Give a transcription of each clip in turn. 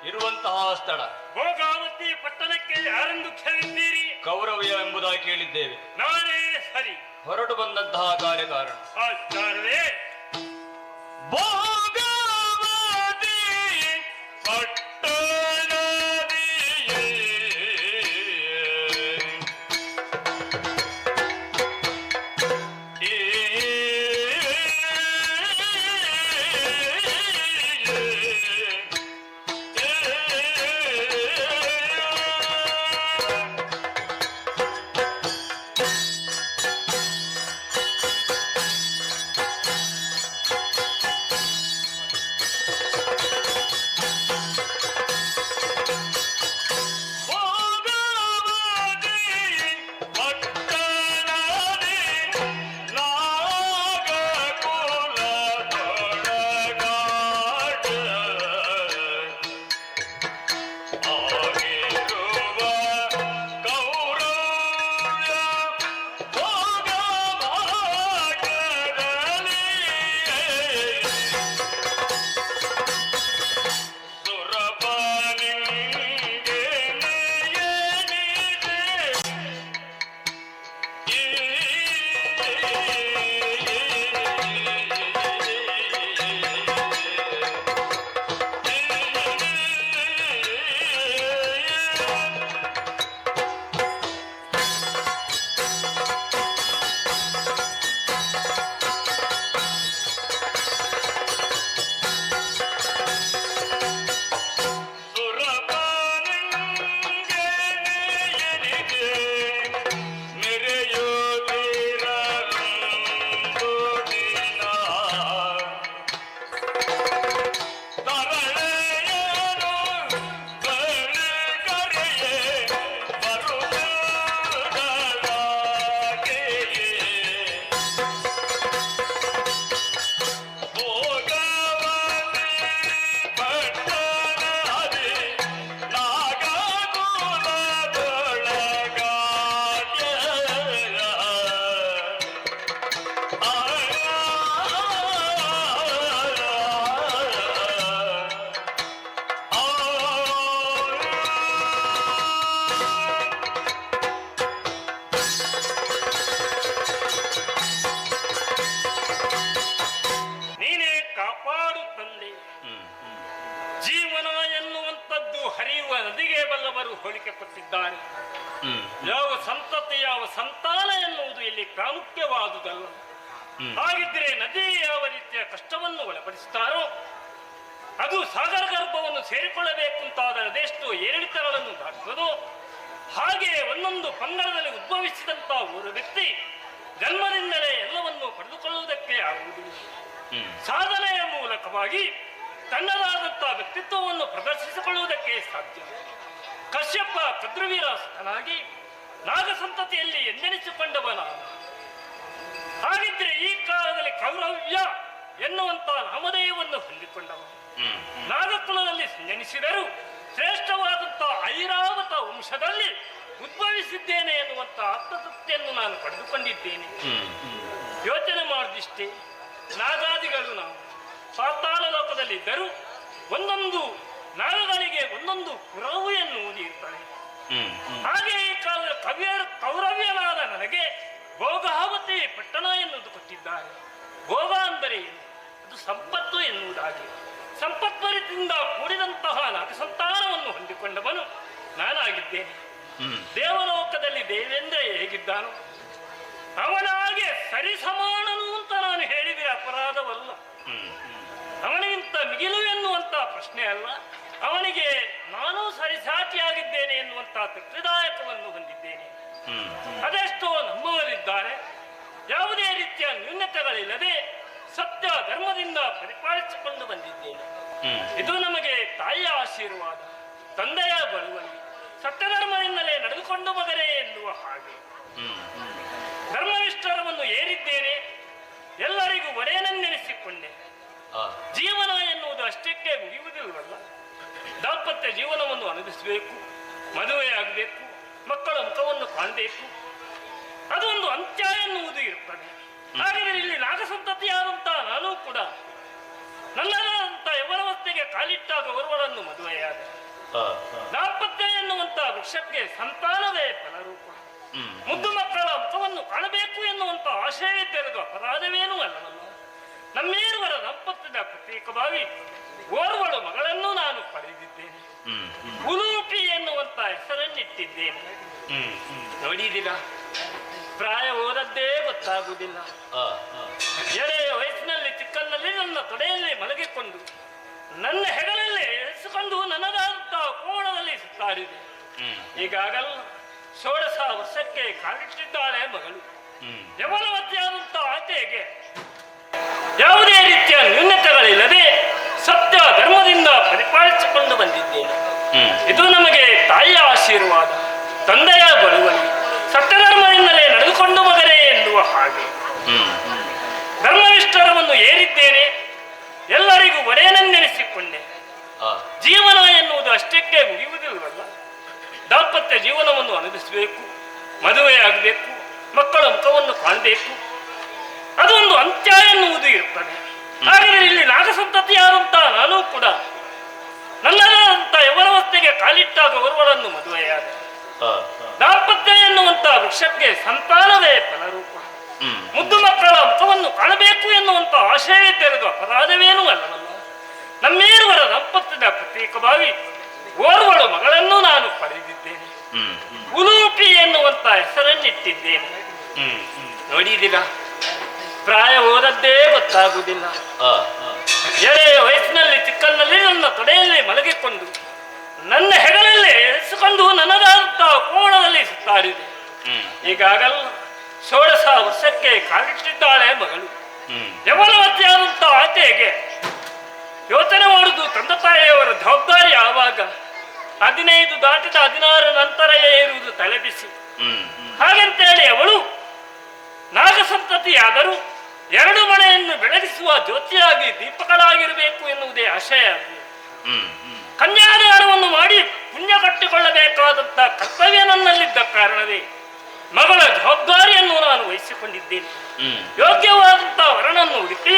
ಇರುವಂತಹ ಸ್ಥಳ ಭೋಗಾವತಿ ಪಟ್ಟಣಕ್ಕೆ ಯಾರೆಂದು ಕೇಳಿದ್ದೀರಿ? ಕೌರವ್ಯ ಎಂಬುದಾಗಿ ಕೇಳಿದ್ದೇವೆ. ನಾನೇ ಸರಿ. ಹೊರಟು ಬಂದಂತಹ ಕಾರ್ಯಕಾರಣ ಆಚಾರ್ಯವೇ, ಭೋಗಾವತಿ ಹೋಲಿಕೆ ಕೊಟ್ಟಿದ್ದಾನೆ. ಯಾವ ಸಂತತಿ ಯಾವ ಸಂತಾನ ಎನ್ನುವುದು ಇಲ್ಲಿ ಪ್ರಾಮುಖ್ಯವಾದುದಲ್ಲ. ಹಾಗಿದ್ರೆ ನದಿ ಯಾವ ರೀತಿಯ ಕಷ್ಟವನ್ನು ಒಳಪಡಿಸುತ್ತಾರೋ ಅದು ಸಾಗರ ಗರ್ಭವನ್ನು ಸೇರಿಕೊಳ್ಳಬೇಕು ಅಂತಾದರೆ ಅದೆಷ್ಟು ಏರಿಳಿತಗಳನ್ನು ದಾಟಿಸೋದು. ಹಾಗೆ ಒಂದೊಂದು ಪಂಗಡದಲ್ಲಿ ಉದ್ಭವಿಸಿದಂತಹ ಒಂದು ವ್ಯಕ್ತಿ ಜನ್ಮದಿಂದಲೇ ಎಲ್ಲವನ್ನು ಪಡೆದುಕೊಳ್ಳುವುದಕ್ಕೆ ಆಗುವುದಿಲ್ಲ. ಸಾಧನೆಯ ಮೂಲಕವಾಗಿ ತನ್ನದಾದಂತಹ ವ್ಯಕ್ತಿತ್ವವನ್ನು ಪ್ರದರ್ಶಿಸಿಕೊಳ್ಳುವುದಕ್ಕೆ ಸಾಧ್ಯ. ಕಶ್ಯಪ ಕದ್ರವೀರ ಸುತನಾಗಿ ನಾಗಸಂತತಿಯಲ್ಲಿ ಎಂದೆನಿಸಿಕೊಂಡವನ. ಹಾಗಿದ್ರೆ ಈ ಕಾಲದಲ್ಲಿ ಕೌರವ್ಯ ಎನ್ನುವಂತ ನಾಮಧೇಯವನ್ನು ಹೊಂದಿಕೊಂಡವ. ನಾಗಕುಲದಲ್ಲಿ ಜನಿಸಿದರು ಶ್ರೇಷ್ಠವಾದಂತಹ ಐರಾವತ ವಂಶದಲ್ಲಿ ಉದ್ಭವಿಸಿದ್ದೇನೆ ಎನ್ನುವಂತ ಆತ್ಮತೃಪ್ತಿಯನ್ನು ನಾನು ಪಡೆದುಕೊಂಡಿದ್ದೇನೆ. ಯೋಚನೆ ಮಾಡಿದಿಷ್ಟೇ, ನಾಗಾದಿಗಳು ನಾವು ಪಾತಾಳ ಲೋಕದಲ್ಲಿದ್ದರೂ ಒಂದೊಂದು ನಾಗಗಳಿಗೆ ಒಂದೊಂದು ಕುರವು ಎನ್ನುವುದು ಇರ್ತಾರೆ. ಹಾಗೆ ಈ ಕಾಲದ ಕೌರವ್ಯನಾದ ನನಗೆ ಭೋಗಾವತಿ ಪಟ್ಟಣ ಎನ್ನುವುದು ಕೊಟ್ಟಿದ್ದಾರೆ. ಭೋಗ ಅಂದರೆ ಏನು? ಅದು ಸಂಪತ್ತು ಎನ್ನುವುದಾಗಿ. ಸಂಪತ್ಪರಿತಿಯಿಂದ ಕೂಡಿದಂತಹ ನಾಗಸಂತಾನವನ್ನು ಹೊಂದಿಕೊಂಡವನು ನಾನಾಗಿದ್ದೇನೆ. ದೇವಲೋಕದಲ್ಲಿ ದೇವೇಂದ್ರ ಹೇಗಿದ್ದಾನೋ ಅವನಾಗೆ ಸರಿಸಮಾನನು ಅಂತ ನಾನು ಹೇಳಿದರೆ ಅಪರಾಧವಲ್ಲ. ಅವನಿಗಿಂತ ಮಿಗಿಲು ಎನ್ನುವಂತ ಪ್ರಶ್ನೆ ಅಲ್ಲ. ಅವನಿಗೆ ನಾನು ಸರಿಸಾಟಿಯಾಗಿದ್ದೇನೆ ಎನ್ನುವಂತ ತೃಪ್ತಿದಾಯಕವನ್ನು ಹೊಂದಿದ್ದೇನೆ. ಅದೆಷ್ಟೋ ನಮ್ಮವರಿದ್ದಾರೆ ಯಾವುದೇ ರೀತಿಯ ನ್ಯೂನತೆಗಳಿಲ್ಲದೆ ಸತ್ಯ ಧರ್ಮದಿಂದ ಪರಿಪಾಲಿಸಿಕೊಂಡು ಬಂದಿದ್ದೇನೆ. ಇದು ನಮಗೆ ತಾಯಿಯ ಆಶೀರ್ವಾದ, ತಂದೆಯ ಬಳುವಳಿ. ಸತ್ಯಧರ್ಮದಿಂದಲೇ ನಡೆದುಕೊಂಡು ಮಗನೇ ಎನ್ನುವ ಹಾಗೆ ಧರ್ಮವಿಷ್ಠರವನ್ನು ಏರಿದ್ದೇನೆ. ಎಲ್ಲರಿಗೂ ಒಡೆಯನೆನ್ನೆನಿಸಿಕೊಂಡೆ. ಆ, ಜೀವನ ಎನ್ನುವುದು ಅಷ್ಟಕ್ಕೆ ಮುಗಿಯುವುದಿಲ್ಲವಲ್ಲ. ದಾಂಪತ್ಯ ಜೀವನವನ್ನು ಅನುಭವಿಸಬೇಕು, ಮದುವೆಯಾಗಬೇಕು, ಮಕ್ಕಳ ಮುಖವನ್ನು ಕಾಣಬೇಕು, ಅದೊಂದು ಅಂತ್ಯ ಎನ್ನುವುದು ಇರುತ್ತದೆ. ಹಾಗಾದರೆ ಇಲ್ಲಿ ನಾಗಸಂತತಿಯಾದಂತ ನಾನು ಕೂಡ ನನ್ನದಾದಂತ ಯವರವಸ್ಥೆಗೆ ಕಾಲಿಟ್ಟಾಗ ಓರ್ವಳನ್ನು ಮದುವೆಯಾದ. ಆ, ದಾಂಪತ್ಯ ಎನ್ನುವಂತ ವೃಕ್ಷಕ್ಕೆ ಸಂತಾನವೇ ಫಲರೂಪ. ಮುದ್ದು ಮಕ್ಕಳ ಮುಖವನ್ನು ಕಾಣಬೇಕು ಎನ್ನುವಂತ ಆಶಯ ತೆರೆದು ಅಪರಾಧವೇನೂ ಅಲ್ಲವಲ್ಲ. ನಮ್ಮೇರುವರ ದಾಂಪತ್ಯದ ಪ್ರತೀಕವಾಗಿ ಓರ್ವಳು ಮಗಳನ್ನು ನಾನು ಪಡೆದಿದ್ದೇನೆ. ಉಲೂಪಿ ಎನ್ನುವಂತ ಹೆಸರನ್ನಿಟ್ಟಿದ್ದೇನೆ. ನೋಡಿದಿರಾ, ಪ್ರಾಯ ಹೋದದ್ದೇ ಗೊತ್ತಾಗುವುದಿಲ್ಲ. ಆ, ಎಳೆಯ ವಯಸ್ಸಿನಲ್ಲಿ ಚಿಕ್ಕನ್ನಲ್ಲಿ ನನ್ನ ತೊಡೆಯಲ್ಲಿ ಮಲಗಿಕೊಂಡು ನನ್ನ ಹೆಗಲಲ್ಲಿ ಎಳೆಸಿಕೊಂಡು ನನ್ನದಾದಂತಹ ಕೋಣದಲ್ಲಿ ಸುತ್ತಾಡಿದೆ. ಈಗಾಗಲ್ಲ 16 ವರ್ಷಕ್ಕೆ ಕಾಲಿಟ್ಟಿದ್ದಾಳೆ ಮಗಳು. ಯವನವತಿಯಾದಂತ ಆಕೆಗೆ ಯಾವುದೇ ರೀತಿಯ ನ್ಯೂನತೆಗಳಿಲ್ಲದೆ ಸತ್ಯ ಧರ್ಮದಿಂದ ಪರಿಪಾಲಿಸಿಕೊಂಡು ಬಂದಿದ್ದೇನೆ. ಇದು ನಮಗೆ ತಾಯಿಯ ಆಶೀರ್ವಾದ, ತಂದೆಯ ಬಳುವಳಿ. ಸತ್ಯಧರ್ಮದಿಂದಲೇ ನಡೆದುಕೊಂಡು ಮಗನೇ ಎನ್ನುವ ಹಾಗೆ ಧರ್ಮವಿಷ್ಠರವನ್ನು ಏರಿದ್ದೇನೆ, ಎಲ್ಲರಿಗೂ ಒಡೆಯನೆನ್ನೆನಿಸಿಕೊಂಡೆ. ಜೀವನ ಎನ್ನುವುದು ಅಷ್ಟಕ್ಕೆ ಮುಗಿಯುವುದಿಲ್ಲವಲ್ಲ. ದಾಂಪತ್ಯ ಜೀವನವನ್ನು ಅನುಭವಿಸಬೇಕು, ಮದುವೆಯಾಗಬೇಕು, ಮಕ್ಕಳ ಮುಖವನ್ನು ಕಾಣಬೇಕು, ಅದೊಂದು ಅಂತ್ಯ ಎನ್ನುವುದು ಇರುತ್ತದೆ. ಹಾಗಾದರೆ ಇಲ್ಲಿ ನಾಗಸಂತತಿಯಾದಂತ ನಾನು ಕೂಡ ನನ್ನದಾದಂತ ಯವರವಸ್ಥೆಗೆ ಕಾಲಿಟ್ಟಾಗ ಓರ್ವಳನ್ನು ಮದುವೆಯಾದ. ದಾಂಪತ್ಯ ಎನ್ನುವಂತ ವೃಕ್ಷಕ್ಕೆ ಸಂತಾನವೇ ಫಲರೂಪ. ಮುದ್ದು ಮಕ್ಕಳ ಮುಖವನ್ನು ಕಾಣಬೇಕು ಎನ್ನುವಂತ ಆಶಯ ತೆರೆದು ಅಪರಾಧವೇನೂ ಅಲ್ಲವಲ್ಲ. ನಮ್ಮೇರುವರ ದಾಂಪತ್ಯದ ಪ್ರತೀಕವಾಗಿ ಓರ್ವಳು ಮಗಳನ್ನು ನಾನು ಪಡೆದಿದ್ದೇನೆ. ಉಲೂಪಿ ಎನ್ನುವಂತ ಹೆಸರನ್ನಿಟ್ಟಿದ್ದೇನೆ. ನೋಡಿದಿರಾ, ಪ್ರಾಯ ಹೋದದ್ದೇ ಗೊತ್ತಾಗುವುದಿಲ್ಲ. ಎಳೆಯ ವಯಸ್ಸಿನಲ್ಲಿ ಚಿಕ್ಕನ್ನಲ್ಲಿ ನನ್ನ ತೊಡೆಯಲ್ಲಿ ಮಲಗಿಕೊಂಡು ನನ್ನ ಹೆಗಲಲ್ಲಿ ಎಳೆಸಿಕೊಂಡು ನನ್ನದಾದಂತಹ ಕೋಣದಲ್ಲಿ ಸುತ್ತಾಡಿದೆ. ಈಗಾಗಲ್ಲ 16 ವರ್ಷಕ್ಕೆ ಕಾಲಿಟ್ಟಿದ್ದಾಳೆ ಮಗಳು. ಯವನವತಿಯಾದಂತ ಆಕೆಗೆ ಯೋಚನೆ ಮಾಡುವುದು ತಂದೆ ತಾಯಿಯವರ ಜವಾಬ್ದಾರಿ. ಆವಾಗ 15 ದಾಟಿದ 16 ನಂತರವೇ ಇರುವುದು ತಲೆಬಿಸಿ. ಹಾಗಂತೇಳಿ ಅವಳು ನಾಗಸಂತತಿಯಾದರೂ 2 ಮನೆಯನ್ನು ಬೆಳಗಿಸುವ ಜ್ಯೋತಿಯಾಗಿ ದೀಪಗಳಾಗಿರಬೇಕು ಎನ್ನುವುದೇ ಆಶಯ. ಕನ್ಯಾದಾನವನ್ನು ಮಾಡಿ ಪುಣ್ಯ ಕಟ್ಟಿಕೊಳ್ಳಬೇಕಾದಂತ ಕರ್ತವ್ಯ ನನ್ನಲ್ಲಿದ್ದ ಕಾರಣವೇ ಮಗಳ ಜವಾಬ್ದಾರಿಯನ್ನು ನಾನು ವಹಿಸಿಕೊಂಡಿದ್ದೇನೆ. ಯೋಗ್ಯವಾದಂತಹ ವರನನ್ನು ಹುಡುಕಿ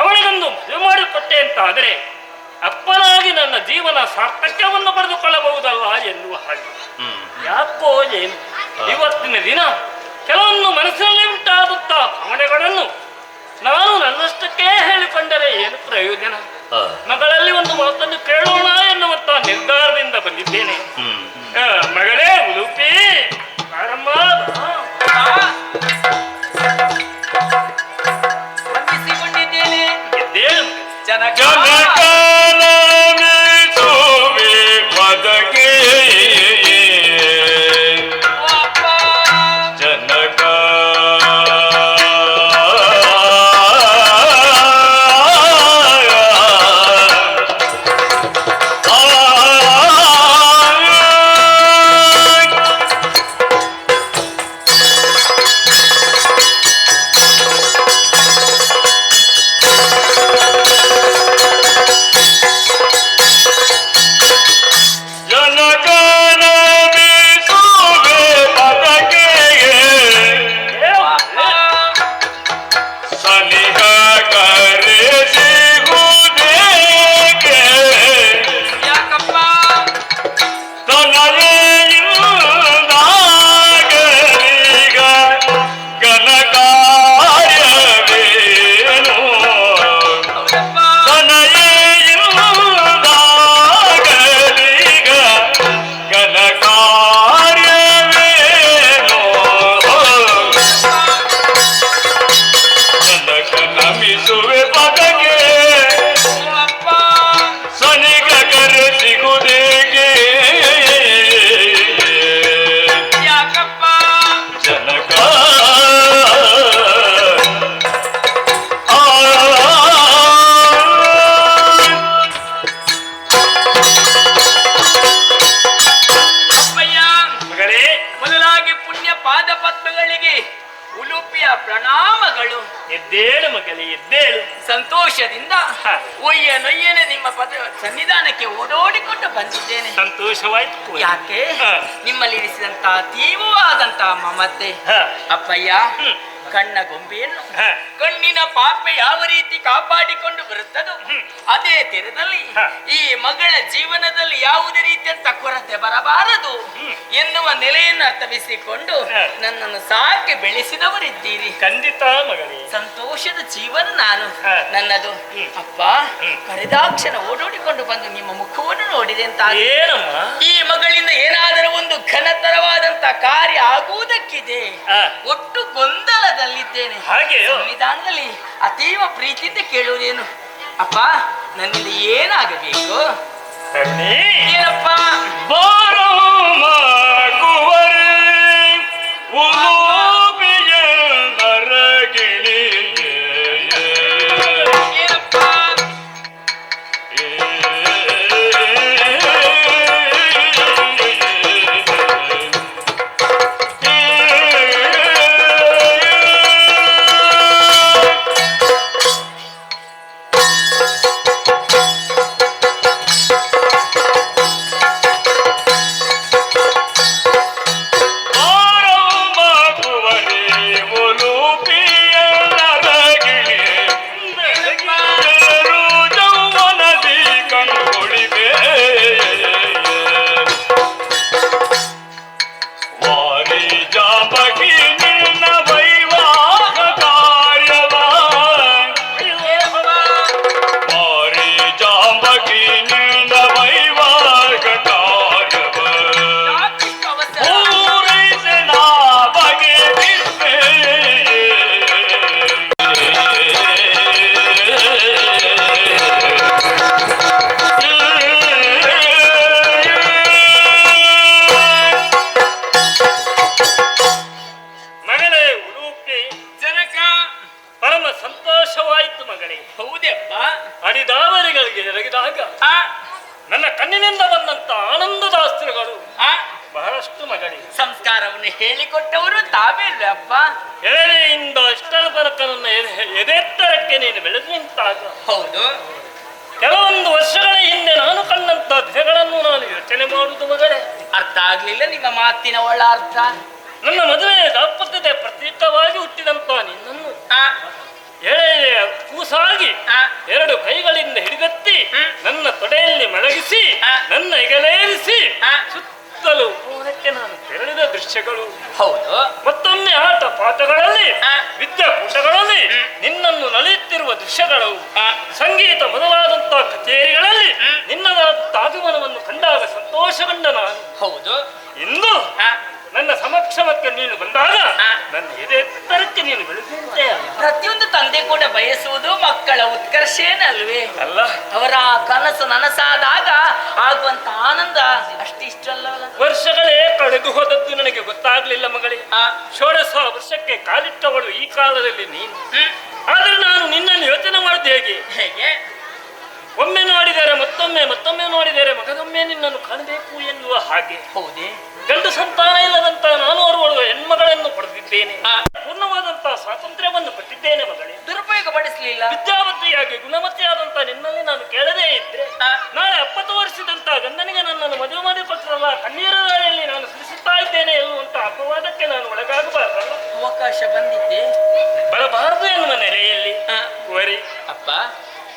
ಅವಳಿಗೊಂದು ಮದುವೆ ಮಾಡಿಕೊಟ್ಟೆ ಅಂತ ಆದರೆ ಅಪ್ಪನಾಗಿ ನನ್ನ ಜೀವನ ಸಾರ್ಥಕ್ಯವನ್ನು ಪಡೆದುಕೊಳ್ಳಬಹುದಲ್ಲ ಎನ್ನುವ ಹಾಗೆ. ಯಾಕೋ ಏನು ಇವತ್ತಿನ ದಿನ ಕೆಲವೊಂದು ಮನಸ್ಸಿನಲ್ಲಿ ಉಂಟಾದಂತಹ ಭಾವನೆಗಳನ್ನು ನಾನು ನನ್ನಷ್ಟಕ್ಕೆ ಹೇಳಿಕೊಂಡರೆ ಏನು ಪ್ರಯೋಜನ? ಮಗಳಲ್ಲಿ ಒಂದು ಮಾತನ್ನು ಕೇಳೋಣ ಎನ್ನುವಂತ ನಿರ್ಧಾರದಿಂದ ಬಂದಿದ್ದೇನೆ. ಮಗಳೇ ಉಲೂಪಿ, ಆರಂಭ ವಂದಿಸಿಕೊಂಡಿದ್ದೇನೆ. ಜನಕ ಎದ್ದೇಳು ಮಗಳೇ, ಎದ್ದೇಳು. ಸಂತೋಷದಿಂದ ಹ. ಒಯ್ಯನೊಯ್ಯನೆ ನಿಮ್ಮ ಸನ್ನಿಧಾನಕ್ಕೆ ಓಡೋಡಿಕೊಂಡು ಬಂದಿದ್ದೇನೆ. ಸಂತೋಷವಾಯ್ತು. ಯಾಕೆ? ಹ. ನಿಮ್ಮಲ್ಲಿ ಇರಿಸಿದಂತಹ ತೀವ್ರವಾದಂತಹ ಮಮತೆ. ಹ. ಅಪ್ಪಯ್ಯ, ಕಣ್ಣ ಗೊಂಬೆಯನ್ನು ಹ. ಕಣ್ಣಿನ ಪಾಪೆ ಯಾವ ರೀತಿ ಕಾಪಾಡಿಕೊಂಡು ಬರುತ್ತದೋ ಅದೇ ತೆರದಲ್ಲಿ ಹ. ಈ ಮಗಳ ಜೀವನದಲ್ಲಿ ಯಾವುದೇ ರೀತಿಯಂತ ಕೊರತೆ ಬರಬಾರದು ಎನ್ನುವ ನೆಲೆಯನ್ನು ಅರ್ಥವಿಸಿಕೊಂಡು ಹ. ನನ್ನನ್ನು ಸಾಕಿ ಬೆಳೆಸಿದವರಿದ್ದೀರಿ. ಖಂಡಿತ ಮಗಳೇ. ಸಂತೋಷದ ಜೀವನ ನಾನು ಹ. ನನ್ನದು. ಅಪ್ಪ, ಕರೆದಾಕ್ಷಣ ಓಡೋಡಿಕೊಂಡು ಬಂದು ನಿಮ್ಮ ಮುಖವನ್ನು ನೋಡಿದೆ ಅಂತ ಏನಮ್ಮ? ಈ ಮಗಳಿಂದ ಏನಾದರೂ ಒಂದು ಘನತರವಾದಂತ ಕಾರ್ಯ ಆಗುವುದಕ್ಕಿದೆ. ಹ. ಒಟ್ಟು ಗೊಂದಲದಲ್ಲಿದ್ದೇನೆ. ಹಾಗೆಯೋ? ಸಂವಿಧಾನದಲ್ಲಿ ಅತೀವ ಪ್ರೀತಿಯಿಂದ ಕೇಳುವುದೇನು? ಅಪ್ಪ, ನನ್ನಿಂದ ಏನಾಗಬೇಕು? ಕರುಣೆ. ಏನಪ್ಪ? ಬಾರೋ ಮಗುವರೇ, ಉಲೂಬಿಯ ನರಗಿಣಿಯೇ. ಏನಪ್ಪ? ಸಂತೋಷವಾಯಿತು ಮಗಳೇ. ಹೌದಪ್ಪ. ಅಡಿದಾವರಿಗಳಿಗೆ ಎರಗಿದಾಗ ನನ್ನ ಕಣ್ಣಿನಿಂದ ಬಂದಂತ ಆನಂದದಾಸ್ತ್ರಗಳು ಬಹಳಷ್ಟು ಮಗಳೇ. ಸಂಸ್ಕಾರವನ್ನು ಹೇಳಿಕೊಟ್ಟವರು ತಾವೇ ಅಪ್ಪ. ಎಳೆಯಿಂದ ಇಷ್ಟರ ತನಕ ನನ್ನ ಎದೆತ್ತರಕ್ಕೆ ನೀನು ಬೆಳೆದು ನಿಂತಾಗ ಹೌದು, ಕೆಲವೊಂದು ವರ್ಷಗಳ ಹಿಂದೆ ನಾನು ಕಂಡಂತ ದಿನಗಳನ್ನು ನಾನು ಯೋಚನೆ ಮಾಡುವುದು ಮಗಳೇ. ಅರ್ಥ ಆಗ್ಲಿಲ್ಲ ನಿಮ್ಮ ಮಾತಿನ ಒಳ ಅರ್ಥ. ನನ್ನ ಮದುವೆ ದಾಂಪತ್ಯದ ಪ್ರತೀಕವಾಗಿ ಹುಟ್ಟಿದಂತ ನಿನ್ನನ್ನು ಎಳೆಯ ಕೂಸಾಗಿ ಎರಡು ಕೈಗಳಿಂದ ಹಿಡಿದೆತ್ತಿ ನನ್ನ ತೊಡೆಯಲ್ಲಿ ಮಲಗಿಸಿ ನನ್ನ ಹೆಗಲೇರಿಸಿ ಸುತ್ತಲೂ ಕೋಣಕ್ಕೆ ನಾನು ತೆರಳಿದ ದೃಶ್ಯಗಳು. ಹೌದು, ಮತ್ತೊಮ್ಮೆ ಆಟ ಪಾಠಗಳಲ್ಲಿ ವಿದ್ಯಾಕೂಟಗಳಲ್ಲಿ ನಿನ್ನನ್ನು ನಲಿಯುತ್ತಿರುವ ದೃಶ್ಯಗಳು, ಸಂಗೀತ ಮೊದಲಾದಂತಹ ಕಚೇರಿಗಳಲ್ಲಿ ನಿನ್ನದಾದ ಆಗಮನವನ್ನು ಕಂಡಾಗ ಸಂತೋಷಗೊಂಡ ನಾನು. ಹೌದು, ಇಂದು ನನ್ನ ಸಮಕ್ಷಮಕ್ಕೆ ನೀನು ಬಂದಾಗ ನನ್ನ ಎದೆತ್ತರಕ್ಕೆ ನೀನು ಬೆಳೆಸಿದ್ದೆ. ಪ್ರತಿಯೊಂದು ತಂದೆ ಕೂಡ ಬಯಸುವುದು ಮಕ್ಕಳ ಉತ್ಕರ್ಷೇನಲ್ವೇ? ಅಲ್ಲ, ಅವರ ಕನಸು ನನಸಾದಾಗ ಆಗುವಂತ ಆನಂದ ಅಷ್ಟಿಷ್ಟಲ್ಲ. ವರ್ಷಗಳೇ ಕಳೆದು ಹೋದದ್ದು ನನಗೆ ಗೊತ್ತಾಗ್ಲಿಲ್ಲ ಮಗಳೇ. 16 ವರ್ಷಕ್ಕೆ ಕಾಲಿಟ್ಟವಳು ಈ ಕಾಲದಲ್ಲಿ ನೀನು. ಆದ್ರೆ ನಾನು ನಿನ್ನನ್ನು ಯೋಚನೆ ಮಾಡುದು ಹೇಗೆ? ಒಮ್ಮೆ ನೋಡಿದರೆ ಮತ್ತೊಮ್ಮೆ, ಮತ್ತೊಮ್ಮೆ ನೋಡಿದರೆ ಮಗದೊಮ್ಮೆ ನಿನ್ನನ್ನು ಕಾಣಬೇಕು ಎನ್ನುವ ಹಾಗೆ. ಹೌದೇ? ಗಂಡು ಸಂತಾನ ಇಲ್ಲದಂತ ನಾನು ಓರ್ವಳು ಹೆಣ್ಮಗಳನ್ನು ಪಡೆದಿದ್ದೇನೆ. ಪೂರ್ಣವಾದಂತಹ ಸ್ವಾತಂತ್ರ್ಯವನ್ನು ಕೊಟ್ಟಿದ್ದೇನೆ ಮಗಳೇ. ದುರುಪಯೋಗ ಪಡಿಸಲಿಲ್ಲ. ವಿದ್ಯಾವಂತಿಯಾಗಿ ಗುಣಮತಿಯಾದಂತ ನಿನ್ನಲ್ಲಿ ನಾನು ಕೇಳದೇ ಇದ್ರೆ ನಾಳೆ 70 ವರ್ಷದಂತ ಗಂಡನಿಗೆ ನನ್ನನ್ನು ಮದುವೆ ಮಾಡಿ ಕೊಟ್ಟರಲ್ಲ, ಕಣ್ಣೀರ ದಾರಿಯಲ್ಲಿ ನಾನು ಸುರಿಸುತ್ತಾ ಇದ್ದೇನೆ ಎನ್ನುವಂತ ಅಪವಾದಕ್ಕೆ ನಾನು ಒಳಗಾಗಬಾರದಲ್ಲ. ಅವಕಾಶ ಬಂದಿದ್ದೆ, ಬರಬಾರದು ಎನ್ನುವ ನೆಲೆಯಲ್ಲಿ ವರಿ ಅಪ್ಪ,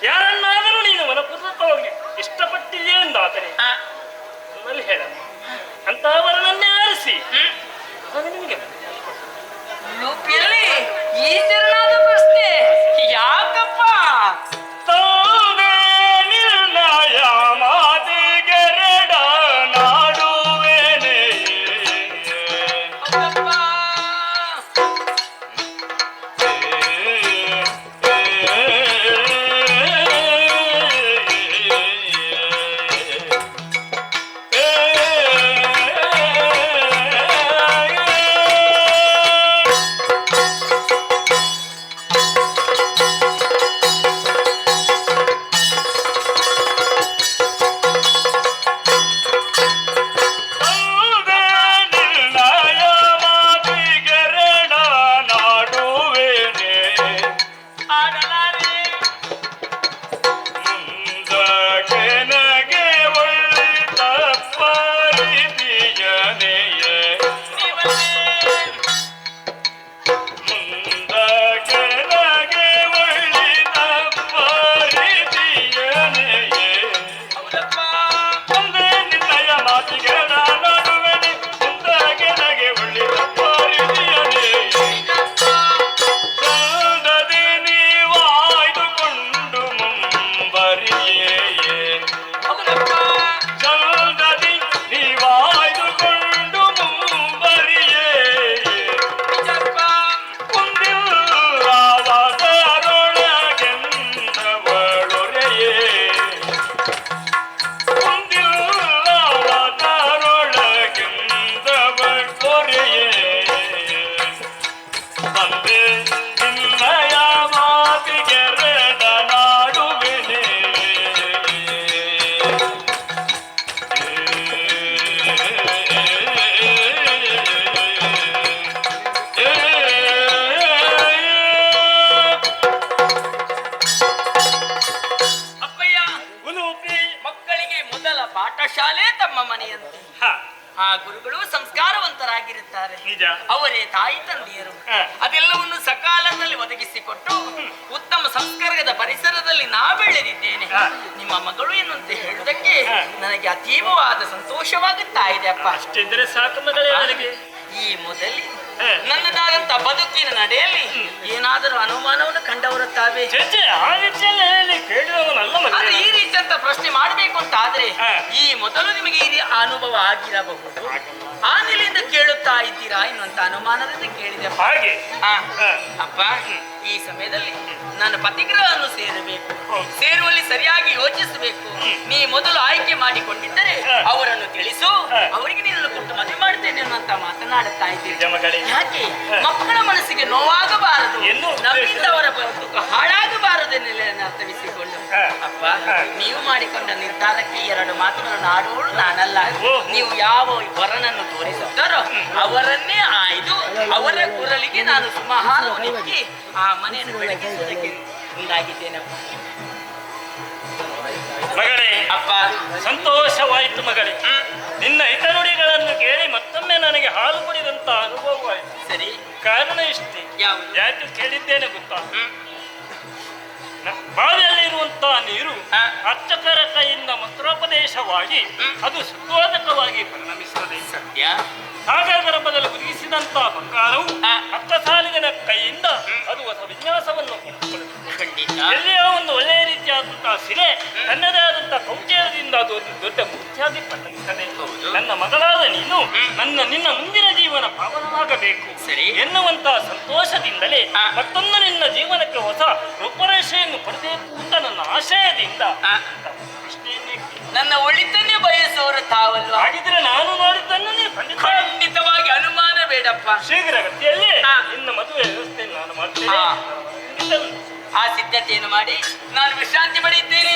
ಯಾರನ್ನಾದರೂ ನೀನು ಮನಪೂರ್ವಕವಾಗಿ ಇಷ್ಟಪಟ್ಟಿದೆಯೇ ಎಂದಾದರೆ ನನ್ನಲ್ಲಿ ಹೇಳಮ್ಮ, ಅಂತಹವರನ್ನೇ ಆರಿಸಿ ನಾನು ನಿಮಗೆ ಲೂಪಿಯಲ್ಲಿ ಈ ತೆರನಾದ ಪ್ರಶ್ನೆ ಯಾಕಪ್ಪ? ನಿರ್ಣಯ ಮಾತಿಗೆರಡ ನಾಡುವೇನೆ. ಪಾಠಶಾಲೆ ತಮ್ಮ ಮನೆಯಂತೆ. ಹ, ಆ ಗುರುಗಳು ಸಂಸ್ಕಾರವಂತರಾಗಿರುತ್ತಾರೆ. ನಿಜ. ಅವರೇ ತಾಯಿ ತಂದೆಯರು. ಹ. ಅದೆಲ್ಲವನ್ನು ಸಕಾಲದಲ್ಲಿ ಒದಗಿಸಿಕೊಟ್ಟು ಉತ್ತಮ ಸಂಸ್ಕಾರದ ಪರಿಸರದಲ್ಲಿ ನಾ ಬೆಳೆದಿದ್ದೇನೆ. ಹ. ನಿಮ್ಮ ಮಗಳು ಎನ್ನುವಂತೆ ಹೇಳುವುದಕ್ಕೆ ಹ. ನನಗೆ ಅತೀವವಾದ ಸಂತೋಷವಾಗುತ್ತಾ ಇದೆ ಅಪ್ಪ. ಅಷ್ಟಿದ್ರೆ ಸಾಕು ಮಗಳೇ ನನಗೆ. ಈ ಮೊದಲಿ ಹ. ನನ್ನದಾದಂತ ಬದುಕಿನ ನಡೆಯಲ್ಲಿ ಏನಾದರೂ ಅನುಮಾನವನ್ನು ಕಂಡವರು ತಾವೇ. ಚೇಚೆ, ಆ ರೀತಿಯಲ್ಲಿ ಹೇಳಿ ಕೇಳಿದವನಲ್ಲ ಆದ್ರೆ ಮಗಳೇ. ಈ ರೀತಿಯಂತ ಪ್ರಶ್ನೆ ಮಾಡಬೇಕು ಅಂತ ಆದ್ರೆ ಹ. ಈ ಮೊದಲು ನಿಮಗೆ ಈ ಅನುಭವ ಆಗಿರಬಹುದು. ಆ ನೆಲೆಯಿಂದ ಕೇಳುತ್ತಾ ಇದ್ದೀರಾ ಎನ್ನುವಂತ ಅನುಮಾನದಿಂದ ಕೇಳಿದೆ. ಹಾಗೆ ಆ, ಹ. ಅಪ್ಪ ಈ ಸಮಯದಲ್ಲಿ ನಾನು ಪತಿಗ್ರಹವನ್ನು ಸೇರಬೇಕು. ಹೌದು. ಸೇರುವಲ್ಲಿ ಸರಿಯಾಗಿ ಯೋಚಿಸಬೇಕು. ನೀ ಮೊದಲು ಆಯ್ಕೆ ಮಾಡಿಕೊಂಡಿದ್ದರೆ ಹ. ಅವರನ್ನು ತಿಳಿಸು, ಹ. ಅವರಿಗೆ ನೀನು ಕೊಟ್ಟು ಮದುವೆ ಮಾಡ್ತೇನೆ ಅನ್ನುವಂತ ಮಾತನಾಡುತ್ತಾ ಇದ್ದೀರಿ. ನಿಜ ಮಗಳೇ. ಯಾಕೆ ಹ. ಮಕ್ಕಳ ಮನಸ್ಸಿಗೆ ನೋವಾಗಬಾರದು, ಎನ್ನುವ ಉದ್ದೇಶ. ನಮ್ಮಿಂದ ಅವರ ಬದುಕು ಹಾಳಾಗಬಾರದು ಎನ್ನುವುದನ್ನು ಅರ್ಥವಿಸಿಕೊಂಡು ಹ. ಅಪ್ಪ ಹ. ನೀವು ಮಾಡಿಕೊಂಡ ನಿರ್ಧಾರಕ್ಕೆ ಎರಡು ಮಾತುಗಳನ್ನು ಆಡುವಳು ನಾನಲ್ಲ. ಓ. ನೀವು ಯಾವ ವರನನ್ನು ತೋರಿಸುತ್ತಾರೋ ಅವರನ್ನೇ ಆಯ್ದು ಅವರ ಕುರಲಿಗೆ ನಾನು ಸುಮಹಾರವನಿಕ್ಕಿ ಆ ಮನೆಯನ್ನು ಬೆಳಗಿಸುವುದಕ್ಕೆ ಮುಂದಾಗಿದ್ದೇನಪ್ಪ. ಮಗಳೇ, ಅಪ್ಪ ಸಂತೋಷವಾಯಿತು ಮಗಳೇ. ನಿನ್ನ ಹಿತನುಡಿಗಳನ್ನು ಕೇಳಿ ಮತ್ತೊಮ್ಮೆ ನನಗೆ ಹಾಲು ಕುಡಿದಂತ ಅನುಭವವಾಯಿತು. ಸರಿ, ಕಾರಣ ಇಷ್ಟೇ. ಯಾವುದು? ಯಾಕೆ ಕೇಳಿದ್ದೇನೆ ಗೊತ್ತಾ? ಹ್ಮ್. ಬಾವಿಯಲ್ಲಿರುವಂತಹ ನೀರು ಹ. ಅರ್ಚಕರ ಕೈಯಿಂದ ಮಂತ್ರೋಪದೇಶವಾಗಿ ಅದು ಶುದ್ಧೋದಕವಾಗಿ ಪರಿಣಮಿಸುತ್ತದೆ. ಸತ್ಯ. ಹಾಗಾದರ ಬದಲು ಒದಗಿಸಿದಂತಹ ಬಂಗಾರವು ಹ. ಅಕ್ಕಸಾಲಿಗನ ಕೈಯಿಂದ ಅದು ಹೊಸ ವಿನ್ಯಾಸವನ್ನು ಪಡೆದುಕೊಳ್ಳುತ್ತದೆ. ಖಂಡಿತ. ಎಲ್ಲಿಯೋ ಒಂದು ಒಳ್ಳೆಯ ರೀತಿಯಾದಂತಹ ಸಿರೆ ತನ್ನದೇ ಆದಂತಹ ಕೌಶಲ್ಯದಿಂದ ಅದು ಒಂದು ದೊಡ್ಡ ಮೂರ್ತಿಯಾಗಿ ಪರಿಣಮಿಸುತ್ತದೆ. ಹೌದು. ನನ್ನ ಮಗಳಾದ ನೀನು ನಿನ್ನ ಮುಂದಿನ ಜೀವನ ಪಾವನವಾಗಬೇಕು ಸರಿ. ಎನ್ನುವಂತಹ ಸಂತೋಷದಿಂದಲೇ ಹ. ಮತ್ತೊಂದು ನಿನ್ನ ಜೀವನಕ್ಕೆ ಹೊಸ ರೂಪರೇಷೆಯನ್ನು ಪಡೆಯಬೇಕು ಅಂತ ನನ್ನ ಆಶಯದಿಂದ ಹ. ಪ್ರಶ್ನೆಯನ್ನೇ ಕೇಳಿ. ನನ್ನ ಒಳಿತನ್ನೇ ಬಯಸುವವರು ತಾವಲ್ವಾ? ಹಾಗಿದ್ರೆ ನಾನು ನೋಡಿದ್ದನ್ನು ನೀನು ಖಂಡಿತವಾಗಿ ಅನುಮಾನ ಬೇಡಪ್ಪ. ಶೀಘ್ರಗತಿಯಲ್ಲಿ ಹ. ನಿನ್ನ ಮದುವೆ ವ್ಯವಸ್ಥೆಯನ್ನು ನಾನು ಮಾಡ್ತೇನೆ. ಹ. ಖಂಡಿತ. ಆ ಸಿದ್ಧತೆಯನ್ನು ಮಾಡಿ ನಾನು ವಿಶ್ರಾಂತಿ ಪಡೆಯುತ್ತೇನೆ.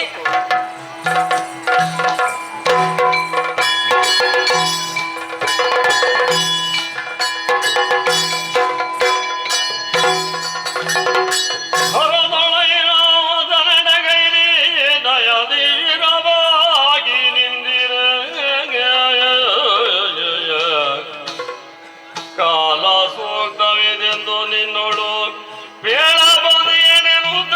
ಕಾಲ ಸೋತವಿದೆಂದು ನಿನ್ನೋಳು ಬೇಡ ಬಂದು ಏನೆನ್ನುತ್ತ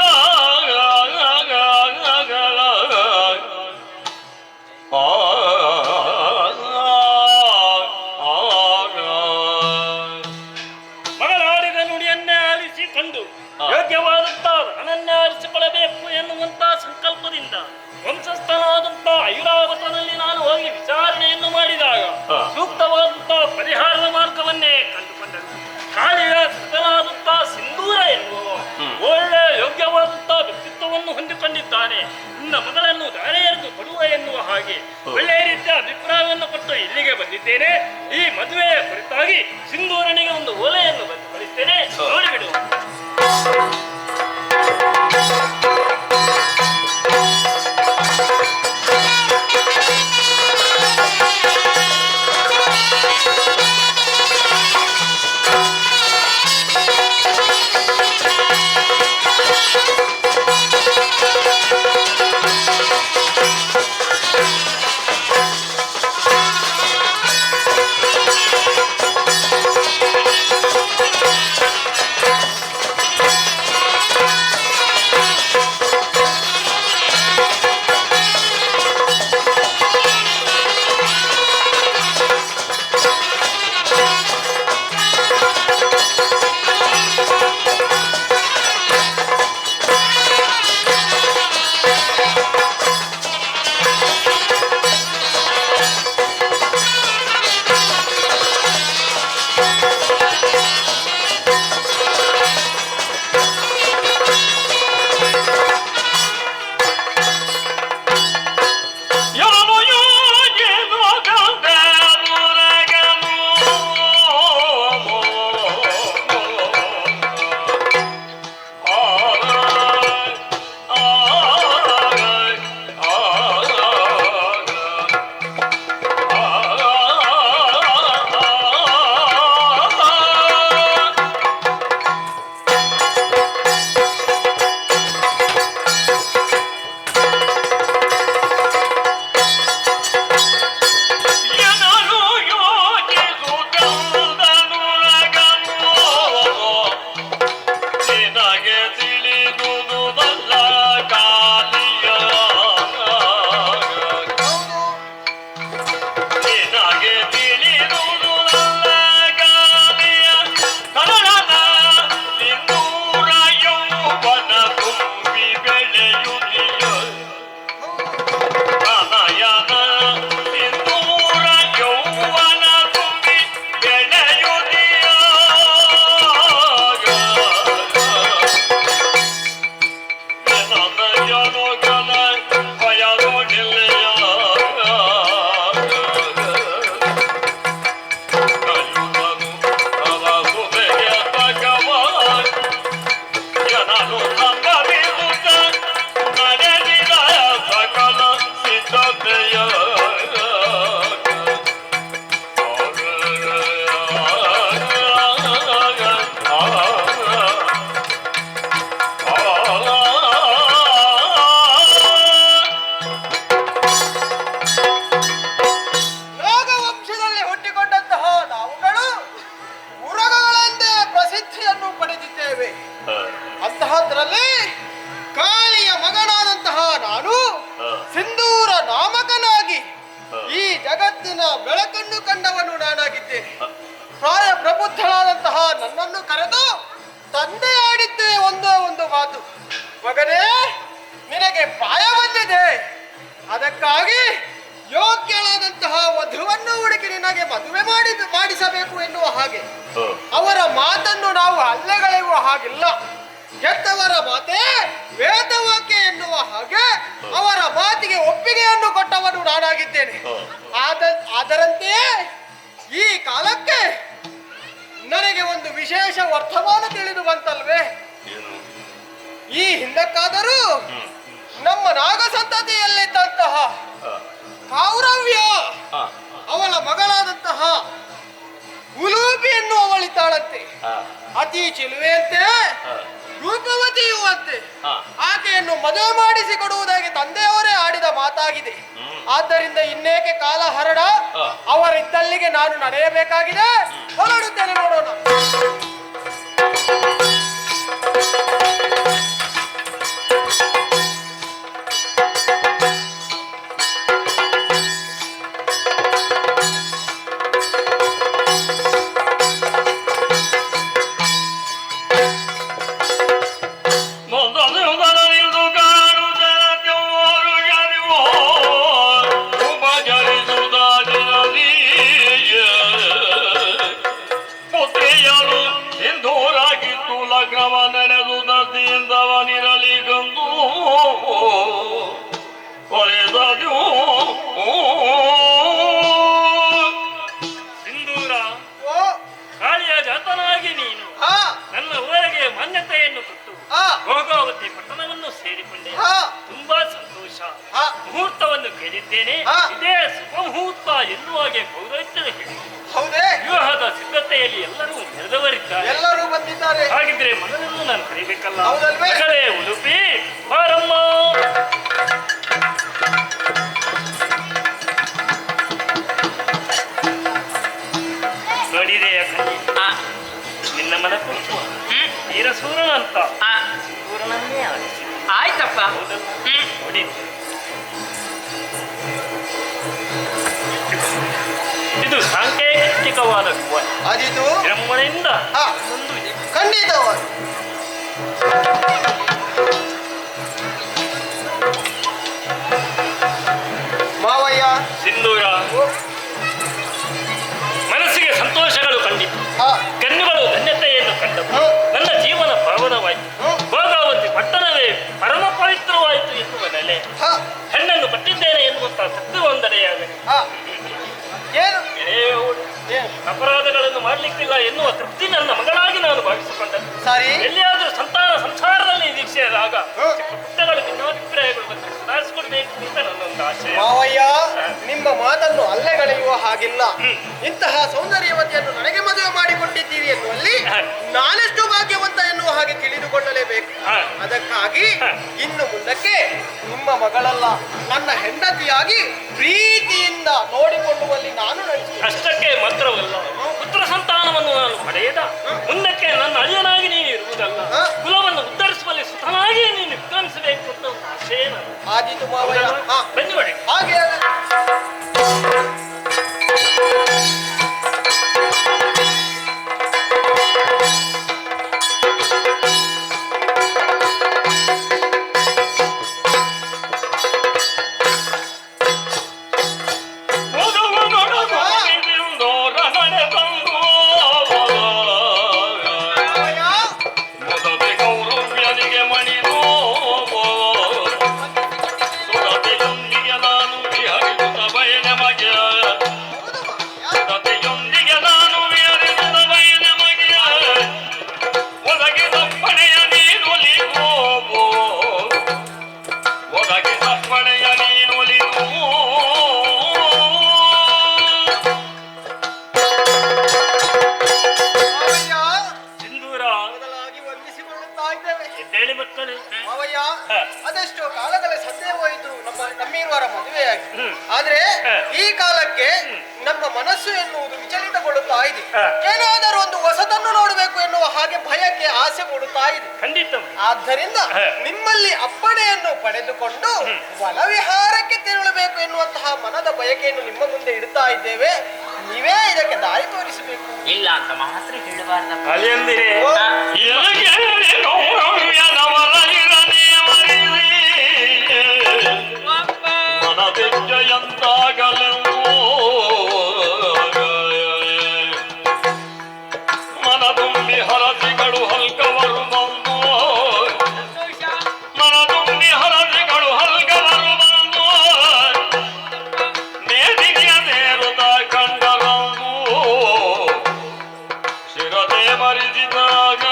ಮಗಳಾಡಿದ ನುಡಿಯನ್ನೇ ಆಲಿಸಿಕೊಂಡು ಯೋಗ್ಯವಾದಂತ ಅನನ್ಯ ಆರಿಸಿಕೊಳ್ಳಬೇಕು ಎನ್ನುವಂತ ಸಂಕಲ್ಪದಿಂದ ವಂಶಸ್ಥನಾದಂತ ಐರಾವತನಲ್ಲಿ ನಾನು ಹೋಗಿ ವಿಚಾರಣೆಯನ್ನು ಮಾಡಿದಾಗ ಸೂಕ್ತವಾದಂತ ಪರಿಹಾರದ ಮಾರ್ಗವನ್ನೇ ಕಂಡುಕೊಂಡರು. ಕಾಳಿಯ ಸೃತನಾದಂತ ಸಿಂಧೂರ ಎನ್ನುವ ಒಳ್ಳೆ ಯೋಗ್ಯವಾದಂತ ವ್ಯಕ್ತಿತ್ವವನ್ನು ಹೊಂದಿಕೊಂಡಿದ್ದಾನೆ. ನಿನ್ನ ಮಗಳನ್ನು ದಾರೆ ಎರೆದು ಕೊಡುವ ಎನ್ನುವ ಹಾಗೆ ಒಳ್ಳೆಯ ರೀತಿಯ ಅಭಿಪ್ರಾಯವನ್ನು ಕೊಟ್ಟು ಇಲ್ಲಿಗೆ ಬಂದಿದ್ದೇನೆ. ಈ ಮದುವೆಯ ಕುರಿತಾಗಿ ಸಿಂಧೂರನಿಗೆ ಒಂದು ಓಲೆಯನ್ನು ಕಳಿಸ್ತೇನೆ, ನೋಡಿಬಿಡು. ಅಂತಹದ್ರಲ್ಲಿ ಕಾಳಿಯ ಮಗನಾದಂತಹ ನಾನು ಸಿಂಧೂರ ನಾಮಕನಾಗಿ ಈ ಜಗತ್ತಿನ ಬೆಳಕನ್ನು ಕಂಡವನು ನಾನಾಗಿದ್ದೇನೆ. ಪ್ರಾಯ ಪ್ರಬುದ್ಧಳಾದಂತಹ ನನ್ನನ್ನು ಕರೆದು ತಂದೆ ಆಡಿದ್ದೇ ಒಂದು ಮಾತು, ಮಗನೇ ನಿನಗೆ ಪ್ರಾಯ ಬಂದಿದೆ, ಅದಕ್ಕಾಗಿ ಯೋಗ್ಯಳಾದಂತಹ ವಧುವನ್ನು ಹುಡುಕಿ ನಿನಗೆ ಮದುವೆ ಮಾಡಿಸಬೇಕು ಎನ್ನುವ ಹಾಗೆ. ಅವರ ಮಾತನ್ನು ನಾವು ಅಲ್ಲೆಗಳೆಯುವ ಹಾಗಿಲ್ಲ. ಹೆತ್ತವರ ಮಾತೆ ವೇದವಾಕ್ಯ ಎನ್ನುವ ಹಾಗೆ ಅವರ ಮಾತಿಗೆ ಒಪ್ಪಿಗೆಯನ್ನು ಕೊಟ್ಟವನು ನಾನಾಗಿದ್ದೇನೆ. ಅದರಂತೆಯೇ ಈ ಕಾಲಕ್ಕೆ ನನಗೆ ಒಂದು ವಿಶೇಷ ವರ್ತಮಾನ ತಿಳಿದು ಬಂತಲ್ವೇ. ಈ ಹಿಂದಕ್ಕಾದರೂ ನಮ್ಮ ನಾಗ ಸಂತತಿಯಲ್ಲಿದ್ದಂತಹ ಕೌರವ್ಯ ಅವಳ ಮಗಳಾದಂತಹ ಉಲೂಪಿ ಎನ್ನುವವಳಿದ್ದಾಳಂತೆ. ಅತಿ ಚಿಲುವೆಯಂತೆ ರೂಪವತಿಯೂ ಅಂತೆ. ಆಕೆಯನ್ನು ಮದುವೆ ಮಾಡಿಸಿಕೊಡುವುದಾಗಿ ತಂದೆಯವರೇ ಆಡಿದ ಮಾತಾಗಿದೆ. ಆದ್ದರಿಂದ ಇನ್ನೇಕೆ ಕಾಲ ಹರಡ, ಅವರಿದ್ದಲ್ಲಿಗೆ ನಾನು ನಡೆಯಬೇಕಾಗಿದೆ. ಹೊರಡುತ್ತೇನೆ, ನೋಡೋಣ. ನೆನೆದುದದಿಂದವನಿರಲಿ ಗಂದು ಕೊರೆದದು ಸಿಂಧೂರ, ಕಾಳಿಯ ಜಾತನಾಗಿ ನೀನು ನನ್ನ ಊರಿಗೆ ಮಾನ್ಯತೆಯನ್ನು ಕೊಟ್ಟು ಭೋಗಾವತಿ ಪಟ್ಟಣವನ್ನು ಸೇರಿಕೊಂಡೆ. ತುಂಬಾ ಸಂತೋಷ. ಮುಹೂರ್ತವನ್ನು ಕೇಳಿದ್ದೇನೆ. ಇದೇ ಶುಭ ಮುಹೂರ್ತ ಎನ್ನುವಾಗೆ ಪೌರೋಹಿತ್ಯದ ಹೇಳಿ ವಿವಾಹದ ಸಿದ್ಧತೆಯಲ್ಲಿ ಎಲ್ಲರೂ ನೆರೆದವರಿದ್ದಾರೆ. ಎಲ್ಲರೂ ಬಂದಿದ್ದಾರೆ. ಹಾಗಿದ್ರೆ ಮಗನನ್ನು ನಾನು ಕರಿಬೇಕಲ್ಲ. ಹೌದಲ್ವೇ? ಮಗಳೇ ಉಲುಪಿ, ಬಾರಮ್ಮ. ನೋಡಿದೆಯ ನಿನ್ನ ಮನಸ್ಸು ವೀರಸೂರನ ಅಂತ ಸೂರನನ್ನೇ ಆರಿಸಿ. ಆಯ್ತಪ್ಪ. ನೋಡಿ, ಇದು ಸಾಂಕೇತಿಕವಾದ ಅದಿದು ವಿಜೃಂಭಣೆಯಿಂದ ಒಂದು ಖಂಡಿತವಾದ ಮಾವಯ್ಯ. ಸಿಂಧೂರ, ಮನಸ್ಸಿಗೆ ಸಂತೋಷಗಳು ಕಂಡಿತು, ಕಣ್ಣುಗಳು ಧನ್ಯತೆಯನ್ನು ಕಂಡವು. ನನ್ನ ಜೀವನ ಪಾವನವಾಯಿತು. ಭೋಗಾವತಿ ಪಟ್ಟಣವೇ ಪರಮ ಪವಿತ್ರವಾಯಿತು ಎನ್ನುವ ನೆಲೆ. ಹೆಣ್ಣನ್ನು ಪಟ್ಟಿದ್ದೇನೆ ಎನ್ನುವಂತ ತತ್ವ ಒಂದರೆಯಾಗಲಿ. ಅಪರಾಧಗಳನ್ನು ಮಾಡಲಿಕ್ಕಿಲ್ಲ ಎನ್ನುವ ತೃಪ್ತಿ ನನ್ನ ಮಗಳಾಗಿ ನಾನು ಭಾವಿಸಿಕೊಂಡನು. ಎಲ್ಲಿಯಾದರೂ ಸಂತಾನ ಸಂಸಾರದಲ್ಲಿ ದೀಕ್ಷೆಯಾದಾಗ ಪುಟ್ಟಗಳು ಭಿನ್ನಾಭಿಪ್ರಾಯಗಳು ಬಂದು ಸುಧಾರಿಸಿಕೊಡ್ಬೇಕು ಅಂತ ನನ್ನೊಂದು ಆಶಯ. ಮಾವಯ್ಯ, ನಿಮ್ಮ ಮಾತನ್ನು ಅಲ್ಲೆಗಳೆಯುವ ಹಾಗಿಲ್ಲ. ಇಂತಹ ಸೌಂದರ್ಯವತಿಯನ್ನು ನನಗೆ ಮದುವೆ ಮಾಡಿಕೊಟ್ಟಿದ್ದೀರಿ ಎನ್ನುವಲ್ಲಿ ನಾನೆಷ್ಟು ಭಾಗ್ಯವಂತ ಎನ್ನುವ ಹಾಗೆ ತಿಳಿದುಕೊಳ್ಳಲೇಬೇಕು. ಅದಕ್ಕಾಗಿ ಇನ್ನು ಮುಂದಕ್ಕೆ ನಿಮ್ಮ ಮಗಳಲ್ಲ, ನನ್ನ ಹೆಂಡತಿಯಾಗಿ ಪ್ರೀತಿಯಿಂದ ನೋಡಿಕೊಳ್ಳುವಲ್ಲಿ ನಾನು ನಡೆಸುತ್ತೇನೆ. ಅಷ್ಟಕ್ಕೆ ಮಾತ್ರವಲ್ಲ, ಪುತ್ರ ಸಂತಾನವನ್ನು ನಾನು ಪಡೆಯದ ಮುಂದಕ್ಕೆ ನನ್ನ ಅಳಿಯನಾಗಿ ನೀನು ಇರುವುದಲ್ಲ, ಕುಲವನ್ನು ಉದ್ಧರಿಸುವಲ್ಲಿ ಸುತನಾಗಿ ನೀನು ವಿಕ್ರಮಿಸಬೇಕು ಅಂತ ಒಂದು ಆಶಯ ನಾನು. ಆದೀತು ಮಾವಯ್ಯ, ಬನ್ನಿ ಒಳಗೆ. ಹಾಗೆ ಅದೆಷ್ಟೋ ಕಾಲಗಳ ಸಂದೇಹ ಹೋಯಿತು ನಮ್ಮಿರುವರ ಮದುವೆಯಾಗಿ. ಆದ್ರೆ ಈ ಕಾಲಕ್ಕೆ ನಮ್ಮ ಮನಸ್ಸು ಎನ್ನುವುದು ವಿಚಲಿತಗೊಳ್ಳುತ್ತಾ ಇದೆ. ಏನಾದರೂ ಒಂದು ಹೊಸತನ್ನು ನೋಡಬೇಕು ಎನ್ನುವ ಹಾಗೆ ಭಯಕ್ಕೆ ಆಸೆ ಮೂಡುತ್ತಾ ಇದೆ. ಖಂಡಿತ. ಆದ್ದರಿಂದ ನಿಮ್ಮಲ್ಲಿ ಅಪ್ಪಣೆಯನ್ನು ಪಡೆದುಕೊಂಡು ವನವಿಹಾರಕ್ಕೆ ತೆರಳಬೇಕು ಎನ್ನುವಂತಹ ಮನದ ಬಯಕೆಯನ್ನು ನಿಮ್ಮ ಮುಂದೆ ಇಡ್ತಾ ಇದ್ದೇವೆ. ನೀವೇ ಇದಕ್ಕೆ ದಾರಿ ತೋರಿಸಬೇಕು. ಇಲ್ಲ ಅಂತ ಮಾತ್ರ ಹೇಳಬಾರ್ದಪ್ಪ. ಅಳಿಯಂದಿರೆ ಮನದುಂಬಿ ಹರಸಿಗಳು ಹಲ್ಕವರು ಬಂದು ಮನದುಂಬಿ ಹರಸಿಗಳು ಹಲ್ಕವರು ಬಂದು ಮೇದಿಗೆಯ ನೇರುದ ಕಂಡರಂದು ಶಿರದೆ ಮರಿಸಿದಾಗ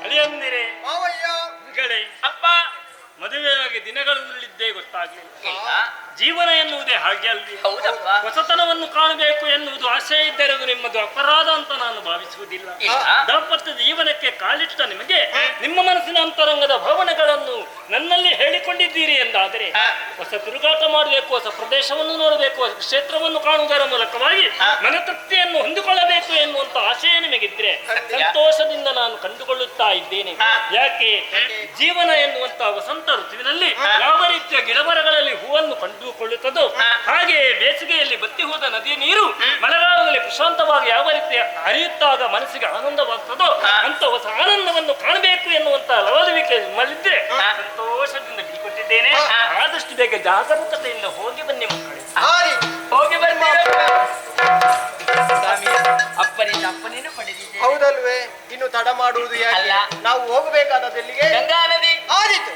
ಅಳಿಯಂದಿರೆ ಮಾವಯ್ಯ, ಮಗಳೇ, ಅಪ್ಪ ಮದುವೆಯಾಗಿ ದಿನಗಳು ಉರುಳಿದ್ದೇ ಗೊತ್ತಾಗಲಿಲ್ಲ. ಇಲ್ಲ. ಜೀವನ ಎನ್ನುವುದೇ ಹಾಗೆ ಅಲ್ವಿ. ಹೌದಪ್ಪ. ಹೊಸತನವನ್ನು ಕಾಣಬೇಕು ಎನ್ನುವುದು ಆಸೆ ಇದ್ದರೆ ಅದು ನಿಮ್ಮದು ಅಪರಾಧ ಅಂತ ನಾನು ಭಾವಿಸುವುದಿಲ್ಲ. ಇಲ್ಲ. ದಾಂಪತ್ಯ ಜೀವನಕ್ಕೆ ಕಾಲಿಟ್ಟ ನಿಮಗೆ ನಿಮ್ಮ ಮನಸ್ಸಿನ ಅಂತರಂಗದ ಭಾವನೆಗಳನ್ನು ನನ್ನಲ್ಲಿ ಹೇಳಿಕೊಂಡಿದ್ದೀರಿ ಎಂದಾದರೆ ಹೊಸ ತಿರುಗಾಟ ಮಾಡಬೇಕು, ಹೊಸ ಪ್ರದೇಶವನ್ನು ನೋಡಬೇಕು, ಹೊಸ ಕ್ಷೇತ್ರವನ್ನು ಕಾಣುವುದರ ಮೂಲಕವಾಗಿ ಮನತೃಪ್ತಿಯನ್ನು ಹೊಂದಿಕೊಳ್ಳಬೇಕು ಎನ್ನುವಂತ ಆಶಯ ನಿಮಗಿದ್ರೆ ಸಂತೋಷದಿಂದ ನಾನು ಕಂಡುಕೊಳ್ಳುತ್ತಾ ಇದ್ದೇನೆ. ಯಾಕೆ ಜೀವನ ಎನ್ನುವಂತ ವಸಂತ ಋತುವಿನಲ್ಲಿ ಯಾವ ರೀತಿಯ ಗಿಡಮರಗಳಲ್ಲಿ ಹೂವನ್ನು ಕಂಡುಕೊಳ್ಳುತ್ತದೋ ಹಾಗೆ ಬೇಸಿಗೆಯಲ್ಲಿ ಬತ್ತಿ ಹೋದ ನದಿಯ ನೀರು ಮಳೆಗಾಲದಲ್ಲಿ ಪ್ರಶಾಂತವಾಗಿ ಯಾವ ರೀತಿ ಹರಿಯುತ್ತಾಗ ಮನಸ್ಸಿಗೆ ಆನಂದವಾಗ್ತದೋ ಅಂತ ಹೊಸ ಆನಂದವನ್ನು ಕಾಣಬೇಕು ಎನ್ನುವಂತ ಲವಲವಿಕೆ ನಿಮ್ಮಲ್ಲಿದ್ದರೆ ಸಂತೋಷದಿಂದ ಬಿಡಿಕೊಟ್ಟಿದ್ದೇನೆ. ಆದಷ್ಟು ಬೇಗ ಜಾಗರೂಕತೆಯಿಂದ ಹೋಗಿ ಬನ್ನಿ ಮಕ್ಕಳೇ. ಹೋಗಿ ಬರ್ತೀರ ಸ್ವಾಮಿ. ಅಪ್ಪನಿಂದ ಅಪ್ಪನೇನು ಪಡೆದಿದ್ದೆ. ಹೌದಲ್ವೇ? ಇನ್ನು ತಡ ಮಾಡುವುದು ಯಾಕೆ? ಅಲ್ಲ. ನಾವು ಹೋಗಬೇಕಾದಲ್ಲಿಗೆ ಗಂಗಾ ನದಿ. ಆದಿತು.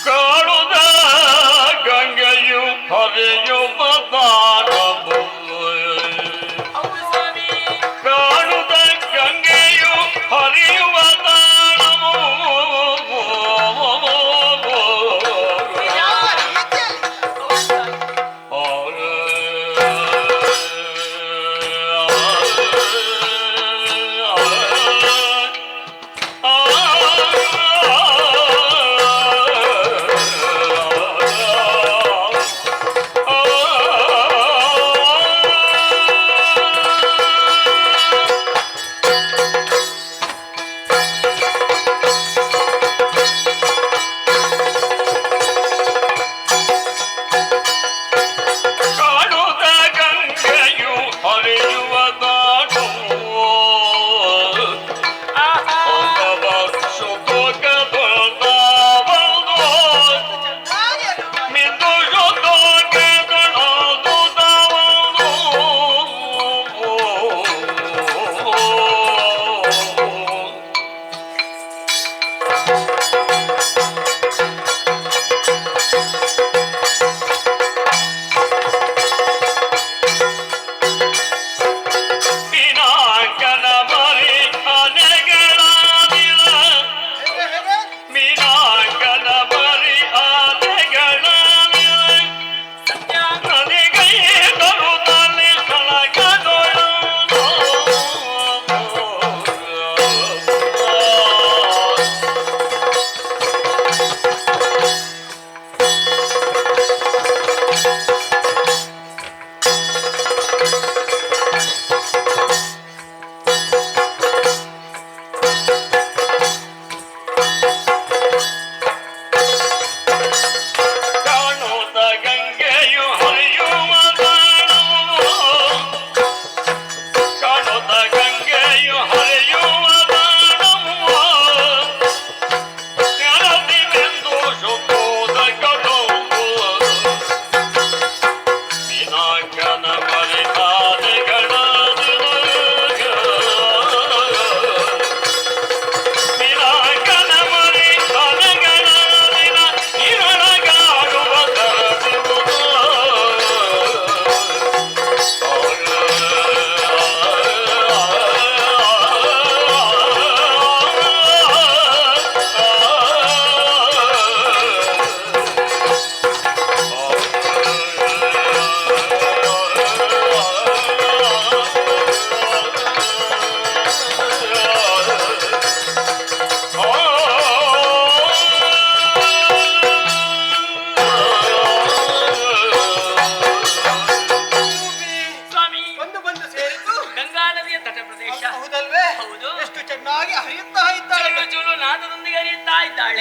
ಕಾಣುದ ಗಂಗೆಯು ಹರಿಯುವ ದಾನವು ಹೌದು ಸ್ವಾಮಿ. ಕಾಣುದ ಗಂಗೆಯು ಹರಿಯುವ ದಾನವು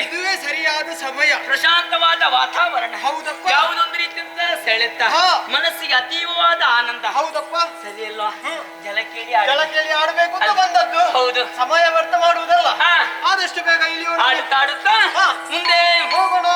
ಇರ್ತದೆ. ಇದುವೇ ಸರಿಯಾದ ಸಮಯ. ಪ್ರಶಾಂತವಾದ ವಾತಾವರಣ. ಹೌದಪ್ಪ. ಯಾವುದೊಂದು ರೀತಿಯಿಂದ ಸೆಳೆತ, ಹಾ. ಮನಸ್ಸಿಗೆ ಅತೀವವಾದ ಆನಂದ. ಹೌದಪ್ಪ. ಸರಿ ಅಲ್ವಾ? ಜಲ ಕೇಳಿ ಜಲ ಕೇಳಿ ಆಡ್ಬೇಕು ಅಂತ ಬಂದದ್ದು. ಹೌದು. ಸಮಯ ವ್ಯರ್ಥ ಮಾಡುವುದಲ್ಲ. ಹಾ. ಆದಷ್ಟು ಬೇಗ ಇಳಿಯೋಣ. ಆಡುತ್ತಾ ಆಡುತ್ತಾ ಹಾ. ಮುಂದೆ ಹೋಗೋಣ.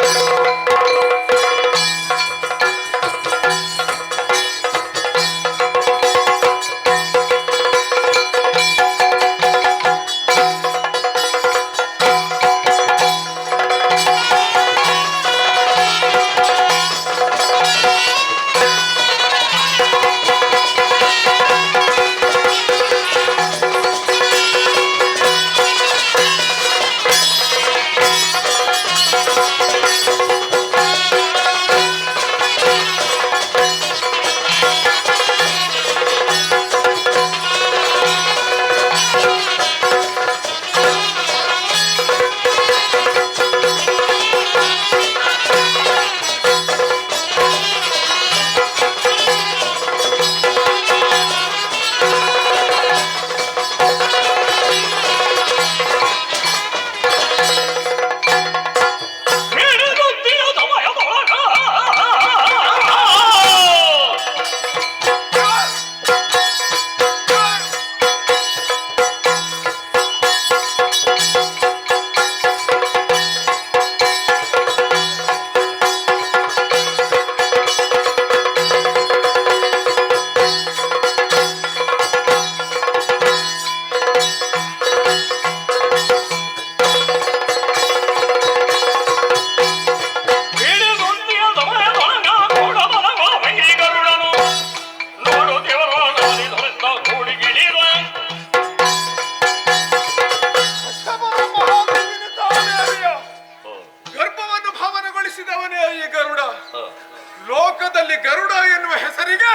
ಲೋಕದಲ್ಲಿ ಗರುಡ ಎನ್ನುವ ಹೆಸರಿಗೆ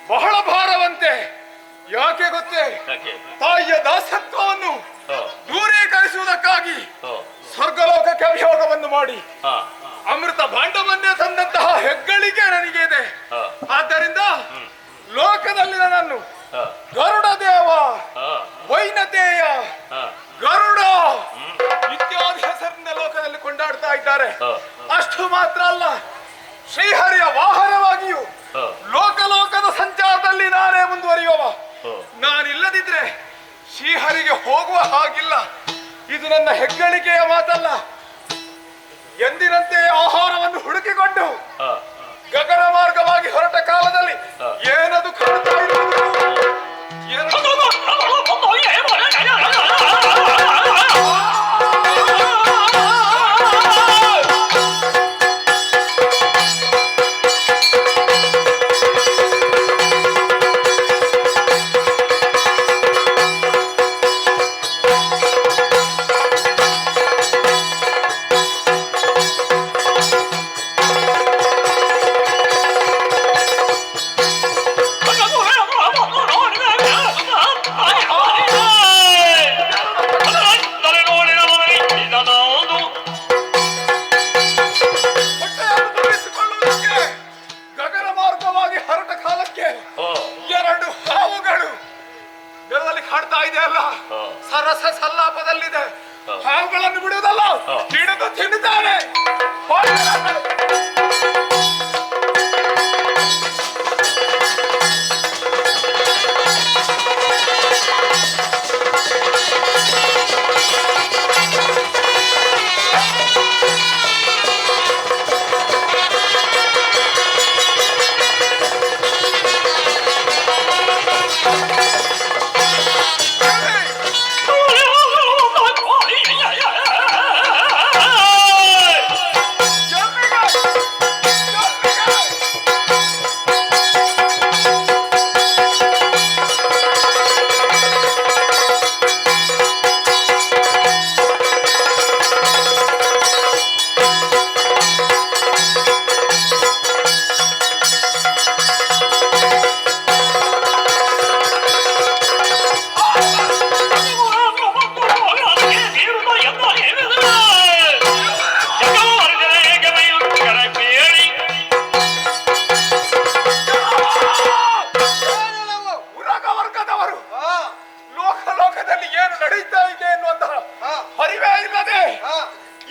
ಬಹಳ ಭಾರವಂತೆ. ಯಾಕೆ ಗೊತ್ತೇ? ತಾಯಿಯ ದಾಸತ್ವವನ್ನು ದೂರೀಕರಿಸುವುದಕ್ಕಾಗಿ ಸ್ವರ್ಗಲೋಕಕ್ಕೆ ಅಭಿಯೋಗವನ್ನು ಮಾಡಿ ಅಮೃತ ಭಾಂಡವನ್ನೇ ತಂದಂತಹ ಹೆಗ್ಗಳಿಕೆ ನನಗೆ ಇದೆ. ಆದ್ದರಿಂದ ಲೋಕದಲ್ಲಿ ನನ್ನನ್ನು ಗರುಡ ದೇವ, ವೈನತೇಯ, ಗರುಡ ಇತ್ಯಾದಿ ಹೆಸರಿನ ಲೋಕದಲ್ಲಿ ಕೊಂಡಾಡ್ತಾ ಇದ್ದಾರೆ. ಅಷ್ಟು ಮಾತ್ರ ಅಲ್ಲ, ಶ್ರೀಹರಿಯ ವಾಹನವಾಗಿಯೂ ಲೋಕಲೋಕದ ಸಂಚಾರದಲ್ಲಿ ನಾನೇ ಮುಂದುವರಿಯುವ. ನಾನಿಲ್ಲದಿದ್ರೆ ಶ್ರೀಹರಿಗೆ ಹೋಗುವ ಹಾಗಿಲ್ಲ. ಇದು ನನ್ನ ಹೆಗ್ಗಳಿಕೆಯ ಮಾತಲ್ಲ. ಎಂದಿನಂತೆ ಆಹಾರವನ್ನು ಹುಡುಕಿಕೊಂಡು ಗಗನ ಮಾರ್ಗವಾಗಿ ಹೊರಟ ಕಾಲದಲ್ಲಿ ಏನದು ಕಾಣ್ತಾ ಇರುವುದು? ಸರಸ ಸಲ್ಲಾಪದಲ್ಲಿದೆ. ಹಾವುಗಳನ್ನು ಬಿಡುವುದಲ್ಲ, ಹಿಡಿದು ತಿನ್ನುತ್ತಾನೆ.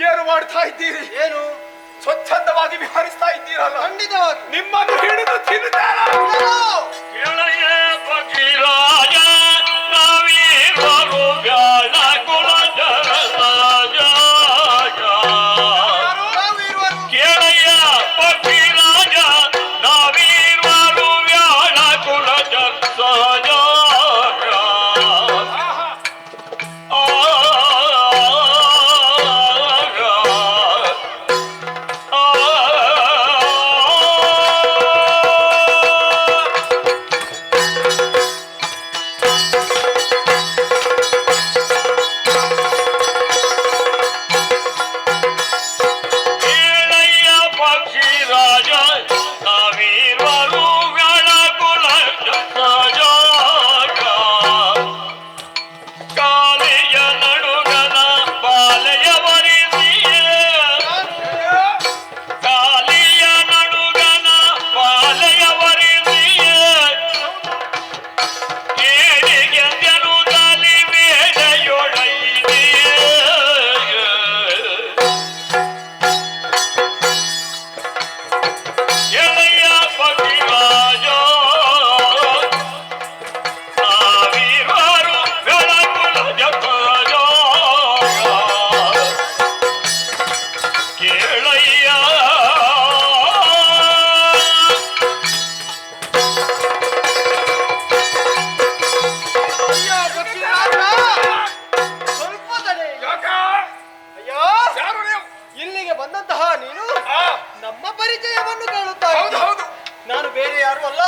ಏನು ಮಾಡ್ತಾ ಇದ್ದೀರಿ? ಏನು? ಸ್ವಚ್ಛಂದವಾಗಿ ವಿಹರಿಸ್ತಾ ಇದ್ದೀರಲ್ಲ, ಖಂಡಿತವಾಗಿ ನಿಮ್ಮನ್ನು ಹಿಡಿದು ತಿನ್ನುತ್ತೇನೆ. ಕೆಳಗೆ ಪಕ್ಷಿರಾಜ ನಾವೀರ್ವರು ವ್ಯಾಳ ಕುಲಜರ ರಾಜ. ಕೆಳಯ ಪಕ್ಷಿರಾಜ ನಾವೀರ್ವರು ವ್ಯಾಳ ಕುಲಜರ ರಾಜ. ಇಲ್ಲಿಗೆ ಬಂದಂತಹ ನೀನು ನಮ್ಮ ಪರಿಚಯವನ್ನು ಕೇಳುತ್ತಾ ಇದ್ದೀಯ. ನಾನು ಬೇರೆ ಯಾರು ಅಲ್ಲ,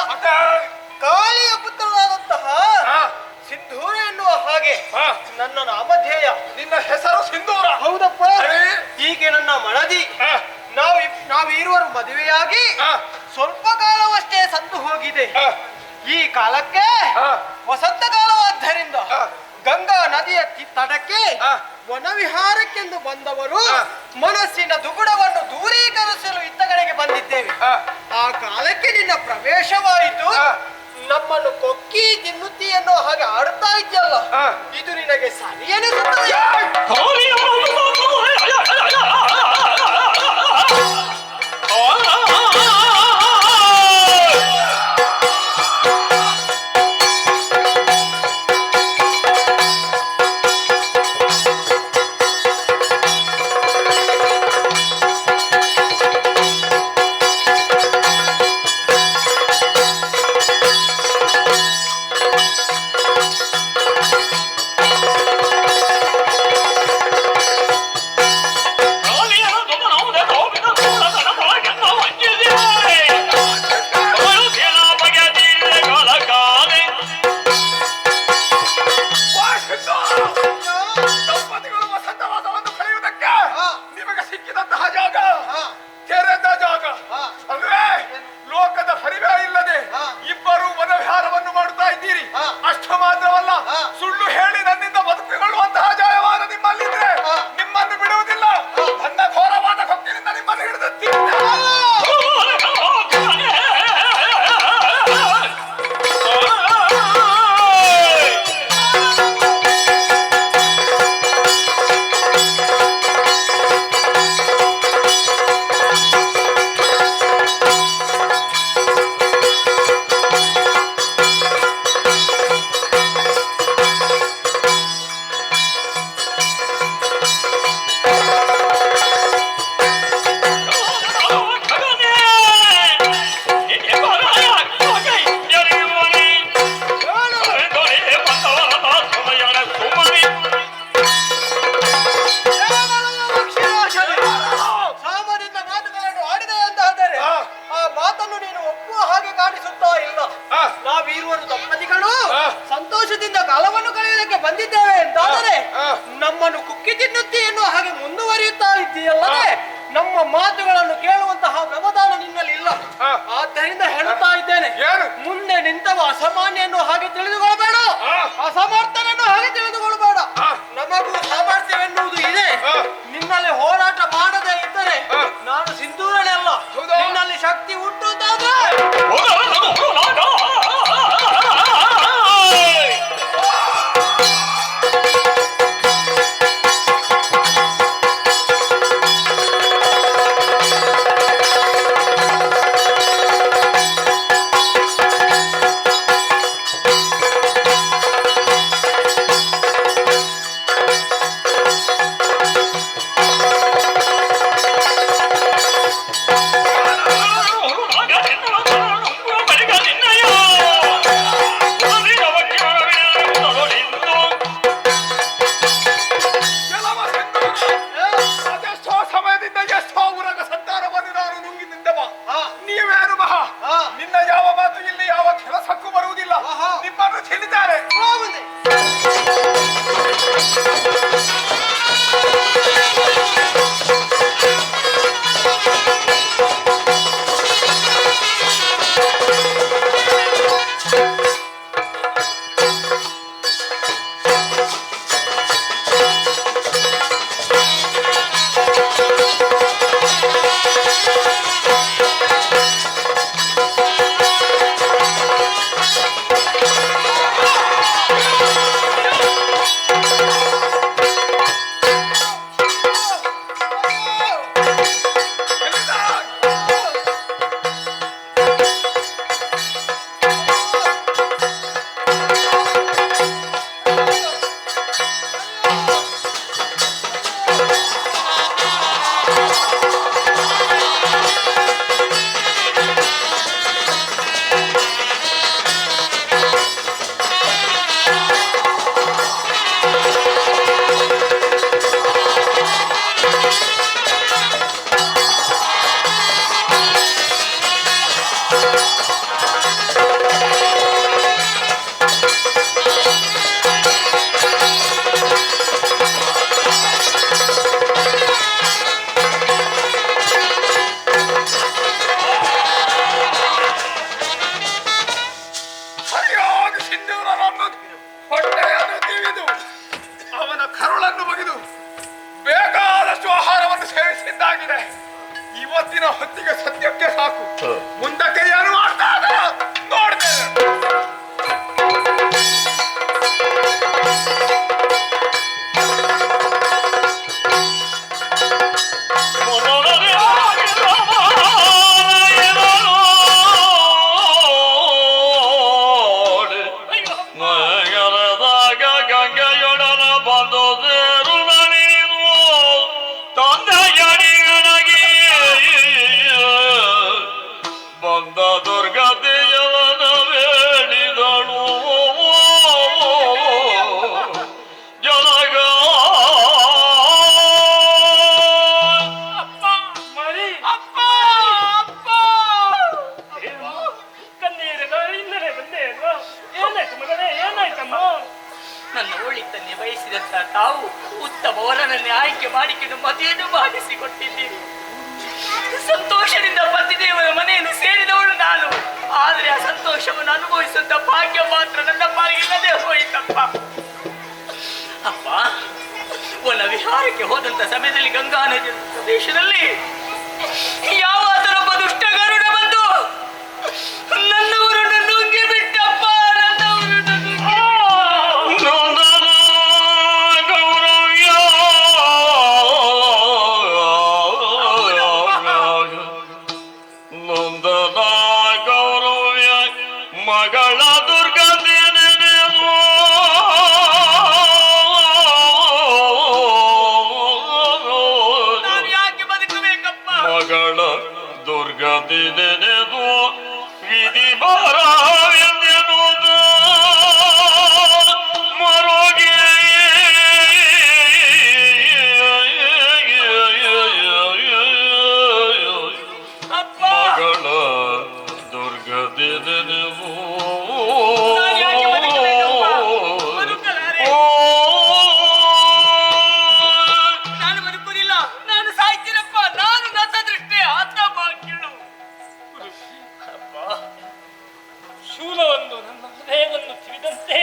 ಕಾಳಿಯ ಪುತ್ರನಾದಂತಹ ಸಿಂಧೂರ ಎನ್ನುವ ಹಾಗೆ ನನ್ನ ನಾಮಧೇಯ. ನಿನ್ನ ಹೆಸರು ಸಿಂಧೂರ? ಹೌದಪ್ಪ. ಹೀಗೆ ನನ್ನ ಮನದಿ. ನಾವಿರುವರು ಮದುವೆಯಾಗಿ ಸ್ವಲ್ಪ ಕಾಲವಷ್ಟೇ ಸಂದು ಹೋಗಿದೆ. ಈ ಕಾಲಕ್ಕೆ ವಸಂತ ಕಾಲವಾದ್ದರಿಂದ ಗಂಗಾ ನದಿಯ ತಟಕ್ಕೆ ವನವಿಹಾರಕ್ಕೆಂದು ಬಂದವರು ಮನಸ್ಸಿನ ದುಗುಡವನ್ನು ದೂರೀಕರಿಸಲು ಇತ್ತ ಕಡೆಗೆ ಬಂದಿದ್ದೇವೆ. ಆ ಕಾಲಕ್ಕೆ ನಿನ್ನ ಪ್ರವೇಶವಾಯಿತು. ನಮ್ಮನ್ನು ಕೊಕ್ಕಿ ತಿನ್ನುತ್ತಿ ಅನ್ನೋ ಹಾಗೆ ಆಡುತ್ತಾ ಇದೆಯಲ್ಲ, ಇದು ನಿನಗೆ ಸರಿಯೆನಿಸುತ್ತದೆ? ಸಂತೋಷದಿಂದ ಕಾಲವನ್ನು ಕಳೆಯುವುದಕ್ಕೆ ಬಂದಿದ್ದೇವೆ ಎಂದಾದರೆ ನಮ್ಮನ್ನು ಕುಕ್ಕಿ ತಿನ್ನುತ್ತಿ ಎನ್ನುವ ಹಾಗೆ ಮುಂದುವರಿಯುತ್ತಾ ಇದ್ದೀಯಲ್ಲದೆ ನಮ್ಮ ಮಾತುಗಳನ್ನು ಕೇಳುವಂತಹ ವ್ಯವಧಾನ ನಿನ್ನಲ್ಲಿ ಇಲ್ಲ. ಆದ್ದರಿಂದ ಹೇಳುತ್ತಾ ಇದ್ದೇನೆ, ಮುಂದೆ ನಿಂತವ ಅಸಾಮಾನ್ಯ ಎನ್ನುವ ಹಾಗೆ ತಿಳಿದುಕೊಳ್ಳಬೇಡ, ಅಸಮರ್ಥನೆನ್ನುವ ಹಾಗೆ ತಿಳಿದುಕೊಳ್ಳಬೇಡ. ನಮಗೂ ಸಾಮರ್ಥ್ಯವೆನ್ನುವುದು ಇದೆ. ನಿನ್ನಲ್ಲಿ ಹೋರಾಟ ಮಾಡದೇ ಇದ್ದರೆ ನಾನು ಸಿಂಧೂರನೇ ಅಲ್ಲ. ನಿನ್ನಲ್ಲಿ ಶಕ್ತಿ ಉಂಟು ಅಂತಾದ್ರೆ ಇವತ್ತಿನ ಹೊತ್ತಿಗೆ ಸತ್ಯಕ್ಕೆ ಸಾಕು. ಮುಂದಕ್ಕೆ ಏನು ಮಾಡ್ತಾರೆ ನೋಡ್ತೇನೆ. ತಾವು ಉತ್ತಮ ವರನನ್ನೇ ಆಯ್ಕೆ ಮಾಡಿಕೊಂಡು ಮದುವೆಯನ್ನು ಮಾಡಿಸಿಕೊಟ್ಟಿದ್ದೀರಿ. ಸಂತೋಷದಿಂದ ಪತಿದೇವರ ಮನೆಯನ್ನು ಸೇರಿದವಳು ನಾನು. ಆದರೆ ಆ ಸಂತೋಷವನ್ನು ಅನುಭವಿಸುವಂತ ಭಾಗ್ಯ ಮಾತ್ರ ನನ್ನ ಪಾಲಿಲ್ಲದೆ ಹೋಯಿತಪ್ಪ. ಅಪ್ಪ, ವನ ವಿಹಾರಕ್ಕೆ ಹೋದಂತ ಸಮಯದಲ್ಲಿ ಗಂಗಾ ನದಿ ಪ್ರದೇಶದಲ್ಲಿ ಯಾವಾದರೊಬ್ಬ ದುಷ್ಟ ಗರುಡ ಬಂದು ನನ್ನವರನ್ನು ನುಂಗಿ ಬಿಟ್ಟಪ್ಪ. ಮಗಳ ದುರ್ಗತಿ ನೆನೆದು ನಾನು ಯಾಕೆ ಬದುಕಬೇಕಪ್ಪ? ಮಗಳ ದುರ್ಗತಿ ನೆನೆದು ವಿಧಿ ಭಾರವೆಂದೆನುವುದು ಮರುಗಿ ಮಗಳ ದುರ್ಗತಿ ನೆನೆದು ನಾನು ಬದುಕುವುದಿಲ್ಲ, ನಾನು ಸಾಯ್ತೀನಪ್ಪ. ನಾನು ನನ್ನ ದೃಷ್ಟಿ ಆತ ಬಾಕಿಳು. ಶೂಲವನ್ನು ನನ್ನ ಹೃದಯವನ್ನು ತಿವಿದಂತೆ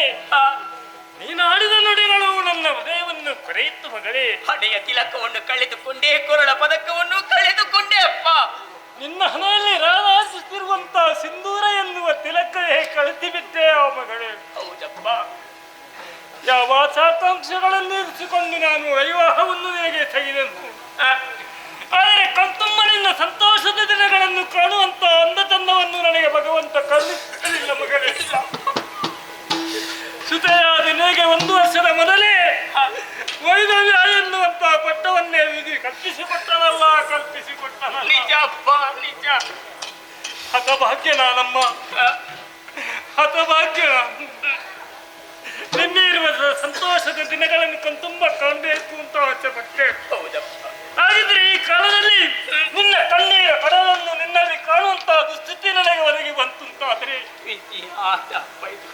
ನೀನಾಡಿದ ನುಡಿಗಳು ನನ್ನ ಹೃದಯವನ್ನು ಕೊರೆಯಿತು ಮಗಳೇ. ಹಣೆಯ ತಿಲಕವನ್ನು ಕಳೆದುಕೊಂಡೇ, ಕೊರಳ ಪದಕವನ್ನು ಕಳೆದುಕೊಂಡೇ ಅಪ್ಪ. ನಿನ್ನ ಹಣೆಯಲ್ಲಿ ರಾರಾಜಿಸುತ್ತಿರುವಂತ ಸಿಂಧೂರ ಎನ್ನುವ ತಿಲಕವೇ ಕಳಿಸಿ ಬಿಟ್ಟೆ ಆ ಮಗಳೇ. ಹೌದಪ್ಪ. ಯಾವ ಆಕಾಂಕ್ಷೆಗಳನ್ನು ಇರಿಸಿಕೊಂಡು ನಾನು ವಿವಾಹವನ್ನು ನಿನಗೆ ತೆಗೆದೆನು. ಆದರೆ ಕಣ್ತುಂಬನಿಂದ ಸಂತೋಷದ ದಿನಗಳನ್ನು ಕಾಣುವಂತ ಅಂದಚಂದವನ್ನು ನನಗೆ ಭಗವಂತ ಕರುಣಿಸಲಿಲ್ಲ ಮಗಳೇ. ಸುತೆಯಾದ ನಿನಗೆ 1 ವರ್ಷದ ಮೊದಲೇ ವೈದವ್ಯ ಎನ್ನುವಂತ ಪಟ್ಟವನ್ನೇ ವಿಧಿ ಕಲ್ಪಿಸಿಕೊಟ್ಟನಲ್ಲ. ನಿಜ ಅಪ್ಪ, ನಿಜ. ಹತಭಾಗ್ಯ ನಾನಮ್ಮ, ಹತಭಾಗ್ಯ. ನಿನ್ನಿರುವ ಸಂತೋಷದ ದಿನಗಳನ್ನು ಕಣ್ತುಂಬ ಕಾಣಬೇಕು ಅಂತ ಆಸೆಪಟ್ಟೆ. ಹೌದಪ್ಪ. ಹಾಗಿದ್ರೆ ಈ ಕಾಲದಲ್ಲಿ ನಿನ್ನ ಕಣ್ಣೀರ ಕಡಲನ್ನು ನಿನ್ನಲ್ಲಿ ಕಾಣುವಂತ ದುಸ್ಥಿತಿ ನನಗೆ ಒದಗಿ ಬಂತು ಅಂತಾದ್ರೆ ವಿಧಿ ಆತ ಅಪ್ಪ ಇದು.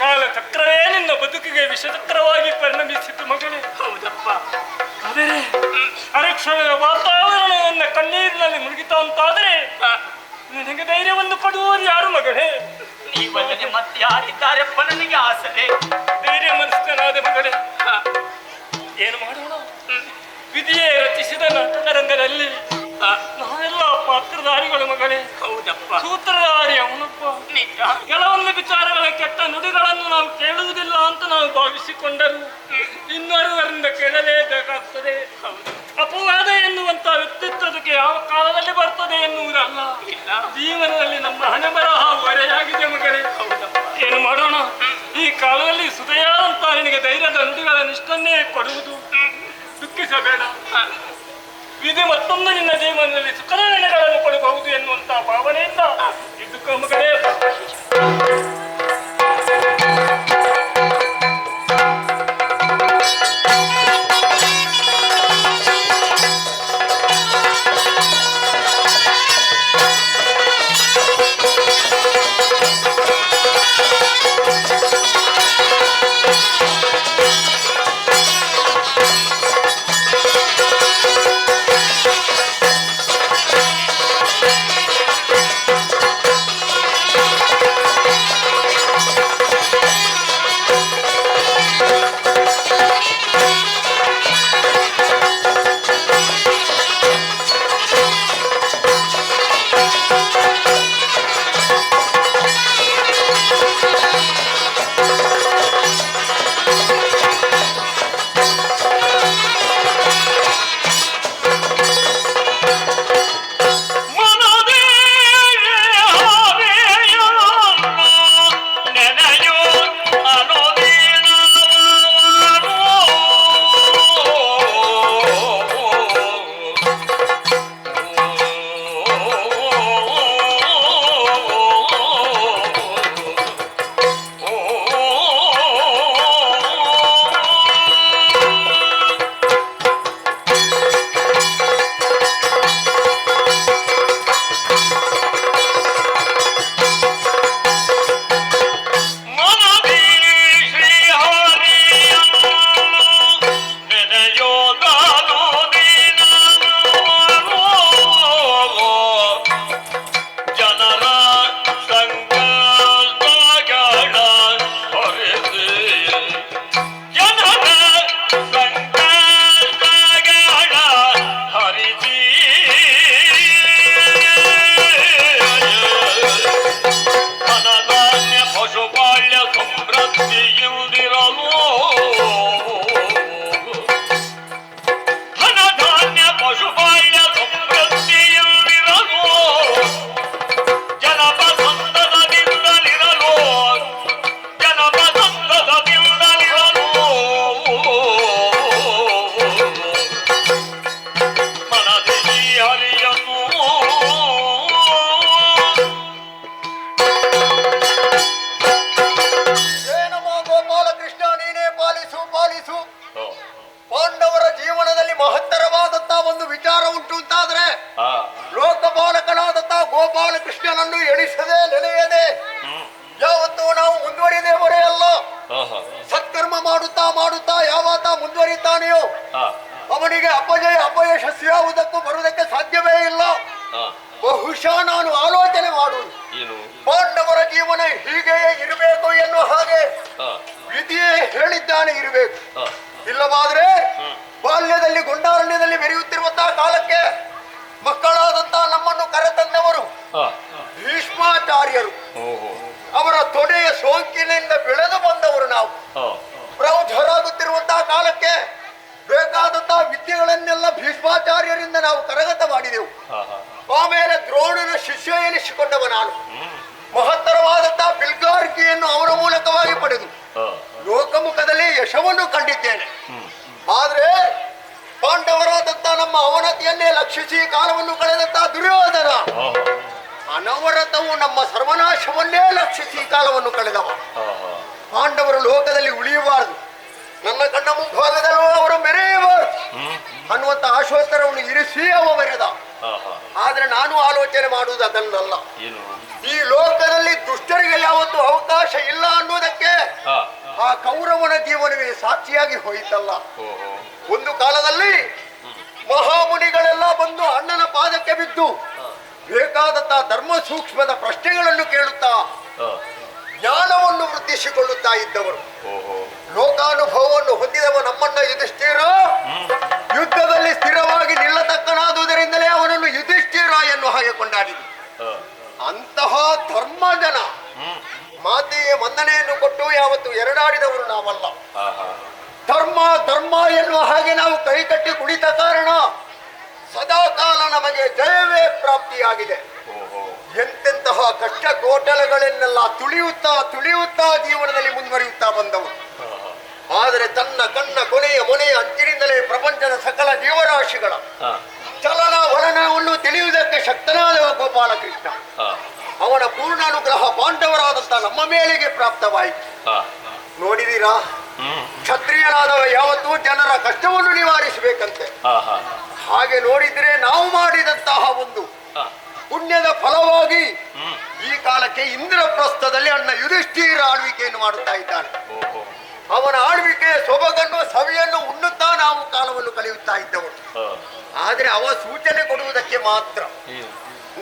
ಕಾಲ ಚಕ್ರವೇ ನಿನ್ನ ಬದುಕಿಗೆ ವಿಷಚಕ್ರವಾಗಿ ಪರಿಣಮಿಸಿತು ಮಗನೇ. ಹೌದಪ್ಪ. ಆದರೆ ಅರಕ್ಷಣೆಯ ವಾತಾವರಣವನ್ನ ಕಣ್ಣೀರಿನಲ್ಲಿ ಮುಳುಗಿತ ಅಂತಾದರೆ ನಿನಗೆ ಧೈರ್ಯವನ್ನು ಕೊಡುವವರು ಯಾರು ಮಗನೇ? ನೀವಲ್ಲದೆ ಮತ್ತೆ ಯಾರಿದ್ದಾರೆಪ್ಪ ನನಗೆ ಆಸರೆ? ಧೈರ್ಯ ಮನಸ್ಕನಾದ ಮಗನೇ. ಏನು ಮಾಡೋಣ? ವಿಧಿಯೇ ರಚಿಸಿದ ನಾಟಕ ರಂಗದಲ್ಲಿ ನಾವೆಲ್ಲ ಪಾತ್ರಧಾರಿಗಳು ಮಗಳೇ. ಹೌದಪ್ಪ. ಸೂತ್ರಧಾರಿ ಅವನಪ್ಪ. ನಿಜ. ಕೆಲವೊಂದು ವಿಚಾರಗಳ ಕೆಟ್ಟ ನುಡಿಗಳನ್ನು ನಾವು ಕೇಳುವುದಿಲ್ಲ ಅಂತ ನಾವು ಭಾವಿಸಿಕೊಂಡರು ಇನ್ನೊರುವರಿಂದ ಕೇಳಲೇಬೇಕಾಗ್ತದೆ. ಅಪವಾದ ಎನ್ನುವಂತ ವ್ಯಕ್ತಿತ್ವಕ್ಕೆ ಯಾವ ಕಾಲದಲ್ಲಿ ಬರ್ತದೆ ಎನ್ನುವುದಲ್ಲ. ಜೀವನದಲ್ಲಿ ನಮ್ಮ ಹಣೆ ಬರಹ ಹೊರೆಯಾಗಿದೆ ಮಗಳೇ. ಏನು ಮಾಡೋಣ? ಈ ಕಾಲದಲ್ಲಿ ಸುದಯಾದಂತ ನಿನಗೆ ಧೈರ್ಯದ ನುಡಿಗಳ ನಿಷ್ಠನ್ನೇ ಕೊಡುವುದು. ದುಃಖಿಸಬೇಡ. ವಿಧಿ ಮತ್ತೊಂದು ನಿನ್ನ ಜೀವನದಲ್ಲಿ ಸುಖದ ನೆಲೆಗಳನ್ನು ಕೊಡಬಹುದು ಎನ್ನುವಂತ ಭಾವನೆಯಿಂದ ಇದು ಮಗಳೇ. ಪಾಂಡವರ ಜೀವನದಲ್ಲಿ ಮಹತ್ತರವಾದಂತಹ ಒಂದು ವಿಚಾರ ಉಂಟು ಅಂತಾದ್ರೆ ಲೋಕಪಾಲಕನಾದಂತಹ ಗೋಪಾಲಕೃಷ್ಣನನ್ನು ಎಣಿಸದೆ ನೆನೆಯದೆ ಯಾವತ್ತೂ ನಾವು ಮುಂದುವರಿದೇವರೇ ಅಲ್ಲ. ಸತ್ಕರ್ಮ ಮಾಡುತ್ತಾ ಮಾಡುತ್ತಾ ಯಾವತ್ತ ಮುಂದುವರಿತಾನೆಯೋ ಅವನಿಗೆ ಅಪಯಶಸ್ಸು ಯಾವುದಕ್ಕೂ ಬರುವುದಕ್ಕೆ ಸಾಧ್ಯವೇ ಇಲ್ಲ. ಬಹುಶಃ ನಾನು ಆಲೋಚನೆ ಮಾಡುವುದು ಪಾಂಡವರ ಜೀವನ ಹೀಗೆಯೇ ಇರಬೇಕು ಎನ್ನುವ ಹಾಗೆ ವಿಧಿಯೇ ಹೇಳಿದ್ದಾನೆ ಇರಬೇಕು. ಇಲ್ಲವಾದ್ರೆ ಬಾಲ್ಯದಲ್ಲಿ ಗುಂಡಾರಣ್ಯದಲ್ಲಿ ಮೆರೆಯುತ್ತಿರುವಂತಹ ಕಾಲಕ್ಕೆ ಮಕ್ಕಳಾದಂತಹ ನಮ್ಮನ್ನು ಕರೆತಂದವರು ಭೀಷ್ಮಾಚಾರ್ಯರು. ಅವರ ತೊಡೆಯ ಸೋಂಕಿನಿಂದ ಬೆಳೆದು ಬಂದವರು ನಾವು. ಪ್ರೌಢರಾಗುತ್ತಿರುವಂತಹ ಕಾಲಕ್ಕೆ ಬೇಕಾದಂತಹ ವಿದ್ಯೆಗಳನ್ನೆಲ್ಲ ಭೀಷ್ಮಾಚಾರ್ಯರಿಂದ ನಾವು ಕರಗತ ಮಾಡಿದೆವು. ಆಮೇಲೆ ದ್ರೋಣನ ಶಿಷ್ಯ ಎನಿಸಿಕೊಂಡವ ನಾನು. ಮಹತ್ತರವಾದಂತಹ ಬಿಲ್ಗಾರಿಕೆಯನ್ನು ಅವರ ಮೂಲಕವಾಗಿ ಪಡೆದು ಲೋಕಮುಖದಲ್ಲಿ ಯಶವನ್ನು ಕಂಡಿದ್ದೇನೆ. ಆದ್ರೆ ಪಾಂಡವರಾದಂತಹ ನಮ್ಮ ಅವನತಿಯನ್ನೇ ಲಕ್ಷಿಸಿ ಕಾಲವನ್ನು ಕಳೆದಂತಹ ದುರ್ಯೋಧನ ಅನವರತವು ನಮ್ಮ ಸರ್ವನಾಶವನ್ನೇ ಲಕ್ಷಿಸಿ ಕಾಲವನ್ನು ಕಳೆದವ. ಪಾಂಡವರು ಲೋಕದಲ್ಲಿ ಉಳಿಯಬಾರದು, ನನ್ನ ಕಣ್ಣ ಮುಂಭಾಗದಲ್ಲೂ ಅವರು ಮೆರೆಯಬಾರದು ಅನ್ನುವಂತ ಆಶೋತ್ತರವನ್ನು ಇರಿಸಿ ಅವ ಮೆರೆದ. ಆದ್ರೆ ನಾನು ಆಲೋಚನೆ ಮಾಡುವುದು ಅದನ್ನಲ್ಲ. ಈ ಲೋಕದಲ್ಲಿ ದುಷ್ಟರಿಗೆ ಯಾವತ್ತು ಅವಕಾಶ ಇಲ್ಲ ಅನ್ನುವುದಕ್ಕೆ ಆ ಕೌರವನ ಜೀವನವೇ ಸಾಕ್ಷಿಯಾಗಿ ಹೋಯಿತಲ್ಲ. ಓಹೋ ಒಂದು ಕಾಲದಲ್ಲಿ ಮಹಾಮುನಿಗಳೆಲ್ಲ ಬಂದು ಅಣ್ಣನ ಪಾದಕ್ಕೆ ಬಿದ್ದು ಬೇಕಾದಂತಹ ಧರ್ಮ ಸೂಕ್ಷ್ಮದ ಪ್ರಶ್ನೆಗಳನ್ನು ಕೇಳುತ್ತಾ ಜ್ಞಾನವನ್ನು ವೃದ್ಧಿಸಿಕೊಳ್ಳುತ್ತಾ ಇದ್ದವರು. ಓಹೋ ಲೋಕಾನುಭವವನ್ನು ಹೊಂದಿದವ ನಮ್ಮಣ್ಣ ಯುಧಿಷ್ಠಿರ ಯುದ್ಧದಲ್ಲಿ ಸ್ಥಿರವಾಗಿ ನಿಲ್ಲತಕ್ಕನಾದುದರಿಂದಲೇ ಅವನನ್ನು ಯುಧಿಷ್ಠಿರ ಎನ್ನುವ ಹಾಗೆ ಕೊಂಡಾಡಿದರು. ಅಂತಹ ಧರ್ಮಜನ ಮಾತೆಯ ಮನ್ನಣೆಯನ್ನು ಕೊಟ್ಟು ಯಾವತ್ತು ಎರಡಾಡಿದವರು ನಾವಲ್ಲ. ಧರ್ಮ ಧರ್ಮ ಎನ್ನುವ ಹಾಗೆ ನಾವು ಕೈಕಟ್ಟಿ ಕುಳಿತ ಕಾರಣ ಸದಾಕಾಲ ನಮಗೆ ಜಯವೇ ಪ್ರಾಪ್ತಿಯಾಗಿದೆ. ಎಂತೆಂತಹ ಕಷ್ಟ ಕೋಟಲಗಳನ್ನೆಲ್ಲ ತುಳಿಯುತ್ತಾ ಜೀವನದಲ್ಲಿ ಮುಂದುವರಿಯುತ್ತಾ ಬಂದವರು. ಆದರೆ ತನ್ನ ಕಣ್ಣ ಕೊನೆಯ ಮೊನೆಯ ಅಂಚಿನಿಂದಲೇ ಪ್ರಪಂಚದ ಸಕಲ ಜೀವರಾಶಿಗಳ ಚಲನ ವಲನವನ್ನು ತಿಳಿಯುವುದಕ್ಕೆ ಶಕ್ತನಾದವ ಗೋಪಾಲಕೃಷ್ಣ. ಅವನ ಪೂರ್ಣ ಅನುಗ್ರಹ ಪಾಂಡವರಾದಂತಹ ನಮ್ಮ ಮೇಲೆಗೆ ಪ್ರಾಪ್ತವಾಯಿತು. ನೋಡಿದೀರಾ, ಕ್ಷತ್ರಿಯನಾದವ ಯಾವತ್ತೂ ಜನರ ಕಷ್ಟವನ್ನು ನಿವಾರಿಸಬೇಕಂತೆ. ಹಾಗೆ ನೋಡಿದ್ರೆ ನಾವು ಮಾಡಿದಂತಹ ಒಂದು ಪುಣ್ಯದ ಫಲವಾಗಿ ಈ ಕಾಲಕ್ಕೆ ಇಂದ್ರಪ್ರಸ್ಥದಲ್ಲಿ ಅಣ್ಣ ಯುಧಿಷ್ಠಿರ ಆಳ್ವಿಕೆಯನ್ನು ಮಾಡುತ್ತಾ ಇದ್ದಾನೆ. ಅವನ ಆಳ್ವಿಕೆಯ ಸೊಬಗನ್ನು ಸವಿಯನ್ನು ಉಣ್ಣುತ್ತಾ ನಾವು ಕಾಲವನ್ನು ಕಳೆಯುತ್ತಾ ಇದ್ದವರು. ಆದರೆ ಅವ ಸೂಚನೆ ಕೊಡುವುದಕ್ಕೆ ಮಾತ್ರ,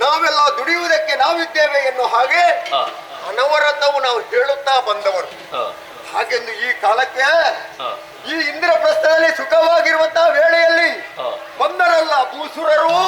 ನಾವೆಲ್ಲ ದುಡಿಯುವುದಕ್ಕೆ ನಾವಿದ್ದೇವೆ ಎನ್ನುವ ಹಾಗೆ ಅನವರತವು ನಾವು ಹೇಳುತ್ತಾ ಬಂದವರು. ಹಾಗೆಂದು ಈ ಕಾಲಕ್ಕೆ ಈ ಇಂದ್ರಪ್ರಸ್ಥದಲ್ಲಿ ಸುಖವಾಗಿರುವಂತಹ ವೇಳೆಯಲ್ಲಿ ಬಂದರಲ್ಲ ಭೂಸುರರು.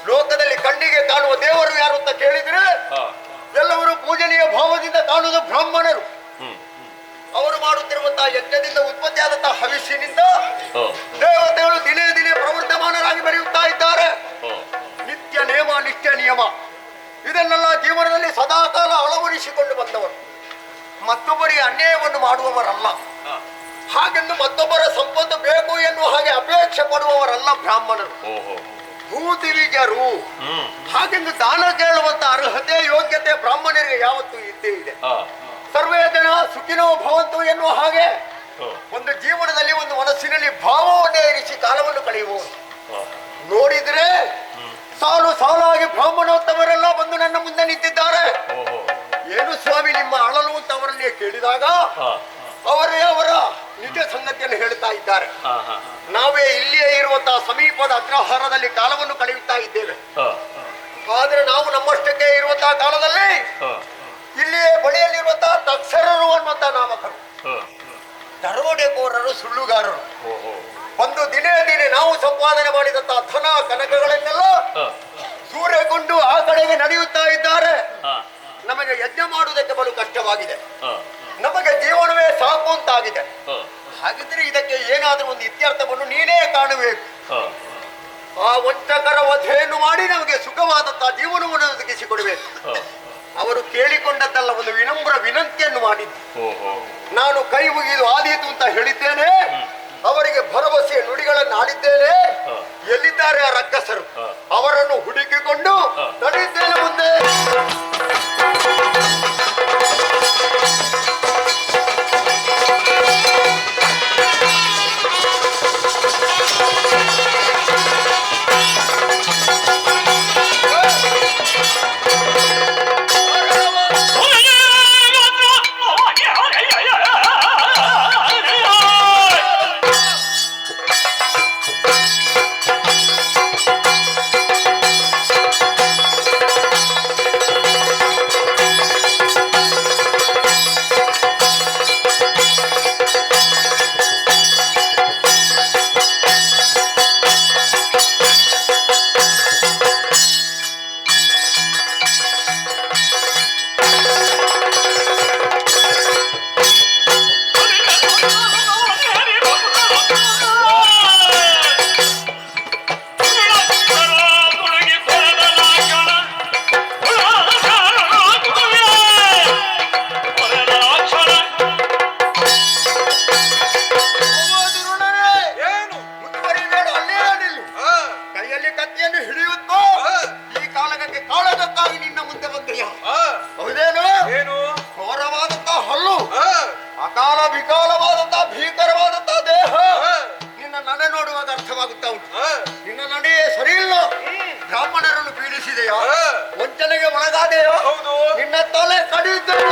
ಲೋಕದಲ್ಲಿ ಕಣ್ಣಿಗೆ ಕಾಣುವ ದೇವರು ಯಾರು ಅಂತ ಕೇಳಿದ್ರೆ ಎಲ್ಲವರು ಪೂಜನೀಯ ಭಾವದಿಂದ ಕಾಣುವುದು ಬ್ರಾಹ್ಮಣರು. ಅವರು ಮಾಡುತ್ತಿರುವಂತಹ ಯಜ್ಞದಿಂದ ಉತ್ಪತ್ತಿಯಾದಂತಹ ಹವಿಷ್ಯನಿಂದ ದೇವತೆಗಳು ದಿನೇ ದಿನೇ ಪ್ರವರ್ಧಮಾನರಾಗಿ ಬೆಳೆಯುತ್ತಾ ಇದ್ದಾರೆ. ನಿತ್ಯ ನೇಮ ನಿತ್ಯ ನಿಯಮ ಇದನ್ನೆಲ್ಲ ಜೀವನದಲ್ಲಿ ಸದಾಕಾಲ ಅಳವಡಿಸಿಕೊಂಡು ಬಂದವರು. ಮತ್ತೊಬ್ಬರಿಗೆ ಅನ್ಯಾಯವನ್ನು ಮಾಡುವವರಲ್ಲ. ಹಾಗೆಂದು ಮತ್ತೊಬ್ಬರ ಸಂಪತ್ತು ಬೇಕು ಎನ್ನುವ ಹಾಗೆ ಅಪೇಕ್ಷೆ ಪಡುವವರಲ್ಲ ಬ್ರಾಹ್ಮಣರು. ಭೂದಿವಿಜರು. ಹಾಗೆಂದು ದಾನ ಕೇಳುವಂತ ಅರ್ಹತೆ ಯೋಗ್ಯತೆ ಬ್ರಾಹ್ಮಣರಿಗೆ ಯಾವತ್ತೂ ಇದ್ದೇ ಇದೆ. ಸರ್ವೇ ಜನ ಸುಖಿನೋ ಭವಂತು ಎನ್ನುವ ಹಾಗೆ ಒಂದು ಜೀವನದಲ್ಲಿ ಒಂದು ಮನಸ್ಸಿನಲ್ಲಿ ಭಾವವನ್ನೇ ಇರಿಸಿ ಕಾಲವನ್ನು ಕಳೆಯುವುದು. ನೋಡಿದ್ರೆ ಸಾಲು ಸಾಲಾಗಿ ಬ್ರಾಹ್ಮಣೋತ್ತಮರೆಲ್ಲ ಬಂದು ನನ್ನ ಮುಂದೆ ನಿಂತಿದ್ದಾರೆ. ಏನು ಸ್ವಾಮಿ ನಿಮ್ಮ ಅಳಲು ಅಂತ ಅವರನ್ನೇ ಕೇಳಿದಾಗ ಅವರ ನಿಜ ಸಂಗತಿಯನ್ನು ಹೇಳ್ತಾ ಇದ್ದಾರೆ. ನಾವೇ ಇಲ್ಲಿಯೇ ಇರುವಂತಹ ಸಮೀಪದ ಅಗ್ರಹಾರದಲ್ಲಿ ಕಾಲವನ್ನು ಕಳೆಯುತ್ತಾ ಇದ್ದೇವೆ. ಆದ್ರೆ ನಾವು ನಮ್ಮಷ್ಟಕ್ಕೆ ಇರುವಂತಹ ಕಾಲದಲ್ಲಿ ಇಲ್ಲಿಯೇ ಬಳಿಯಲ್ಲಿರುವಂತಹ ತಕ್ಷರರು ಅನ್ನುವಂತಹ ನಾಮಕರು, ದರೋಡೆಕೋರರು, ಸುಳ್ಳುಗಾರರು ಒಂದು ದಿನೇ ದಿನೇ ನಾವು ಸಂಪಾದನೆ ಮಾಡಿದಂತಹ ಧನ ಕನಕಗಳನ್ನೆಲ್ಲ ಸೂರೆಗೊಂಡು ಆ ಕಡೆಗೆ ನಡೆಯುತ್ತಾ ಇದ್ದಾರೆ. ನಮಗೆ ಯಜ್ಞ ಮಾಡುವುದಕ್ಕೆ ಬಲು ಕಷ್ಟವಾಗಿದೆ. ನಮಗೆ ಜೀವನವೇ ಸಾಕು ಅಂತಾಗಿದೆ. ಹಾಗಿದ್ರೆ ಇದಕ್ಕೆ ಏನಾದ್ರೂ ಒಂದು ಇತ್ಯರ್ಥವನ್ನು ನೀನೇ ಕಾಣಬೇಕು. ಆ ವಂಚಕರ ವಧೆಯನ್ನು ಮಾಡಿ ನಮಗೆ ಸುಖವಾದಂತಹ ಜೀವನವನ್ನು ಒದಗಿಸಿಕೊಡಬೇಕು. ಅವರು ಕೇಳಿಕೊಂಡದ್ದಲ್ಲ, ಒಂದು ವಿನಮ್ರ ವಿನಂತಿಯನ್ನು ಮಾಡಿದ್ದು. ಓಹೋ. ನಾನು ಕೈ ಮುಗಿದು ಆದೀತು ಅಂತ ಹೇಳಿದ್ದೇನೆ. ಅವರಿಗೆ ಭರವಸೆಯ ನುಡಿಗಳನ್ನು ಆಡಿದ್ದೇನೆ. ಎಲ್ಲಿದ್ದಾರೆ ಆ ರಕ್ಕಸರು? ಅವರನ್ನು ಹುಡುಕಿಕೊಂಡು ನಡೆಯುತ್ತೇನೆ ಮುಂದೆ. ವಂಚನೆಗೆ ಒಳಗಾದೆಯೋ? ನಿನ್ನ ತಲೆ ಕಡಿಯುತ್ತೇನೆ.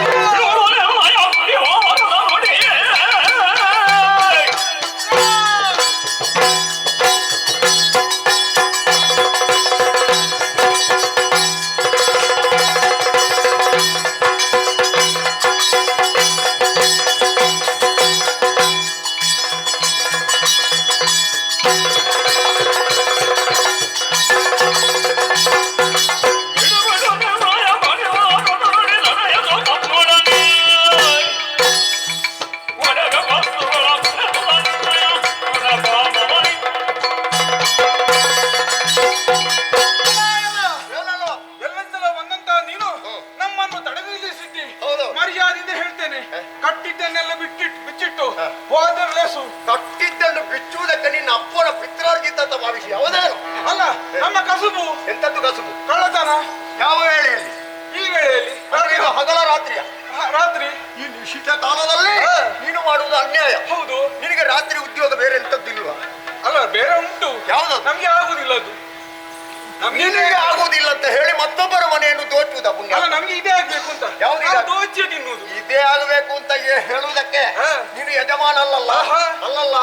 ಕಟ್ಟಿದ್ದನ್ನು ಬಿಚ್ಚುವುದಕ್ಕೆ ನಿನ್ನ ಅಪ್ಪನ ಪಿತ್ರಾರ್ಜಿತ ಅಂತ ಭಾವಿಸಿ ಯಾವುದೇನು ಅಲ್ಲ. ನಮ್ಮ ಕಸುಬು ಎಂತದ್ದು ಕಸುಬು? ಕಳ್ಳತನ. ಯಾವ ವೇಳೆಯಲ್ಲಿ? ಈ ವೇಳೆಯಲ್ಲಿ. ಹಗಲ ರಾತ್ರಿಯ? ರಾತ್ರಿ. ಈ ನಿಶ್ಚಿತ ಕಾಲದಲ್ಲಿ ನೀನು ಮಾಡುವುದು ಅನ್ಯಾಯ. ಹೌದು. ನಿನಗೆ ರಾತ್ರಿ ಉದ್ಯೋಗ ಬೇರೆ ಎಂತದ್ದಿಲ್ವಾ? ಅಲ್ಲ, ಬೇರೆ ಉಂಟು. ಯಾವುದು? ನಮ್ಗೆ ಆಗುದಿಲ್ಲ ಅದು. ನಿನಗೆ ಆಗುವುದಿಲ್ಲ ಅಂತ ಹೇಳಿ ಮತ್ತೊಬ್ಬರ ಮನೆಯನ್ನು ದೋಚುವುದ ಪುಣ್ಯ? ಅಲ್ಲ, ನಮ್ಗೆ ಇದೇ ಆಗ್ಬೇಕು ಅಂತ. ಯಾವ್ದು ದೋಚಿ ತಿನ್ನುವುದು? ಇದೇ ಆಗಬೇಕು ಅಂತ ಹೇಳುವುದಕ್ಕೆ ನೀನು ಯಜಮಾನ ಅಲ್ಲಲ್ಲ. ಅಲ್ಲಲ್ಲ,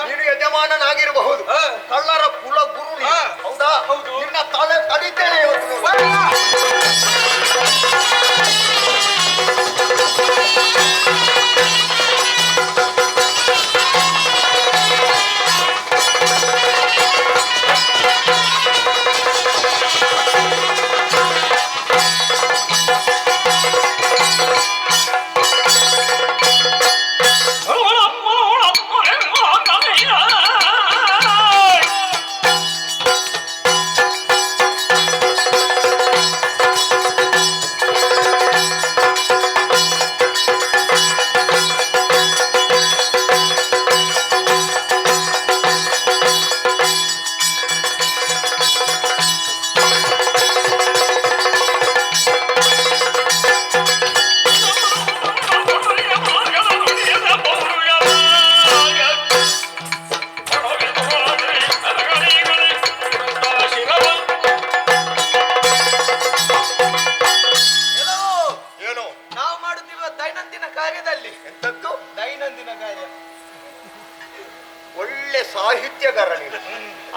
ನೀನು ಯಜಮಾನನಾಗಿರಬಹುದು, ಕಳ್ಳರ ಕುಲ ಗುರು ನೀನು. ಹೌದಾ? ನಿನ್ನ ತಲೆ ಕಡಿತೇನೆ ಇವತ್ತು. ಸಾಹಿತ್ಯಗಾರ ನೀನು,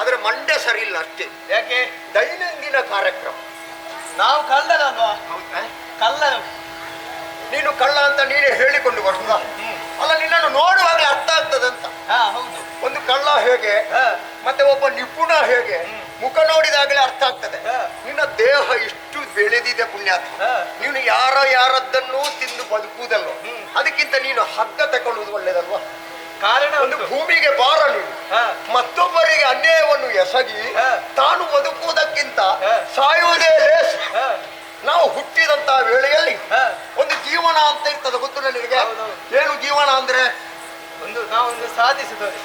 ಆದ್ರೆ ಮಂಡ್ಯ ಸರಿ ಇಲ್ಲ ಅಷ್ಟೇ. ಯಾಕೆ? ದೈನಂದಿನ ಕಾರ್ಯಕ್ರಮ. ನಾವು ಕಳ್ಳರಲ್ವಾ? ಕಳ್ಳ. ನೀನು ಕಳ್ಳ ಅಂತ ನೀನೇ ಹೇಳಿಕೊಂಡು ಬರುದ? ಅಲ್ಲ, ನಿನ್ನನ್ನು ನೋಡುವಾಗಲೇ ಅರ್ಥ ಆಗ್ತದಂತ. ಹೌದು. ಒಂದು ಕಳ್ಳ ಹೇಗೆ ಮತ್ತೆ ಒಬ್ಬ ನಿಪುಣ ಹೇಗೆ ಮುಖ ನೋಡಿದಾಗಲೇ ಅರ್ಥ ಆಗ್ತದೆ. ನಿನ್ನ ದೇಹ ಇಷ್ಟು ಬೆಳೆದಿದೆ ಪುಣ್ಯಾತ್ಮ. ನೀನು ಯಾರದ್ದನ್ನೂ ತಿಂದು ಬದುಕುವುದಲ್ವ? ಅದಕ್ಕಿಂತ ನೀನು ಹಗ್ಗ ತಗೊಳ್ಳುವುದು ಒಳ್ಳೇದಲ್ವಾ? ಕಾರಣ ಒಂದು ಭೂಮಿಗೆ ಬಾರ ನೀನು. ಮತ್ತೊಬ್ಬರಿಗೆ ಅನ್ಯಾಯವನ್ನು ಎಸಗಿ ತಾನು ಬದುಕುವುದಕ್ಕಿಂತ ಸಾಯುವುದೇ ಲೇಸು. ನಾವು ಹುಟ್ಟಿದಂತ ವೇಳೆಯಲ್ಲಿ ಒಂದು ಜೀವನ ಅಂತ ಇರ್ತದೆ, ಗೊತ್ತು ನಿನಗೆ? ಏನು ಜೀವನ ಅಂದ್ರೆ ನಾವೊಂದು ಸಾಧಿಸಿದವರು.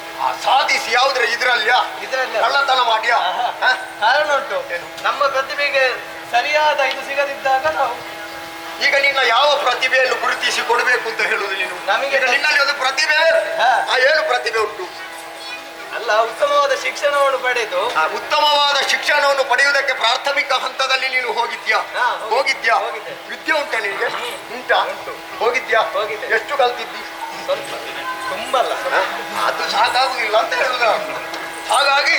ಸಾಧಿಸಿ ಯಾವ್ದ್ರೆ ಇದ್ರಲ್ಯಾ? ಇದರಲ್ಲಿ ಕಳ್ಳತನ ಮಾಡ್ಯಾ? ಕಾರಣ ಉಂಟು. ನಮ್ಮ ಪ್ರತಿಭೆಗೆ ಸರಿಯಾದ ಇದು ಸಿಗದಿದ್ದಾಗ ನಾವು ಈಗ ನಿನ್ನ ಯಾವ ಪ್ರತಿಭೆಯನ್ನು ಗುರುತಿಸಿ ಕೊಡಬೇಕು ಅಂತ ಹೇಳುದು ನೀನು? ನಮಗೆ ಈಗ ನಿನ್ನಲ್ಲಿ ಒಂದು ಪ್ರತಿಭೆ, ಏನು ಪ್ರತಿಭೆ ಉಂಟು? ಅಲ್ಲ, ಉತ್ತಮವಾದ ಶಿಕ್ಷಣವನ್ನು ಪಡೆದು ಉತ್ತಮವಾದ ಶಿಕ್ಷಣವನ್ನು ಪಡೆಯುವುದಕ್ಕೆ ಪ್ರಾಥಮಿಕ ಹಂತದಲ್ಲಿ ನೀನು ಹೋಗಿದ್ಯಾ? ಹೋಗಿದ್ಯಾ? ಹೋಗಿದ್ದೆ. ವಿದ್ಯೆ ಉಂಟಾ ನಿನಗೆ? ಉಂಟಾ? ಹೋಗಿದ್ಯಾ? ಹೋಗಿದ್ದೆ. ಎಷ್ಟು ಕಲ್ತಿದ್ದಿ? ಸ್ವಲ್ಪ, ತುಂಬಲ್ಲ. ಅದು ಸಾಕಾಗುದಿಲ್ಲ ಅಂತ ಹೇಳುದ. ಹಾಗಾಗಿ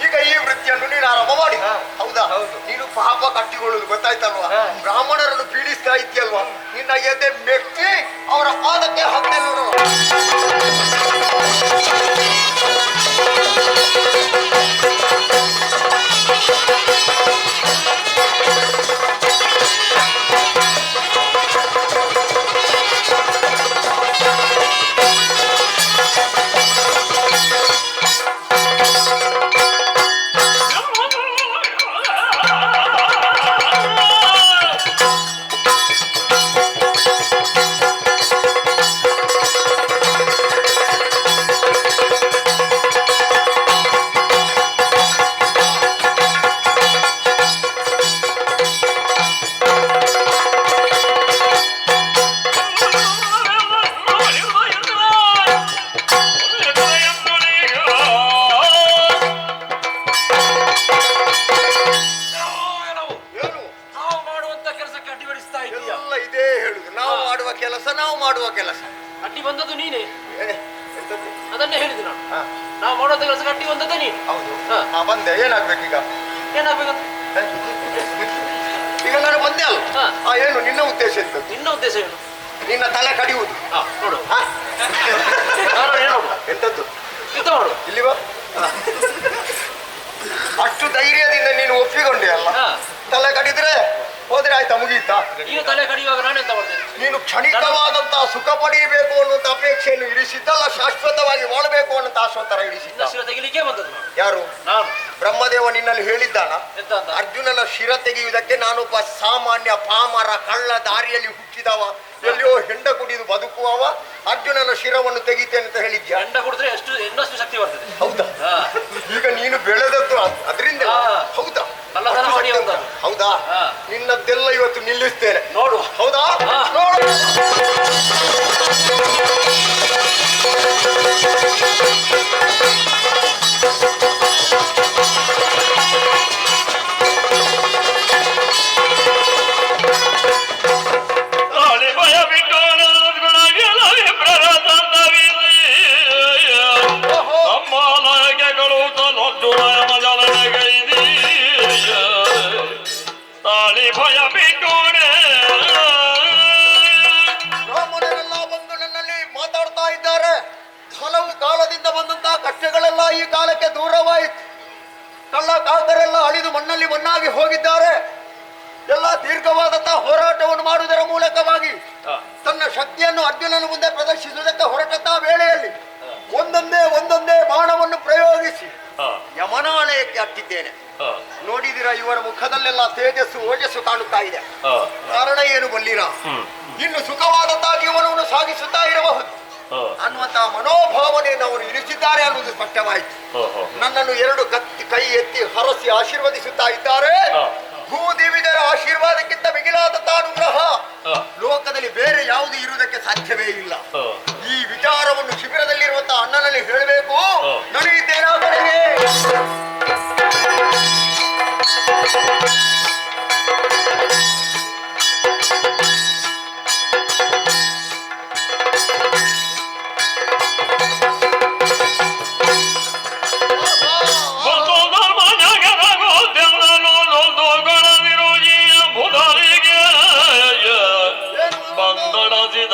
ಈಗ ಈ ವೃತ್ತಿಯನ್ನು ನೀನು ಆರಂಭ ಮಾಡಿ. ಹೌದಾ? ಹೌದು. ನೀನು ಪಾಪ ಕಟ್ಟಿಕೊಳ್ಳುದು ಗೊತ್ತಾಯ್ತಲ್ವಾ? ಬ್ರಾಹ್ಮಣರನ್ನು ಪೀಡಿಸ್ತಾ ಇದ್ದೀಯಲ್ವಾ? ನಿನ್ನ ಎದೆ ಮೆಚ್ಚಿ ಅವರ ಪಾದಕ್ಕೆ ಹಾಕ್ತೇನೆ. ನಾವು ಮಾಡುವ ಕೆಲಸ ಅಡ್ಡಿ ಬಂದದ್ದು ನೀನೇ, ಎಂತದ್ದು? ಅದನ್ನೇ ಹೇಳಿದ್ದು ನಾನು. ನಾವು ಮಾಡುವಂತ ಕೆಲಸ ಅಡ್ಡಿ ಬಂದದ್ದೇ ನೀನು. ಹೌದು. ಬಂದೆ. ಏನಾಗ್ಬೇಕೀಗ? ಏನಾಗ್ಬೇಕಂತ ಈಗ ನಾನು ಬಂದೆ ಅಲ್ಲ. ಏನು ನಿನ್ನ ಉದ್ದೇಶ ಇರ್ತದೆ? ನಿನ್ನ ಉದ್ದೇಶ ಏನು? ನಿನ್ನ ತಲೆ ಕಡಿಯುವುದು. ನೋಡು ಎಂತದ್ದು? ಯುದ್ಧ ಮಾಡು. ಇಲ್ಲಿ ಬಾ. ಅಷ್ಟು ಧೈರ್ಯದಿಂದ ನೀನು ಒಪ್ಪಿಕೊಂಡೆ ಅಲ್ಲ. ತಲೆ ಕಡಿದ್ರೆ ಹೋದ್ರೆ ಆಯ್ತಾ, ಮುಗೀತಾ? ನೀನು ತಲೆ ಕಡಿಯುವಾಗ ನಾನು ಎಂತ ಮಾಡ್ತೇನೆ? ನೀನು ಕ್ಷಣಿಕವಾದಂತಹ ಸುಖ ಪಡೆಯಬೇಕು ಅನ್ನುವಂತ ಅಪೇಕ್ಷೆಯನ್ನು ಇರಿಸಿದ್ದಲ್ಲ, ಶಾಶ್ವತವಾಗಿ ಮಾಡಬೇಕು ಅನ್ನುವಂತ ಆಶ್ವತರ ಇರಿಸಿದ್ದ. ಶಿರ ತೆಗಿಲಿಕ್ಕೆ ಬಂದದ್ದು ಯಾರು? ನಾನು. ಬ್ರಹ್ಮದೇವ ನಿನ್ನಲ್ಲಿ ಹೇಳಿದ್ದಾನ? ಎಂತ ಅಂತ? ಅರ್ಜುನನ ಶಿರ ತೆಗೆಯುವುದಕ್ಕೆ ನಾನೊಬ್ಬ ಸಾಮಾನ್ಯ ಪಾಮರ ಕಳ್ಳ ದಾರಿಯಲ್ಲಿ ಹುಟ್ಟಿದವ, ಎಲ್ಲಿಯೋ ಹೆಂಡ ಕುಡಿದು ಬದುಕುವವ, ಅರ್ಜುನನ ಶಿರವನ್ನು ತೆಗಿತೇನೆ ಅಂತ ಹೇಳಿದ್ಯಾ? ಹೆಂಡ ಕುಡಿದ್ರೆ ಇನ್ನಷ್ಟು ಶಕ್ತಿ ಬರ್ತದೆ. ಹೌದಾ? ಈಗ ನೀನು ಬೆಳೆದದ್ದು ಅದರಿಂದ. ಹೌದಾ? ಕಳ್ಳತನ ಮಾಡಿ ಹೋದದ್ದು. ಹೌದಾ? ನಿನ್ನದ್ದೆಲ್ಲ ಇವತ್ತು ನಿಲ್ಲಿಸ್ತೇನೆ. ನೋಡು. ಹೌದಾ? ನೋಡು. ಬ್ರಾಹ್ಮಣರೆಲ್ಲ ಬಂದು ನನ್ನಲ್ಲಿ ಮಾತಾಡ್ತಾ ಇದ್ದಾರೆ. ಹಲವು ಕಾಲದಿಂದ ಬಂದಂತಹ ಕಷ್ಟಗಳೆಲ್ಲ ಈ ಕಾಲಕ್ಕೆ ದೂರವಾಯಿತು. ಕಳ್ಳ ಕಾಕರೆಲ್ಲ ಅಳಿದು ಮಣ್ಣಲ್ಲಿ ಮಣ್ಣಾಗಿ ಹೋಗಿದ್ದಾರೆ. ಎಲ್ಲ ದೀರ್ಘವಾದಂತಹ ಹೋರಾಟವನ್ನು ಮಾಡುವುದರ ಮೂಲಕವಾಗಿ ತನ್ನ ಶಕ್ತಿಯನ್ನು ಅರ್ಜುನನ ಮುಂದೆ ಪ್ರದರ್ಶಿಸುವುದಕ್ಕೆ ಹೊರಟಂತ ವೇಳೆಯಲ್ಲಿ ಒಂದೊಂದೇ ಬಾಣವನ್ನು ಪ್ರಯೋಗಿಸಿ ಯಮನಾಲಯಕ್ಕೆ ಹತ್ತಿದ್ದೇನೆ. ನೋಡಿದಿರ, ಇವರ ಮುಖದಲ್ಲೆಲ್ಲ ತೇಜಸ್ಸು ಓಜಸ್ಸು ಕಾಣುತ್ತಾ ಇದೆ. ಕಾರಣ ಏನು ಬಲ್ಲಿರ? ಇನ್ನು ಸುಖವಾದಂತಹ ಜೀವನವನ್ನು ಸಾಗಿಸುತ್ತಾ ಇರಬಹುದು ಅನ್ನುವಂತಹ ಮನೋಭಾವನೆಯನ್ನು ಅವರು ಇರಿಸಿದ್ದಾರೆ ಅನ್ನುವುದು ಸ್ಪಷ್ಟವಾಯಿತು. ನನ್ನನ್ನು ಎರಡು ಕೈ ಎತ್ತಿ ಹರಸಿ ಆಶೀರ್ವದಿಸುತ್ತಾ ಇದ್ದಾರೆ. ಭೂದೇವಿದರ ಆಶೀರ್ವಾದಕ್ಕಿಂತ ಮಿಗಿಲಾದಂತಹ ಅನುಗ್ರಹ ಲೋಕದಲ್ಲಿ ಬೇರೆ ಯಾವುದು ಇರುವುದಕ್ಕೆ ಸಾಧ್ಯವೇ ಇಲ್ಲ. ಈ ವಿಚಾರವನ್ನು ಶಿಬಿರದಲ್ಲಿರುವಂತಹ ಅಣ್ಣನಲ್ಲಿ ಹೇಳಬೇಕು. ನಡೆಯುತ್ತೇನಾ ಕಡೆಗೆ?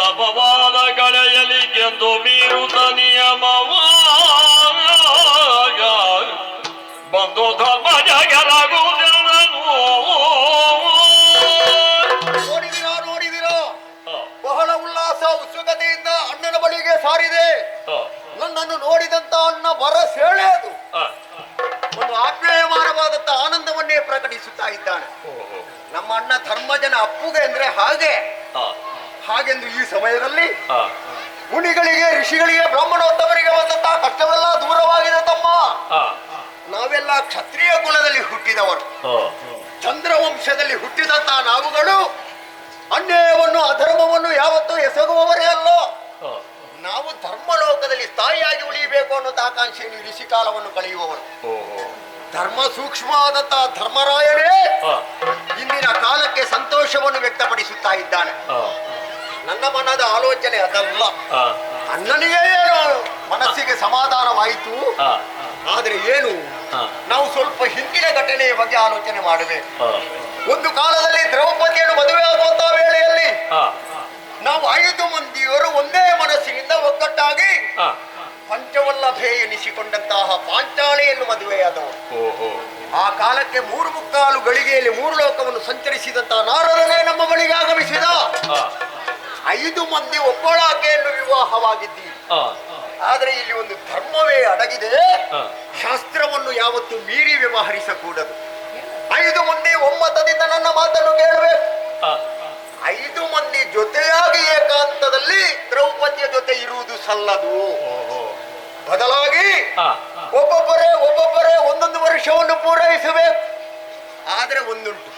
ಅಪವಾದ ಕಳೆಯಲಿಕ್ಕೆಂದು ಮೀರುತ ನಿಯಮವ ಬಂದು ಧರ್ಮ ನೋಡಿದಿರೋ ಬಹಳ ಉಲ್ಲಾಸ ಉತ್ಸುಕತೆಯಿಂದ ಅಣ್ಣನ ಬಳಿಗೆ ಸಾರಿದೆ. ನನ್ನನ್ನು ನೋಡಿದಂತ ಅಣ್ಣ ಬರಸೇಳೆದು ಒಂದು ಆಪ್ಯಾಯಮಾನವಾದಂತ ಆನಂದವನ್ನೇ ಪ್ರಕಟಿಸುತ್ತಾ ಇದ್ದಾನೆ. ನಮ್ಮ ಅಣ್ಣ ಧರ್ಮಜನ ಅಪ್ಪುಗೆ ಅಂದ್ರೆ ಹಾಗೆ ಹಾಗೆಂದು ಈ ಸಮಯದಲ್ಲಿ ಮುನಿಗಳಿಗೆ ಋಷಿಗಳಿಗೆ ಬ್ರಾಹ್ಮಣೋತ್ತಮರಿಗೆ ಬಂದಂತಹ ಕಷ್ಟವೆಲ್ಲ ದೂರವಾಗಿದೆ ತಮ್ಮ. ನಾವೆಲ್ಲ ಕ್ಷತ್ರಿಯ ಕುಲದಲ್ಲಿ ಹುಟ್ಟಿದವರು, ಚಂದ್ರವಂಶದಲ್ಲಿ ಹುಟ್ಟಿದಂತಹ ನಾವುಗಳು ಅನ್ಯಾಯವನ್ನು ಅಧರ್ಮವನ್ನು ಯಾವತ್ತೂ ಎಸಗುವವರೇ ಅಲ್ಲ. ನಾವು ಧರ್ಮಲೋಕದಲ್ಲಿ ಸ್ಥಾಯಿಯಾಗಿ ಉಳಿಯಬೇಕು ಅನ್ನೋದು ಆಕಾಂಕ್ಷೆಯನ್ನು ಋಷಿ ಕಾಲವನ್ನು ಕಳೆಯುವವರು. ಧರ್ಮ ಸೂಕ್ಷ್ಮವಾದಂತಹ ಧರ್ಮರಾಯನೇ ಇಂದಿನ ಕಾಲಕ್ಕೆ ಸಂತೋಷವನ್ನು ವ್ಯಕ್ತಪಡಿಸುತ್ತಾ ಇದ್ದಾನೆ. ನನ್ನ ಮನದ ಆಲೋಚನೆ ಅದಲ್ಲ. ಅಣ್ಣನಿಗೆ ಏನು ಮನಸ್ಸಿಗೆ ಸಮಾಧಾನವಾಯಿತು, ಆದ್ರೆ ಏನು ನಾವು ಸ್ವಲ್ಪ ಹಿಂದಿನ ಘಟನೆಯ ಬಗ್ಗೆ ಆಲೋಚನೆ ಮಾಡಬೇಕು. ಒಂದು ಕಾಲದಲ್ಲಿ ದ್ರೌಪದಿಯನ್ನು ಮದುವೆ ಆಗುವಂತಹ ವೇಳೆಯಲ್ಲಿ ನಾವು 5 ಮಂದಿಯವರು ಒಂದೇ ಮನಸ್ಸಿನಿಂದ ಒಗ್ಗಟ್ಟಾಗಿ ಪಂಚವಲ್ಲಭೆ ಎನಿಸಿಕೊಂಡಂತಹ ಪಾಂಚಾಳಿಯನ್ನು ಮದುವೆಯಾದವರು. ಆ ಕಾಲಕ್ಕೆ 3 ಗಳಿಗೆಯಲ್ಲಿ 3 ಲೋಕವನ್ನು ಸಂಚರಿಸಿದಂತಹ ನಾರದನೇ ನಮ್ಮ ಬಳಿಗೆ ಆಗಮಿಸಿದ. 5 ಮಂದಿ ಒಬ್ಬಳಾಕೆಯನ್ನು ವಿವಾಹವಾಗಿದ್ದೀವಿ. ಆದರೆ ಇಲ್ಲಿ ಒಂದು ಧರ್ಮವೇ ಅಡಗಿದೆ. ಶಾಸ್ತ್ರವನ್ನು ಯಾವತ್ತು ಮೀರಿ ವ್ಯವಹರಿಸಕೂಡದು. 5 ಮಂದಿ ಒಮ್ಮತದಿಂದ ನನ್ನ ಮಾತನ್ನು ಕೇಳಬೇಕು. 5 ಮಂದಿ ಜೊತೆಯಾಗಿ ಏಕಾಂತದಲ್ಲಿ ದ್ರೌಪದಿಯ ಜೊತೆ ಇರುವುದು ಸಲ್ಲದು. ಬದಲಾಗಿ ಒಬ್ಬೊಬ್ಬರೇ ಒಂದೊಂದು ವರ್ಷವನ್ನು ಪೂರೈಸಬೇಕು. ಆದರೆ ಒಂದುಂಟು,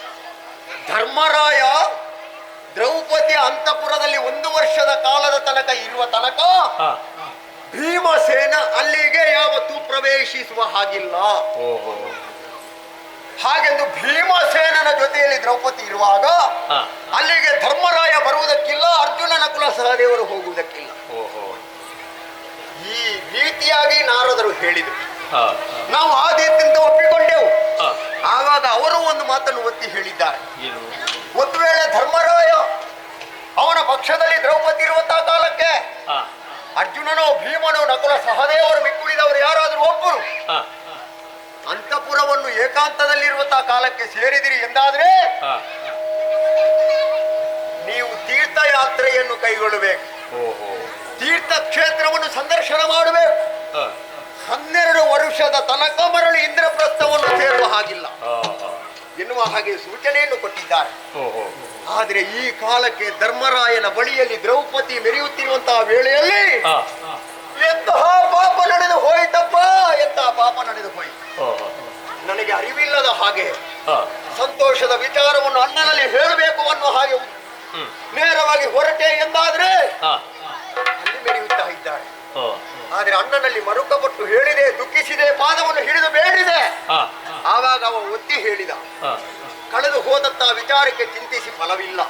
ಧರ್ಮರಾಯ ದ್ರೌಪದಿಯ ಅಂತಃಪುರದಲ್ಲಿ 1 ವರ್ಷದ ಕಾಲದ ತನಕ ಇರುವ ತನಕ ಭೀಮಸೇನ ಅಲ್ಲಿಗೆ ಯಾವತ್ತೂ ಪ್ರವೇಶಿಸುವ ಹಾಗಿಲ್ಲ. ಹಾಗೆಂದು ಭೀಮಸೇನನ ಜೊತೆಯಲ್ಲಿ ದ್ರೌಪದಿ ಇರುವಾಗ ಅಲ್ಲಿಗೆ ಧರ್ಮರಾಯ ಬರುವುದಕ್ಕಿಲ್ಲ, ಅರ್ಜುನ ನಕುಲ ಸಹದೇವರು ಹೋಗುವುದಕ್ಕಿಲ್ಲ. ಈ ರೀತಿಯಾಗಿ ನಾರದರು ಹೇಳಿದರು. ನಾವು ಆದಿತ್ಯಂತ ಒಪ್ಪಿಕೊಂಡೆವು. ಆವಾಗ ಅವರು ಒಂದು ಮಾತನ್ನು ಒತ್ತಿ ಹೇಳಿದ್ದಾರೆ. ಒಂದು ವೇಳೆ ಧರ್ಮರಾಯ ಅವನ ಪಕ್ಷದಲ್ಲಿ ದ್ರೌಪದಿ ಇರುವಂತಹ ಕಾಲಕ್ಕೆ ಅರ್ಜುನನೋ ಭೀಮನೋ ನಕುಲ ಸಹದೇವರು ಮಿಕ್ಕುಳಿದವರು ಯಾರಾದರೂ ಒಬ್ಬರು ಅಂತಃಪುರವನ್ನು ಏಕಾಂತದಲ್ಲಿರುವಂತಹ ಕಾಲಕ್ಕೆ ಸೇರಿದಿರಿ ಎಂದಾದ್ರೆ ನೀವು ತೀರ್ಥಯಾತ್ರೆಯನ್ನು ಕೈಗೊಳ್ಳಬೇಕು. ತೀರ್ಥ ಕ್ಷೇತ್ರವನ್ನು ಸಂದರ್ಶನ ಮಾಡಬೇಕು. 12 ವರ್ಷದ ತನಕ ಮರಳಿ ಇಂದ್ರಪ್ರಸ್ಥವನ್ನು ಸೇರುವ ಹಾಗಿಲ್ಲ ಎನ್ನುವ ಹಾಗೆ ಸೂಚನೆಯನ್ನು ಕೊಟ್ಟಿದ್ದಾರೆ. ಆದರೆ ಈ ಕಾಲಕ್ಕೆ ಧರ್ಮರಾಯನ ಬಳಿಯಲ್ಲಿ ದ್ರೌಪದಿ ಮೆರೆಯುತ್ತಿರುವಂತಹ ವೇಳೆಯಲ್ಲಿ ಎಂತಹ ಪಾಪ ನಡೆದು ಹೋಯಿತಪ್ಪ, ಎಂತಹ ಪಾಪ ನಡೆದು ಹೋಯಿತು. ನನಗೆ ಅರಿವಿಲ್ಲದ ಹಾಗೆ ಸಂತೋಷದ ವಿಚಾರವನ್ನು ಅಣ್ಣನಲ್ಲಿ ಹೇಳಬೇಕು ಅನ್ನೋ ಹಾಗೆ ನೇರವಾಗಿ ಹೊರಟೆ ಎಂದಾದ್ರೆ ಅಲ್ಲಿ ಮೆರೆಯುತ್ತಾ ಇದ್ದಾರೆ. ಆದ್ರೆ ಅಣ್ಣನಲ್ಲಿ ಮರುಕಪಟ್ಟು ಹೇಳಿದೆ, ದುಃಖಿಸಿದೆ, ಪಾದವನ್ನು ಹಿಡಿದು ಬೇಡಿದೆ. ಆವಾಗ ಅವ ಒತ್ತಿ ಹೇಳಿದ, ಕಳೆದು ಹೋದಂತಹ ವಿಚಾರಕ್ಕೆ ಚಿಂತಿಸಿ ಫಲವಿಲ್ಲ.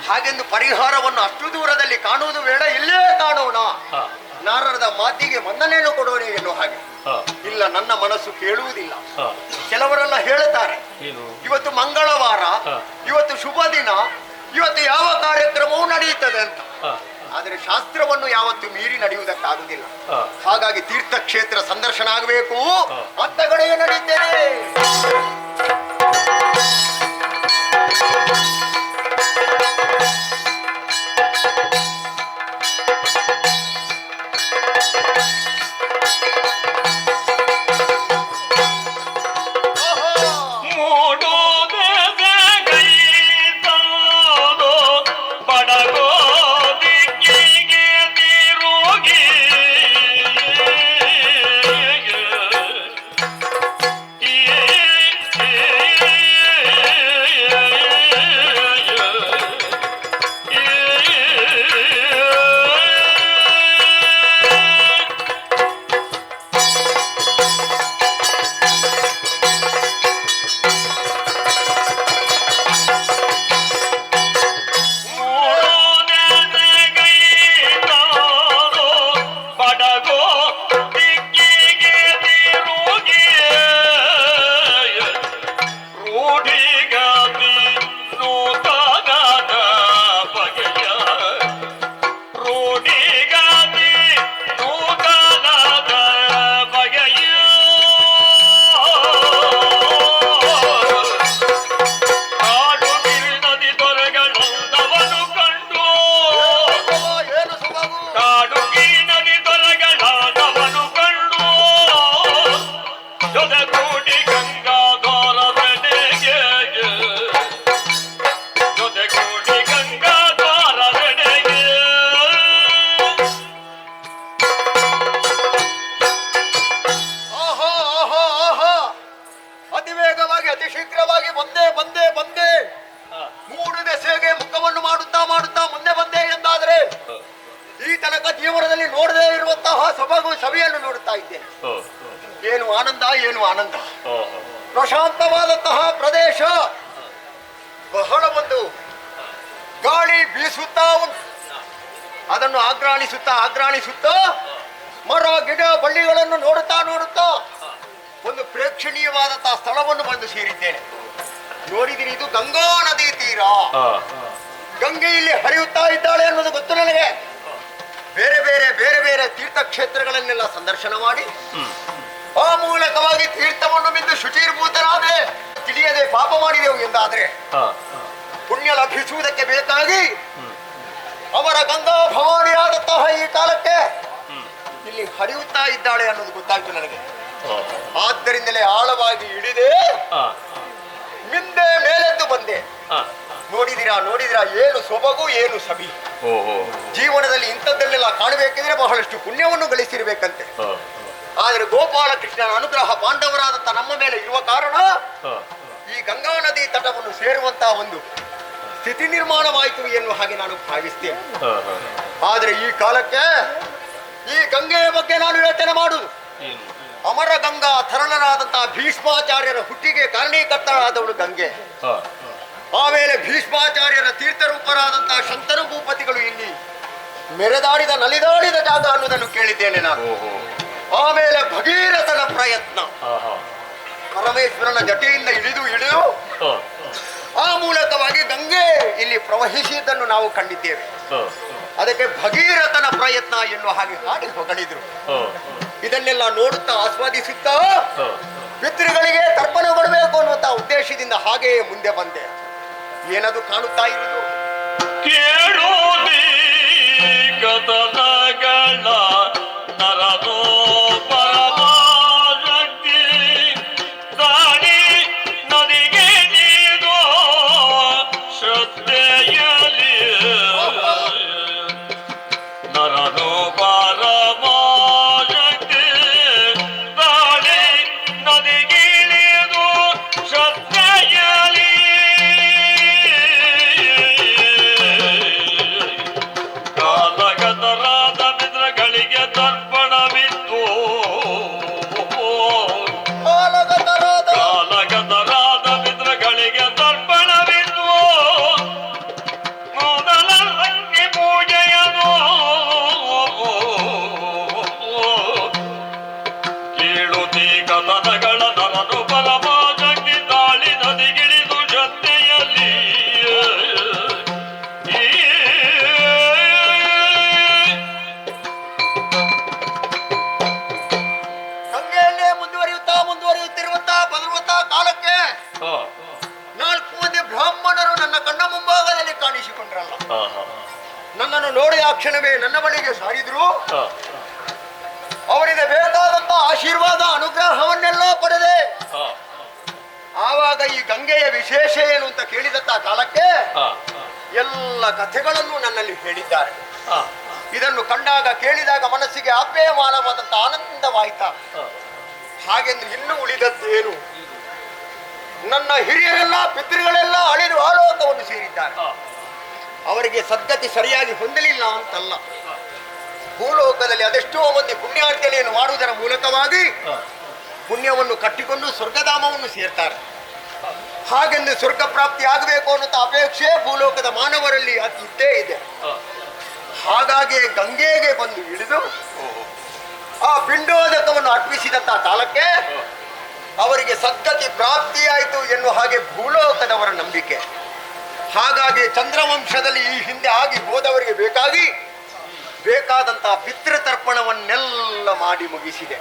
ಹಾಗೆಂದು ಪರಿಹಾರವನ್ನು ಅಷ್ಟು ದೂರದಲ್ಲಿ ಕಾಣುವುದು ಬೇಡ, ಇಲ್ಲೇ ಕಾಣೋಣ. ನಾರದರ ಮಾತಿಗೆ ಮನ್ನಣೆಯನ್ನು ಕೊಡೋಣ ಎನ್ನುವ ಹಾಗೆ. ಇಲ್ಲ, ನನ್ನ ಮನಸ್ಸು ಕೇಳುವುದಿಲ್ಲ. ಕೆಲವರೆಲ್ಲ ಹೇಳುತ್ತಾರೆ, ಇವತ್ತು ಮಂಗಳವಾರ, ಇವತ್ತು ಶುಭ ದಿನ, ಇವತ್ತು ಯಾವ ಕಾರ್ಯಕ್ರಮವೂ ನಡೆಯುತ್ತದೆ ಅಂತ. ಆದರೆ ಶಾಸ್ತ್ರವನ್ನು ಯಾವತ್ತು ಮೀರಿ ನಡೆಯುವುದಕ್ಕಾಗುವುದಿಲ್ಲ. ಹಾಗಾಗಿ ತೀರ್ಥಕ್ಷೇತ್ರ ಸಂದರ್ಶನ ಆಗಬೇಕು ಅಂತ ಕಡೆಗೆ ನಡೀತೇನೆ. ಶೀಘ್ರವಾಗಿ ಬಂದೆ ಬಂದೆ ಬಂದೆ ಮೂರು ದೆಸೆಗೆ ಮುಖವನ್ನು ಮಾಡುತ್ತಾ ಮಾಡುತ್ತಾ ಮುಂದೆ ಬಂದೆ ಎಂದಾದರೆ ಈ ತನಕ ಜೀವನದಲ್ಲಿ ನೋಡದೇ ಇರುವಂತಹ ಸಭೆಯನ್ನು ನೋಡುತ್ತಾ ಇದ್ದೇನೆ. ಏನು ಆನಂದ, ಏನು ಆನಂದ. ಪ್ರಶಾಂತವಾದಂತಹ ಪ್ರದೇಶ, ಬಹಳ ಒಂದು ಗಾಳಿ ಬೀಸುತ್ತಾ ಉಂಟು. ಅದನ್ನು ಆಗ್ರಾಣಿಸುತ್ತಾ ಮರ ಗಿಡ ಬಳ್ಳಿಗಳನ್ನು ನೋಡುತ್ತಾ ನೋಡುತ್ತಾ ಒಂದು ಪ್ರೇಕ್ಷಣೀಯವಾದಂತಹ ಸ್ಥಳವನ್ನು ಬಂದು ಸೇರಿದ್ದೇನೆ. ನೋಡಿದಿರಿ, ಇದು ಗಂಗಾ ನದಿ ತೀರ. ಗಂಗೆ ಇಲ್ಲಿ ಹರಿಯುತ್ತಾ ಇದ್ದಾಳೆ ಅನ್ನೋದು ಗೊತ್ತು ನನಗೆ. ಬೇರೆ ಬೇರೆ ಬೇರೆ ಬೇರೆ ತೀರ್ಥಕ್ಷೇತ್ರಗಳನ್ನೆಲ್ಲ ಸಂದರ್ಶನ ಮಾಡಿ ಆ ಮೂಲಕವಾಗಿ ತೀರ್ಥವನ್ನು ಬಿದ್ದು ಶುಚಿರ್ಭೂತರಾದೆ ತಿಳಿಯದೆ ಪಾಪ ಮಾಡಿದೆವು ಎಂದಾದ್ರೆ ಪುಣ್ಯ ಲಭಿಸುವುದಕ್ಕೆ ಬೇಕಾಗಿ ಅವರ ಗಂಗಾ ಭವಾನಿಯಾದಂತಹ ಈ ಕಾಲಕ್ಕೆ ಇಲ್ಲಿ ಹರಿಯುತ್ತಾ ಇದ್ದಾಳೆ ಅನ್ನೋದು ಗೊತ್ತಾಯ್ತು ನನಗೆ. ಆದ್ದರಿಂದಲೇ ಆಳವಾಗಿ ಇಳಿದೆ, ಮಿಂದೆ ಮೇಲೆದ್ದು ಬಂದೆ. ನೋಡಿದಿರಾ ಏನು ಸೊಬಗು, ಏನು ಸಭಿ. ಜೀವನದಲ್ಲಿ ಇಂಥದ್ದನ್ನೆಲ್ಲ ಕಾಣಬೇಕಿದ್ರೆ ಬಹಳಷ್ಟು ಪುಣ್ಯವನ್ನು ಗಳಿಸಿರ್ಬೇಕಂತೆ. ಆದರೆ ಗೋಪಾಲಕೃಷ್ಣನ ಅನುಗ್ರಹ ಪಾಂಡವರಾದಂತ ನಮ್ಮ ಮೇಲೆ ಇರುವ ಕಾರಣ ಈ ಗಂಗಾ ನದಿ ತಟವನ್ನು ಸೇರುವಂತಹ ಒಂದು ಸ್ಥಿತಿ ನಿರ್ಮಾಣವಾಯಿತು ಎನ್ನುವ ಹಾಗೆ ನಾನು ಭಾವಿಸ್ತೇನೆ. ಆದರೆ ಈ ಕಾಲಕ್ಕೆ ಈ ಗಂಗೆಯ ಬಗ್ಗೆ ನಾನು ಯೋಚನೆ ಮಾಡುವುದು, ಅಮರ ಗಂಗಾ ತರಣರಾದಂತಹ ಭೀಷ್ಮಾಚಾರ್ಯರ ಹುಟ್ಟಿಗೆ ಕಾರಣೀಕರ್ತರಾದವಳು ಗಂಗೆ. ಆಮೇಲೆ ಭೀಷ್ಮಾಚಾರ್ಯರ ತೀರ್ಥರೂಪರಾದಂತಹ ಶಂತನು ಭೂಪತಿಗಳು ಇಲ್ಲಿ ಮೆರೆದಾಡಿದ ನಲಿದಾಡಿದ ಜಾಗ ಅನ್ನೋದನ್ನು ಕೇಳಿದ್ದೇನೆ ನಾನು. ಆಮೇಲೆ ಭಗೀರಥನ ಪ್ರಯತ್ನ, ಪರಮೇಶ್ವರನ ಜಟೆಯಿಂದ ಇಳಿದು ಆ ಮೂಲಕವಾಗಿ ಗಂಗೆ ಇಲ್ಲಿ ಪ್ರವಹಿಸಿದ್ದನ್ನು ನಾವು ಕಂಡಿದ್ದೇವೆ. ಅದಕ್ಕೆ ಭಗೀರಥನ ಪ್ರಯತ್ನ ಎನ್ನುವ ಹಾಗೆ ಹಾಡಿ ಹೊಗಳಿದ್ರು. ಇದನ್ನೆಲ್ಲ ನೋಡುತ್ತಾ ಆಸ್ವಾದಿಸುತ್ತಾ ಪಿತೃಗಳಿಗೆ ತರ್ಪಣ ಕೊಡಬೇಕು ಅನ್ನುವಂತಹ ಉದ್ದೇಶದಿಂದ ಹಾಗೆಯೇ ಮುಂದೆ ಬಂದೆ. ಏನದು ಕಾಣುತ್ತಾ ಇರುವುದು? ಕೇಳೋದಿ ಕಥನಗಳ ನರನೋ ಪರಮಾಶಕ್ತಿ ದಾಡಿ ನದಿಗೆ ನೀಡೋ ಶ್ರದ್ಧೆಯಲಿ ನರನೋ ಪರಮಾಶಕ್ತಿ ದಾಡಿ ನದಿಗೆ ನೀಡೋ ಶ್ರದ್ಧೆಯಲಿ ಕಾಲಗತರಾದ ಮಿತ್ರಗಳಿಗೆ ತರ್ಪಣವಿತ್ತು. ಕಾಲಗತರಾದ ಮಿತ್ರಗಳಿಗೆ ತರ್ಪಣವಿತ್ತು. ಮೊದಲ ಅಗ್ನಿ ಪೂಜೆಯನು ಕೇಳುತ್ತೀ ಕಥನಗಳ ನರನು ಪರಮಾಶಕ್ತಿ ತಾಳಿ ನದಿಗಿಳಿದು ಶ್ರದ್ಧೆಯಲ್ಲಿ ಗಂಗೆಯಲ್ಲೇ ಮುಂದುವರಿಯುತ್ತಿರುವಂತಹ ಬದಲುವಂತಹ ಕಾಲಕ್ಕೆ 4 ಮಂದಿ ಬ್ರಾಹ್ಮಣರು ನನ್ನ ಕಣ್ಣ ಮುಂಭಾಗದಲ್ಲಿ ಕಾಣಿಸಿಕೊಂಡ್ರಲ್ಲ. ನನ್ನನ್ನು ನೋಡಿ ಆ ಕ್ಷಣವೇ ನನ್ನ ಬಳಿಗೆ ಸಾರಿದ್ರು. ಅವರಿಗೆ ಬೇಕಾದಂತ ಆಶೀರ್ವಾದ ಅನುಗ್ರಹವನ್ನೆಲ್ಲ ಪಡೆದೆ. ಆವಾಗ ಈ ಗಂಗೆಯ ವಿಶೇಷ ಏನು ಅಂತ ಕೇಳಿದಂತ ಕಾಲಕ್ಕೆ ಎಲ್ಲ ಕಥೆಗಳನ್ನು ನನ್ನಲ್ಲಿ ಹೇಳಿದ್ದಾರೆ. ಇದನ್ನು ಕಂಡಾಗ ಕೇಳಿದಾಗ ಮನಸ್ಸಿಗೆ ಆಪ್ಯಾಯಮಾನವಾದಂತ ಆನಂದವಾಯಿತ. ಹಾಗೆಂದು ಇನ್ನು ಉಳಿದದ್ದೇನು? ನನ್ನ ಹಿರಿಯರೆಲ್ಲ ಪಿತೃಗಳೆಲ್ಲ ಅಳಿದು ಆಲೋಕವನ್ನು ಸೇರಿದ್ದಾರೆ. ಅವರಿಗೆ ಸದ್ಗತಿ ಸರಿಯಾಗಿ ಹೊಂದಲಿಲ್ಲ ಅಂತಲ್ಲ, ಭೂಲೋಕದಲ್ಲಿ ಅದೆಷ್ಟೋ ಮಂದಿ ಪುಣ್ಯಾರ್ಚನೆಯನ್ನು ಮಾಡುವುದರ ಮೂಲಕವಾಗಿ ಪುಣ್ಯವನ್ನು ಕಟ್ಟಿಕೊಂಡು ಸ್ವರ್ಗಧಾಮವನ್ನು ಸೇರ್ತಾರೆ. ಹಾಗೆಂದು ಸ್ವರ್ಗ ಪ್ರಾಪ್ತಿ ಆಗಬೇಕು ಅನ್ನೋ ಅಪೇಕ್ಷೆ ಭೂಲೋಕದ ಮಾನವರಲ್ಲಿ ಇದ್ದೇ ಇದೆ. ಹಾಗಾಗಿ ಗಂಗೆಗೆ ಬಂದು ಇಳಿದು ಆ ಪಿಂಡೋದಕವನ್ನು ಅರ್ಪಿಸಿದಂತ ಕಾಲಕ್ಕೆ ಅವರಿಗೆ ಸದ್ಗತಿ ಪ್ರಾಪ್ತಿಯಾಯಿತು ಎನ್ನುವ ಹಾಗೆ ಭೂಲೋಕದವರ ನಂಬಿಕೆ. ಹಾಗಾಗಿ ಚಂದ್ರವಂಶದಲ್ಲಿ ಈ ಹಿಂದೆ ಆಗಿ ಹೋದವರಿಗೆ ಬೇಕಾದಂತಹ ಪಿತೃತರ್ಪಣವನ್ನೆಲ್ಲ ಮಾಡಿ ಮುಗಿಸಿದೆ.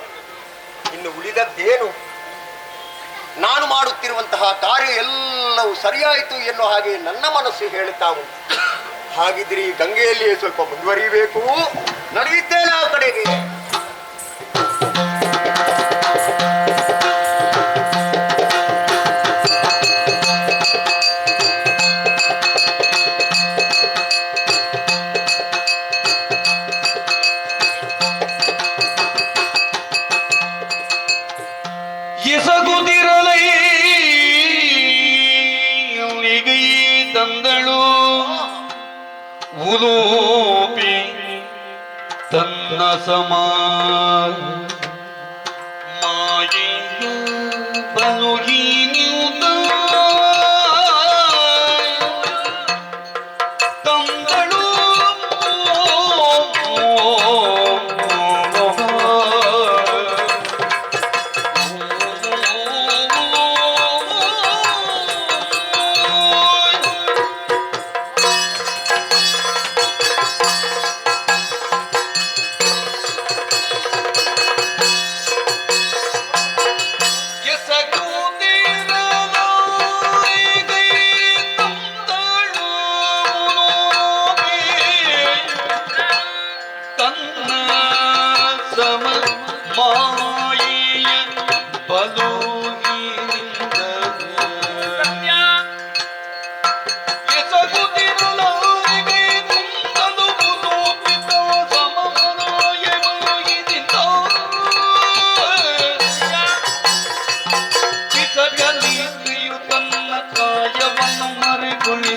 ಇನ್ನು ಉಳಿದದ್ದೇನು? ನಾನು ಮಾಡುತ್ತಿರುವಂತಹ ಕಾರ್ಯ ಎಲ್ಲವೂ ಸರಿಯಾಯಿತು ಎನ್ನುವ ಹಾಗೆ ನನ್ನ ಮನಸ್ಸು ಹೇಳುತ್ತಾ ಉಂಟು. ಹಾಗಿದ್ರೆ ಈ ಗಂಗೆಯಲ್ಲಿಯೇ ಸ್ವಲ್ಪ ಮುಂದುವರಿಯಬೇಕು. ನಡೆಯುತ್ತೇನೆ ಆ ಕಡೆಗೆ. ಎಸಗುತ್ತಿರಲೈ ತಂದಳು ಉಲೂಪಿ ತನ್ನ ಸಮಾಯ ಮಾಯೆಯ ಬಲುಹೀನಿಯುತ ತಂದಳು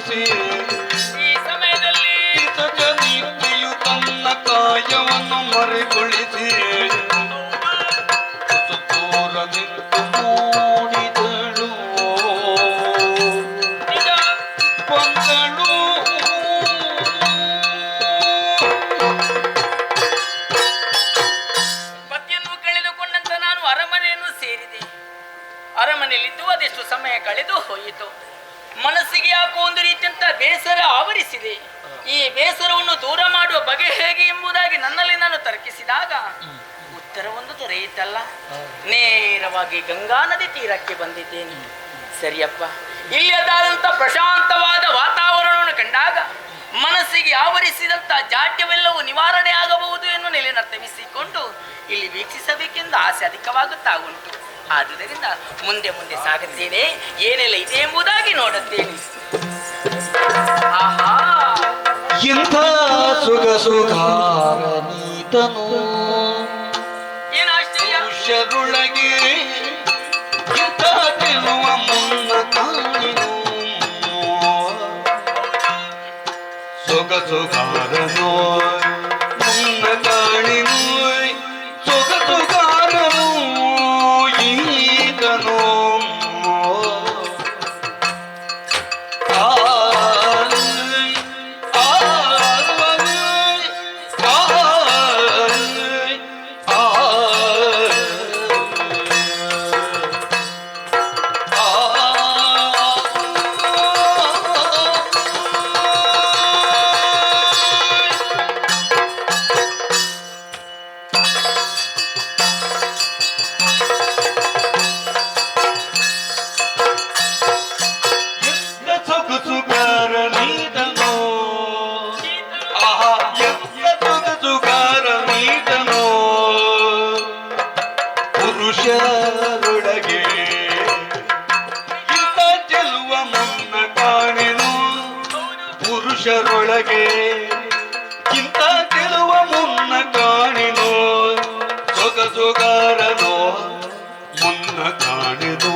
ಈ ಸಮಯದಲ್ಲಿ ನೀತಿಯು ತನ್ನ ಕಾಯವನ್ನು ಮರೆಗೊಳಿಸಿ ದೂರ ನಿಂತು ನೋಡಿದಳು ಈಗ ಬಂದಳು ಪತಿಯನ್ನು ಕಳೆದುಕೊಂಡಂತ ನಾನು ಅರಮನೆಯನ್ನು ಸೇರಿದೆ. ಅರಮನೆಯಲ್ಲಿದ್ದು ಅದೆಷ್ಟು ಸಮಯ ಕಳೆದು ಹೋಯಿತು. ಮನಸ್ಸಿಗೆ ಯಾಕೋ ಒಂದು ರೀತಿಯಂತ ಬೇಸರ ಆವರಿಸಿದೆ. ಈ ಬೇಸರವನ್ನು ದೂರ ಮಾಡುವ ಬಗೆ ಹೇಗೆ ಎಂಬುದಾಗಿ ನನ್ನಲ್ಲಿ ನಾನು ತರ್ಕಿಸಿದಾಗ ಉತ್ತರವೊಂದು ದೊರೆಯಿತಲ್ಲ. ನೇರವಾಗಿ ಗಂಗಾ ನದಿ ತೀರಕ್ಕೆ ಬಂದಿದ್ದೇನೆ. ಸರಿಯಪ್ಪ, ಇಲ್ಲದಾದಂಥ ಪ್ರಶಾಂತವಾದ ವಾತಾವರಣವನ್ನು ಕಂಡಾಗ ಮನಸ್ಸಿಗೆ ಆವರಿಸಿದಂಥ ಜಾಡ್ಯವೆಲ್ಲವೂ ನಿವಾರಣೆ ಆಗಬಹುದು ಎನ್ನುವ ನೆಲೆನರ್ತವಿಸಿಕೊಂಡು ಇಲ್ಲಿ ವೀಕ್ಷಿಸಬೇಕೆಂದು ಆಸೆ ಅಧಿಕವಾಗುತ್ತಾ ಉಂಟು. ಆದುದರಿಂದ ಮುಂದೆ ಮುಂದೆ ಸಾಗುತ್ತೇನೆ, ಏನೆಲ್ಲ ಇದೆ ಎಂಬುದಾಗಿ ನೋಡುತ್ತೇನೆ. ಆಹಾ, ಇಂಥ ಸುಖಾರ ನೀತನು ಏನು ಆಶ್ಚರ್ಯ! ಶರುಳಗೆ ಇಂಥ ತಿಳುವ ಮುನ್ನ ಕಾಣಿನು ಸೊಗಸುಗಾರನು ಮುನ್ನ ಕಾಣಿನು ಸೊಗಸುಗಾರನು ಈತನು ಪುರುಷರೊಳಗೆ ಇಂಥ ಚೆಲುವ ಮುನ್ನ ಕಾಣೆನು ಪುರುಷರೊಳಗೆ ಇಂಥ ಚೆಲುವ ಮುನ್ನ ಕಾಣೆನು ಸೊಗಸುಗಾರನು ಮುನ್ನ ಕಾಣೆನು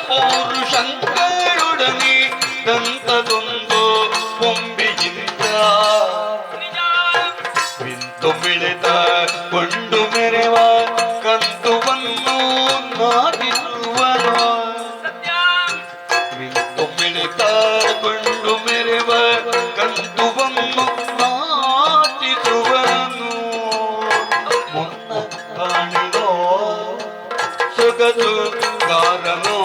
ಪೌರುಷಂಗ ದಂತದೊಂದು ಬೊಂಬೆಯಿಂದ ಬಿಂದು ಮಿಳೆದ ಕೊಂಡು ಮೆರೆವ ಕಂದುವನ್ನು ನಾಟಿಸುವನು ಬಿಂದು ಮಿಳೆದ ಕೊಂಡು ಮೆರೆವ ಕಂದುವನ್ನು ನಾಟಿಸುವನು ಮುನ್ನ ಕಾಣಿದೋ ಸೊಗಸು ಗಾರನೋ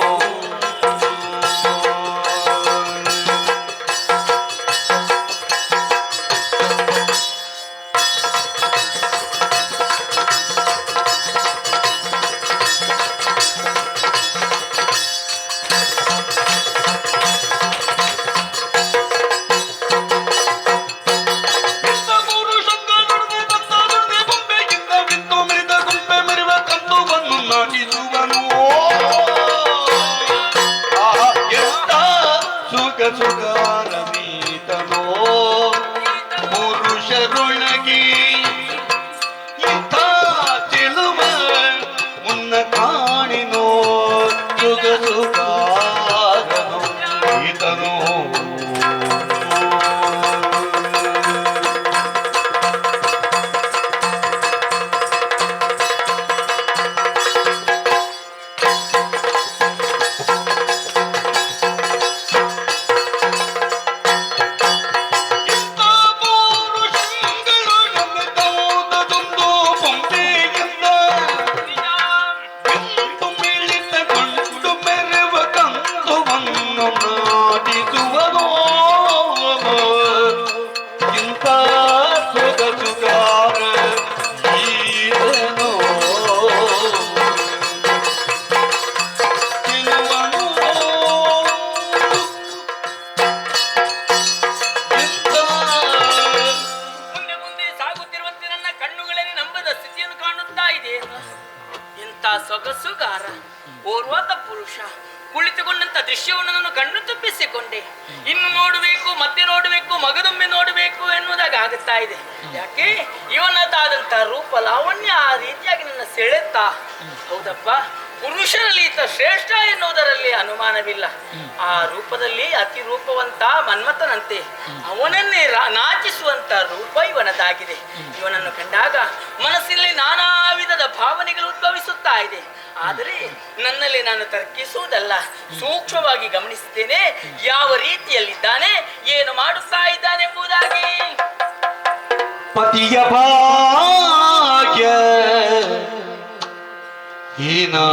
ಸುಗಾರನೀತನೋ ಪುರುಷರೊಳಗೆ ಇಂಥ ಚೆಲುವ ಮುನ್ನ ಕಾಣಿನೋ ಸುಗಾರನು ಈತನೋ ಸೊಗಸುಗಾರ ಓರ್ವಾದ ಪುರುಷ ಕುಳಿತುಕೊಂಡಂತ ದೃಶ್ಯವನ್ನು ನಾನು ಕಣ್ಣು ತುಂಬಿಸಿಕೊಂಡೆ. ಇನ್ನು ನೋಡಬೇಕು, ಮತ್ತೆ ನೋಡಬೇಕು, ಮಗದೊಮ್ಮೆ ನೋಡಬೇಕು ಎನ್ನುವುದಾಗ ಆಗುತ್ತಾ ಇದೆ. ಯಾಕೆ ಇವನದಾದಂತ ರೂಪ ಲಾವಣ್ಯ ಆ ರೀತಿಯಾಗಿ ನನ್ನ ಸೆಳೆತಾ. ಹೌದಪ್ಪ, ಪುರುಷರಲ್ಲಿ ಈತ ಶ್ರೇಷ್ಠ ಎನ್ನುವುದರಲ್ಲಿ ಅನುಮಾನವಿಲ್ಲ. ಆ ರೂಪದಲ್ಲಿ ಅತಿ ರೂಪವಂತ ಮನ್ಮಥನಂತೆ ಅವನನ್ನೇ ನಾಚಿಸುವಂತ ರೂಪ ಇವನದಾಗಿದೆ. ಇವನನ್ನು ಕಂಡಾಗ ಮನಸ್ಸಿನಲ್ಲಿ ನಾನಾ ವಿಧದ ಭಾವನೆಗಳು ಉದ್ಭವಿಸುತ್ತಾ ಇದೆ. ಆದರೆ ನನ್ನಲ್ಲಿ ನಾನು ತರ್ಕಿಸುವುದಲ್ಲ, ಸೂಕ್ಷ್ಮವಾಗಿ ಗಮನಿಸುತ್ತೇನೆ ಯಾವ ರೀತಿಯಲ್ಲಿದ್ದಾನೆ, ಏನು ಮಾಡುತ್ತಾ ಇದ್ದಾನೆಂಬುದಾಗಿ. ಪತಿಯ ಭಾಗ್ಯ ಹೀನಾಯಾಗಿಯೇ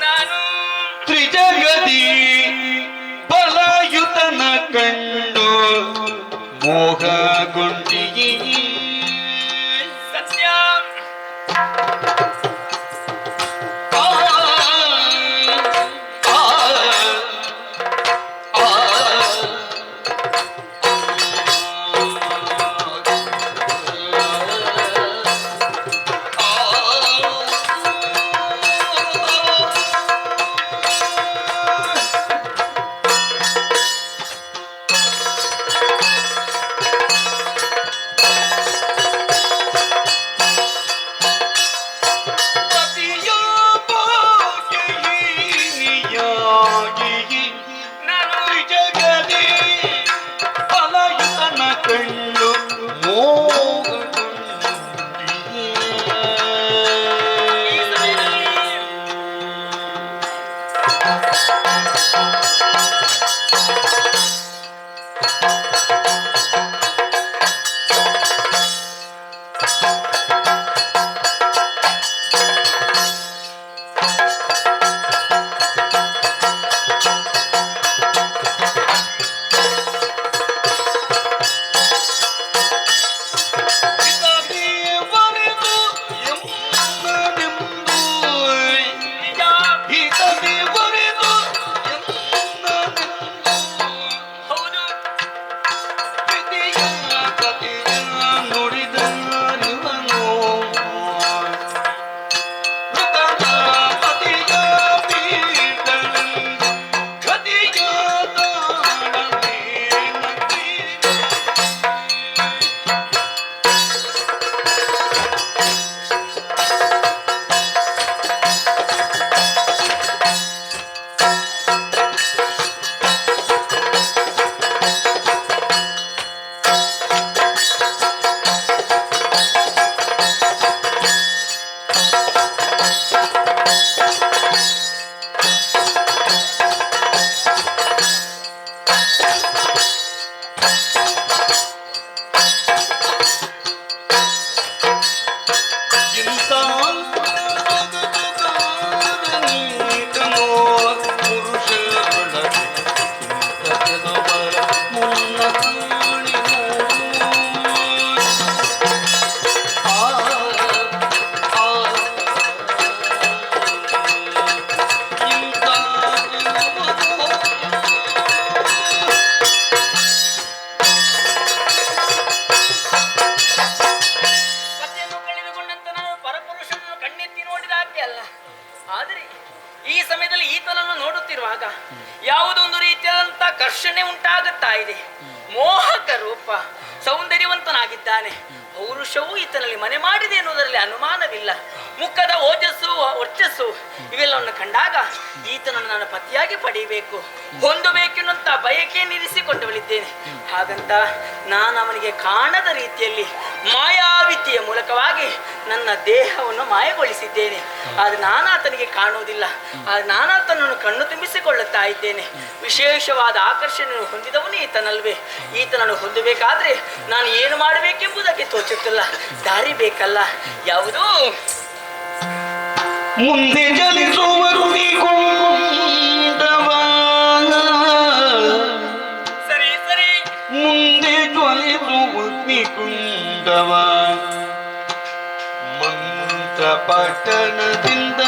ನಾನು ತ್ರಿಜಗದಿ ಬಲಯುತನ ಕಂಡು ಮೋಹಗೊಂಡಿಯೇ ಸತ್ಯ ಆಕರ್ಷಣೆ ಉಂಟಾಗುತ್ತಾ ಇದೆ. ಮೋಹಕ ರೂಪ, ಸೌಂದರ್ಯವಂತನಾಗಿದ್ದಾನೆ. ಪೌರುಷವೂ ಈತನಲ್ಲಿ ಮನೆ ಮಾಡಿದೆ ಎನ್ನುವುದರಲ್ಲಿ ಅನುಮಾನವಿಲ್ಲ. ಮುಖದ ಓಜಸ್ಸು ವರ್ಚಸ್ಸು ಇವೆಲ್ಲವನ್ನು ಕಂಡಾಗ ಈತನನ್ನು ನಾನು ಪತಿಯಾಗಿ ಪಡೆಯಬೇಕು, ಹೊಂದಬೇಕೆನ್ನುವಂತ ಬಯಕೆಯನ್ನು ಇರಿಸಿಕೊಂಡವಳಿದ್ದೇನೆ. ಹಾಗಂತ ನಾನು ಅವನಿಗೆ ಕಾಣದ ರೀತಿಯಲ್ಲಿ ಮಾಯಾವಿದ್ಯೆಯ ಮೂಲಕವಾಗಿ ನನ್ನ ದೇಹವನ್ನು ಮಾಯಗೊಳಿಸಿದ್ದೇನೆ. ಆದರೆ ನಾನು ಆತನಿಗೆ ಕಾಣುವುದಿಲ್ಲ. ಆದರೆ ನಾನು ಆತನನ್ನು ಕಣ್ಣು ತುಂಬಿಸಿಕೊಳ್ಳುತ್ತಾ ಇದ್ದೇನೆ. ವಿಶೇಷವಾದ ಆಕರ್ಷಣೆಯನ್ನು ಹೊಂದಿದವನು ಈತನಲ್ವೇ. ಈತನನ್ನು ಹೊಂದಬೇಕಾದ್ರೆ ನಾನು ಏನು ಮಾಡಬೇಕೆಂಬುದಕ್ಕೆ ತೋಚುತ್ತಿಲ್ಲ. ದಾರಿ ಬೇಕಲ್ಲ. ಯಾವುದು? ಮುಂದೆ ಚಲಿಸುವರು ಸರಿ ಸರಿ. ಮುಂದೆ ಜ್ವಲಿಸುವ ಕುಂಡವ ಮಂತ್ರ ಪಟ್ಟಣದಿಂದ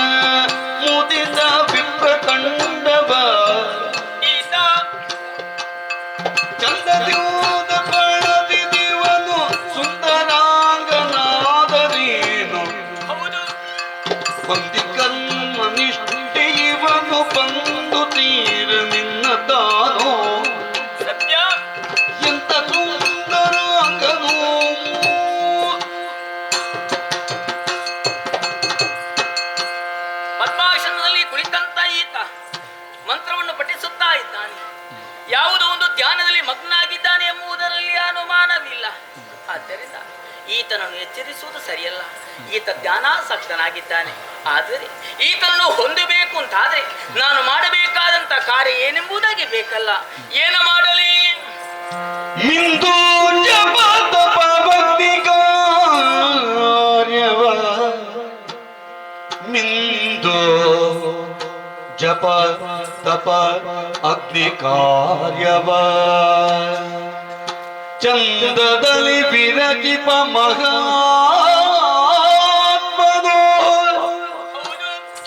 ಮುದಿದ ವಿಪ್ರತಂಡವ ಈತ ಚಂದದೂದ ಪಳದಿದಿವನು ಸುಂದರಾಂಗನಾದರೇನು ಹೌದು. ಕೊಂದಿ ಕರ್ಮ ನಿಷ್ಠೆ ಇವನು ಬಂದು ತೀರ ನಿನ್ನ ತಾನು ಸತ್ಯ. ಎಂತ ಸುಂದರಾಂಗನು ಪದ್ಮಾಸನದಲ್ಲಿ ಕುಳಿತಂತ ಈತ ಮಂತ್ರವನ್ನು ಪಠಿಸುತ್ತಾ ಇದ್ದಾನೆ. ಯಾವುದೋ ಒಂದು ಧ್ಯಾನದಲ್ಲಿ ಮಗ್ನಾಗಿದ್ದಾನೆ ಎಂಬುದರಲ್ಲಿ ಅನುಮಾನವಿಲ್ಲ. ಆದ್ದರಿಂದ ಈತನನ್ನು ಎಚ್ಚರಿಸುವುದು ಸರಿಯಲ್ಲ. ಈತ ಧ್ಯಾನಾಸಕ್ತನಾಗಿದ್ದಾನೆ. ಆದರೆ ಈತನನ್ನು ಹೊಂದಬೇಕು ಅಂತಾದ್ರೆ ನಾನು ಮಾಡಬೇಕಾದಂತ ಕಾರ್ಯ ಏನೆಂಬುದಾಗಿ ಬೇಕಲ್ಲ. ಏನು ಮಾಡಲಿ? ಮಿಂದು ಜಪ ತಪ ಭಕ್ತಿ ಕಾರ್ಯವ ಮಿಂದು ಜಪ ತಪ ಅಗ್ನಿ ಕಾರ್ಯವ ಚಂದದಲ್ಲಿ ವಿರಚಿಪ ಮಹಾತ್ಮನು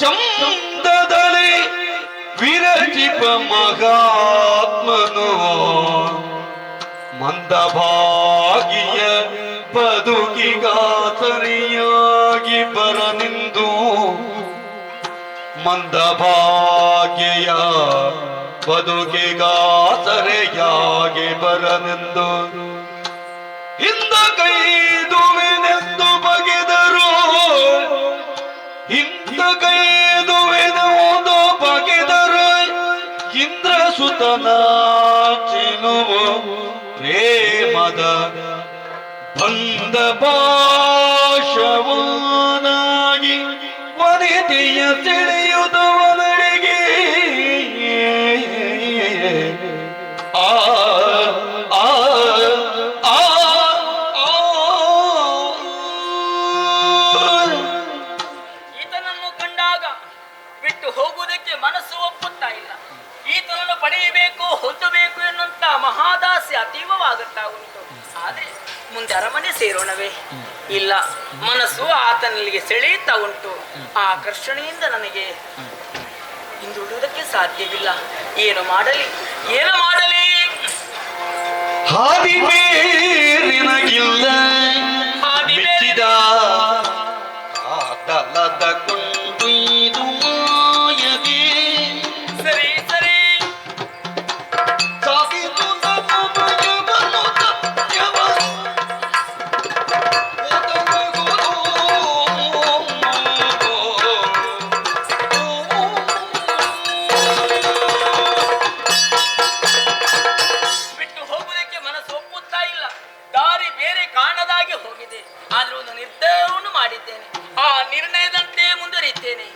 ಚಂದದಲ್ಲಿ ವಿರಚಿಪ ಮಹಾತ್ಮನು ಮಂದಭಾಗಿಯ ಬದುಕಿಗಾಸರಿಯಾಗಿ ಬರನಿಂದು ಮಂದಭಾಗ್ಯ ಬದುಕಿಗಾಸರೆಯಾಗಿ ಬರನೆಂದು ಹಿಂದ ಕೈದುವೆನೆಂದು ಬಗೆದರು ಹಿಂದ ಕೈದುವೆನೆಂದು ಬಗೆದರು ಇಂದ್ರ ಸುತನ ಚಿನುವ ಪ್ರೇಮದ ಬಂದ ಭಾಷವನಾಗಿ ವನಿತೆಯ ತಿಳಿಯುವುದವನಡೆಗೆ ಆ ಆ ಆ ಈತನನ್ನು ಕಂಡಾಗ ಬಿಟ್ಟು ಹೋಗುವುದಕ್ಕೆ ಮನಸ್ಸು ಒಪ್ಪುತ್ತಾ ಇಲ್ಲ. ಈತನನ್ನು ಪಡೆಯಬೇಕು, ಹೊಂದಬೇಕು ಎನ್ನುವಂತ ಮಹಾದಾಸೆ ಅತೀವವಾಗುತ್ತಾ ಉಂಟು. ಆದ್ರೆ ಮುಂದೆ ಅರಮನೆ ಸೇರೋಣವೇ? ಇಲ್ಲ, ಮನಸ್ಸು ಆತನಿಗೆ ಸೆಳೆಯುತ್ತಾ ಉಂಟು. ಆ ಆಕರ್ಷಣೆಯಿಂದ ನನಗೆ ಹಿಂದುಳಿಯುವುದಕ್ಕೆ ಸಾಧ್ಯವಿಲ್ಲ. ಏನು ಮಾಡಲಿ, ಏನು ಮಾಡಲಿ? ಹಾದಿ ಮೇಲಿನಗಿಲ್ಲ ಮೆಚ್ಚಿದ ಆತಲದ ಕೊಂಡೊಯ್ದು ಮಾಯದೆ ಸರಿ ಸರಿ. ಸಾಗಿದು ನಮಯವನ್ನು ಸತ್ಯವ ಬಿಟ್ಟು ಹೋಗುವುದಕ್ಕೆ ಮನಸ್ಸು ಒಪ್ಪುತ್ತಾ ಇಲ್ಲ. ದಾರಿ ಬೇರೆ ಕಾಣದಾಗಿ ಹೋಗಿದೆ. ಆದ್ರೆ ಒಂದು ನಿರ್ಧಾರವನ್ನು ಮಾಡಿದ್ದೇನೆ. ಆ ನಿರ್ಣಯದಂತೆ ಮುಂದುವರಿಯುತ್ತೇನೆ.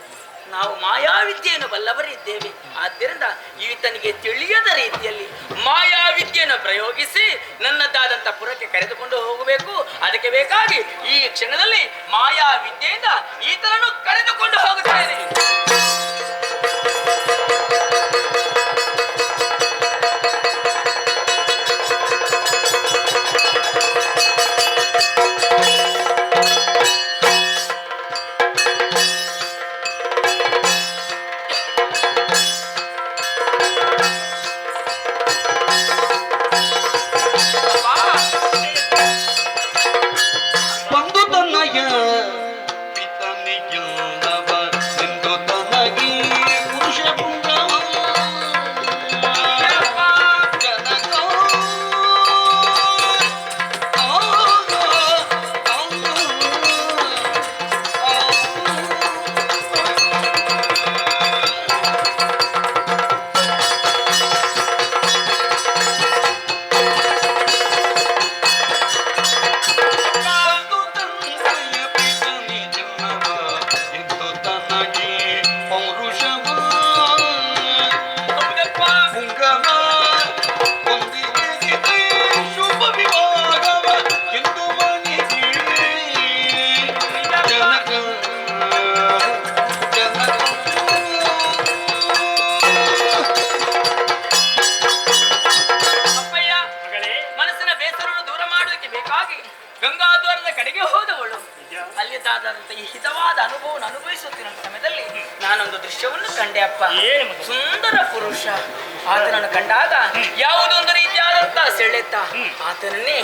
ನಾವು ಮಾಯಾವಿದ್ಯೆಯನ್ನು ಬಲ್ಲವರಿದ್ದೇವೆ. ಆದ್ದರಿಂದ ಈತನಿಗೆ ತಿಳಿಯದ ರೀತಿಯಲ್ಲಿ ಮಾಯಾವಿದ್ಯೆಯನ್ನು ಪ್ರಯೋಗಿಸಿ ನನ್ನದಾದಂಥ ಪುರಕ್ಕೆ ಕರೆದುಕೊಂಡು ಹೋಗಬೇಕು. ಅದಕ್ಕೆ ಬೇಕಾಗಿ ಈ ಕ್ಷಣದಲ್ಲಿ ಮಾಯಾವಿದ್ಯೆಯಿಂದ ಈತನನ್ನು ಕರೆದುಕೊಂಡು ಹೋಗುತ್ತೇನೆ. ಬಂದು ತನ್ನಯ ಪಿತನಿಗಿಲ್ಲವ ಎಂದು ಗಂಗಾದ್ವಾರದ ಕಡೆಗೆ ಹೋದವಳು. ಅಲ್ಲಿದ್ದಾದಂತ ಈ ಹಿತವಾದ ಅನುಭವವನ್ನು ಅನುಭವಿಸುತ್ತಿರುವ ಸಮಯದಲ್ಲಿ ನಾನೊಂದು ದೃಶ್ಯವನ್ನು ಕಂಡೆ ಅಪ್ಪ. ಏನು? ಸುಂದರ ಪುರುಷ. ಆತನನ್ನು ಕಂಡಾಗ ಯಾವುದೊಂದು ರೀತಿಯಾದಂತ ಸೆಳೆತ. ಆತನನ್ನೇ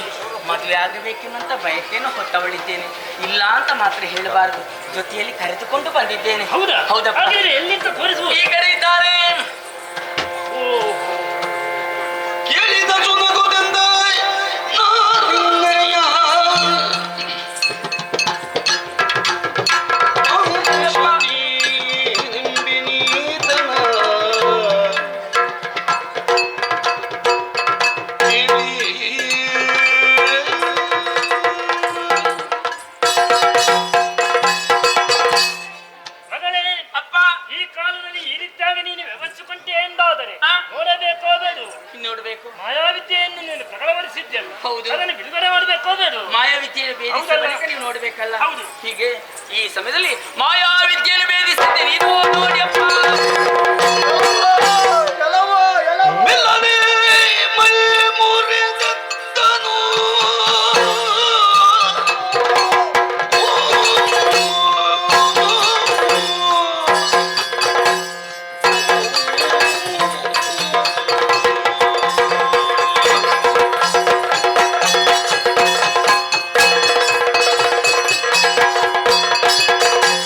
ಮದುವೆ ಆಗಬೇಕೆನ್ನುವಂತ ಬಯಕೆಯನ್ನು ಹೊತ್ತವಳಿದ್ದೇನೆ. ಇಲ್ಲ ಅಂತ ಮಾತ್ರ ಹೇಳಬಾರದು, ಜೊತೆಯಲ್ಲಿ ಕರೆದುಕೊಂಡು ಬಂದಿದ್ದೇನೆ. ಹೌದಾ? ಹೌದಪ್ಪ. ಹಾಗಾದ್ರೆ ಎಲ್ಲಿಂದ ತೋರಿಸುವ? ಈ ಕಡೆ ಇದ್ದಾರೆ. ಕೇಳಿದ ಸುನಗುದೆಂದ ನಾರಿನಯ್ಯ. ನಿಂಬಿನೀತನ ಮಗಳೇ, ಅಪ್ಪ, ಈ ಕಾಲದಲ್ಲಿ ಈ ರೀತಿಯಾಗಿ ನೀನು ವ್ಯವಹರಿಸಿಕೊಂಡೆ ಎಂದಾದರೆ ಆ? ನೋಡಬೇಕೋ ಬೇಡ? ನೋಡ್ಬೇಕು. ಮಾಯಾವಿದ್ಯೆಯನ್ನು ನೀನು ಪ್ರಕಟಪಡಿಸಿದ್ದೆಲ್ಲ, ಹೌದು. ಅದನ್ನು ಬಿಡುಗಡೆ ಮಾಡಬೇಕೋ ಬೇಡ? ಮಾಯಾವಿದ್ಯೆಯನ್ನು ಭೇದಿಸಿದ ಹೌದಲ್ಲ? ಬಳಿಕ ನೀವು ನೋಡ್ಬೇಕಲ್ಲ. ಹೌದು. ಹೀಗೆ ಈ ಸಮಯದಲ್ಲಿ ಮಾಯಾವಿದ್ಯೆಯನ್ನು ಭೇದಿಸಿದ್ದೇನೆ. ಇದು ನೋಡಿಯಪ್ಪ. ಎಲ್ಲವೋ ಎಲ್ಲವೋ ಮೆಲ್ಲನೆ ಮೈ ಮುರಿದೆತ್ತನು.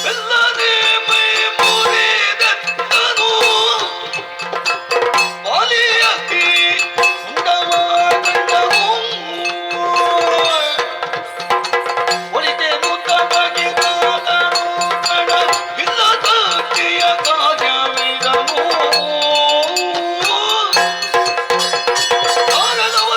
ಮೆಲ್ಲನೆ ಮೈ ಮುರಿದೆತ್ತನು. ಬಾಲಿಯಾಗಿ ಉಂಡವಾಗಂಡವು. ಒಲಿತೆನು ತಮಗಿದಾದನು ಕಣ ಇಲ್ಲದ ಕಿಯ ಕಾರ್ಯವಿದನು. ಕಾರಣವ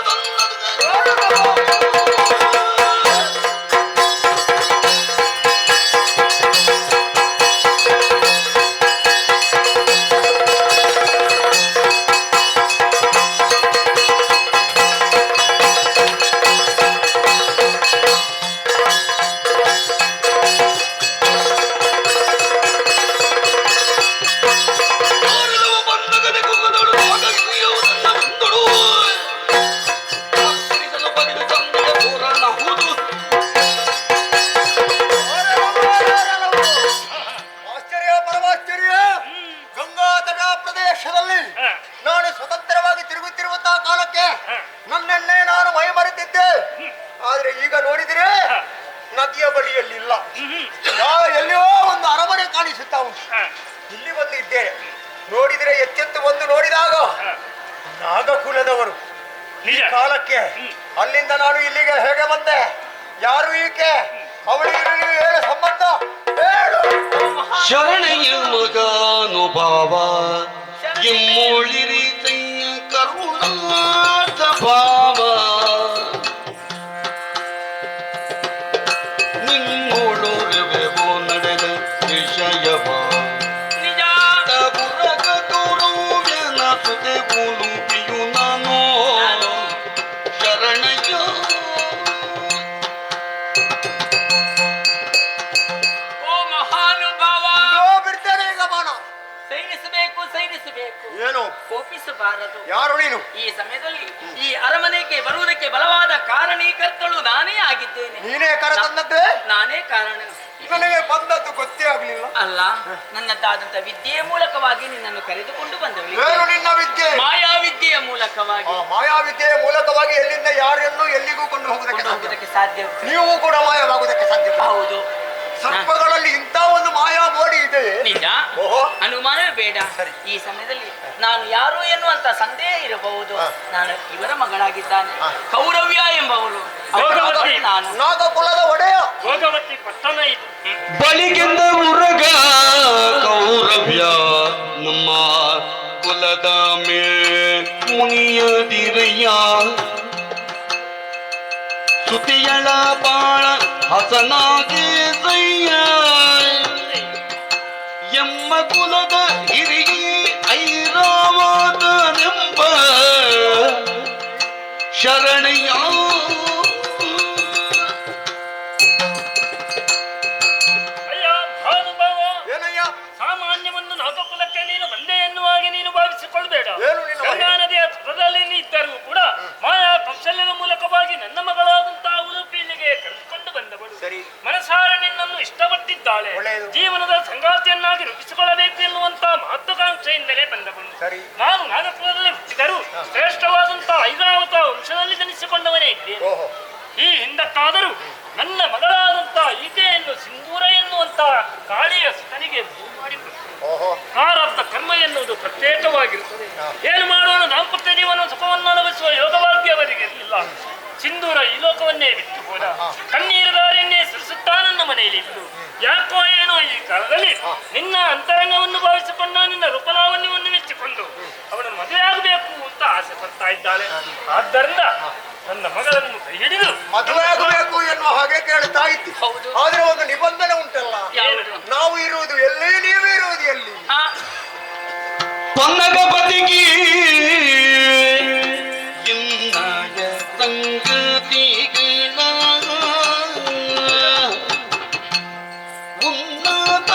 ಕಾರಣವ ಬಂದಗದೆ ಕುಗದಳು ಮಗನಿಯುವುದನ್ನ ಬಂದಳು. ಅಕ್ಕರಿಸಲು ಬಗೆದು ತಂದೆಯ ಪೂರಣ ಹೂದು. ಆಶ್ಚರ್ಯ ಪರಮಾಶ್ಚರ್ಯ. ಗಂಗಾ ತಟ ಪ್ರದೇಶದಲ್ಲಿ ನಾನು ಸ್ವತಂತ್ರವಾಗಿ ತಿರುಗುತ್ತಿರುವಂತಹ ಕಾಲಕ್ಕೆ ನನ್ನನ್ನೇ ನಾನು ಮೈ ಮರೆತಿದ್ದೆ. ಆದ್ರೆ ಈಗ ನೋಡಿದ್ರೆ ನದಿಯ ಬಳಿಯಲ್ಲಿಲ್ಲ, ಎಲ್ಲಿಯೋ ಒಂದು ಅರಮನೆ ಕಾಣಿಸುತ್ತಾ ಉಂಟು. ಇಲ್ಲಿ ಬಂದು ಇದ್ದೇನೆ. ನೋಡಿದ್ರೆ ಎಚ್ಚೆತ್ತು ಬಂದು ನೋಡಿದಾಗ ನಾಗಕುಲದವರು ಈ ನಿಜ. ಕಾಲಕ್ಕೆ ಅಲ್ಲಿಂದ ನಾನು ಇಲ್ಲಿಗೆ ಹೇಗೆ ಬಂದೆ? ಯಾರು ಈಕೆ? ಅವಳಿಗೆ ನೀವು ಏನು ಸಂಬಂಧ? ಹೇಳು. ಶರಣಯ್ಯ ಮಗಾನುಭಾವ ಎಮ್ಮೊಳಿರಿ ತಯ್ಯ ಕರುಣಾರ್ಥ ಭಾವ. ನಿಮ್ಮೊಳುರವೆವೋ ನಡೆದ ವಿಷಯವ ನಿಜ. ಬುರಗ ತೋರುವೆನ ಸುದೆ ಉಲುಪಿಯು ನಾನು. ಶರಣಯ್ಯ ಓ ಮಹಾನುಭಾವ. ಬಿಡ್ತೇನೆ ಈಗ ಬಾಣ. ಸೈರಿಸಬೇಕು, ಸೈರಿಸಬೇಕು, ಏನು? ಕೋಪಿಸಬಾರದು. ಯಾರು ನೀನು? ಈ ಸಮಯದಲ್ಲಿ ಈ ಅರಮನೆಗೆ ಬರುವುದಕ್ಕೆ ಬಲವಾದ ಕಾರಣೀಕರ್ತಳು ನಾನೇ ಆಗಿದ್ದೇನೆ. ನೀನೇ ಕರ ತಂದದ್ದೇ? ನಾನೇ ಕಾರಣ. ನನಗೆ ಬಂದದ್ದು ಗೊತ್ತೇ ಆಗ್ಲಿಲ್ಲ. ಅಲ್ಲ, ನನ್ನದಾದಂತ ವಿದ್ಯೆಯ ಮೂಲಕವಾಗಿ ನಿನ್ನನ್ನು ಕರೆದುಕೊಂಡು ಬಂದವಳು. ಏನು ನಿನ್ನ ವಿದ್ಯೆ? ಮಾಯಾವಿದ್ಯೆಯ ಮೂಲಕವಾಗಿ ಮಾಯಾವಿದ್ಯೆಯ ಮೂಲಕವಾಗಿ ಎಲ್ಲಿಂದ ಯಾರನ್ನು ಎಲ್ಲಿಗೂ ಕೊಂಡು ಹೋಗುವುದಕ್ಕೆ ಕೊಂಡು ಸಾಧ್ಯ. ಹೋಗುವುದಕ್ಕೆ ಸಾಧ್ಯ. ನೀವು ಕೂಡ ಮಾಯವಾಗುವುದಕ್ಕೆ ಸಾಧ್ಯ. ಹೌದು. ಸರ್ಪಗಳಲ್ಲಿ ಇಂಥ ಒಂದು ಮಾಯಾ ಮೋಡಿ ಇದೆ. ನಿಜ. ಓಹೋ. ಅನುಮಾನವೇ ಬೇಡ. ಸರಿ. ಈ ಸಮಯದಲ್ಲಿ ನಾನು ಯಾರು ಎನ್ನುವಂತ ಸಂದೇಹ ಇರಬಹುದು. ನಾನು ಇವರ ಮಗಳಾಗಿದ್ದಾನೆ. ಕೌರವ್ಯ ಎಂಬವಳು. ಅವಳ ಮಗಳು ನಾನು. ನಾಗಕುಲದ ಒಡೆಯ ಭೋಗವತಿ ಪಟ್ಟಣ ಇದು. ಬಳಿಗೆಂದ ಉರಗ ಕೌರವ್ಯ ನಮ್ಮ ಕುಲದ ಮೇ ಮುನಿಯದಿರಯ್ಯ. ಸುತಿಯಳ ಬಾಳ ಹಸನಾಗಿ ಸಯ್ಯ. ಎಮ್ಮ ಕುಲದ ಹಿರಿಯ ಐರಾವತನೆಂಬ ಶರಣಯ್ಯ. ಅಯ್ಯ ಭಾನುಭಾವ, ಏನಯ್ಯ? ಸಾಮಾನ್ಯವನ್ನು ನಾಗಕುಲಕ್ಕೆ ನೀನು ಬಂದೆ ಎನ್ನುವಾಗಿ ನೀನು ಭಾವಿಸಿಕೊಳ್ಬೇಡ. ಏನು ನಿನ್ನ ಗಂಗಾ ನದಿಯ ತಟದಲ್ಲಿ ಇದ್ದರೂ ಕೂಡ ಮಾಯಾ ಕೌಶಲ್ಯದ ಮೂಲಕವಾಗಿ ನನ್ನ ಮಗಳಾದಂತಹ ಉಡುಪಿ ಇಲ್ಲಿಗೆ ಬಂದವಳು ಸರಿ. ಮನಸಾರ ನಿನ್ನನ್ನು ಇಷ್ಟಪಟ್ಟಿದ್ದಾಳೆ. ಒಳ್ಳೆಯದು. ಜೀವನದ ಸಂಗಾತಿಯನ್ನಾಗಿ ರೂಪಿಸಿಕೊಳ್ಳಬೇಕು ಎನ್ನುವಂತ ಮಹತ್ವಾಕಾಂಕ್ಷೆಯಿಂದಲೇ ಬಂದವಳು. ಸರಿ. ನಾನು ನಾಗಪುರದಲ್ಲಿ ಹುಟ್ಟಿದರೂ ಶ್ರೇಷ್ಠವಾದಂತಹ ಐರಾವತ ವಂಶದಲ್ಲಿ ಜನಿಸಿಕೊಂಡವನೇ ಇದ್ದೇನೆ. ಓಹೋ. ಈ ಹಿಂದಕ್ಕಾದರೂ ನನ್ನ ಮಗಳಾದಂತ ಈಕೆಯನ್ನು ಸಿಂಧೂರ ಎನ್ನುವಂತ ಕಾಳಿಯ ಸುತನಿಗೆ ಮಾಡಿಬಿಟ್ಟು ಓಹೋ. ಪ್ರಾರಬ್ಧ ಕರ್ಮ ಎನ್ನುವುದು ಪ್ರತ್ಯೇಕವಾಗಿರುತ್ತದೆ. ಏನು ಮಾಡೋಣ, ದಾಂಪತ್ಯ ಜೀವನ ಸುಖವನ್ನು ಅನುಭವಿಸುವ ಯೋಗಭಾಗ್ಯ ಅವರಿಗೆ ಇರಲಿಲ್ಲ. ಸಿಂಧೂರ ಈ ಲೋಕವನ್ನೇ ಬಿಟ್ಟು ಹೋದ. ಕಣ್ಣೀರು ದಾರಿಯನ್ನೇ ಸುರಿಸುತ್ತಾ ನನ್ನ ಮನೆಯಲ್ಲಿ ಇದ್ದು ಯಾಕೋ ಏನೋ ಈ ಕಾಲದಲ್ಲಿ ನಿನ್ನ ಅಂತರಂಗವನ್ನು ಭಾವಿಸಿಕೊಂಡು ನಿನ್ನ ರೂಪಲಾವಣ್ಯವನ್ನು ಮೆಚ್ಚಿಕೊಂಡು ಅವಳನ್ನು ಮದುವೆ ಆಗಬೇಕು ಅಂತ ಆಸೆ ಪಡ್ತಾ ಇದ್ದಾಳೆ. ಆದ್ದರಿಂದ ನನ್ನ ಮಗಳನ್ನು ಕೈ ಹಿಡಿದು ಮದುವೆ ಆಗಬೇಕು ಎನ್ನುವ ಹಾಗೆ ಕೇಳ್ತಾ ಇದ್ದಿ. ಹೌದು. ಆದ್ರೆ ಒಂದು ನಿಬಂಧನೆ ಉಂಟಲ್ಲ, ಯಾವುದು? ನಾವು ಇರುವುದು ಎಲ್ಲಿ, ನೀವು ಇರುವುದು ಎಲ್ಲಿ? ಪನ್ನಗಪತಿಗೆ ಇನ್ನಾಯ ಸಂಗತಿಗಳ ಉನ್ನತ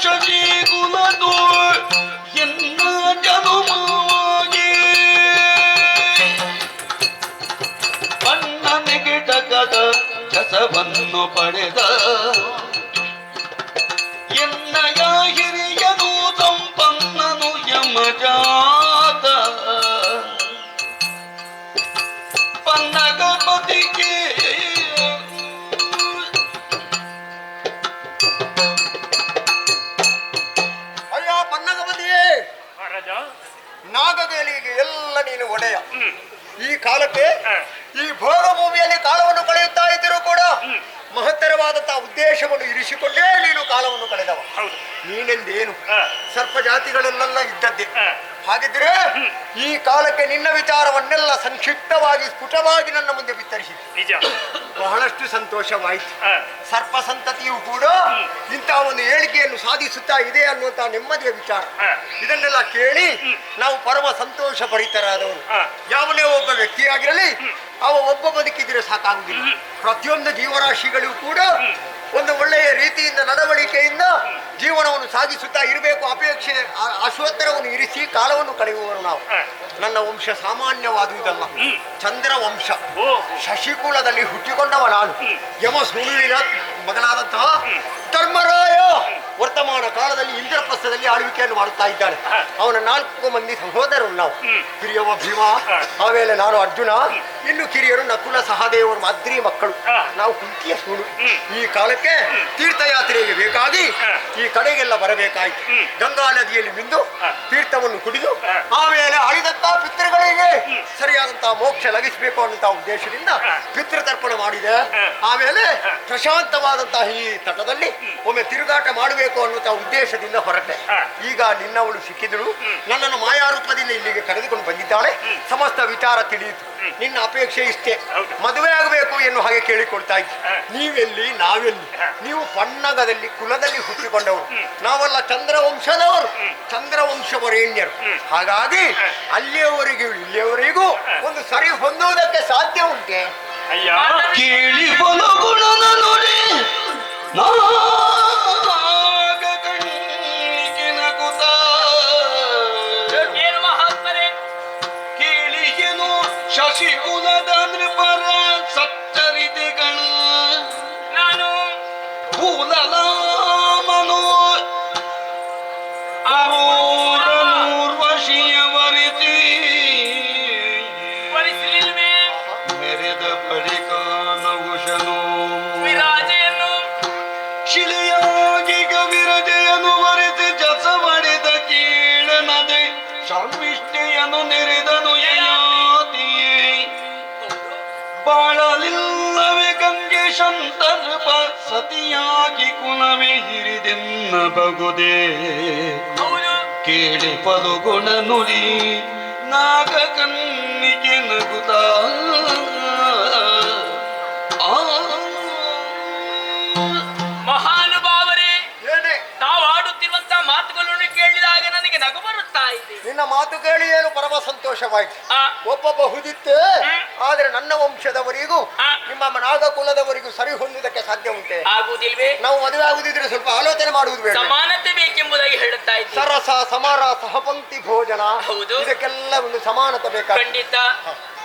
ಶಶಿಕುಲದು ಎನ್ನ ಜನುಮಾಗಿ ಬಣ್ಣನಿಗೆ ಟಗದ ಕಸವನ್ನು ಪಡೆದ ಎನ್ನಯ ಹಿರಿಯನು ಸಂಪನ್ನನು ಯಮಜಾತ ಪನ್ನಗಪತಿಗೆ ಅಯ್ಯ ಪನ್ನಗಪತಿಯೇ, ಮಹಾರಾಜ. ನಾಗದೇಲಿಗೆ ಎಲ್ಲ ನೀನು ಒಡೆಯ. ಈ ಕಾಲಕ್ಕೆ ಹ. ಈ ಭೋಗ ಭೂಮಿಯಲ್ಲಿ ಕಾಲವನ್ನು ಕಳೆಯುತ್ತಾ ಇದ್ದರೂ ಕೂಡ ಮಹತ್ತರವಾದಂತಹ ಉದ್ದೇಶವನ್ನು ಇರಿಸಿಕೊಂಡೇ ನೀನು ಕಾಲವನ್ನು ಕಳೆದವ. ಹೌದು. ನೀನೆಂದೇನು ಹ. ಸರ್ಪ ಜಾತಿಗಳಲ್ಲೆಲ್ಲ ಇದ್ದದ್ದೇ. ಹ. ಹಾಗಿದ್ರೆ ಈ ಕಾಲಕ್ಕೆ ನಿನ್ನ ವಿಚಾರವನ್ನೆಲ್ಲ ಸಂಕ್ಷಿಪ್ತವಾಗಿ ಸ್ಫುಟವಾಗಿ ನನ್ನ ಮುಂದೆ ಬಿತ್ತರಿಸಿದೆ. ನಿಜ. ಬಹಳಷ್ಟು ಸಂತೋಷವಾಯಿತು. ಹ. ಸರ್ಪ ಸಂತತಿಯು ಕೂಡ ಇಂತಹ ಒಂದು ಏಳಿಗೆಯನ್ನು ಸಾಧಿಸುತ್ತಾ ಇದೆ ಅನ್ನುವಂತಹ ನೆಮ್ಮದಿಯ ವಿಚಾರ. ಹ. ಇದನ್ನೆಲ್ಲ ಕೇಳಿ ನಾವು ಪರಮ ಸಂತೋಷ ಭರಿತರಾದವರು. ಹ. ಯಾವನೇ ಒಬ್ಬ ವ್ಯಕ್ತಿಯಾಗಿರಲಿ ಅವ ಒಬ್ಬ ಬದುಕಿದ್ರೆ ಸಾಕಾಗುವುದಿಲ್ಲ. ಪ್ರತಿಯೊಂದು ಜೀವರಾಶಿಗಳಿಗೂ ಕೂಡ ಒಂದು ಒಳ್ಳೆಯ ರೀತಿಯಿಂದ ನಡವಳಿಕೆಯಿಂದ ಜೀವನವನ್ನು ಸಾಗಿಸುತ್ತಾ ಇರಬೇಕು. ಅಪೇಕ್ಷೆ ಅಶ್ವತ್ತರವನ್ನು ಇರಿಸಿ ಕಾಲವನ್ನು ಕಳೆಯುವವರು ನಾವು. ನನ್ನ ವಂಶ ಸಾಮಾನ್ಯವಾದುದಲ್ಲ, ಚಂದ್ರ ವಂಶ. ಓ. ಶಶಿಕುಲದಲ್ಲಿ ಹುಟ್ಟಿಕೊಂಡವ ನಾನು. ಯಮ ಸುಳುವಿನ ಮಗನಾದಂತಹ ಧರ್ಮರಾಯ ವರ್ತಮಾನ ಕಾಲದಲ್ಲಿ ಇಂದ್ರಪ್ರಸ್ಥದಲ್ಲಿ ಆಳ್ವಿಕೆಯನ್ನು ಮಾಡುತ್ತಾ ಇದ್ದಾನೆ. ಅವನ 4 ಮಂದಿ ಸಹೋದರರು ನಾವು. ಕಿರಿಯವ ಭೀಮ, ಆಮೇಲೆ ನಾನು ಅರ್ಜುನ, ಇನ್ನು ಕಿರಿಯರು ನಕುಲ ಸಹದೇವರು ಮಾದ್ರಿ ಮಕ್ಕಳು. ನಾವು ಕುಂತಿಯ ಸೂಳು. ಈ ಕಾಲಕ್ಕೆ ತೀರ್ಥಯಾತ್ರೆಗೆ ಬೇಕಾಗಿ ಈ ಕಡೆಗೆಲ್ಲ ಬರಬೇಕಾಯಿತು. ಗಂಗಾ ನದಿಯಲ್ಲಿ ಮಿಂದು ತೀರ್ಥವನ್ನು ಕುಡಿದು ಆಮೇಲೆ ಅಳಿದಂತಹ ಪಿತೃಗಳಿಗೆ ಸರಿಯಾದಂತಹ ಮೋಕ್ಷ ಲಗಿಸಬೇಕು ಅನ್ನುವಂತಹ ಉದ್ದೇಶದಿಂದ ಪಿತೃತರ್ಪಣ ಮಾಡಿದೆ. ಆಮೇಲೆ ಪ್ರಶಾಂತವಾದಂತಹ ಈ ತಟದಲ್ಲಿ ಒಮ್ಮೆ ತಿರುಗಾಟ ಮಾಡಬೇಕು ಅನ್ನುವಂತಹ ಉದ್ದೇಶದಿಂದ ಹೊರಟೆ. ಈಗ ನಿನ್ನವಳು ಸಿಕ್ಕಿದಳು. ನನ್ನನ್ನು ಮಾಯಾರೂಪದಿಂದ ಇಲ್ಲಿಗೆ ಕರೆದುಕೊಂಡು ಬಂದಿದ್ದಾಳೆ. ಸಮಸ್ತ ವಿಚಾರ ತಿಳಿಯಿತು. ನಿನ್ನ ಅಪೇಕ್ಷೆ ಇಷ್ಟೇ, ಮದುವೆ ಆಗಬೇಕು ಎನ್ನುವ ಹಾಗೆ ಕೇಳಿಕೊಳ್ತಾ ಇದ್ದೆ. ನೀವೆಲ್ಲಿ, ನಾವೆಲ್ಲಿ? ನೀವು ಪನ್ನಗದಲ್ಲಿ ಕುಲದಲ್ಲಿ ಹುಟ್ಟಿಕೊಂಡವರು, ನಾವೆಲ್ಲ ಚಂದ್ರವಂಶದವರು, ಚಂದ್ರವಂಶವರೇಣ್ಯರು. ಹಾಗಾಗಿ ಅಲ್ಲಿಯವರೆಗೂ ಇಲ್ಲಿಯವರೆಗೂ ಒಂದು ಸರಿ ಹೊಂದುವುದಕ್ಕೆ ಸಾಧ್ಯ ಉಂಟೆ? ಅಯ್ಯ. ಕೇಳಿ ಬಲಗುಣನ ನುಡಿ ನಾಗ ಕಣ್ಣಿನ ಕುತ ಏನು ಮಹಾತ್ಮರೇ? ಕೇಳಿಗೆನು ಶಶಿಕುಲದ ನೃಪರ ಸಚ್ಚರಿತೆಗಳು ನಾನು ಕೂಲಲಾಮನು ಅರೂರನೂರ್ವಶಿಯವರಿತಿ ವರಿಸಲಿಲ್ವೇ ಮೆರೆದ ಬಳಿಕ ನಗುಶನು ವಿರಾಜೆಯನ್ನು? ಶಿಲೆಯಾಗಿ ಗವಿರಜೆಯನ್ನು ವರೆಸಿ ಜಸ ಮಾಡಿದ ಕೀಳನದೆ ಶಾಮಿಷ್ಟಿಯನ್ನು ನೆರೆದನು ಯಯಾತಿಯೇ ಬಾಳಲಿಲ್ಲವೇ ಗಂಗೆ ಶಂತರ್ಪ ಸತಿಯಾಗಿ ಕುಲವೇ ಹಿರಿದೆನ್ನ ಬಗುದೇ ಹೌದು. ಕೇಳಿ ಪಲುಗುಣ ನುಡಿ ನಾಗ ಕಣ್ಣಿಗೆ ನಗುತ್ತ ಮಹಾನುಭಾವರೇ, ಏನೇ ತಾವು ಆಡುತ್ತಿರುವಂತಹ ಮಾತುಗಳನ್ನು ಕೇಳಿದಾಗ ನನಗೆ ನಗು ಬರುತ್ತಾ ಇದೆ. ನಿನ್ನ ಮಾತು ಕೇಳಿ ಏನು ಪರಮ ಸಂತೋಷವಾಯಿತು. ಆ, ಒಬ್ಬೊಬ್ಬ ಹುದಿತ್ತೆ, ಆದ್ರೆ ನನ್ನ ವಂಶದವರಿಗೂ ನಿಮ್ಮ ನಾಗ ಕುಲದವರಿಗೂ ಸರಿ ಹೊಂದುವುದಕ್ಕೆ ಸಾಧ್ಯ ಉಂಟೆ? ಆಗುವುದಿಲ್ವೇ? ನಾವು ಮದುವೆ ಆಗುದಿದ್ರೆ ಸ್ವಲ್ಪ ಆಲೋಚನೆ ಮಾಡುವುದು ಬೇಡ. ಸಮಾನತೆ ಬೇಕೆಂಬುದಾಗಿ ಹೇಳುತ್ತಾ ಇದ್ದೀನಿ. ಸರಸ ಸಮಾರ ಸಹಪಂಕ್ತಿ ಭೋಜನ, ಹೌದು. ಇದಕ್ಕೆಲ್ಲ ಒಂದು ಸಮಾನತೆ ಬೇಕಾಗ್ತದೆ. ಖಂಡಿತ.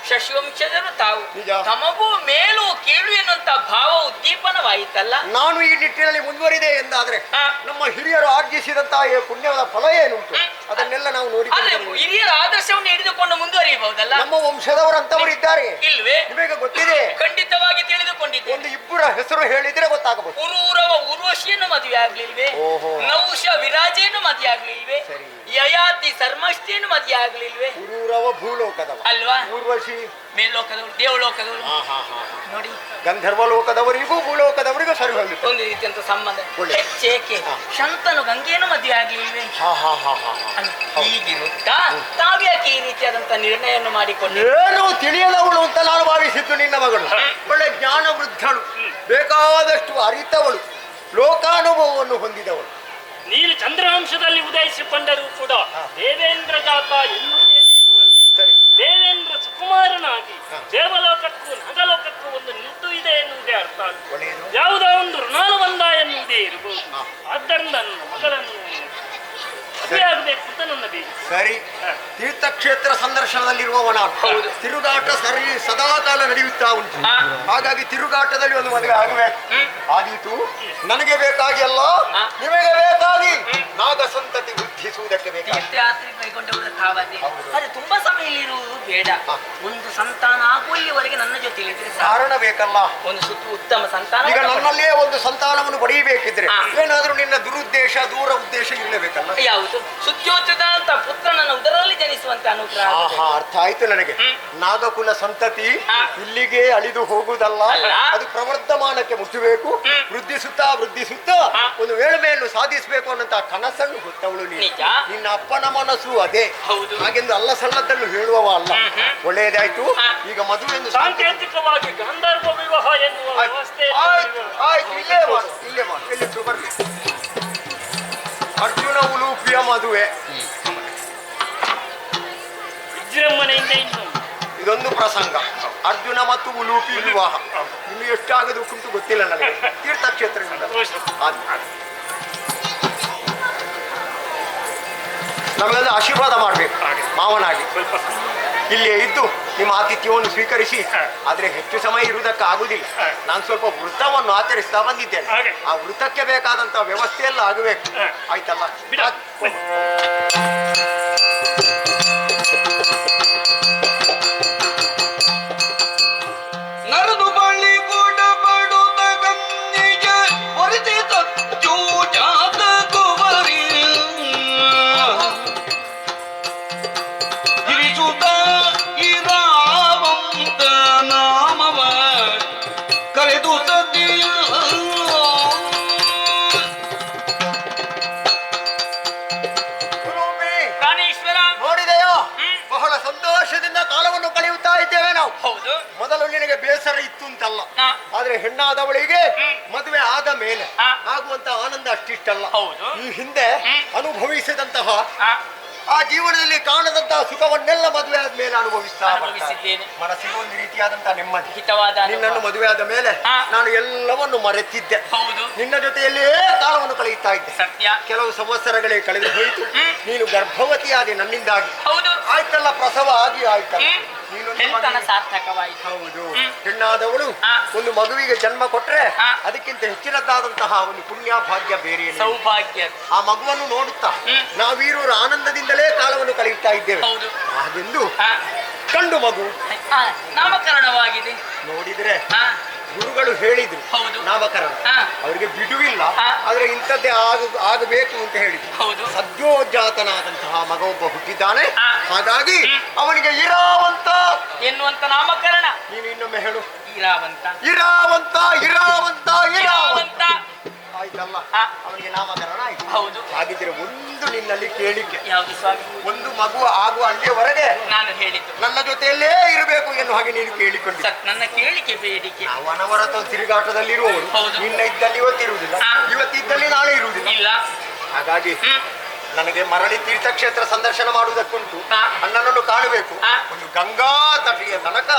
ಶಶಿವಂಶಜರು ತಾವು, ನಿಜ. ತಮಗೂ ಮೇಲು ಕೀಳು ಎನ್ನುವಂತ ಭಾವ ಉದ್ದೀಪನವಾಗಿದೆ. ಆಯಿತಲ್ಲ. ನಾನು ಈ ನಿಟ್ಟಿನಲ್ಲಿ ಮುಂದುವರಿದೆ ಎಂದಾದ್ರೆ ಹಾ. ನಮ್ಮ ಹಿರಿಯರು ಆರ್ಜಿಸಿದಂತಹ ಈ ಪುಣ್ಯದ ಫಲ ಏನುಂಟು ಅದನ್ನೆಲ್ಲ ನಾವು ಆದ್ರೆ ನೋಡಿಕೊಂಡು ಹಿರಿಯರ ಆದರ್ಶವನ್ನು ಹಿಡಿದುಕೊಂಡು ಮುಂದುವರಿಯಬಹುದಲ್ಲ. ನಮ್ಮ ವಂಶದವರಂತವರು ಇದ್ದಾರೆ, ಇಲ್ವೇ? ನಿಮಗೆ ಗೊತ್ತಿದೆ. ಖಂಡಿತವಾಗಿ ತಿಳಿದುಕೊಂಡಿದ್ದೇನೆ. ಒಂದು ಇಬ್ಬರ ಹೆಸರು ಹೇಳಿದ್ರೆ ಗೊತ್ತಾಗಬಹುದು. ಉರೂರವ ಉರ್ವಶಿಯನ್ನು ಮದುವೆ ಆಗ್ಲಿಲ್ವೇ? ಓಹೋ. ನಹುಷ ವಿರಾಜೆಯನ್ನು ಮದುವೆ ಆಗ್ಲಿಲ್ವೇ? ಸರಿ. ಯಯಾತಿ ಸರ್ಮಷ್ಟಿಯನ್ನು ಮದುವೆ ಆಗ್ಲಿಲ್ವೇ? ಉರೂರವ ಭೂಲೋಕದವ, ಅಲ್ವಾ? ಊರ್ವಶಿ ಮೇಲ್ಲೋಕದವರು, ದೇವಲೋಕದವರು. ನೋಡಿ, ಗಂಧರ್ವ ಲೋಕದವರಿಗೂ ಭೂಲೋಕದವರಿಗೂ ಸರಿ ಹೋಗಿತ್ತು. ಒಂದು ರೀತಿಯಂತ ಸಂಬಂಧ. ಒಳ್ಳೆ. ಹೆಚ್ಚೇಕೆ ಶಂತನು ಗಂಗೆಯನ್ನು ಮದುವೆ ಆಗ್ಲಿಲ್ವೇ? ಹೀಗಿರುತ್ತಾ ತಾವ್ಯಾಕೆ ಈ ರೀತಿಯಾದಂತ ನಿರ್ಣಯವನ್ನು ಮಾಡಿಕೊಂಡು ಏನು ತಿಳಿಯದವಳು ಅಂತ ನಾನು ಭಾವಿಸಿದ್ದು ನಿನ್ನ ಮಗಳು. ಒಳ್ಳೆ ಜ್ಞಾನ ವೃದ್ಧಳು, ಬೇಕಾದಷ್ಟು ಅರಿತವಳು, ಲೋಕಾನುಭವವನ್ನು ಹೊಂದಿದವಳು. ನೀನು ಚಂದ್ರವಂಶದಲ್ಲಿ ಉದಯಿಸಿಕೊಂಡರೂ ಕೂಡ ದೇವೇಂದ್ರ ಜಾತ ಎನ್ನುವುದೇ ಅರ್ಥವಲ್ಲ. ಸರಿ. ದೇವೇಂದ್ರ ಸುಕುಮಾರನಾಗಿ ದೇವಲೋಕಕ್ಕೂ ನಗಲೋಕಕ್ಕೂ ಒಂದು ನಿಂತು ಇದೆ ಎನ್ನುವುದೇ ಅರ್ಥ ಅಲ್ಲ. ಒಳ್ಳೆಯದು. ಯಾವುದೋ ಒಂದು ಋಣಾನುಬಂಧ ಎನ್ನುವುದೇ ಇರಬಹುದು. ಆದ್ದರಿಂದ ನನ್ನ ಮಗಳನ್ನು ಮದುವೆ ಆಗಬೇಕು ಅಂತ ನನ್ನ ಬೇಗ. ಸರಿ. ತೀರ್ಥಕ್ಷೇತ್ರ ಸಂದರ್ಶನದಲ್ಲಿರುವವ ನಾನು. ಹೌದು. ತಿರುಗಾಟ ಸದಾಕಾಲ ನಡೆಯುತ್ತಾ ಉಂಟು. ಹಾಗಾಗಿ ತಿರುಗಾಟದಲ್ಲಿ ಒಂದು ಮದುವೆ ಆಗಬೇಕು. ಆದೀತು. ನನಗೆ ಬೇಕಾಗಿ ಅಲ್ಲ, ನಿಮಗೆ ಬೇಕಾಗಿ ನಾಗ ಸಂತತಿ ವೃದ್ಧಿಸುವುದಕ್ಕೆ ಬೇಕಾಗಿ. ತೀರ್ಥಯಾತ್ರೆಗೆ ಕೈಗೊಂಡವರ ತಾವದೇ. ಆದ್ರೆ ತುಂಬಾ ಸಮಯ ಇರುವುದು ಬೇಡ. ಒಂದು ಸಂತಾನ ಆಗುವಲ್ಲಿವರೆಗೆ ನನ್ನ ಜೊತೆ ಇದ್ರೆ ಕಾರಣ ಬೇಕಲ್ಲ. ಒಂದು ಸುತ್ತು ಉತ್ತಮ ಸಂತಾನ. ಈಗ ನನ್ನಲ್ಲೇ ಒಂದು ಸಂತಾನವನ್ನು ಪಡೆಯಬೇಕಿದ್ರೆ ಏನಾದ್ರೂ ನಿನ್ನ ದುರುದ್ದೇಶ, ದೂರ ಉದ್ದೇಶ ಇರಲೇಬೇಕಲ್ಲ. ಯಾವುದು? ಸುದ್ಯೋಚಿತ ಅಂತ ಪುತ್ರನನ್ನ ಉದರಲ್ಲಿ ಜನಿಸುವಂತ ಅನುಗ್ರಹ. ಅರ್ಥ ಆಯ್ತು ನನಗೆ. ನಾಗಕುಲ ಸಂತತಿ ಇಲ್ಲಿಗೆ ಅಳಿದು ಹೋಗುವುದಲ್ಲ, ಅದು ಪ್ರವರ್ಧಮಾನಕ್ಕೆ ಮುಟ್ಟಬೇಕು. ವೃದ್ಧಿಸುತ್ತಾ ಒಂದು ವೇಳ್ಮೆಯನ್ನು ಸಾಧಿಸಬೇಕು ಅನ್ನಂತ ಕನಸನ್ನು ಹೊತ್ತವಳು ನೀನು. ನಿಜ. ನಿನ್ನ ಅಪ್ಪನ ಮನಸ್ಸು ಅದೇ. ಹೌದು. ಹಾಗೆಂದು ಅಲ್ಲ ಸಲ್ಲದನ್ನು ಹೇಳುವವ ಅಲ್ಲ. ಒಳ್ಳೆಯದಾಯ್ತು. ಈಗ ಮದುವೆಯನ್ನು ಸಾಂಕೇತಿಕವಾಗಿ ಗಾಂಧರ್ವ ವಿವಾಹ ಎನ್ನುವ ವ್ಯವಸ್ಥೆ ಆಯ್ತು. ಇಲ್ಲೇ ಮಾಡು ಎಲ್ಲಿಟ್ಟು ಬರ್ಲಿ. ಅರ್ಜುನ ಉಲೂಪಿಯ ಮದುವೆ ವಿಜೃಂಭಣೆಯಿಂದ ಇನ್ನು ಇದೊಂದು ಪ್ರಸಂಗ. ಅರ್ಜುನ ಮತ್ತು ಉಲೂಪಿ ವಿವಾಹ ಇನ್ನು ಎಷ್ಟಾಗದಕ್ಕುಂಟು ಗೊತ್ತಿಲ್ಲ ನನಗೆ. ತೀರ್ಥಕ್ಷೇತ್ರದಿಂದ ನಮಗೆಲ್ಲ ಆಶೀರ್ವಾದ ಮಾಡಬೇಕು ಮಾವನಾಗಿ. ಇಲ್ಲಿಯೇ ಇದ್ದು ನಿಮ್ಮ ಆತಿಥ್ಯವನ್ನು ಸ್ವೀಕರಿಸಿ. ಆದ್ರೆ ಹೆಚ್ಚು ಸಮಯ ಇರುವುದಕ್ಕೆ ಆಗುದಿಲ್ಲ. ನಾನು ಸ್ವಲ್ಪ ವೃತ್ತವನ್ನು ಆಚರಿಸ್ತಾ ಬಂದಿದ್ದೇನೆ. ಆ ವೃತ್ತಕ್ಕೆ ಬೇಕಾದಂತ ವ್ಯವಸ್ಥೆ ಎಲ್ಲ ಆಗಬೇಕು. ಆಯ್ತಲ್ಲ? ನರದು ಬಳ್ಳಿ ಕೂಡ ಪಡುತ್ತ ಕನ್ನಿಗೆ ಒರೆಸಿ ತಚ್ಚು ಜಾತ ಕುವರಿ ಗಿರಿಸುತ್ತ ಇರಾವಂತ ನಾಮವ ಕರೆದು ಸದ್ಯ ಪ್ರಾಣೇಶ್ವರ ನೋಡಿದೆಯೋ, ಬಹಳ ಸಂತೋಷದಿಂದ ಕಾಲವನ್ನು ಕಳೆಯುತ್ತಾ ಇದ್ದೇವೆ ನಾವು. ಹೌದು. ಮೊದಲು ನಿನಗೆ ಬೇಸರ ಇತ್ತು ಅಂತಲ್ಲ, ಆದ್ರೆ ಹೆಣ್ಣಾದವಳಿಗೆ ಮದುವೆ ಆದ ಮೇಲೆ ಆಗುವಂತ ಆನಂದ ಅಷ್ಟಿಷ್ಟಲ್ಲ. ಹೌದು. ಈ ಹಿಂದೆ ಅನುಭವಿಸಿದಂತಹ ಆ ಜೀವನದಲ್ಲಿ ಕಾಣದಂತಹ ಸುಖವನ್ನೆಲ್ಲ ಮದುವೆ ಆದ್ಮೇಲೆ ಅನುಭವಿಸಿದ್ದೇನೆ. ಮನಸ್ಸಿಗೆ ಒಂದು ರೀತಿಯಾದಂತಹ ನೆಮ್ಮದಿ. ಹಿತವಾದ ನಿನ್ನನ್ನು ಮದುವೆ ಆದ ಮೇಲೆ ನಾನು ಎಲ್ಲವನ್ನು ಮರೆತಿದ್ದೆ. ಹೌದು. ನಿನ್ನ ಜೊತೆಯಲ್ಲೇ ಕಾಲವನ್ನು ಕಳೆಯುತ್ತಾ ಇದ್ದೆ. ಸತ್ಯ. ಕೆಲವು ಸಂವತ್ಸರಗಳೇ ಕಳೆದು ಹೋಯಿತು. ನೀನು ಗರ್ಭವತಿಯಾದೆ ನನ್ನಿಂದಾಗಿ. ಹೌದು. ಆಯ್ತಲ್ಲ, ಪ್ರಸವ ಆಗಿ ಆಯ್ತಲ್ಲ. ಹೆಣ್ತನ ಸಾರ್ಥಕವಾಯಿತು. ಹೌದು. ಹೆಣ್ಣಾದವಳು ಒಂದು ಮಗುವಿಗೆ ಜನ್ಮ ಕೊಟ್ರೆ ಅದಕ್ಕಿಂತ ಹೆಚ್ಚಿನದಾದಂತಹ ಒಂದು ಪುಣ್ಯ ಭಾಗ್ಯ ಬೇರೆ ಸೌಭಾಗ್ಯ. ಆ ಮಗುವನ್ನು ನೋಡುತ್ತಾ ನಾವೀರೂರು ಆನಂದದಿಂದಲೇ ಕಾಲವನ್ನು ಕಳೆಯುತ್ತಾ ಇದ್ದೇವೆ. ಹೌದು. ಹಾಗೆಂದು ಕಂಡು ಮಗು ನಾಮಕರಣವಾಗಿದೆ. ನೋಡಿದ್ರೆ ಗುರುಗಳು ಹೇಳಿದ್ರು ಹೌದು. ನಾಮಕರಣ ಅವರಿಗೆ ಬಿಡುವಿಲ್ಲ, ಆದ್ರೆ ಇಂಥದ್ದೇ ಆಗಬೇಕು ಅಂತ ಹೇಳಿದ್ರು. ಹೌದು. ಸದ್ಯೋಜಾತನಾದಂತಹ ಮಗ ಒಬ್ಬ ಹುಟ್ಟಿದ್ದಾನೆ. ಹಾಗಾಗಿ ಅವನಿಗೆ ಇರಾವಂತ ಎನ್ನುವಂತ ನಾಮಕರಣ. ನೀನು ಇನ್ನೊಮ್ಮೆ ಹೇಳು. ಇರಾವಂತ ಇರಾವಂತ ಇರಾವಂತ ಇರಾವಂತ. ಆಯ್ತಲ್ಲ, ಅವನಿಗೆ ನಾಮಕರಣ ಆಯ್ತು. ಹೌದು. ಹಾಗಿದ್ರೆ ಒಂದು ನಿನ್ನಲ್ಲಿ ಕೇಳಿಕೆ. ಯಾವುದು ಸ್ವಾಮಿ? ಒಂದು ಮಗು ಆಗುವ ಅಲ್ಲಿಯವರೆಗೆ ನಾನು ಹೇಳಿದ್ದು ನನ್ನ ಜೊತೆಯಲ್ಲೇ ಇರಬೇಕು ಎನ್ನುವ ಹಾಗೆ ನೀನು ಕೇಳಿಕೊಂಡು. ನನ್ನ ಕೇಳಿಕೆ ಬೇಡಿಕೆ. ನಾವು ಅನವರತ ತಿರುಗಾಟದಲ್ಲಿರುವವರು. ಹೌದು. ನಿನ್ನ ಇದ್ದಲ್ಲಿ ಇವತ್ತಿರುವುದಿಲ್ಲ, ಇವತ್ತಿದ್ದಲ್ಲಿ ನಾಳೆ ಇರುವುದಿಲ್ಲ. ಇಲ್ಲ. ಹಾಗಾಗಿ ನನಗೆ ಮರಳಿ ತೀರ್ಥಕ್ಷೇತ್ರ ಸಂದರ್ಶನ ಮಾಡುವುದಕ್ಕುಂಟು. ನನ್ನನ್ನು ಕಾಣಬೇಕು. ಒಂದು ಗಂಗಾ ತಟಿಯ ತನಕ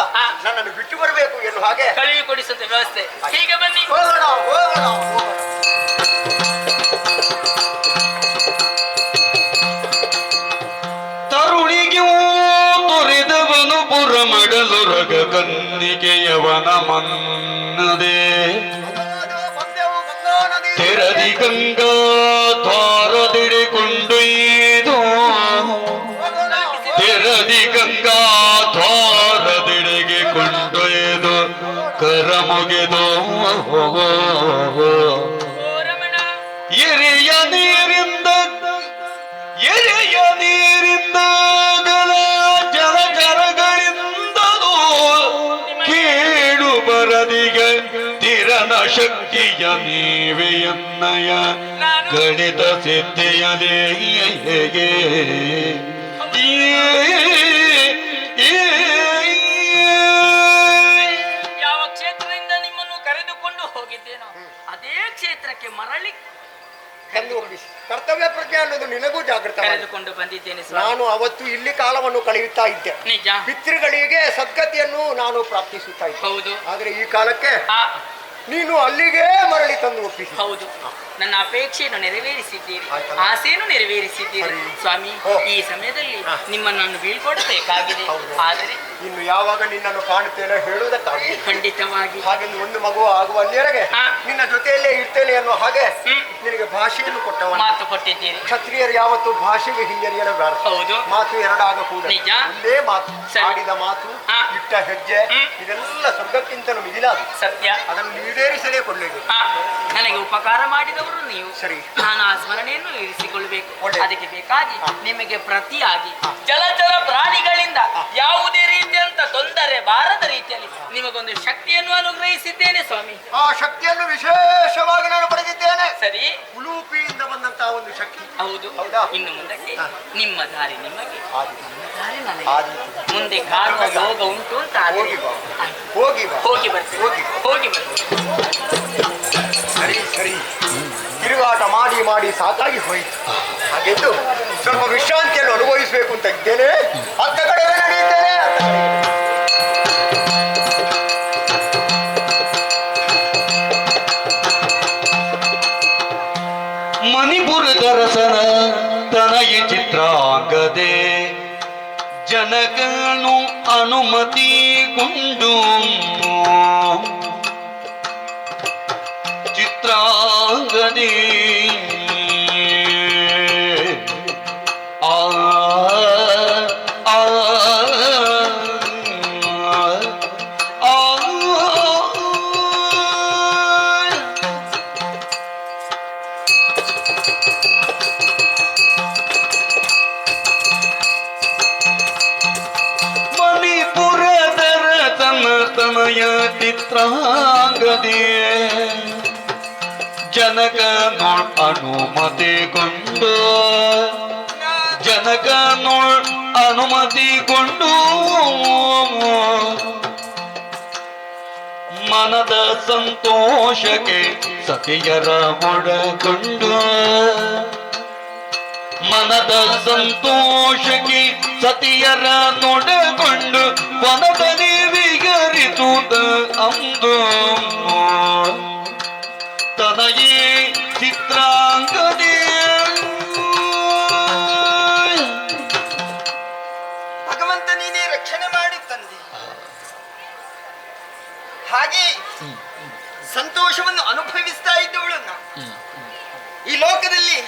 ನನ್ನನ್ನು ಬಿಟ್ಟು ಬರಬೇಕು ಎನ್ನುವ ಹಾಗೆ ಕಳುವಿ ಕೊಡಿಸುವಂತ ವ್ಯವಸ್ಥೆ. ಹೀಗೆ ಬನ್ನಿ. ಹೋಗೋಣ ಹೋಗೋಣ ಹೋಗೋಣ. ತರುಣಿಗೆ ತೊರೆದವನು ಪುರ ಮಡಲು ರಗ ಕನ್ನಿಕೆಯವನ ಮನ್ನದೆ ತಿರದಿ ಗಂಗಾ ದ್ವಾರದಿಡಿಕೊಂಡೊಯ್ದು ತಿರದಿ ಗಂಗಾ ದ್ವಾರದಿಡೆಗೆ ಕೊಂಡೊಯ್ದು ಕರ ಮುಗಿದು ಓ ರಮಣ, ಎರೆಯ ನೀರಿಂದ ಜಲಚರಗಳಿಂದಲೂ ಕೇಳು ಬರದಿಗೆ ತಿರನ ಶಕ್ತಿಯ ನೀವೆಯನ್ನಯ ಗಣಿತ ಸಿದ್ಧಿಯದೇ ಯಾವ ಕ್ಷೇತ್ರದಿಂದ ನಿಮ್ಮನ್ನು ಕರೆದುಕೊಂಡು ಹೋಗಿದ್ದೇನೋ ಅದೇ ಕ್ಷೇತ್ರಕ್ಕೆ ಮರಳಿ ತಂದು ಒಪ್ಪಿಸಿ. ಕರ್ತವ್ಯ ಪ್ರಜ್ಞೆ ಅನ್ನೋದು ನಿನಗೂ ಜಾಗೃತ. ಕರೆದುಕೊಂಡು ಬಂದಿದ್ದೇನೆ ಸ್ವಾಮಿ. ನಾನು ಅವತ್ತು ಇಲ್ಲಿ ಕಾಲವನ್ನು ಕಳೆಯುತ್ತಾ ಇದ್ದೆ. ನಿಜ. ಪಿತೃಗಳಿಗೆ ಸದ್ಗತಿಯನ್ನು ನಾನು ಪ್ರಾರ್ಥಿಸುತ್ತಾ ಇದ್ದೆ. ಹೌದು. ಆದ್ರೆ ಈ ಕಾಲಕ್ಕೆ ಆ, ನೀನು ಅಲ್ಲಿಗೆ ಮರಳಿ ತಂದು ಒಪ್ಪಿಸಿ. ಹೌದು, ನನ್ನ ಅಪೇಕ್ಷೆಯನ್ನು ನೆರವೇರಿಸಿದ್ದೀರಿ, ಆಯ್ತಲ್ಲ. ಆಸೆಯನ್ನು ನೆರವೇರಿಸಿದ್ದೀರಿ ಸರಿ. ಸ್ವಾಮಿ. ಓ. ಈ ಸಮಯದಲ್ಲಿ ನಿಮ್ಮನ್ನು ನಾನು ಬೀಳ್ಕೊಡಬೇಕಾಗಿದೆ. ಹೌದು. ಆದರೆ ಇನ್ನು ಯಾವಾಗ ನಿನ್ನನ್ನು ಕಾಣುತ್ತೇನೆ ಹೇಳುವುದಕ್ಕಾಗಿ ಖಂಡಿತವಾಗಿ ಹಾಗೆಂದು ಒಂದು ಮಗು ಆಗುವ ಅಲ್ಲಿವರೆಗೆ ಹಾ. ನಿನ್ನ ಜೊತೆಯಲ್ಲೇ ಇರ್ತೇನೆ ಅನ್ನೋ ಹಾಗೆ ಹ್ಮ್. ನಿನಗೆ ಭಾಷೆಯನ್ನು ಕೊಟ್ಟವ. ಮಾತು ಕೊಟ್ಟಿದ್ದೀರಿ. ಕ್ಷತ್ರಿಯರು ಯಾವತ್ತು ಭಾಷೆಗೆ ಹಿಂಜರಿಯಲೇಬಾರದು. ಹೌದು. ಮಾತು ಎರಡಾಗ ಕೂಡ ನಿಜ. ಒಂದೇ ಮಾತು. ಸರಿ. ಆಡಿದ ಮಾತು, ಹಾ. ಇಟ್ಟ ಹೆಜ್ಜೆ, ಹ್ಮ್. ಇದೆಲ್ಲ ಸ್ವರ್ಗಕ್ಕಿಂತಲೂ ಮಿಗಿಲಾದ. ಸತ್ಯ. ಅದನ್ನು ಈಡೇರಿಸಲೇ ಕೊಳ್ಳಬೇಕು. ಆ, ನನಗೆ ಉಪಕಾರ ಮಾಡಿದವರು ನೀವು. ಸರಿ. ನಾನು ಆ ಸ್ಮರಣೆಯನ್ನು ಇರಿಸಿಕೊಳ್ಳಬೇಕು. ಒಳ್ಳೆಯದು. ಅದಕ್ಕೆ ಬೇಕಾಗಿ ಹಾ. ನಿಮಗೆ ಪ್ರತಿಯಾಗಿ ಜಲಚರ ಪ್ರಾಣಿಗಳಿಂದ ಯಾವುದೇ ರೀತಿಯಂತ ತೊಂದರೆ ಬಾರದ ರೀತಿಯಲ್ಲಿ ನಿಮಗೊಂದು ಶಕ್ತಿಯನ್ನು ಅನುಗ್ರಹಿಸಿದ್ದೇನೆ ಸ್ವಾಮಿ. ಆ ಶಕ್ತಿಯನ್ನು ವಿಶೇಷವಾಗಿ ನಾನು ಪಡೆದಿದ್ದೇನೆ. ಸರಿ. ಉಲೂಪಿಯಿಂದ ಬಂದಂತಹ ಒಂದು ಶಕ್ತಿ. ಹೌದು. ಹೌದಾ? ಇನ್ನು ಮುಂದಕ್ಕೆ ಹಾ. ನಿಮ್ಮ ದಾರಿ ನಿಮಗೆ, ಆದೀತು. ನನ್ನ ದಾರಿ ನನಗೆ. ಆದೀತು. ಮುಂದೆ ಕಾಣುವ ಯೋಗ ಉಂಟು ಅಂತ ಆದರೆ ಹೋಗಿ ಬಾ. ಹೋಗಿ ಬಾ. ಹೋಗಿ ಬರ್ತೀನಿ. ಹೋಗಿ. ಹೋಗಿ ಬರ್ತೀನಿ. ಸರಿ ಸರಿ. ತಿರುಗಾಟ ಮಾಡಿ ಮಾಡಿ ಸಾಕಾಗಿ ಹೋಯಿತು. ಹಾಗೆಂದು ಸ್ವಲ್ಪ ವಿಶ್ರಾಂತಿಯನ್ನು ಅನುಭವಿಸಬೇಕು ಅಂತ ಇದ್ದೇನೆ. ಅತ್ತ ಕಡೆ ನಡೆಯುತ್ತೇನೆ. ಅತ್ತ ಕಡೆ. ಮಣಿಪುರದರಸನ ತನಯ ಚಿತ್ರಾಂಗದೆ ಜನಕನು ಅನುಮತಿಗೊಂಡು ಚಿತ್ರಾಂಗದೆ ಆ ಆ ಮಣಿಪುರದರ ತನಯ ಚಿತ್ರಾಂಗದೆ ಜನಕ ಅನುಮತಿಗೊಂಡು ಜನಕ ಅನುಮತಿಗೊಂಡು ಮನದ ಸಂತೋಷಕ್ಕೆ ಸತಿಯರ ಒಳಗೊಂಡು ಮನದ ಸಂತೋಷಕ್ಕೆ ಸತಿಯರ ನೊಡಗೊಂಡು ವನದಲ್ಲಿ ವಿಗರಿಸುತ್ತ ಅಂದು ತನಯೇ ಚಿತ್ರಾಂಗದೇ ಭಗವಂತ ನೀನೇ ರಕ್ಷಣೆ ಮಾಡಿ ತಂದೆ. ಹಾಗೆ ಸಂತೋಷವನ್ನು ಅನುಭವಿಸ್ತಾ ಇದ್ದವಳು ನಾನು. ಈ ಲೋಕದಲ್ಲಿ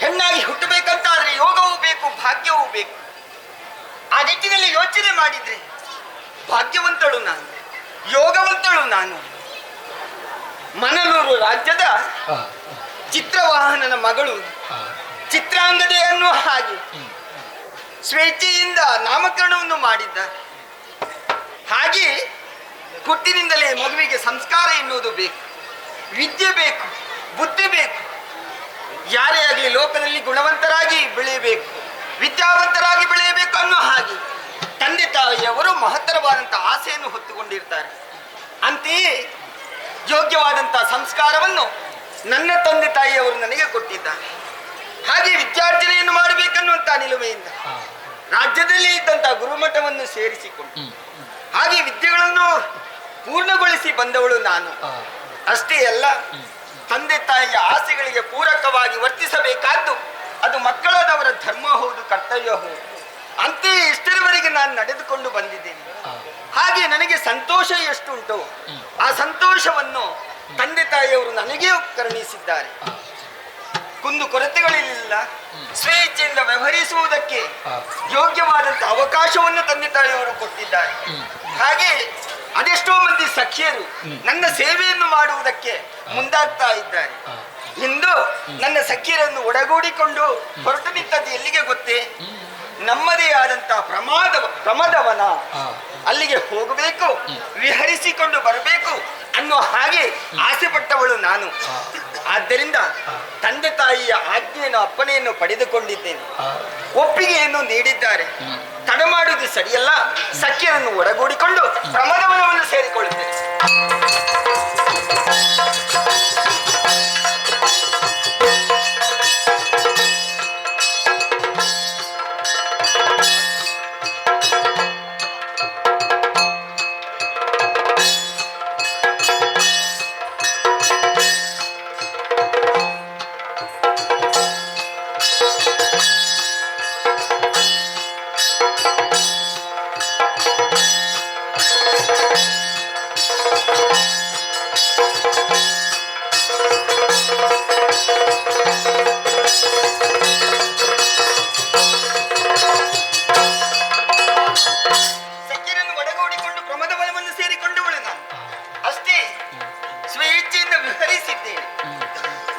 ಹೆಣ್ಣಾಗಿ ಹುಟ್ಟಬೇಕಂತಾದ್ರೆ ಯೋಗವೂ ಬೇಕು, ಭಾಗ್ಯವೂ ಬೇಕು. ಆ ನಿಟ್ಟಿನಲ್ಲಿ ಯೋಚನೆ ಮಾಡಿದ್ರೆ ಭಾಗ್ಯವಂತಳು ನಾನು, ಯೋಗವಂತಳು ನಾನು. ಮನಲೂರು ರಾಜ್ಯದ ಚಿತ್ರವಾಹನನ ಮಗಳು ಚಿತ್ರಾಂಗದೆ ಅನ್ನುವ ಹಾಗೆ ಸ್ವೇಚ್ಛೆಯಿಂದ ನಾಮಕರಣವನ್ನು ಮಾಡಿದ್ದಾರೆ. ಹಾಗೆ ಹುಟ್ಟಿನಿಂದಲೇ ಮಗುವಿಗೆ ಸಂಸ್ಕಾರ ಎನ್ನುವುದು ಬೇಕು, ವಿದ್ಯೆ ಬೇಕು, ಬುದ್ಧಿ ಬೇಕು. ಯಾರೇ ಆಗಲಿ ಲೋಕದಲ್ಲಿ ಗುಣವಂತರಾಗಿ ಬೆಳೆಯಬೇಕು, ವಿದ್ಯಾವಂತರಾಗಿ ಬೆಳೆಯಬೇಕು ಅನ್ನೋ ಹಾಗೆ ತಂದೆ ತಾಯಿಯವರು ಮಹತ್ತರವಾದಂಥ ಆಸೆಯನ್ನು ಹೊತ್ತುಕೊಂಡಿರ್ತಾರೆ. ಅಂತೆಯೇ ಯೋಗ್ಯವಾದಂಥ ಸಂಸ್ಕಾರವನ್ನು ನನ್ನ ತಂದೆ ತಾಯಿಯವರು ನನಗೆ ಕೊಟ್ಟಿದ್ದಾರೆ. ಹಾಗೆ ವಿದ್ಯಾರ್ಜನೆಯನ್ನು ಮಾಡಬೇಕನ್ನುವಂಥ ನಿಲುಮೆಯಿಂದ ರಾಜ್ಯದಲ್ಲಿ ಇದ್ದಂಥ ಗುರುಮಠವನ್ನು ಸೇರಿಸಿಕೊಂಡು ಹಾಗೆ ವಿದ್ಯೆಗಳನ್ನು ಪೂರ್ಣಗೊಳಿಸಿ ಬಂದವಳು ನಾನು. ಅಷ್ಟೇ ಅಲ್ಲ, ತಂದೆ ತಾಯಿಯ ಆಸೆಗಳಿಗೆ ಪೂರಕವಾಗಿ ವರ್ತಿಸಬೇಕಾದ್ದು ಅದು ಮಕ್ಕಳಾದವರ ಧರ್ಮ ಹೌದು, ಕರ್ತವ್ಯ ಹೌದು. ಅಂತೆಯೇ ಇಷ್ಟರವರೆಗೆ ನಾನು ನಡೆದುಕೊಂಡು ಬಂದಿದ್ದೇನೆ. ಹಾಗೆ ನನಗೆ ಸಂತೋಷ ಎಷ್ಟುಂಟು ಆ ಸಂತೋಷವನ್ನು ತಂದೆ ತಾಯಿಯವರು ನನಗೇ ಕರುಣಿಸಿದ್ದಾರೆ. ಕುಂದು ಕೊರತೆಗಳಿಲ್ಲ, ಸ್ವೇಚ್ಛೆಯಿಂದ ವ್ಯವಹರಿಸುವುದಕ್ಕೆ ಯೋಗ್ಯವಾದಂತಹ ಅವಕಾಶವನ್ನು ತಂದೆ ತಾಯಿಯವರು ಕೊಟ್ಟಿದ್ದಾರೆ. ಹಾಗೆ ಅದೆಷ್ಟೋ ಮಂದಿ ಸಖಿಯರು ನನ್ನ ಸೇವೆಯನ್ನು ಮಾಡುವುದಕ್ಕೆ ಮುಂದಾಗ್ತಾ ಇದ್ದಾರೆ. ಇಂದು ನನ್ನ ಸಖಿಯರನ್ನು ಒಡಗೂಡಿಕೊಂಡು ಹೊರಟು ನಿಂತದ್ದು ಎಲ್ಲಿಗೆ ಗೊತ್ತೇ? ನಮ್ಮದೇ ಆದಂತಹ ಪ್ರಮದವನ, ಅಲ್ಲಿಗೆ ಹೋಗಬೇಕು, ವಿಹರಿಸಿಕೊಂಡು ಬರಬೇಕು ಅನ್ನೋ ಹಾಗೆ ಆಸೆ ಪಟ್ಟವಳು ನಾನು. ಆದ್ದರಿಂದ ತಂದೆ ತಾಯಿಯ ಆಜ್ಞೆಯನ್ನು ಅಪ್ಪಣೆಯನ್ನು ಪಡೆದುಕೊಂಡಿದ್ದೇನೆ, ಒಪ್ಪಿಗೆಯನ್ನು ನೀಡಿದ್ದಾರೆ. ತಡ ಮಾಡುವುದು ಸರಿಯಲ್ಲ, ಸಖಿಯರನ್ನು ಒಡಗೂಡಿಕೊಂಡು ಪ್ರಮದವನವನ್ನು ಸೇರಿಕೊಳ್ಳುತ್ತೇನೆ.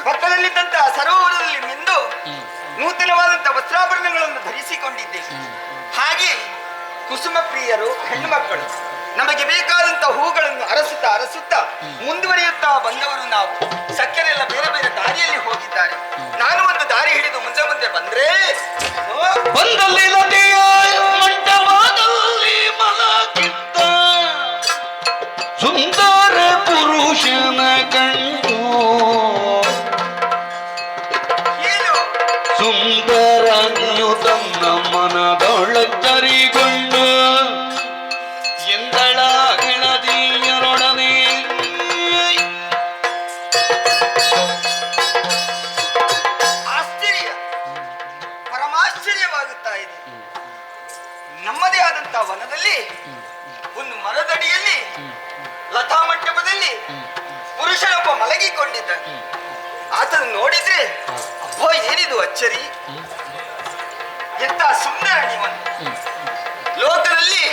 ಪಕ್ಕದಲ್ಲಿದ್ದಂತಹ ಸರೋವರದಲ್ಲಿ ಮಿಂದು ನೂತನವಾದಂತಹ ವಸ್ತ್ರಾಭರಣಗಳನ್ನು ಧರಿಸಿಕೊಂಡಿದ್ದೇವೆ. ಹಾಗೆ ಕುಸುಮ ಪ್ರಿಯರು ಹೆಣ್ಣು ಮಕ್ಕಳು ನಮಗೆ ಬೇಕಾದಂತಹ ಹೂಗಳನ್ನು ಅರಸುತ್ತಾ ಮುಂದುವರಿಯುತ್ತಾ ಬಂದವರು ನಾವು. ಸಖ್ಯರೆಲ್ಲ ಬೇರೆ ಬೇರೆ ದಾರಿಯಲ್ಲಿ ಹೋಗಿದ್ದಾರೆ. ನಾನು ಒಂದು ದಾರಿ ಹಿಡಿದು ಮುಂದೆ ಬಂದ್ರೆ ಬಂದಲ್ಲಿ ನದಿಯ ಮಂಟಪದಲ್ಲಿ ಮಲಗಿದ್ದ ಸುಂದರ ಪುರುಷನ ಕಂಡು ಸುಂದರನಿಯು ತನ್ನ ಮನದೊಳಚ್ಚರಿಗೊಂಡು ಎಂದಳ ಗೆಳದಿಯರೊಡನೆ ಆಶ್ಚರ್ಯ, ಪರಮಾಶ್ಚರ್ಯವಾಗುತ್ತಾ ಇದೆ. ನಮ್ಮದೇ ಆದಂತಹ ವನದಲ್ಲಿ ಒಂದು ಮರದಡಿಯಲ್ಲಿ ಲತಾ ಮಂಟಪದಲ್ಲಿ ಪುರುಷನೊಬ್ಬ ಮಲಗಿಕೊಂಡಿದ್ದ. ಆತನ ನೋಡಿದ್ರೆ ಅಬ್ಬೋ ಏನಿದು ಅಚ್ಚರಿ, ಎಂತ ಸುಂದರ ನೀವನು. ಲೋಕದಲ್ಲಿ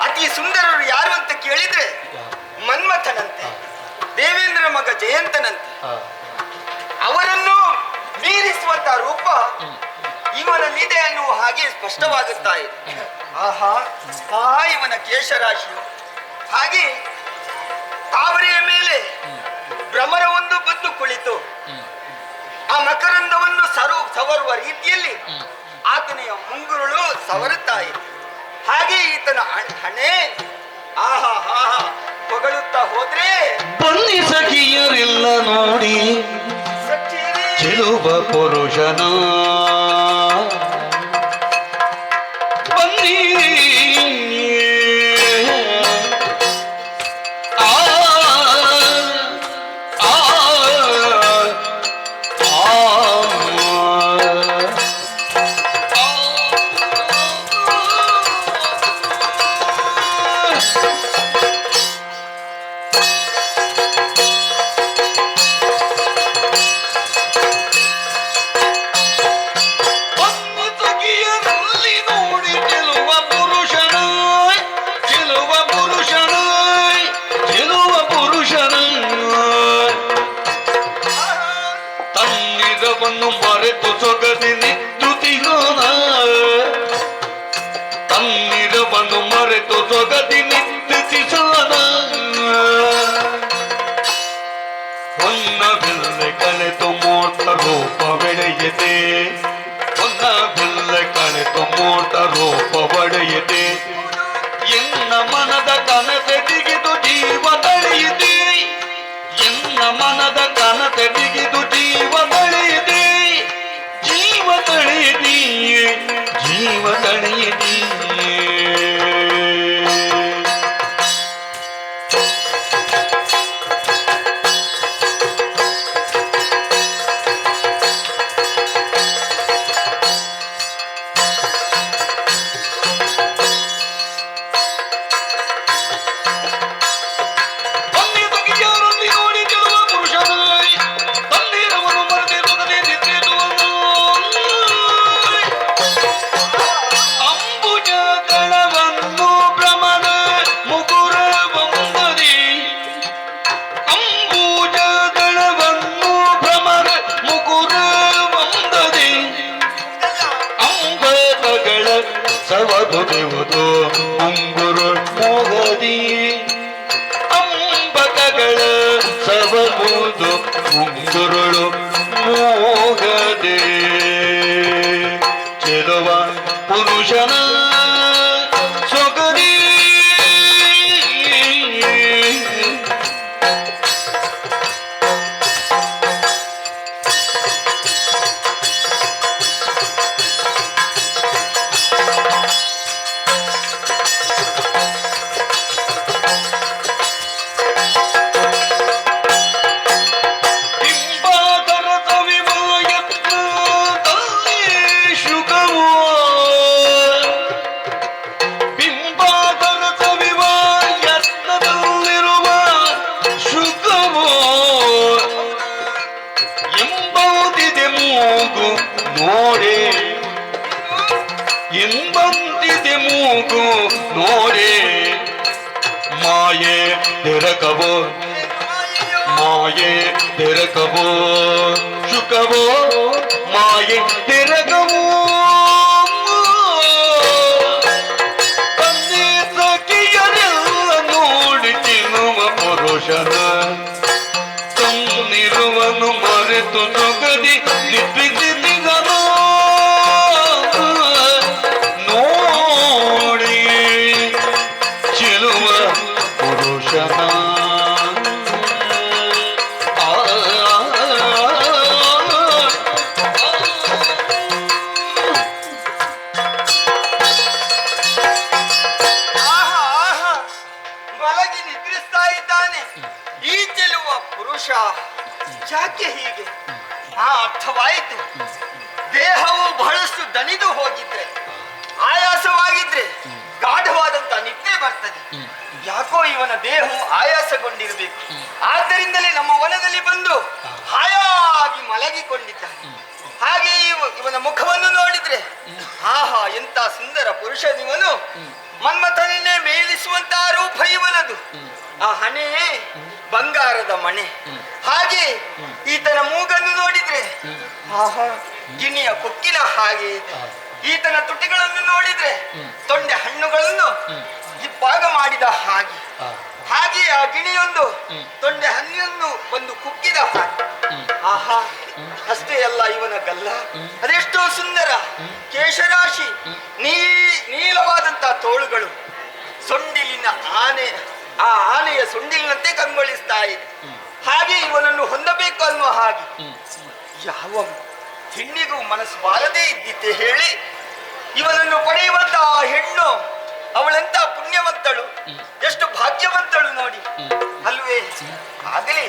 ಅತಿ ಸುಂದರರು ಯಾರು ಅಂತ ಕೇಳಿದ್ರೆ ಮನ್ಮಥನಂತೆ, ದೇವೇಂದ್ರ ಮಗ ಜಯಂತನಂತೆ. ಅವರನ್ನು ಮೀರಿಸುವಂತ ರೂಪ ಇವನಲ್ಲಿದೆ ಅನ್ನುವ ಹಾಗೆ ಸ್ಪಷ್ಟವಾಗುತ್ತಾ ಇದೆ. ಆಹಾ, ಇವನ ಕೇಶರಾಶಿಯು ಹಾಗೆ ತಾವರೆಯ ಮೇಲೆ ಭ್ರಮರವೊಂದು ಬಂದು ಕುಳಿತು ಆ ಮಕರಂದವನ್ನು ಸವರುವ ರೀತಿಯಲ್ಲಿ ಆತನೆಯ ಮುಂಗುರುಳು ಸವರುತ್ತಾ ಇದೆ. ಹಾಗೆ ಈತನ ಹಣೆ ಆಹಾ ಹೊಗಳುತ್ತಾ ಹೋದ್ರೆ ಬನ್ನಿ ಸಖಿಯರಿಲ್ಲ ನೋಡಿ ಚೆಲುವ ಪುರುಷನ ಬನ್ನಿ ಮರೆತು ಸೊಗದಿ ನಿದ್ದುತಿಗೋಣ, ತನ್ನಿರವನ್ನು ಮರೆತು ಸೊಗದಿ ನಿದ್ದುತಿಸೋಣ. ಹೊನ್ನವಿಲ್ಲೆ ಕಳೆತು ಮೂರ್ತ ರೂಪ ಬೆಳೆಯದೆ, ಹೊನ್ನವಿಲ್ಲೆ ಕಳೆತು ಮೂರ್ತ ರೂಪ ಒಡೆಯದೆ, ಎನ್ನ ಮನದ ಕನತೆ ದಿಗಿದು ಜೀವ ತಳೆಯಿದೆ, ಎನ್ನ ಮನದ ಕನತೆ ದಿಗಿದು ಜೀವ ತಳೆಯಿದೆ, ಜೀವ ತಳೆಯಿದೀಯೇ, ಜೀವ ತಳೆಯಿದೀಯೇ. ನೋಡಿ ಚೆಲುವ ಪುರುಷನ ಮುಂಗುರುಳು ಮೋಗದೆ ಚೆಲುವ ಪುರುಷನ ಸೊಗದಿ ಎಂಬಂತಿದೆ ಮೂಗು ನೋಡೆ ಮಾಯೆ ತೆರಕವೋ ಮಾಯೆ ತೆರಕವೋ ಶುಕವೋ ಮಾಯೆ ತೆರಕವೋ ತಂದೆ ಸಖಿಯರೆಲ್ಲ ನೋಡಿ ತಿನ್ನುವ ಪುರುಷನ ತನ್ನಿರುವನು ಮರೆತು ನೊಗದಿ ನಿಪ್ಪಿಸಿದಿಗನೋ ನೋಡಿ ಚೆಲುವ ಪುರುಷನ ಮಲಗಿ ನಿದ್ರಿಸ್ತಾ ಇದ್ದಾನೆ ಈ ಚೆಲುವ ಪುರುಷ. ಯಾಕೆ ಹೀಗೆ? ಅರ್ಥವಾಯಿತು. ದೇಹವು ಬಹಳಷ್ಟು ದಣಿದು ಹೋಗಿದ್ರೆ, ಆಯಾಸವಾಗಿದ್ರೆ ಗಾಢವಾದಂತ ನಿದ್ದೆ ಬರ್ತದೆ. ಯಾಕೋ ಇವನ ದೇಹವು ಆಯಾಸಗೊಂಡಿರಬೇಕು. ಆದ್ದರಿಂದಲೇ ನಮ್ಮ ವನದಲ್ಲಿ ಬಂದು ಹಾಯಾಗಿ ಮಲಗಿಕೊಂಡಿದ್ದಾನೆ. ಹಾಗೆ ಇವನ ಮುಖವನ್ನು ನೋಡಿದ್ರೆ ಆಹಾ ಎಂತ ಸುಂದರ ಪುರುಷನಿವನು. ಮನ್ಮಥನನ್ನೇ ಮೇಲಿಸುವಂತಹ ರೂಪ ಇವನದು. ಆ ಹಣೆ ಬಂಗಾರದ ಮಣೆ. ಹಾಗೆ ಈತನ ಮೂಗನ್ನು ನೋಡಿದ್ರೆ ಆಹಾ ಗಿಣಿಯ ಕೊಕ್ಕಿನ ಹಾಗೆ ಇದೆ. ಈತನ ತುಟಿಗಳನ್ನು ನೋಡಿದ್ರೆ ತೊಂಡೆ ಹಣ್ಣುಗಳನ್ನು ಇಪ್ಪಾಗ ಮಾಡಿದ ಹಾಗೆ. ಹಾಗೆ ಆ ಗಿಣಿಯೊಂದು ತೊಂಡೆ ಹಣ್ಣನ್ನು ಒಂದು ಕುಕ್ಕಿದ ಹಾಗೆ. ಆಹಾ ಅಷ್ಟೇ ಅಲ್ಲ, ಇವನ ಗಲ್ಲ ಅದೆಷ್ಟೋ ಸುಂದರ. ಕೇಶರಾಶಿ, ನೀಲವಾದಂತ ತೋಳುಗಳು, ಸೊಂಡಿಲಿನ ಆನೆ, ಆ ಆನೆಯ ಸೊಂಡಿಲಿನಂತೆ ಕಂಗೊಳಿಸ್ತಾ ಇದೆ. ಹಾಗೆ ಇವನನ್ನು ಹೊಂದಬೇಕು ಅನ್ನುವ ಹಾಗೆ ಯಾವ ಹೆಣ್ಣಿಗೂ ಮನಸ್ಸು ಬಾರದೇ ಇದ್ದಿತ್ತೆ ಹೇಳಿ. ಇವನನ್ನು ಪಡೆಯುವಂತ ಆ ಹೆಣ್ಣು ಅವಳೆಂತ ಪುಣ್ಯವಂತಳು, ಎಷ್ಟು ಭಾಗ್ಯವಂತಳು ನೋಡಿ ಅಲ್ವೇ. ಆಗಲೇ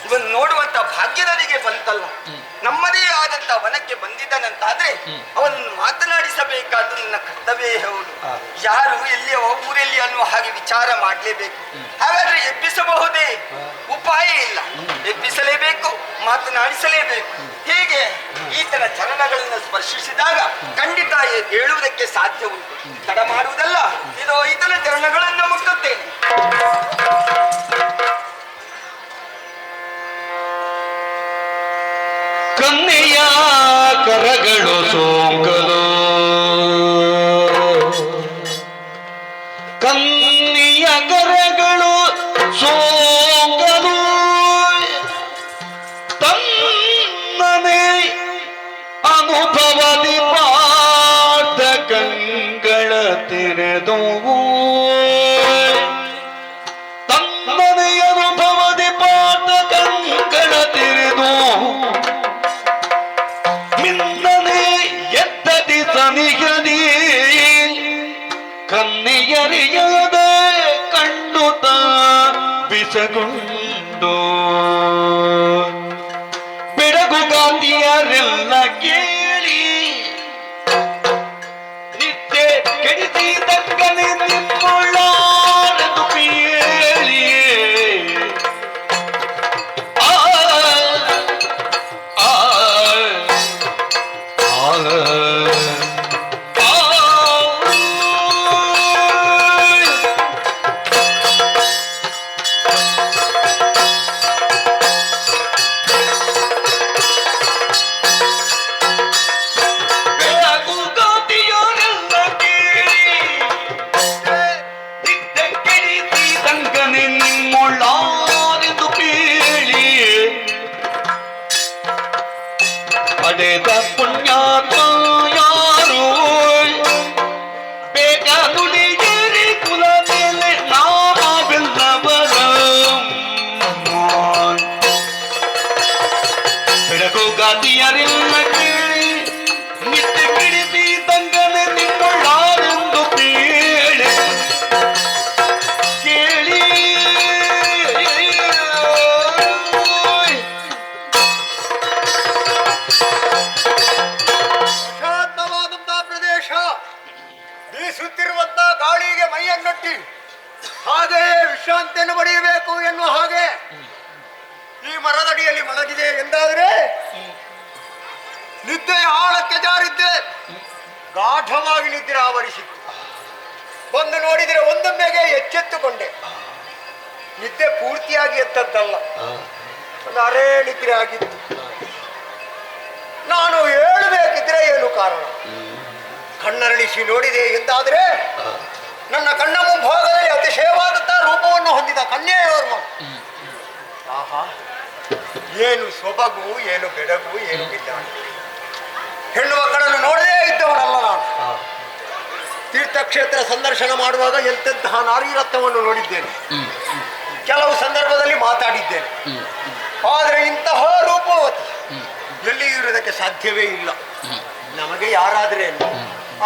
ಇವನು ನೋಡುವಂತ ಭಾಗ್ಯ ನನಗೆ ಬಂತಲ್ಲ. ನಮ್ಮದೇ ಆದಂತ ವನಕ್ಕೆ ಬಂದಿದ್ದಾನಂತಾದ್ರೆ ಅವನನ್ನು ಮಾತನಾಡಿಸಬೇಕಾದ ನನ್ನ ಕರ್ತವ್ಯ ಹೌದು. ಯಾರು ಎಲ್ಲಿಯ ಊರೆಲ್ಲಿ ಅನ್ನುವ ಹಾಗೆ ವಿಚಾರ ಮಾಡಲೇಬೇಕು. ಹಾಗಾದ್ರೆ ಎಬ್ಬಿಸಬಹುದೇ? ಉಪಾಯ ಇಲ್ಲ, ಎಬ್ಬಿಸಲೇಬೇಕು, ಮಾತನಾಡಿಸಲೇಬೇಕು. ಹೀಗೆ ಈತನ ಚರಣಗಳನ್ನು ಸ್ಪರ್ಶಿಸಿದಾಗ ಖಂಡಿತ ಹೇಳುವುದಕ್ಕೆ ಸಾಧ್ಯ ಉಂಟು. ತಡ ಮಾಡುವುದಲ್ಲ, ಇದು ಈತನ ಚರಣಗಳನ್ನು ಮುಟ್ಟುತ್ತೇನೆ. ಕನ್ನೆಯ ಕರಗಳು ಸೋಂಕಲು ಕನ್ನಿಯ ಕರಗಳು ಸೋಂಕಲು ತನ್ನನೆ ಅನುಭವದಿ ಪಾಠ ಕಂಗಳ ತೆರೆದವು. ತನ್ನನೆ ಅನುಭವದಿ ಪಾಠ ಕಂಗಳ ತೆರೆದು ಮಿನ್ನನೆ ಎದ್ದದಿ ಸನಿಗದಿ ಕನ್ನಿಯರಿಯದೆ ಕಂಡುತ್ತ ಬಿಸಗೊಂಡು ಬೆಳಗು ಗಾಂಧಿಯರೆಲ್ಲ ಕೇಳಿ ನಿತ್ಯ ಕೆಡಿಸಿದಂಗನೆ ನಿಮ್ಮೊಳ್ಳಾರದು ಕೇಳಿ ಪಡೆದ ಪುಣ್ಯಾತ್ಮ ಯಾರು ಬೇಗ ನುಡಿಗೇರಿ ಕುಲ ಮೇಲೆ ನಾಮವೆಲ್ಲವರ ಬೆಳಕು ಗಾದಿಯರೆಲ್ಲ ಕೇಳಿ ನಿತ್ಯ ಕಿಡಿಸಿ ತಂಗನೆ ನಿಮ್ಮಳ್ಳಾರೆಂದು ಕೇಳಿ ಕೇಳಿ ಶಾಂತವಾದಂತಹ ಪ್ರದೇಶ, ಬೀಸುತ್ತಿರುವಂತಹ ಗಾಳಿಗೆ ಮೈಯನ್ನೊಟ್ಟಿ ಹಾಗೆಯೇ ವಿಶ್ರಾಂತಿಯನ್ನು ಪಡೆಯಬೇಕು ಎನ್ನುವ ಹಾಗೆ ಈ ಮರದಡಿಯಲ್ಲಿ ಮಲಗಿದೆ ಎಂದಾದರೆ ನಿದ್ದೆಯ ಆಳಕ್ಕೆ ಜಾರಿದ್ದೆ. ಗಾಢವಾಗಿ ನಿದ್ರೆ ಆವರಿಸಿತ್ತು. ಬಂದು ನೋಡಿದರೆ ಒಂದೊಮ್ಮೆಗೆ ಎಚ್ಚೆತ್ತುಕೊಂಡೆ. ನಿದ್ದೆ ಪೂರ್ತಿಯಾಗಿ ಎದ್ದದ್ದಲ್ಲ, ಒಂದು ಅರೆ ನಿದ್ರೆ ಆಗಿತ್ತು. ನಾನು ಹೇಳಬೇಕಿದ್ರೆ ಏನು ಕಾರಣ? ಕಣ್ಣರಳಿಸಿ ನೋಡಿದೆ ಎಂದಾದರೆ ನನ್ನ ಕಣ್ಣ ಮುಂಭಾಗದಲ್ಲಿ ಅತಿಶಯವಾದಂತಹ ರೂಪವನ್ನು ಹೊಂದಿದ ಕನ್ಯೆಯೋರ್ವ. ಆಹಾ, ಏನು ಸೊಬಗು, ಏನು ಬೆಡಗು, ಏನು ಬಿದ್ದಾನೆ. ಹೆಣ್ಣು ಮಕ್ಕಳನ್ನು ನೋಡದೇ ಇದ್ದವನಲ್ಲ ನಾನು. ತೀರ್ಥಕ್ಷೇತ್ರ ಸಂದರ್ಶನ ಮಾಡುವಾಗ ಎಂತೆಂತಹ ನಾರೀರತ್ನವನ್ನು ನೋಡಿದ್ದೇನೆ, ಕೆಲವು ಸಂದರ್ಭದಲ್ಲಿ ಮಾತಾಡಿದ್ದೇನೆ. ಆದರೆ ಇಂತಹ ರೂಪವತಿ ಎಲ್ಲಿ ಇರುವುದಕ್ಕೆ ಸಾಧ್ಯವೇ ಇಲ್ಲ. ನಮಗೆ ಯಾರಾದ್ರೆ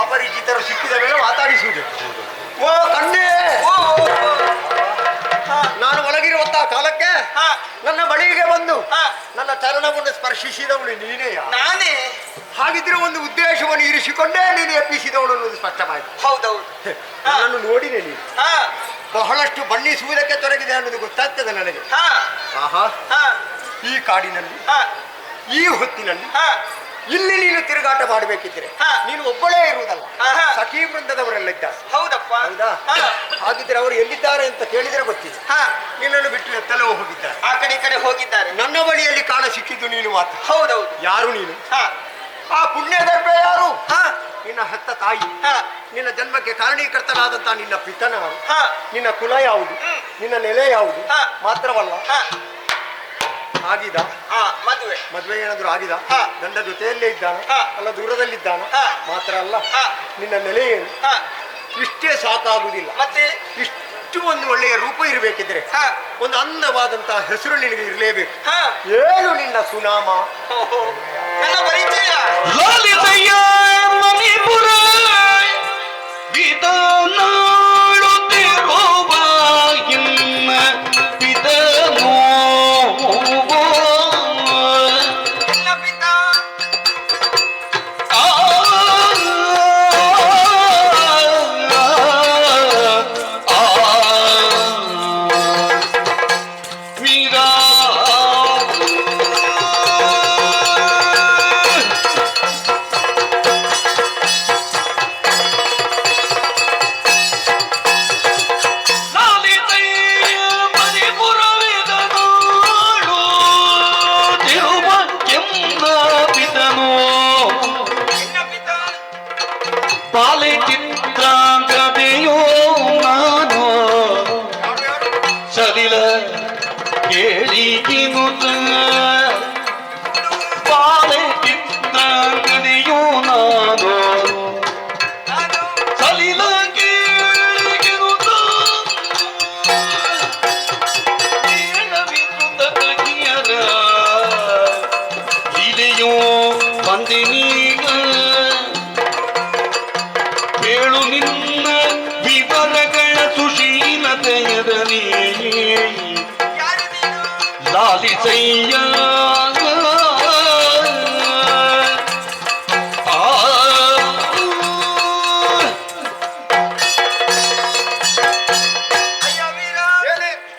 ಅಪರಿಚಿತರು ಸಿಕ್ಕಿದ ಮೇಲೆ ಮಾತಾಡಿಸುವುದು. ಓ ಕಣ್ಣೆ, ನಾನು ಒಳಗಿರುವಂತಹ ಕಾಲಕ್ಕೆ ನನ್ನ ಬಳಿಗೆ ಬಂದು ನನ್ನ ಚರಣವನ್ನು ಸ್ಪರ್ಶಿಸಿದವಳು ನೀನೇ. ನಾನೇ? ಹಾಗಿದ್ರೆ ಒಂದು ಉದ್ದೇಶವನ್ನು ಇರಿಸಿಕೊಂಡೇ ನೀನು ಎಪ್ಪಿಸಿದವಳು ಅನ್ನೋದು ಸ್ಪಷ್ಟವಾಯಿತು. ಹೌದೌದು. ನನ್ನನ್ನು ನೋಡಿದೆ ನೀನು ಬಹಳಷ್ಟು ಬಣ್ಣಿಸುವುದಕ್ಕೆ ತೊಡಗಿದೆ ಅನ್ನೋದು ಗೊತ್ತಾಗ್ತದೆ ನನಗೆ. ಆಹಾ, ಈ ಕಾಡಿನಲ್ಲಿ ಈ ಹೊತ್ತಿನಲ್ಲಿ ಇಲ್ಲಿ ನೀನು ತಿರುಗಾಟ ಮಾಡಬೇಕಿದ್ರೆ ನೀನು ಒಬ್ಬಳೇ ಇರುವುದಲ್ಲ, ಸಖಿ ವೃಂದದವರೆಲ್ಲ ಇದ್ದಾರೆ. ಹೌದಪ್ಪ. ಹೌದಾ? ಹಾಗಿದ್ರೆ ಅವರು ಎಲ್ಲಿದ್ದಾರೆ ಅಂತ ಕೇಳಿದ್ರೆ ಗೊತ್ತಿದೆ. ನಿನ್ನನ್ನು ಬಿಟ್ಟು ಎತ್ತಲೋ ಹೋಗಿದ್ದಾರೆ, ಆ ಕಡೆ ಈ ಕಡೆ ಹೋಗಿದ್ದಾರೆ. ನನ್ನ ಬಳಿಯಲ್ಲಿ ಕಾಣ ಸಿಕ್ಕಿದ್ದು ನೀನು ಮಾತ್ರ. ಹೌದೌದು. ಯಾರು ನೀನು? ಆ ಪುಣ್ಯದರ್ಭೆ ಯಾರು? ನಿನ್ನ ಹೆತ್ತ ತಾಯಿ, ನಿನ್ನ ಜನ್ಮಕ್ಕೆ ಕಾರಣೀಕರ್ತನಾದಂತಹ ನಿನ್ನ ಪಿತನವರು, ನಿನ್ನ ಕುಲ ಯಾವುದು, ನಿನ್ನ ನೆಲೆ ಯಾವುದು ಮಾತ್ರವಲ್ಲ, ಆಗಿದ ಮದುವೆ ಏನಾದ್ರು ಆಗಿದ, ಗಂಡ ಜೊತೆಯಲ್ಲೇ ಇದ್ದಾನ ಅಲ್ಲ ದೂರದಲ್ಲಿದ್ದಾನ ಮಾತ್ರ ಅಲ್ಲ, ನಿನ್ನ ನೆಲೆ ಏನು, ಇಷ್ಟೇ ಸಾಕಾಗುವುದಿಲ್ಲ. ಮತ್ತೆ ಇಷ್ಟು ಒಂದು ಒಳ್ಳೆಯ ರೂಪ ಇರಬೇಕಿದ್ರೆ ಒಂದು ಅಂದವಾದಂತಹ ಹೆಸರು ನಿನಗೆ ಇರಲೇಬೇಕು. ಏನು ನಿನ್ನ ಸುನಾಮ? ನನ್ನ ಪರಿಚಯ ಲಲಿತಯ್ಯ ಮಣಿಪುರ ಗೀತನಾಡುತ್ತಿರುವ ಇನ್ನ ಪಿತನೋ ನನ್ನ ಪಿತ ಬಾಲೆ ಚಿತ್ರಾಂಗದೆಯೋ ನಾನು ಸಲಿಲ ಕೇಳಿಗಿನುತ ಬಾಲೆ ಚಿತ್ರಾಂಗದೆಯೋ ನಾನು ಸಲಿಲ ಕೇಳಿಗಿನುತ ಕೇಳವಿಸುತ್ತ ತಗಿಯರ ಲೀಲೆಯೋ ಬಂದಿನೀಗ ಹೇಳು ನಿನ್ನ ವಿವರಗಳ ಸುಶೀಲತೆಯದಲ್ಲಿ ಲಾಲಿಸಯ್ಯ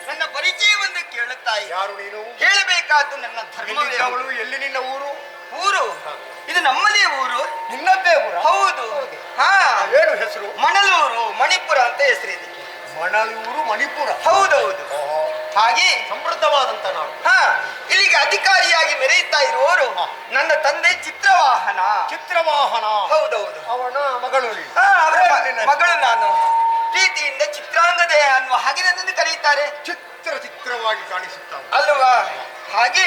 ನನ್ನ ಪರಿಚಯವನ್ನು ಕೇಳುತ್ತಾಯಿ. ಯಾರು ನೀನು? ಹೇಳಬೇಕಾದ್ದು ನನ್ನ ಧರ್ಮವೇ. ಎಲ್ಲಿದ್ದವಳು? ಎಲ್ಲಿ ನಿನ್ನ ಊರು? ಊರು ಇದು ನಮ್ಮದೇ ಊರು. ನಿನ್ನದ್ದೇ ಊರ? ಹೌದು. ಏನು ಹೆಸರು? ಮಣಲೂರು, ಮಣಿಪುರ ಅಂತ ಹೆಸರಿದೆ. ಮಣಲೂರು, ಮಣಿಪುರ. ಹೌದೌದು. ಹಾಗೆ ಸಮೃದ್ಧವಾದಂತ ನಾಡು. ಇಲ್ಲಿಗೆ ಅಧಿಕಾರಿಯಾಗಿ ಮೆರೆಯುತ್ತಾ ಇರುವವರು ನನ್ನ ತಂದೆ ಚಿತ್ರವಾಹನ. ಚಿತ್ರವಾಹನ? ಹೌದೌದು. ಅವನ ಮಗಳು? ಅವರ ಮಗಳು ನಾನು. ಪ್ರೀತಿಯಿಂದ ಚಿತ್ರಾಂಗದೆ ಅನ್ನುವ ಹಾಗೆ ನನ್ನನ್ನು ಕರೆಯುತ್ತಾರೆ. ಚಿತ್ರವಾಗಿ ಕಾಣಿಸುತ್ತಾನೆ ಅಲ್ವಾ? ಹಾಗೆ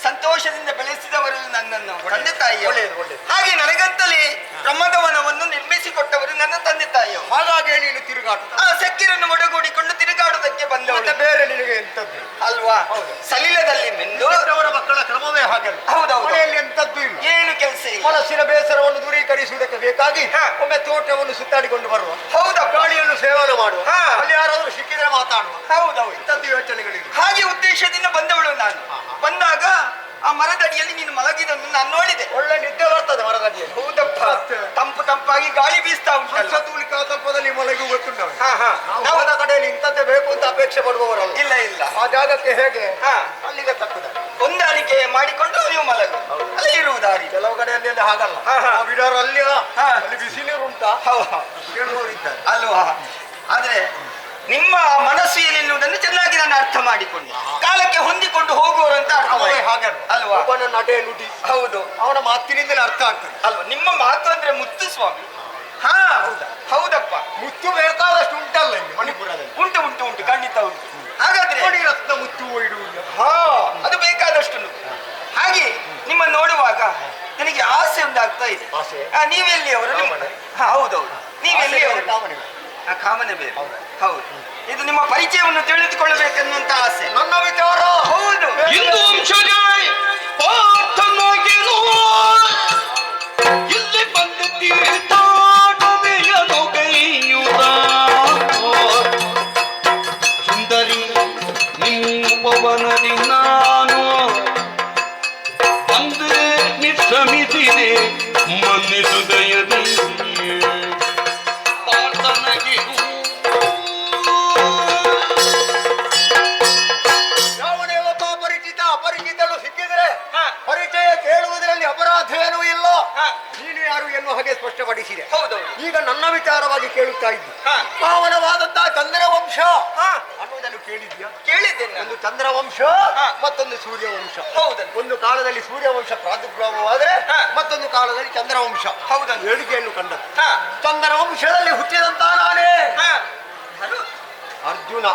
ಸಂತೋಷ ಸಂತೋಷದಿಂದ ಬೆಳೆಸಿದವರು ನನ್ನನ್ನು ತಂದೆ ತಾಯಿಯ ಒಳ್ಳೆಯದು, ಒಳ್ಳೆಯದು. ಹಾಗೆ ನನಗಂತಲೇ ಬ್ರಹ್ಮದವನವನ್ನು ನಿರ್ಮಿಸಿಕೊಟ್ಟವರು ನನ್ನ ತಂದೆ ತಾಯಿಯವರು. ಹಾಗಾಗಿ ನೀನು ತಿರುಗಾಟ ಆ ಸಕ್ಕಿರನ್ನು ಒಡಗೂಡಿಕೊಂಡು ತಿರುಗಾಡುವುದಕ್ಕೆ ಬಂದವಳು ಮತ್ತೆ ಬೇರೆ ನಿನಗೆ ಎಂತದ್ದು ಅಲ್ವಾ? ಹೌದು. ಸಲಿಲದಲ್ಲಿ ಮೆಂದು ಅವರ ಮಕ್ಕಳ ಕ್ರಮವೇ ಹಾಗಲ್ಲ. ಹೌದೌದು. ಮನೆಯಲ್ಲಿ ಎಂತದ್ದು ಇಲ್ಲ. ಏನು ಕೆಲಸ ಇಲ್ಲ. ಮನಸ್ಸಿನ ಬೇಸರವನ್ನು ದೂರೀಕರಿಸುವುದಕ್ಕೆ ಬೇಕಾಗಿ ಹಾ. ಒಮ್ಮೆ ತೋಟವನ್ನು ಸುತ್ತಾಡಿಕೊಂಡು ಬರುವ, ಹೌದಾ? ಗಾಳಿಯನ್ನು ಸೇವನೆ ಮಾಡುವ, ಹಾ. ಅಲ್ಲಿ ಯಾರಾದ್ರೂ ಸಿಕ್ಕಿದ್ರೆ ಮಾತಾಡುವ, ಹೌದೌದು. ಇಂಥದ್ದು ಯೋಚನೆಗಳಿವೆ. ಹಾಗೆ ಉದ್ದೇಶದಿಂದ ಬಂದವಳು ನಾನು. ಬಂದಾಗ ಆ ಮರದಡಿಯಲ್ಲಿ ನೀನು ಮಲಗಿದನ್ನು ನಾನು ನೋಡಿದೆ. ಒಳ್ಳೆ ನಿದ್ದೆ ಬರ್ತದೆ ಮರದಡಿಯಲ್ಲಿ. ಹೌದಪ್ಪ, ತಂಪು ತಂಪಾಗಿ ಗಾಳಿ ಬೀಸ್ತಾ ಉಂಟಲ್ಲ. ತೂಲಿಕಾ ತಲ್ಪದಲ್ಲಿ ಮಲಗಿ ಗೊತ್ತುಂಟು. ಹಾ, ಹಾ. ನಾವು ಹೋದ ಕಡೆಯಲ್ಲಿ ಇಂಥದ್ದೇ ಬೇಕು ಅಂತ ಅಪೇಕ್ಷೆ ಪಡುವವರಲ್ಲ. ಇಲ್ಲ ಇಲ್ಲ, ಆ ಜಾಗಕ್ಕೆ ಹೇಗೆ ಹಾ. ಅಲ್ಲಿಗೆ ತಕ್ಕುದ ಹೊಂದಾಣಿಕೆ ಮಾಡಿಕೊಂಡು ನೀವು ಮಲಗು, ಅಲ್ಲಿ ಇರುವುದಾರಿ. ಕೆಲವು ಕಡೆಯಲ್ಲಿ ಅಲ್ಲಿ ಹಾಗಲ್ಲ. ಹಾ, ಹಾ. ಆ ಬಿಡಾರ ಅಲ್ಲಿ ಹಾ. ಅಲ್ಲಿ ಬಿಸಿನೀರು ಉಂಟಾ ಹೌದು ಕೇಳುವವರಿದ್ದಾರೆ. ಅಲ್ವಾ? ಆದ್ರೆ ನಿಮ್ಮ ಮನಸ್ಸು ಏನೆನ್ನುವುದನ್ನು ಚೆನ್ನಾಗಿ ನಾನು ಅರ್ಥ ಮಾಡಿಕೊಂಡೆ. ಕಾಲಕ್ಕೆ ಹೊಂದಿಕೊಂಡು ಹೋಗುವರು ಅಂತ ಅರ್ಥ ಅವೇ ಮಾಡಿ. ಹಾಗೆ ಅಲ್ವಾ? ಒಬ್ಬನ ನಡೆ ನುಡಿ ಹೌದು ಅವನ ಮಾತಿನಿಂದಲೇ ಅರ್ಥ ಆಗ್ತದೆ. ಅಲ್ವಾ? ನಿಮ್ಮ ಮಾತು ಅಂದ್ರೆ ಮುತ್ತು ಸ್ವಾಮಿ. ಹಾ, ಹೌದಪ್ಪ. ಮುತ್ತು ಬೇಕಾದಷ್ಟು ಉಂಟಲ್ಲ ಇಲ್ಲಿ ಮಣಿಪುರದಲ್ಲಿ. ಉಂಟು ಉಂಟು ಉಂಟು, ಖಂಡಿತ ಉಂಟು. ಹಾಗಾದ್ರೆ ಮಣಿರತ್ನ ಮುತ್ತು ಇಡುವುದಿಲ್ಲ. ಹಾ, ಅದು ಬೇಕಾದಷ್ಟು ಉಂಟು. ಹಾಗೆ ನಿಮ್ಮ ನೋಡುವಾಗ ನನಗೆ ಆಸೆ ಉಂಟಾಗ್ತಾ ಇದೆ. ಆಸೆ? ನೀವೆಲ್ಲಿ ಅವರು? ಕಾಮನೆ. ಹಾ, ಹೌದೌದು. ನೀವೆಲ್ಲಿ ಅವರು? ಕಾಮನೆ. ಕಾಮನೆ ಬೇರೆ. ಹೌದು. ಇದು ನಿಮ್ಮ ಪರಿಚಯವನ್ನು ತಿಳಿದುಕೊಳ್ಳಬೇಕೆನ್ನುವಂತ ಆಸೆ. ನನ್ನ ವಿಚಾರ ಹೌದು. ಇಂದು ವಂಶಜಾಯ್ ಪಾರ್ಥನಾಗೆನು ಇಲ್ಲಿ ಬಂದು ತೀರ್ಥಾಡುವೆಯನು ಗೈಯುದ ಸುಂದರಿ ನಿಮ್ಮವನದಿ ನಾನು ಅಂದೇ ನಿಶ್ರಮಿಸಿದೆ ಮನ್ನಿಸುದಯದಿ ಪಾರ್ಥನಾಗೆನು ಯಾವನೇವಪ್ಪ ಅಪರಿಚಿತಳು ಸಿಕ್ಕಿದ್ರೆ ಹಾ. ಪರಿಚಯ ಕೇಳುವುದರಲ್ಲಿ ಅಪರಾಧವೇನೂ ಇಲ್ಲ. ಹಾ. ನೀನು ಯಾರು ಎನ್ನುವ ಹಾಗೆ ಸ್ಪಷ್ಟಪಡಿಸಿದೆ. ಹೌದೌದು. ಈಗ ನನ್ನ ವಿಚಾರವಾಗಿ ಕೇಳುತ್ತಾ ಇದ್ದಿ. ಹಾ. ಪಾವನವಾದಂತಹ ಚಂದ್ರವಂಶ ಹಾ. ಅನ್ನುವುದನ್ನು ಕೇಳಿದ್ಯಾ? ಕೇಳಿದ್ದೇನೆ ನಾನು. ಒಂದು ಚಂದ್ರವಂಶ, ಹಾ. ಮತ್ತೊಂದು ಸೂರ್ಯವಂಶ. ಹೌದಲ್ಲ? ಒಂದು ಕಾಲದಲ್ಲಿ ಸೂರ್ಯವಂಶ ಪ್ರಾದುರ್ಭಾವವಾದರೆ ಹಾ. ಮತ್ತೊಂದು ಕಾಲದಲ್ಲಿ ಚಂದ್ರವಂಶ ಹೌದಲ್ಲ? ಏಳಿಗೆಯನ್ನು ಕಂಡದ್ದು. ಹಾ. ಚಂದ್ರವಂಶದಲ್ಲಿ ಹುಟ್ಟಿದಂತ ನಾನೇ ಹಾ. ಯಾರು? ಅರ್ಜುನ,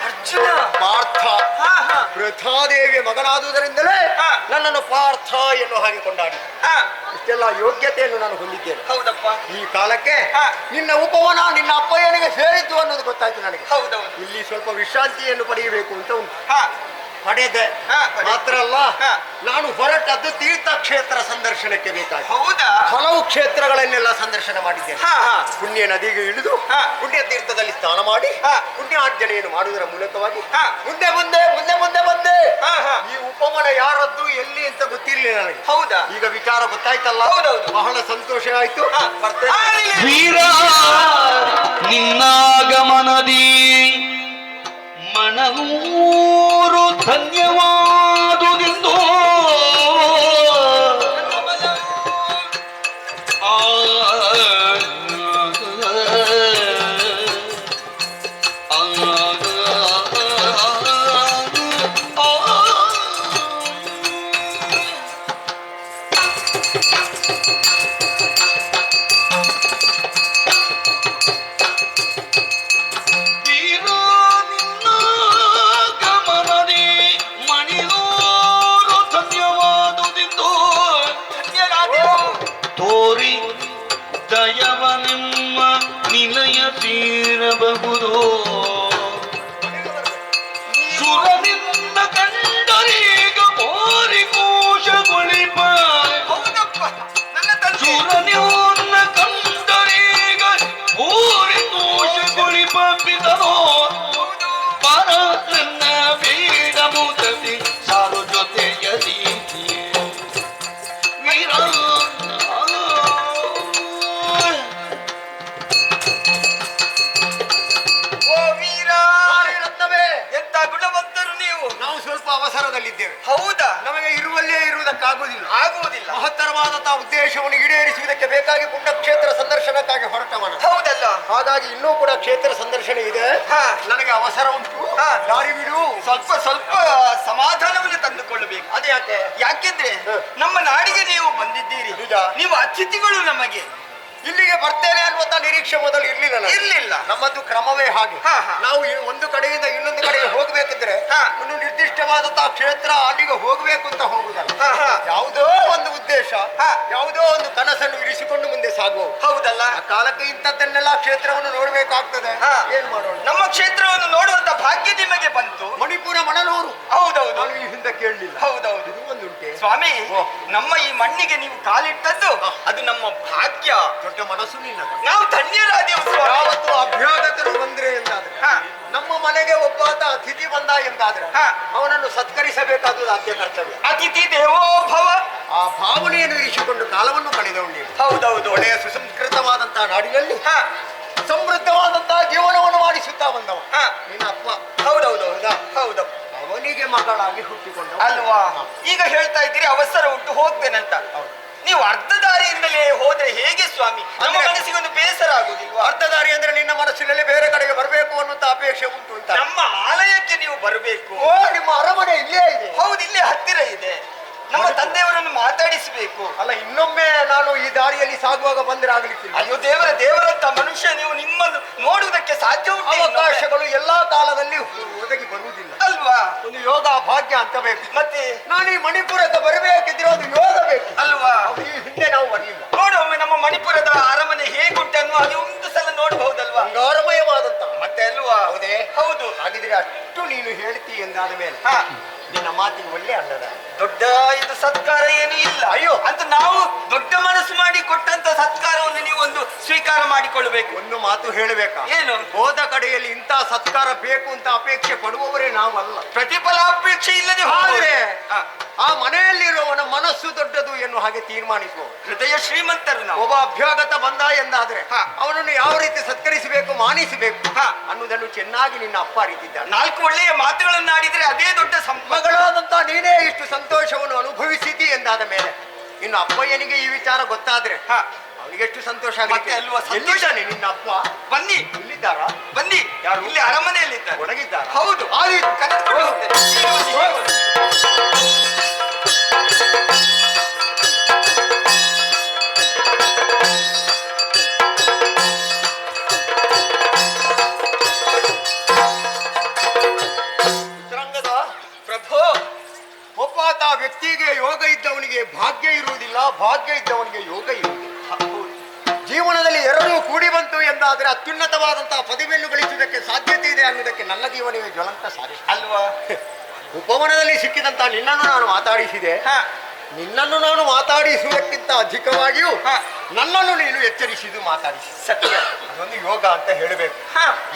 ಅರ್ಜುನ. ಪಾರ್ಥ, ಹಾ, ಹಾ. ವೃಥಾದೇವಿಯ ಮಗನಾದುದರಿಂದಲೇ ಹಾ. ನನ್ನನ್ನು ಪಾರ್ಥ ಎನ್ನುವ ಹಾಗೆ ಕೊಂಡಾಡಿ. ಹಾ. ಇಷ್ಟೆಲ್ಲ ಯೋಗ್ಯತೆಯನ್ನು ನಾನು ಹೊಂದಿದ್ದೇನೆ. ಹೌದಪ್ಪ. ಈ ಕಾಲಕ್ಕೆ ಹಾ. ನಿನ್ನ ಉಪವನ ನಿನ್ನ ಅಪ್ಪಯ್ಯನಿಗೆ ಸೇರಿದ್ದು ಅನ್ನೋದು ಗೊತ್ತಾಯ್ತು ನನಗೆ. ಹೌದೌದು. ಇಲ್ಲಿ ಸ್ವಲ್ಪ ವಿಶ್ರಾಂತಿಯನ್ನು ಪಡೆಯಬೇಕು ಅಂತ ಉಂಟು. ಹಾ. ಪಡೆದೆ. ಹಾ, ಪಡೆದೆ. ಮಾತ್ರ ಅಲ್ಲ, ಹಾ. ನಾನು ಹೊರಟದ್ದು ತೀರ್ಥಕ್ಷೇತ್ರ ಸಂದರ್ಶನಕ್ಕೆ ಬೇಕಾಗಿ. ಹೌದಾ? ಹಲವು ಕ್ಷೇತ್ರಗಳನ್ನೆಲ್ಲ ಸಂದರ್ಶನ ಮಾಡಿದ್ದೇನೆ. ಹಾ, ಹಾ. ಪುಣ್ಯ ನದಿಗೆ ಇಳಿದು ಹಾ. ಪುಣ್ಯ ತೀರ್ಥದಲ್ಲಿ ಸ್ನಾನ ಮಾಡಿ ಹಾ. ಪುಣ್ಯಾರ್ಜನೆಯನ್ನು ಮಾಡುವುದರ ಮೂಲಕವಾಗಿ ಹಾ. ಮುಂದೆ ಮುಂದೆ ಮುಂದೆ ಮುಂದೆ ಬಂದೆ. ಹಾ, ಹಾ. ಈ ಉಪವನ ಯಾರದ್ದು ಎಲ್ಲಿ ಅಂತ ಗೊತ್ತಿರಲಿಲ್ಲ ನನಗೆ. ಹೌದಾ? ಈಗ ವಿಚಾರ ಗೊತ್ತಾಯ್ತಲ್ಲ. ಹೌದೌದು. ಬಹಳ ಸಂತೋಷ ಆಯ್ತು. ಹಾ. ಬರ್ತೇನೆ. ವೀರ ನಿನ್ನಾಗಮನದಿ ಮನನೂರು ಧನ್ಯವಾದುದೆಂದು ತೋರಿ ದಯವನೆಮ್ಮ ನಿಲಯ ತೀರಬಹುದು ಸುರನಿಂದ ಕಂಡರೀಗ ಕೋರಿ ಕೋಶಗೊಳಿಪ ಹೌದಪ್ಪ. ನನ್ನ ತಂದೆ. ಸುರನಿನ್ನ ಕಂಡರೀಗ ಕೋರಿ ಕೋಶಗೊಳಿಪ ಪಿತನೋ ಪರ ನನ್ನ ಬೇಡ ಮುದತಿ ಸಾರು ಜೊತೆಯಲಿ ವೀರ ಓ ವೀರ, ರತ್ನವೇ, ಎಂತ ಗುಣವಂತರು ನೀವು. ನಾವು ಸ್ವಲ್ಪ ಅವಸರದಲ್ಲಿದ್ದೇವೆ. ಹೌದಾ? ನಮಗೆ ಇರುವಲ್ಲೇ ಇರುವುದಕ್ಕಾಗುವುದಿಲ್ಲ. ಆಗುವುದಿಲ್ಲ. ಮಹತ್ತರವಾದಂತಹ ಉದ್ದೇಶವನ್ನು ಈಡೇರಿಸುವುದಕ್ಕೆ ಬೇಕಾಗಿ ಪುಣ್ಯಕ್ಷೇತ್ರ ಸಂದರ್ಶನಕ್ಕಾಗಿ ಹೊರಟವನ. ಹೌದಲ್ಲ? ಹಾಗಾಗಿ ಇನ್ನೂ ಕೂಡ ಕ್ಷೇತ್ರ ಸಂದರ್ಶನ ಇದೆ. ಹಾ. ನನಗೆ ಅವಸರ ಉಂಟು. ಹಾ. ದಾರಿ ಬಿಡು. ಸ್ವಲ್ಪ ಸ್ವಲ್ಪ ಸಮಾಧಾನವನ್ನು ತಂದುಕೊಳ್ಳಬೇಕು. ಅದೇ ಯಾಕೆ? ಯಾಕೆಂದ್ರೆ ನಮ್ಮ ನಾಡಿಗೆ ನೀವು ಬಂದಿದ್ದೀರಿ. ನಿಜ. ನೀವು ಅತಿಥಿಗಳು ನಮಗೆ. ಇಲ್ಲಿಗೆ ಬರ್ತೇನೆ ಅನ್ನುವಂತ ನಿರೀಕ್ಷೆ ಮೊದಲು ಇರ್ಲಿಲ್ಲ ನನಗೆ. ಇರ್ಲಿಲ್ಲ. ನಮ್ಮದು ಕ್ರಮವೇ ಹಾಗೆ. ಹಾ, ಹಾ. ನಾವು ಒಂದು ಕಡೆಯಿಂದ ಇನ್ನೊಂದು ಕಡೆಗೆ ಹೋಗ್ಬೇಕಿದ್ರೆ ಹಾ. ಒಂದು ನಿರ್ದಿಷ್ಟವಾದಂತಹ ಕ್ಷೇತ್ರ ಅಲ್ಲಿಗೆ ಹೋಗ್ಬೇಕು ಅಂತ ಹೋಗುದಲ್ಲ. ಹಾ, ಉದ್ದೇಶ ಯಾವುದೋ ಒಂದು ಕನಸನ್ನು ಇರಿಸಿಕೊಂಡು ಮುಂದೆ ಸಾಗುವ. ಹೌದಲ್ಲ? ಆ ಕಾಲಕ್ಕೆ ಇಂಥದ್ದನ್ನೆಲ್ಲ ಕ್ಷೇತ್ರವನ್ನು ನೋಡ್ಬೇಕಾಗ್ತದೆ. ಏನ್ ಮಾಡೋಣ? ನಮ್ಮ ಕ್ಷೇತ್ರವನ್ನು ನೋಡುವಂತ ಭಾಗ್ಯ ನಿಮಗೆ ಬಂತು. ಮಣಿಪುರ ಮಣಲೂರು. ಹೌದೌದು. ನಾನು ಈ ಹಿಂದೆ ಕೇಳಲಿಲ್ಲ. ಹೌದೌದು. ಇದು ಒಂದುಂಟೆ ಸ್ವಾಮಿ, ನಮ್ಮ ಈ ಮಣ್ಣಿಗೆ ನೀವು ಕಾಲಿಟ್ಟದ್ದು ಅದು ನಮ್ಮ ಭಾಗ್ಯ. ದೊಡ್ಡ ಮನಸ್ಸು ನಿನ್ನದು. ನಾವು ಧನ್ಯರಾದೆವು ಸ್ವಾಮಿ. ಯಾವತ್ತು ಅಭ್ಯಾಗತರು ಬಂದ್ರೆ ಎಂದಾದ್ರೆ, ನಮ್ಮ ಮನೆಗೆ ಒಬ್ಬಾತ ಅತಿಥಿ ಬಂದ ಎಂದಾದ್ರೆ ಅವನನ್ನು ಸತ್ಕರಿಸಬೇಕಾದುದು ಆದ್ಯ ಕರ್ತವ್ಯ. ಅತಿಥಿ ದೇವೋ ಭವ. ಆ ಭಾವನೆಯನ್ನು ಇರಿಸಿಕೊಂಡು ಕಾಲವನ್ನು ಕಳೆದವಳು ನೀನು. ಹೌದೌದು. ಒಳ್ಳೆಯ ಸುಸಂಸ್ಕೃತವಾದಂತಹ ನಾಡಿನಲ್ಲಿ ಸಮೃದ್ಧವಾದಂತಹ ಜೀವನವನ್ನು ಮಾಡಿಸುತ್ತಾ ಬಂದವ ನಿನ್ನ ಅಪ್ಪ. ಹೌದೌದು. ಹೌದು. ಅವನಿಗೆ ಮಗಳಾಗಿ ಹುಟ್ಟಿಕೊಂಡ ಅಲ್ವಾ? ಈಗ ಹೇಳ್ತಾ ಇದ್ದೀರಿ ಅವಸರ ಉಂಟು ಹೋಗ್ತೇನಂತ. ನೀವು ಅರ್ಧ ದಾರಿಯಿಂದಲೇ ಹೋದ್ರೆ ಹೇಗೆ ಸ್ವಾಮಿ? ನಮ್ಮ ಮನಸ್ಸಿಗೆ ಒಂದು ಬೇಸರ ಆಗುದಿಲ್ವಾ? ಅರ್ಧ ದಾರಿ ಅಂದ್ರೆ ನಿನ್ನ ಮನಸ್ಸಿನಲ್ಲಿ ಬೇರೆ ಕಡೆಗೆ ಬರಬೇಕು ಅನ್ನುವಂತ ಅಪೇಕ್ಷೆ ಉಂಟು ಅಂತ. ನಮ್ಮ ಆಲಯಕ್ಕೆ ನೀವು ಬರಬೇಕು. ಓ, ನಿಮ್ಮ ಅರಮನೆ ಇಲ್ಲೇ ಇದೆ? ಹೌದು, ಇಲ್ಲೇ ಹತ್ತಿರ ಇದೆ. ನಮ್ಮ ತಂದೆಯವರನ್ನು ಮಾತಾಡಿಸಬೇಕು. ಅಲ್ಲ, ಇನ್ನೊಮ್ಮೆ ನಾನು ಈ ದಾರಿಯಲ್ಲಿ ಸಾಗುವಾಗ ಬಂದ್ರೆ ಆಗ್ಲಿಕ್ಕಿಲ್ಲ. ಅಯ್ಯೋ ದೇವರಂತ ಮನುಷ್ಯ, ನೀವು ನಿಮ್ಮನ್ನು ನೋಡುವುದಕ್ಕೆ ಸಾಧ್ಯ ಉಂಟು? ಅವಕಾಶಗಳು ಎಲ್ಲಾ ಕಾಲದಲ್ಲಿ ಒದಗಿ ಬರುವುದಿಲ್ಲ ಅಲ್ವಾ? ಒಂದು ಯೋಗ ಭಾಗ್ಯ ಅಂತ ಬೇಕು. ಮತ್ತೆ ನಾನು ಈ ಮಣಿಪುರಕ್ಕೆ ಬರಬೇಕಿದ್ರೆ ಒಂದು ಯೋಗ ಬೇಕು ಅಲ್ವಾ? ಅದು ಈ ಹಿಂದೆ ನಾವು ಬರಲಿಲ್ಲ. ನೋಡು ಒಮ್ಮೆ ನಮ್ಮ ಮಣಿಪುರದ ಅರಮನೆ ಹೇಗುಂಟನ್ನು ಅದು ಒಂದು ಸಲ ನೋಡಬಹುದಲ್ವಾ? ಬಂಗಾರಮಯವಾದಂತ ಮತ್ತೆ ಅಲ್ವಾ? ಹೌದೇ? ಹೌದು. ಹಾಗಿದ್ರೆ ಅಷ್ಟು ನೀನು ಹೇಳ್ತಿ ಎಂದಾದ ಮೇಲೆ ನಿನ್ನ ಮಾತಿಗೆ ಒಳ್ಳೆ ಅನ್ನದ. ದೊಡ್ಡ ಇದು ಸತ್ಕಾರ ಏನು ಇಲ್ಲ. ಅಯ್ಯೋ, ಅಂತ ನಾವು ದೊಡ್ಡ ಮನಸ್ಸು ಮಾಡಿ ಕೊಟ್ಟಂತ ಸತ್ಕಾರವನ್ನು ನೀವು ಒಂದು ಸ್ವೀಕಾರ ಮಾಡಿಕೊಳ್ಳಬೇಕು. ಒಂದು ಮಾತು ಹೇಳಬೇಕಾ? ಏನು? ಹೋದ ಕಡೆಯಲ್ಲಿ ಇಂಥ ಸತ್ಕಾರ ಬೇಕು ಅಂತ ಅಪೇಕ್ಷೆ ಪಡುವವರೇ ನಾವಲ್ಲ. ಪ್ರತಿಫಲಾಪೇಕ್ಷೆ ಇಲ್ಲದೆ ಹೋದ್ರೆ ಆ ಮನೆಯಲ್ಲಿರುವವನ ಮನಸ್ಸು ದೊಡ್ಡದು ಎನ್ನುವ ಹಾಗೆ ತೀರ್ಮಾನಿಸುವ ಹೃದಯ ಶ್ರೀಮಂತರು ನಾವು. ಒಬ್ಬ ಅಭ್ಯಾಗತ ಬಂದ ಎಂದಾದ್ರೆ ಅವನನ್ನು ಯಾವ ರೀತಿ ಸತ್ಕರಿಸಬೇಕು, ಮಾನಿಸಬೇಕು ಅನ್ನುವುದನ್ನು ಚೆನ್ನಾಗಿ ನಿನ್ನ ಅಪ್ಪ ಅರಿತಿದ್ದಾನೆ. 4 ಒಳ್ಳೆಯ ಮಾತುಗಳನ್ನು ಆಡಿದ್ರೆ ಅದೇ ದೊಡ್ಡ ಮಗಳಾದಂತ ನೀನೇ ಇಷ್ಟು ಸಂತೋಷವನ್ನು ಅನುಭವಿಸಿದಿ ಎಂದಾದ ಮೇಲೆ ಇನ್ನು ಅಪ್ಪಯ್ಯನಿಗೆ ಈ ವಿಚಾರ ಗೊತ್ತಾದ್ರೆ ಅವನಿಗೆ ಎಷ್ಟು ಸಂತೋಷ ಮತ್ತೆ ಅಲ್ವಾ? ಎಲ್ಲಿದ್ದಾನೆ ನಿನ್ನ ಅಪ್ಪ? ಬನ್ನಿ, ಇಲ್ಲಿದ್ದಾರಾ? ಬನ್ನಿ. ಯಾರು? ಇಲ್ಲಿ ಅರಮನೆಯಲ್ಲಿದ್ದಾರೆ. ಒಳಗಿದ್ದಾರ? ಹೌದು. ಕರೆದುಕೊಂಡು ಹೋಗ್ತೇನೆ. ಚಿತ್ರಾಂಗದ ಪ್ರಭು, ಒಬ್ಬಾತ ವ್ಯಕ್ತಿಗೆ ಯೋಗ ಇದ್ದವನಿಗೆ ಭಾಗ್ಯ ಇರುವುದಿಲ್ಲ, ಭಾಗ್ಯ ಇದ್ದವನಿಗೆ ಯೋಗ ಇರುವುದಿಲ್ಲ. ಜೀವನದಲ್ಲಿ ಎರಡೂ ಕೂಡಿ ಬಂತು ಎಂದಾದ್ರೆ ಅತ್ಯುನ್ನತವಾದಂತಹ ಪದವಿಯನ್ನು ಗಳಿಸುವುದಕ್ಕೆ ಸಾಧ್ಯತೆ ಇದೆ ಅನ್ನೋದಕ್ಕೆ ನನ್ನ ಜೀವನವೇ ಜ್ವಲಂತ ಸಾಕ್ಷಿ ಅಲ್ವಾ? ಉಪವನದಲ್ಲಿ ಸಿಕ್ಕಿದಂತ ನಿನ್ನನ್ನು ನಾನು ಮಾತಾಡಿಸಿದೆ. ನಿನ್ನನ್ನು ನಾನು ಮಾತಾಡಿಸುವುದಕ್ಕಿಂತ ಅಧಿಕವಾಗಿಯೂ ನನ್ನನ್ನು ನೀನು ಎಚ್ಚರಿಸಿದ್ದು ಮಾತಾಡಿಸಿ. ಸತ್ಯ. ಅದೊಂದು ಯೋಗ ಅಂತ ಹೇಳಬೇಕು.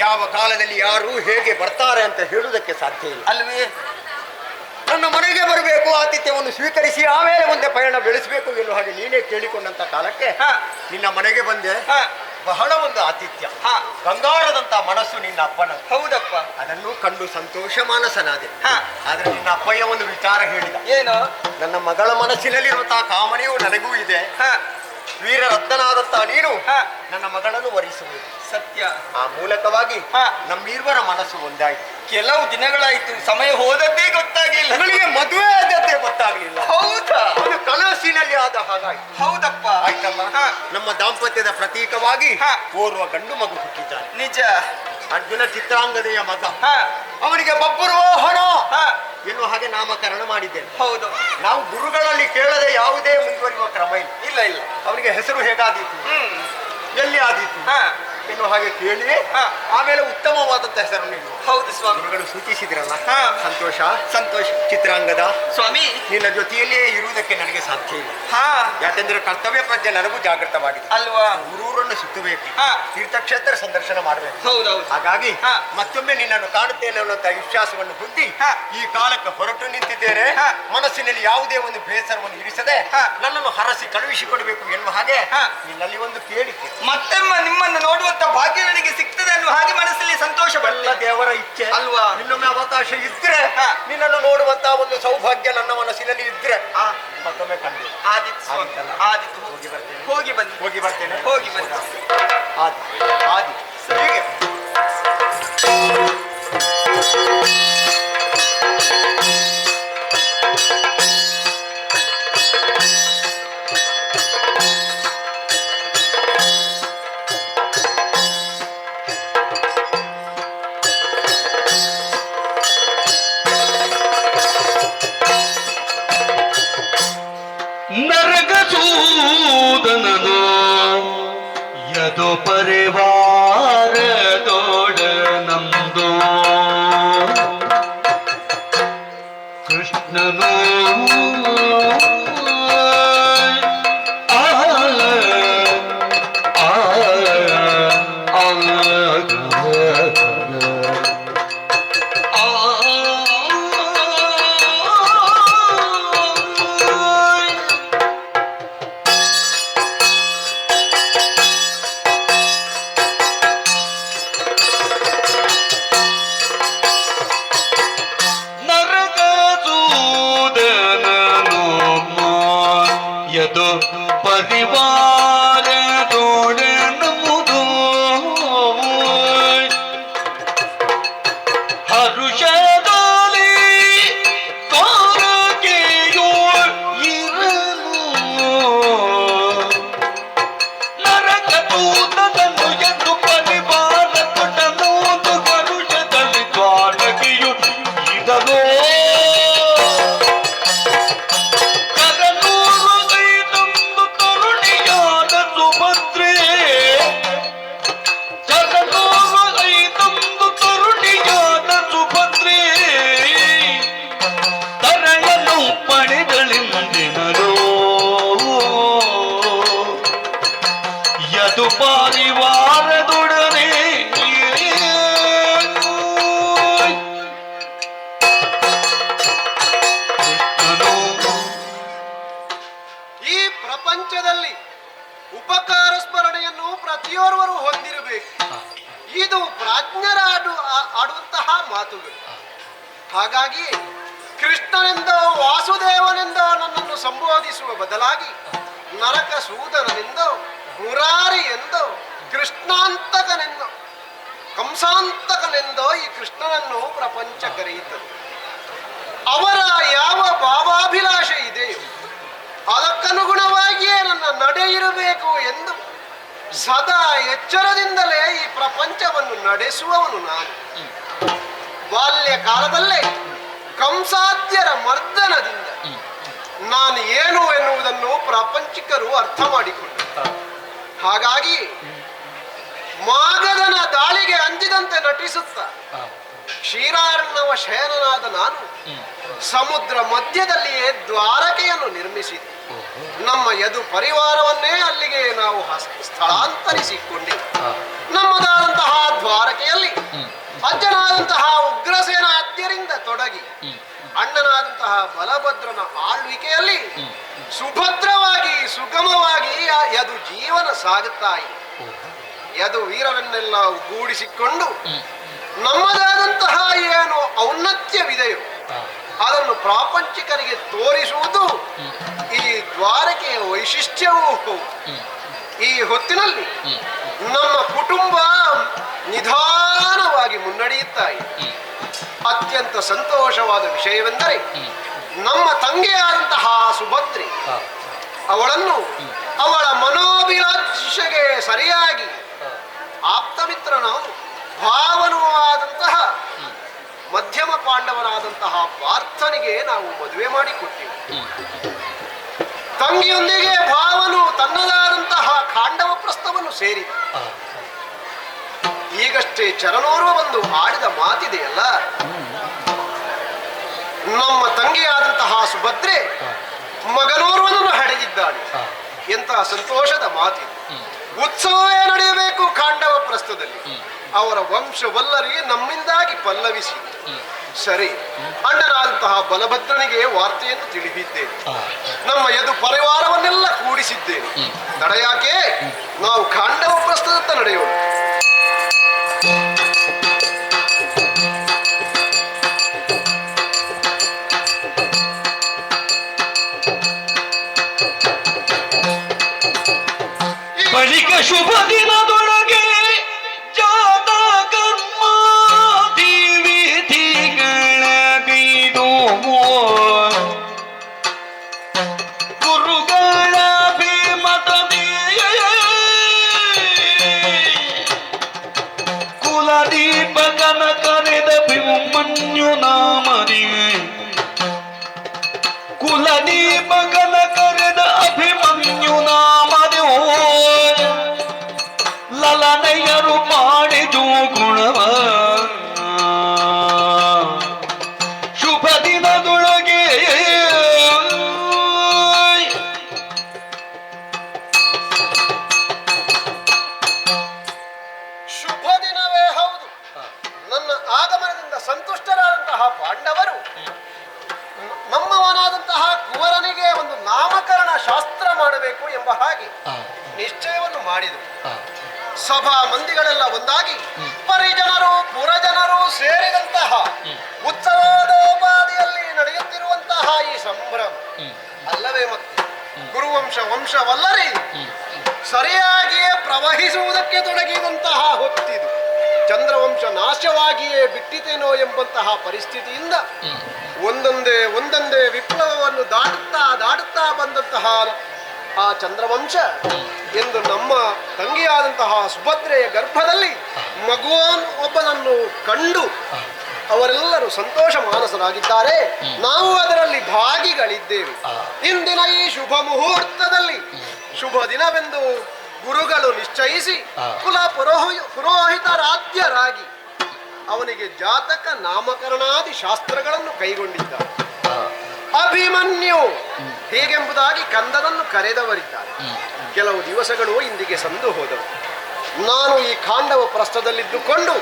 ಯಾವ ಕಾಲದಲ್ಲಿ ಯಾರು ಹೇಗೆ ಬರ್ತಾರೆ ಅಂತ ಹೇಳುವುದಕ್ಕೆ ಸಾಧ್ಯ ಇಲ್ಲ ಅಲ್ವೇ? ನನ್ನ ಮನೆಗೆ ಬರಬೇಕು, ಆತಿಥ್ಯವನ್ನು ಸ್ವೀಕರಿಸಿ ಆಮೇಲೆ ಮುಂದೆ ಪಯಣ ಬೆಳೆಸಬೇಕು ಎನ್ನುವ ಹಾಗೆ ನೀನೇ ಕೇಳಿಕೊಂಡಂತ ಕಾಲಕ್ಕೆ ನಿನ್ನ ಮನೆಗೆ ಬಂದೆ. ಬಹಳ ಒಂದು ಆತಿಥ್ಯ, ಬಂಗಾರದಂತ ಮನಸ್ಸು ನಿನ್ನ ಅಪ್ಪನ. ಹೌದಪ್ಪ. ಅದನ್ನು ಕಂಡು ಸಂತೋಷ ಮಾನಸನಾದೆ. ಆದ್ರೆ ನಿನ್ನ ಅಪ್ಪಯ್ಯ ಒಂದು ವಿಚಾರ ಹೇಳಿದ. ಏನು? ನನ್ನ ಮಗಳ ಮನಸ್ಸಿನಲ್ಲಿರುವಂತಹ ಕಾಮನೆಯು ನನಗೂ ಇದೆ. ವೀರರತ್ನಾದಂತಹ ನೀನು ನನ್ನ ಮಗಳನ್ನು ವರಿಸುವುದು. ಸತ್ಯ. ಆ ಮೂಲಕವಾಗಿ ನಮ್ಮಿರುವರ ಮನಸ್ಸು ಒಂದಾಯ್ತು. ಕೆಲವು ದಿನಗಳಾಯ್ತು, ಸಮಯ ಹೋದದ್ದೇ ಗೊತ್ತಾಗಿಲ್ಲ. ನನಗೆ ಮದುವೆ ಆದದ್ದೇ ಗೊತ್ತಾಗ್ಲಿಲ್ಲ. ಹೌದಾ? ಒಂದು ಕನಸಿನಲ್ಲಿ ಆದ ಹಾಗಾಯ್ತು. ಹೌದಪ್ಪ. ಆಯ್ತಲ್ಲ? ನಮ್ಮ ದಾಂಪತ್ಯದ ಪ್ರತೀಕವಾಗಿ ಓರ್ವ ಗಂಡು ಮಗು ಹುಟ್ಟಿದ್ದಾನೆ. ನಿಜ. ಅರ್ಜುನ ಚಿತ್ರಾಂಗದೆಯ ಮಗ. ಅವನಿಗೆ ಬಬ್ಬುರೋಹಣ ಎನ್ನುವ ಹಾಗೆ ನಾಮಕರಣ ಮಾಡಿದ್ದೇನೆ. ಹೌದು. ನಾವು ಗುರುಗಳಲ್ಲಿ ಕೇಳದೆ ಯಾವುದೇ ಮುಂದುವರಿಯುವ ಕ್ರಮ ಇಲ್ಲ. ಇಲ್ಲ ಇಲ್ಲ. ಅವನಿಗೆ ಹೆಸರು ಹೇಗಾದೀತು, ಎಲ್ಲಿ ಆದೀತು ಎನ್ನುವ ಹಾಗೆ ಕೇಳಿ ಆಮೇಲೆ ಉತ್ತಮವಾದಂತ ಹೆಸರನ್ನು ಇಡುವ. ಹೌದು ಸ್ವಾಮಿ. ಗುರುಗಳು ಸೂಚಿಸಿದ್ರಲ್ಲ. ಸಂತೋಷ. ಸಂತೋಷ. ಚಿತ್ರಾಂಗದ ಸ್ವಾಮಿ, ನಿನ್ನ ಜೊತೆಯಲ್ಲಿಯೇ ಇರುವುದಕ್ಕೆ ನನಗೆ ಸಾಧ್ಯ ಇಲ್ಲ. ಯಾಕೆಂದ್ರೆ ಕರ್ತವ್ಯ ಪ್ರಜ್ಞೆ ನನಗೂ ಜಾಗೃತವಾಗಿದೆ. ಅಲ್ವಾ? ಊರೂರನ್ನು ಸುತ್ತಬೇಕು, ತೀರ್ಥಕ್ಷೇತ್ರ ಸಂದರ್ಶನ ಮಾಡಬೇಕು. ಹೌದೌದು. ಹಾಗಾಗಿ ಮತ್ತೊಮ್ಮೆ ನಿನ್ನನ್ನು ಕಾಣುತ್ತೇನೆ ಅನ್ನುವಂತ ವಿಶ್ವಾಸವನ್ನು ಹೊಂದಿ ಈ ಕಾಲಕ್ಕೆ ಹೊರಟು ನಿಂತಿದ್ದೇನೆ. ಮನಸ್ಸಿನಲ್ಲಿ ಯಾವುದೇ ಒಂದು ಬೇಸರವನ್ನು ಇರಿಸದೆ ನನ್ನನ್ನು ಹರಸಿ ಕಳುಹಿಸಿಕೊಡಬೇಕು ಎನ್ನುವ ಹಾಗೆ ನಿನ್ನಲ್ಲಿ ಒಂದು ಕೇಳಿಕೆ. ಮತ್ತೆ ನಿಮ್ಮನ್ನು ನೋಡುವಂತ ಭಾಗ್ಯ ನನಗೆ ಸಿಗ್ತದೆ ಅನ್ನುವ ಹಾಗೆ ಮನಸ್ಸಲ್ಲಿ ಸಂತೋಷ ಎಲ್ಲ ದೇವರ ಇಚ್ಛೆ ಅಲ್ವಾ? ಇನ್ನೊಮ್ಮೆ ಅವಕಾಶ ಇದ್ರೆ ನಿನ್ನನ್ನು ನೋಡುವಂತ ಒಂದು ಸೌಭಾಗ್ಯ ನನ್ನ ಮನಸ್ಸಿನಲ್ಲಿ ಇದ್ರೆ ಮತ್ತೊಮ್ಮೆ ಕಂಡು ಆದಿತ್ತು. ಹೋಗಿ ಬರ್ತೇನೆ. ಹೋಗಿ ಬನ್ನಿ. ಹೋಗಿ ಬರ್ತೇನೆ. ಹೋಗಿ ಬನ್ನಿ. ಆದಿ ಹೀಗೆ ನರಗ ಸೂದನನು ಯದು ಪರಿವಾರದೋಡ ನಮ್ದು ಕೃಷ್ಣನು ಯದು ಪರಿವಾರದೋಡ ನಮ್ಮದು ಹರುಷದಲ್ಲಿ ತೋರಕೆಯೋ ಇರಲು ನರಕ ದೂತನನ್ನು ಯದು ಪರಿವಾರದೊಡನು ಹರುಷದಲ್ಲಿ ದ್ವಾರಕೆಯು ಇದನೋ ಯದು ಪರಿವಾರದೊಡನೆ ಈ ಪ್ರಪಂಚದಲ್ಲಿ ಉಪಕಾರ ಸ್ಮರಣೆಯನ್ನು ಪ್ರತಿಯೋರ್ವರು ಹೊಂದಿರಬೇಕು. ಇದು ಪ್ರಾಜ್ಞರ ಆಡುವಂತಹ ಮಾತುಗಳು. ಹಾಗಾಗಿ ಕೃಷ್ಣನೆಂದೋ ವಾಸುದೇವನೆಂದೋ ನನ್ನನ್ನು ಸಂಬೋಧಿಸುವ ಬದಲಾಗಿ ನರಕ ಸೂದನನೆಂದೋ ಮುರಾರಿ ಎಂದೋ ಕೃಷ್ಣಾಂತಕನೆಂದೋ ಕಂಸಾಂತಕನೆಂದೋ ಈ ಕೃಷ್ಣನನ್ನು ಪ್ರಪಂಚ ಕರೆಯುತ್ತದೆ. ಅವರ ಯಾವ ಭಾವಾಭಿಲಾಷೆ ಇದೆಯೋ ಅದಕ್ಕನುಗುಣವಾಗಿಯೇ ನನ್ನ ನಡೆ ಇರಬೇಕು ಎಂದು ಸದಾ ಎಚ್ಚರದಿಂದಲೇ ಈ ಪ್ರಪಂಚವನ್ನು ನಡೆಸುವವನು ನಾನು. ಬಾಲ್ಯ ಕಾಲದಲ್ಲೇ ಕಂಸಾದ್ಯರ ಮರ್ದನದಿಂದ ನಾನು ಏನು ಎನ್ನುವುದನ್ನು ಪ್ರಾಪಂಚಿಕರು ಅರ್ಥ ಮಾಡಿಕೊಂಡರು. ಹಾಗಾಗಿ ಮಾಗಧನ ದಾಳಿಗೆ ಅಂಜಿದಂತೆ ನಟಿಸುತ್ತ ಕ್ಷೀರಾರ್ಣವ ಶಯನನಾದ ನಾನು ಸಮುದ್ರ ಮಧ್ಯದಲ್ಲಿಯೇ ದ್ವಾರಕೆಯನ್ನು ನಿರ್ಮಿಸಿದೆ. ನಮ್ಮ ಯದು ಪರಿವಾರವನ್ನೇ ಅಲ್ಲಿಗೆ ನಾವು ಸ್ಥಳಾಂತರಿಸಿಕೊಂಡೆ. ನಮ್ಮದಾದಂತಹ ದ್ವಾರಕೆಯಲ್ಲಿ ಅಜ್ಜನಾದಂತಹ ಉಗ್ರಸೇನಾದ್ಯರಿಂದ ತೊಡಗಿ ಅಣ್ಣನಾದಂತಹ ಬಲಭದ್ರನ ಆಳ್ವಿಕೆಯಲ್ಲಿ ಸುಭದ್ರವಾಗಿ ಸುಗಮವಾಗಿ ಯದು ಜೀವನ ಸಾಗುತ್ತಾ ಇದೆ. ಯದು ವೀರರನ್ನೆಲ್ಲ ಒಗ್ಗೂಡಿಸಿಕೊಂಡು ನಮ್ಮದಾದಂತಹ ಏನು ಔನ್ನತ್ಯವಿದೆಯೋ ಅದನ್ನು ಪ್ರಾಪಂಚಿಕರಿಗೆ ತೋರಿಸುವುದು ಈ ದ್ವಾರಕೆಯ ವೈಶಿಷ್ಟ್ಯವೂ ಹೌದು. ಈ ಹೊತ್ತಿನಲ್ಲಿ ನಮ್ಮ ಕುಟುಂಬ ನಿಧಾನವಾಗಿ ಮುನ್ನಡೆಯುತ್ತಾ ಇದೆ. ಅತ್ಯಂತ ಸಂತೋಷವಾದ ವಿಷಯವೆಂದರೆ ನಮ್ಮ ತಂಗಿಯಾದಂತಹ ಸುಭದ್ರೆ ಅವಳನ್ನು ಅವಳ ಮನೋಭಿಲಾಷೆಗೆ ಸರಿಯಾಗಿ ಆಪ್ತಮಿತ್ರನು ಭಾವನೂ ಆದಂತಹ ಮಧ್ಯಮ ಪಾಂಡವನಾದಂತಹ ಪಾರ್ಥನಿಗೆ ನಾವು ಮದುವೆ ಮಾಡಿಕೊಟ್ಟೆವು. ತಂಗಿಯೊಂದಿಗೆ ಭಾವನು ತನ್ನದಾದಂತಹ ಖಾಂಡವ ಪ್ರಸ್ಥವನ್ನು ಸೇರಿದ. ಈಗಷ್ಟೇ ಚರಣೋರ್ವ ಬಂದು ಆಡಿದ ಮಾತಿದೆಯಲ್ಲ, ನಮ್ಮ ತಂಗಿಯಾದಂತಹ ಸುಭದ್ರೆ ಮಗನೋರ್ವನನ್ನು ಹಡೆದಿದ್ದಾಳೆ. ಎಂತಹ ಸಂತೋಷದ ಮಾತಿದೆ. ಉತ್ಸವವೇ ನಡೆಯಬೇಕು ಖಾಂಡವ ಪ್ರಸ್ಥದಲ್ಲಿ. ಅವರ ವಂಶವಲ್ಲರಿಗೆ ನಮ್ಮಿಂದಾಗಿ ಪಲ್ಲವಿಸಿ ಸರಿ. ಅಣ್ಣನಾದಂತಹ ಬಲಭದ್ರನಿಗೆ ವಾರ್ತೆಯನ್ನು ತಿಳಿದಿದ್ದೇನೆ. ನಮ್ಮ ಯದು ಪರಿವಾರವನ್ನೆಲ್ಲ ಕೂಡಿಸಿದ್ದೇನೆ. ತಡೆಯಾಕೆ, ನಾವು ಖಾಂಡವ ಪ್ರಸ್ಥದತ್ತ ನಡೆಯೋಣ. ಬಳಿಕ ಶುಭ ದಿನದೊಳಗೆ ಜಾತ ಕರ್ಮ ವಿಧಿಗಳ ಗೈದು ಗುರುಗಳ ಭೀಮತದಿ ಕುಲದೀಪಕನ ಕರೆದ ಭೀಮನ್ಯು ನಾಮದಿ ಕುಲದೀಪಕನ ಕರೆದ ಅಭಿಮನ್ಯು ಅಭಿಮನ್ಯು ನಾಮದು ಲಲನೆಯರು ಮಾಡಿದು ಗುಣವ ಶುಭ ದಿನದೊಳಗೆ ಶುಭ ದಿನವೇ ಹೌದು. ನನ್ನ ಆಗಮನದಿಂದ ಸಂತುಷ್ಟರಾದಂತಹ ಪಾಂಡವರು ನಮ್ಮವನಾದಂತಹ ಕುವರನಿಗೆ ಒಂದು ನಾಮಕರಣ ಶಾಸ್ತ್ರ ಮಾಡಬೇಕು ಎಂಬ ಹಾಗೆ ನಿಶ್ಚಯವನ್ನು ಮಾಡಿದರು. ಸಭಾ ಮಂದಿಗಳೆಲ್ಲ ಒಂದಾಗಿ ಪರಿಜನರು ಪುರಜನರು ಸೇರಿದಂತಹ ಉತ್ಸವೋಪಾದಿಯಲ್ಲಿ ನಡೆಯುತ್ತಿರುವಂತಹ ಈ ಸಂಭ್ರಮ ಅಲ್ಲವೇ ಮತ್ತೆ ಗುರುವಂಶ ವಂಶವಲ್ಲರಿ ಸರಿಯಾಗಿಯೇ ಪ್ರವಹಿಸುವುದಕ್ಕೆ ತೊಡಗಿದಂತಹ ಹೊತ್ತಿದು. ಚಂದ್ರವಂಶ ನಾಶವಾಗಿಯೇ ಬಿಟ್ಟಿತೇನೋ ಎಂಬಂತಹ ಪರಿಸ್ಥಿತಿಯಿಂದ ಒಂದೊಂದೇ ವಿಪ್ಲವವನ್ನು ದಾಟುತ್ತಾ ಬಂದಂತಹ ಆ ಚಂದ್ರವಂಶ ಎಂದು ನಮ್ಮ ತಂಗಿಯಾದಂತಹ ಸುಭದ್ರೆಯ ಗರ್ಭದಲ್ಲಿ ಮಗುವನ್ ಒಬ್ಬನನ್ನು ಕಂಡು ಅವರೆಲ್ಲರೂ ಸಂತೋಷ ಮಾನಸರಾಗಿದ್ದಾರೆ. ನಾವು ಅದರಲ್ಲಿ ಭಾಗಿಗಳಿದ್ದೇವೆ. ಇಂದಿನ ಈ ಶುಭ ಮುಹೂರ್ತದಲ್ಲಿ ಶುಭ ದಿನವೆಂದು ಗುರುಗಳು ನಿಶ್ಚಯಿಸಿ ಕುಲ ಪುರೋಹಿತರಾಧ್ಯರಾಗಿ ಅವನಿಗೆ ಜಾತಕ ನಾಮಕರಣಾದಿ ಶಾಸ್ತ್ರಗಳನ್ನು ಕೈಗೊಂಡಿದ್ದಾರೆ. ಅಭಿಮನ್ಯು ಹೀಗೆಂಬುದಾಗಿ ಕಂದನನ್ನು ಕರೆದವರಿದ್ದಾರೆ. ಕೆಲವು ದಿವಸಗಳು ಇಂದಿಗೆ ಸಂದು ಹೋದವು. ನಾನು ಈ ಖಾಂಡವ ಪ್ರಸ್ಥದಲ್ಲಿದ್ದುಕೊಂಡು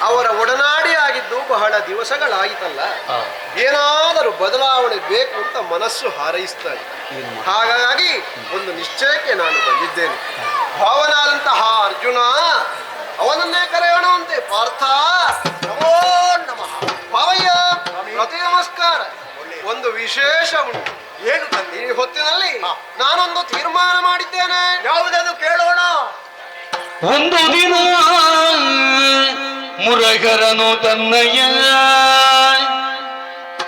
ಅವರ ಒಡನಾಡಿಯಾಗಿದ್ದು ಬಹಳ ದಿವಸಗಳಾಯಿತಲ್ಲ. ಏನಾದರೂ ಬದಲಾವಣೆ ಬೇಕು ಅಂತ ಮನಸ್ಸು ಹಾರೈಸ್ತಾರೆ. ಹಾಗಾಗಿ ಒಂದು ನಿಶ್ಚಯಕ್ಕೆ ನಾನು ಬಂದಿದ್ದೇನೆ. ಭಾವನಾದಂತಹ ಅರ್ಜುನ ಅವನನ್ನೇ ಕರೆಯೋಣವಂತೆ. ಪಾರ್ಥ ನಮೋ ನಮಃ. ಭಾವಯ್ಯ ಪ್ರತಿ ನಮಸ್ಕಾರ. ಒಂದು ವಿಶೇಷ ಉಂಟು. ಏನು ತಂದೆ? ಈ ಹೊತ್ತಿನಲ್ಲಿ ನಾನೊಂದು ತೀರ್ಮಾನ ಮಾಡಿದ್ದೇನೆ. ಯಾವುದನ್ನು ಕೇಳೋಣ? ಒಂದು ದಿನ ಮುರಗರನು ತನ್ನಯ್ಯ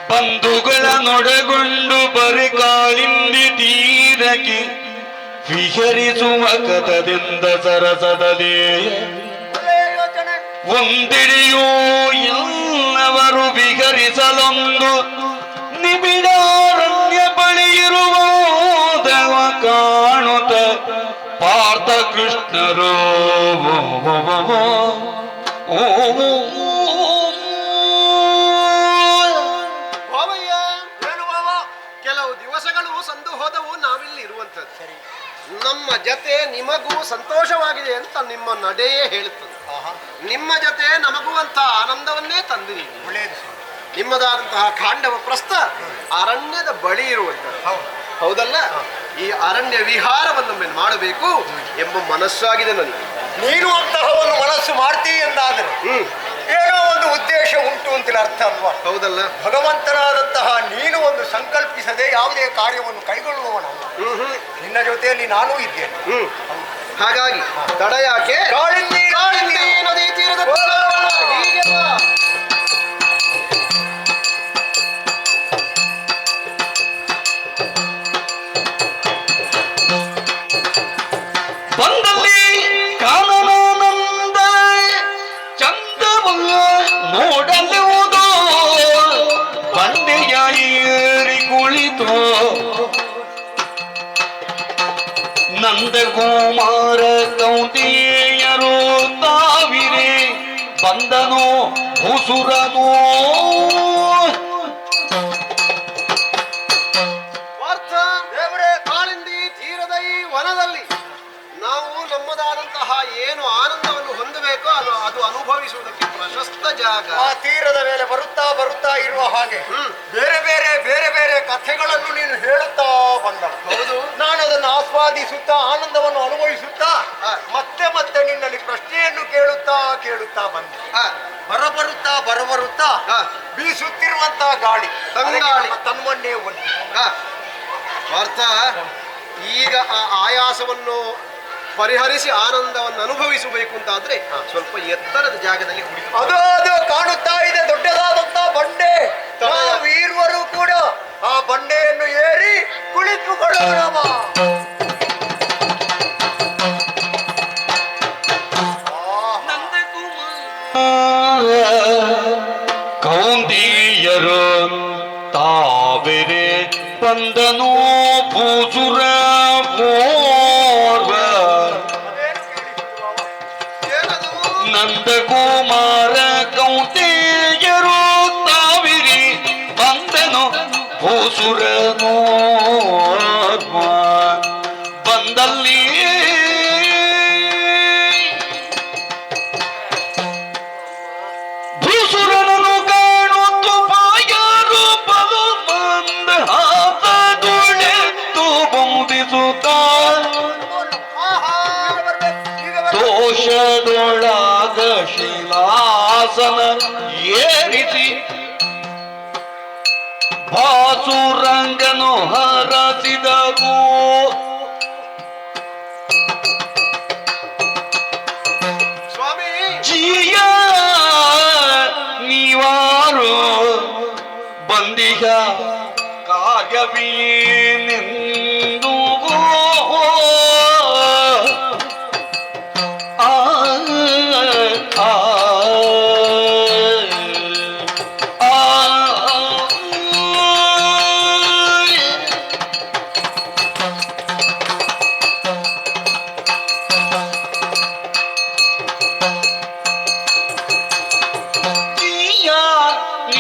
ಬಂಧುಗಳನ್ನೊಡಗೊಂಡು ಬರಿಗಾಳಿಂದಿ ತೀರಕ್ಕೆ ವಿಹರಿಸುವ ಕಥದಿಂದ ಸರಸದಲೇ ಒಂದಿಡಿಯೂ ಎಲ್ಲವರು ವಿಹರಿಸಲೊಂದು ನಿಬಿಡಾರಣ್ಯ ಬಳಿ ಇರುವ ದೇವ ಕಾಣುತ್ತ ಪಾರ್ಥ ಕೃಷ್ಣರು ಭಾವಯ್ಯ ಕೆಲವು ದಿವಸಗಳು ಸಂದು ಹೋದವು. ನಾವಿಲ್ಲಿ ಇರುವಂಥದ್ದು ಸರಿ. ನಮ್ಮ ಜತೆ ನಿಮಗೂ ಸಂತೋಷವಾಗಿದೆ ಅಂತ ನಿಮ್ಮ ನಡೆಯೇ ಹೇಳುತ್ತದೆ. ನಿಮ್ಮ ಜತೆ ನಮಗೂ ಅಂತ ಆನಂದವನ್ನೇ ತಂದಿರಿ. ನಿಮ್ಮದಾದಂತಹ ಖಾಂಡವ ಪ್ರಸ್ಥ ಅರಣ್ಯದ ಬಳಿ ಇರುವಂಥದ್ದು ಹೌದಲ್ಲ. ಈ ಅರಣ್ಯ ವಿಹಾರವನ್ನೊಮ್ಮೆ ಮಾಡಬೇಕು ಎಂಬ ಮನಸ್ಸಾಗಿದೆ ನನಗೆ. ನೀನು ಅಂತಹ ಒಂದು ಮನಸ್ಸು ಮಾಡ್ತೀ ಎಂದಾದರೆ ಏನೋ ಒಂದು ಉದ್ದೇಶ ಉಂಟು ಅಂತಿಲ್ಲ, ಅರ್ಥ ಅಲ್ವಾ? ಹೌದಲ್ಲ. ಭಗವಂತನಾದಂತಹ ನೀನು ಒಂದು ಸಂಕಲ್ಪಿಸದೆ ಯಾವುದೇ ಕಾರ್ಯವನ್ನು ಕೈಗೊಳ್ಳುವವನಲ್ಲ. ನಿನ್ನ ಜೊತೆಯಲ್ಲಿ ನಾನೂ ಇದ್ದೇನೆ. ಹಾಗಾಗಿ ತಡ ಯಾಕೆ? ಕಾಳಿಂದಿ ನದಿ ತೀರದ ಹೀಗೆ ಬಾ. ಬಂದಲ್ಲಿ ಕಾನನಾನಂದ ಚಂದವಲ್ಲ ನೋಡಲುವುದು ಬಂಡೆಯ ಏರಿ ಕುಳಿತು ನಂದಕುಮಾರ ಕೌಂತೆಯರು ತಾವಿರೆ ಬಂದನು ಹುಸುರನು. ಪಾರ್ಥ ದೇವರೇ, ಕಾಳಿಂದಿ ತೀರದ ಈ ವನದಲ್ಲಿ ನಾವು ನಮ್ಮದಾದಂತಹ ಏನು ಆನಂದವನ್ನು ಹೊಂದಬೇಕೋ ಅದು ಅನುಭವಿಸುವುದಕ್ಕೆ ಪ್ರಶಸ್ತ ಜಾಗ. ಆ ತೀರದ ಮೇಲೆ ಬರುತ್ತಾ ಇರುವ ಹಾಗೆ ಬೇರೆ ಬೇರೆ ಕಥೆಗಳನ್ನು ನೀನು ಹೇಳುತ್ತಾ ಬಂದ. ಹೌದು. ನಾನು ಅದನ್ನು ಆಸ್ವಾದಿಸುತ್ತಾ ಆನಂದವನ್ನು ಅನುಭವಿಸುತ್ತಾ ಮತ್ತೆ ನಿನ್ನಲ್ಲಿ ಪ್ರಶ್ನೆಯನ್ನು ಕೇಳುತ್ತಾ ಬಂದೆ. ಬರಬರುತ್ತಾ ಬೀಸುತ್ತಿರುವಂತಹ ಗಾಳಿ ತಂಗಾಳಿ ತನ್ಮಣ್ಣೆ ಒಂದು. ಪಾರ್ಥ, ಈಗ ಆ ಆಯಾಸವನ್ನು ಪರಿಹರಿಸಿ ಆನಂದವನ್ನು ಅನುಭವಿಸಬೇಕು ಅಂತಾದ್ರೆ ಸ್ವಲ್ಪ ಎತ್ತರದ ಜಾಗದಲ್ಲಿ ಕುಳಿತು ಅದು ಕಾಣುತ್ತಾ ಇದೆ ದೊಡ್ಡದಾದಂತ ಬಂಡೆ. ವೀರ್ವರು ಕೂಡ ಆ ಬಂಡೆಯನ್ನು ಏರಿ ಕುಳಿತುಕೊಳ್ಳೋಣ. ಕೌಂದಿಯರು ತಾವೆರೆ ಬಂದನು ಭೂಸುರ ಓರ್ವ ನಂದಕುಮಾರ ಕೌಂತೆಯರು ತಾವಿರಿ ಬಂದನು ಭೂಸುರನೋರ್ವ ಬಂದಲ್ಲಿ ಭೂಸುರನನು ಕಾಣುತ್ತು ಬಾಯಾರು ಬಲು ಮಂದ ಹಾತದೊಳೆತ್ತು ಬೌದಿಸುತ್ತ ದೋಷದೊಳಗ ಶಿಲಾಸನ ಏರಿಸಿ ಭಾಸುರಂಗನು ಹರಸಿದರು ಸ್ವಾಮಿ ಜಿಯ ನೀವಾರು ಬಂದಿಹ ಕಾರ್ಯವೀನೆಂದು ಆ ಆ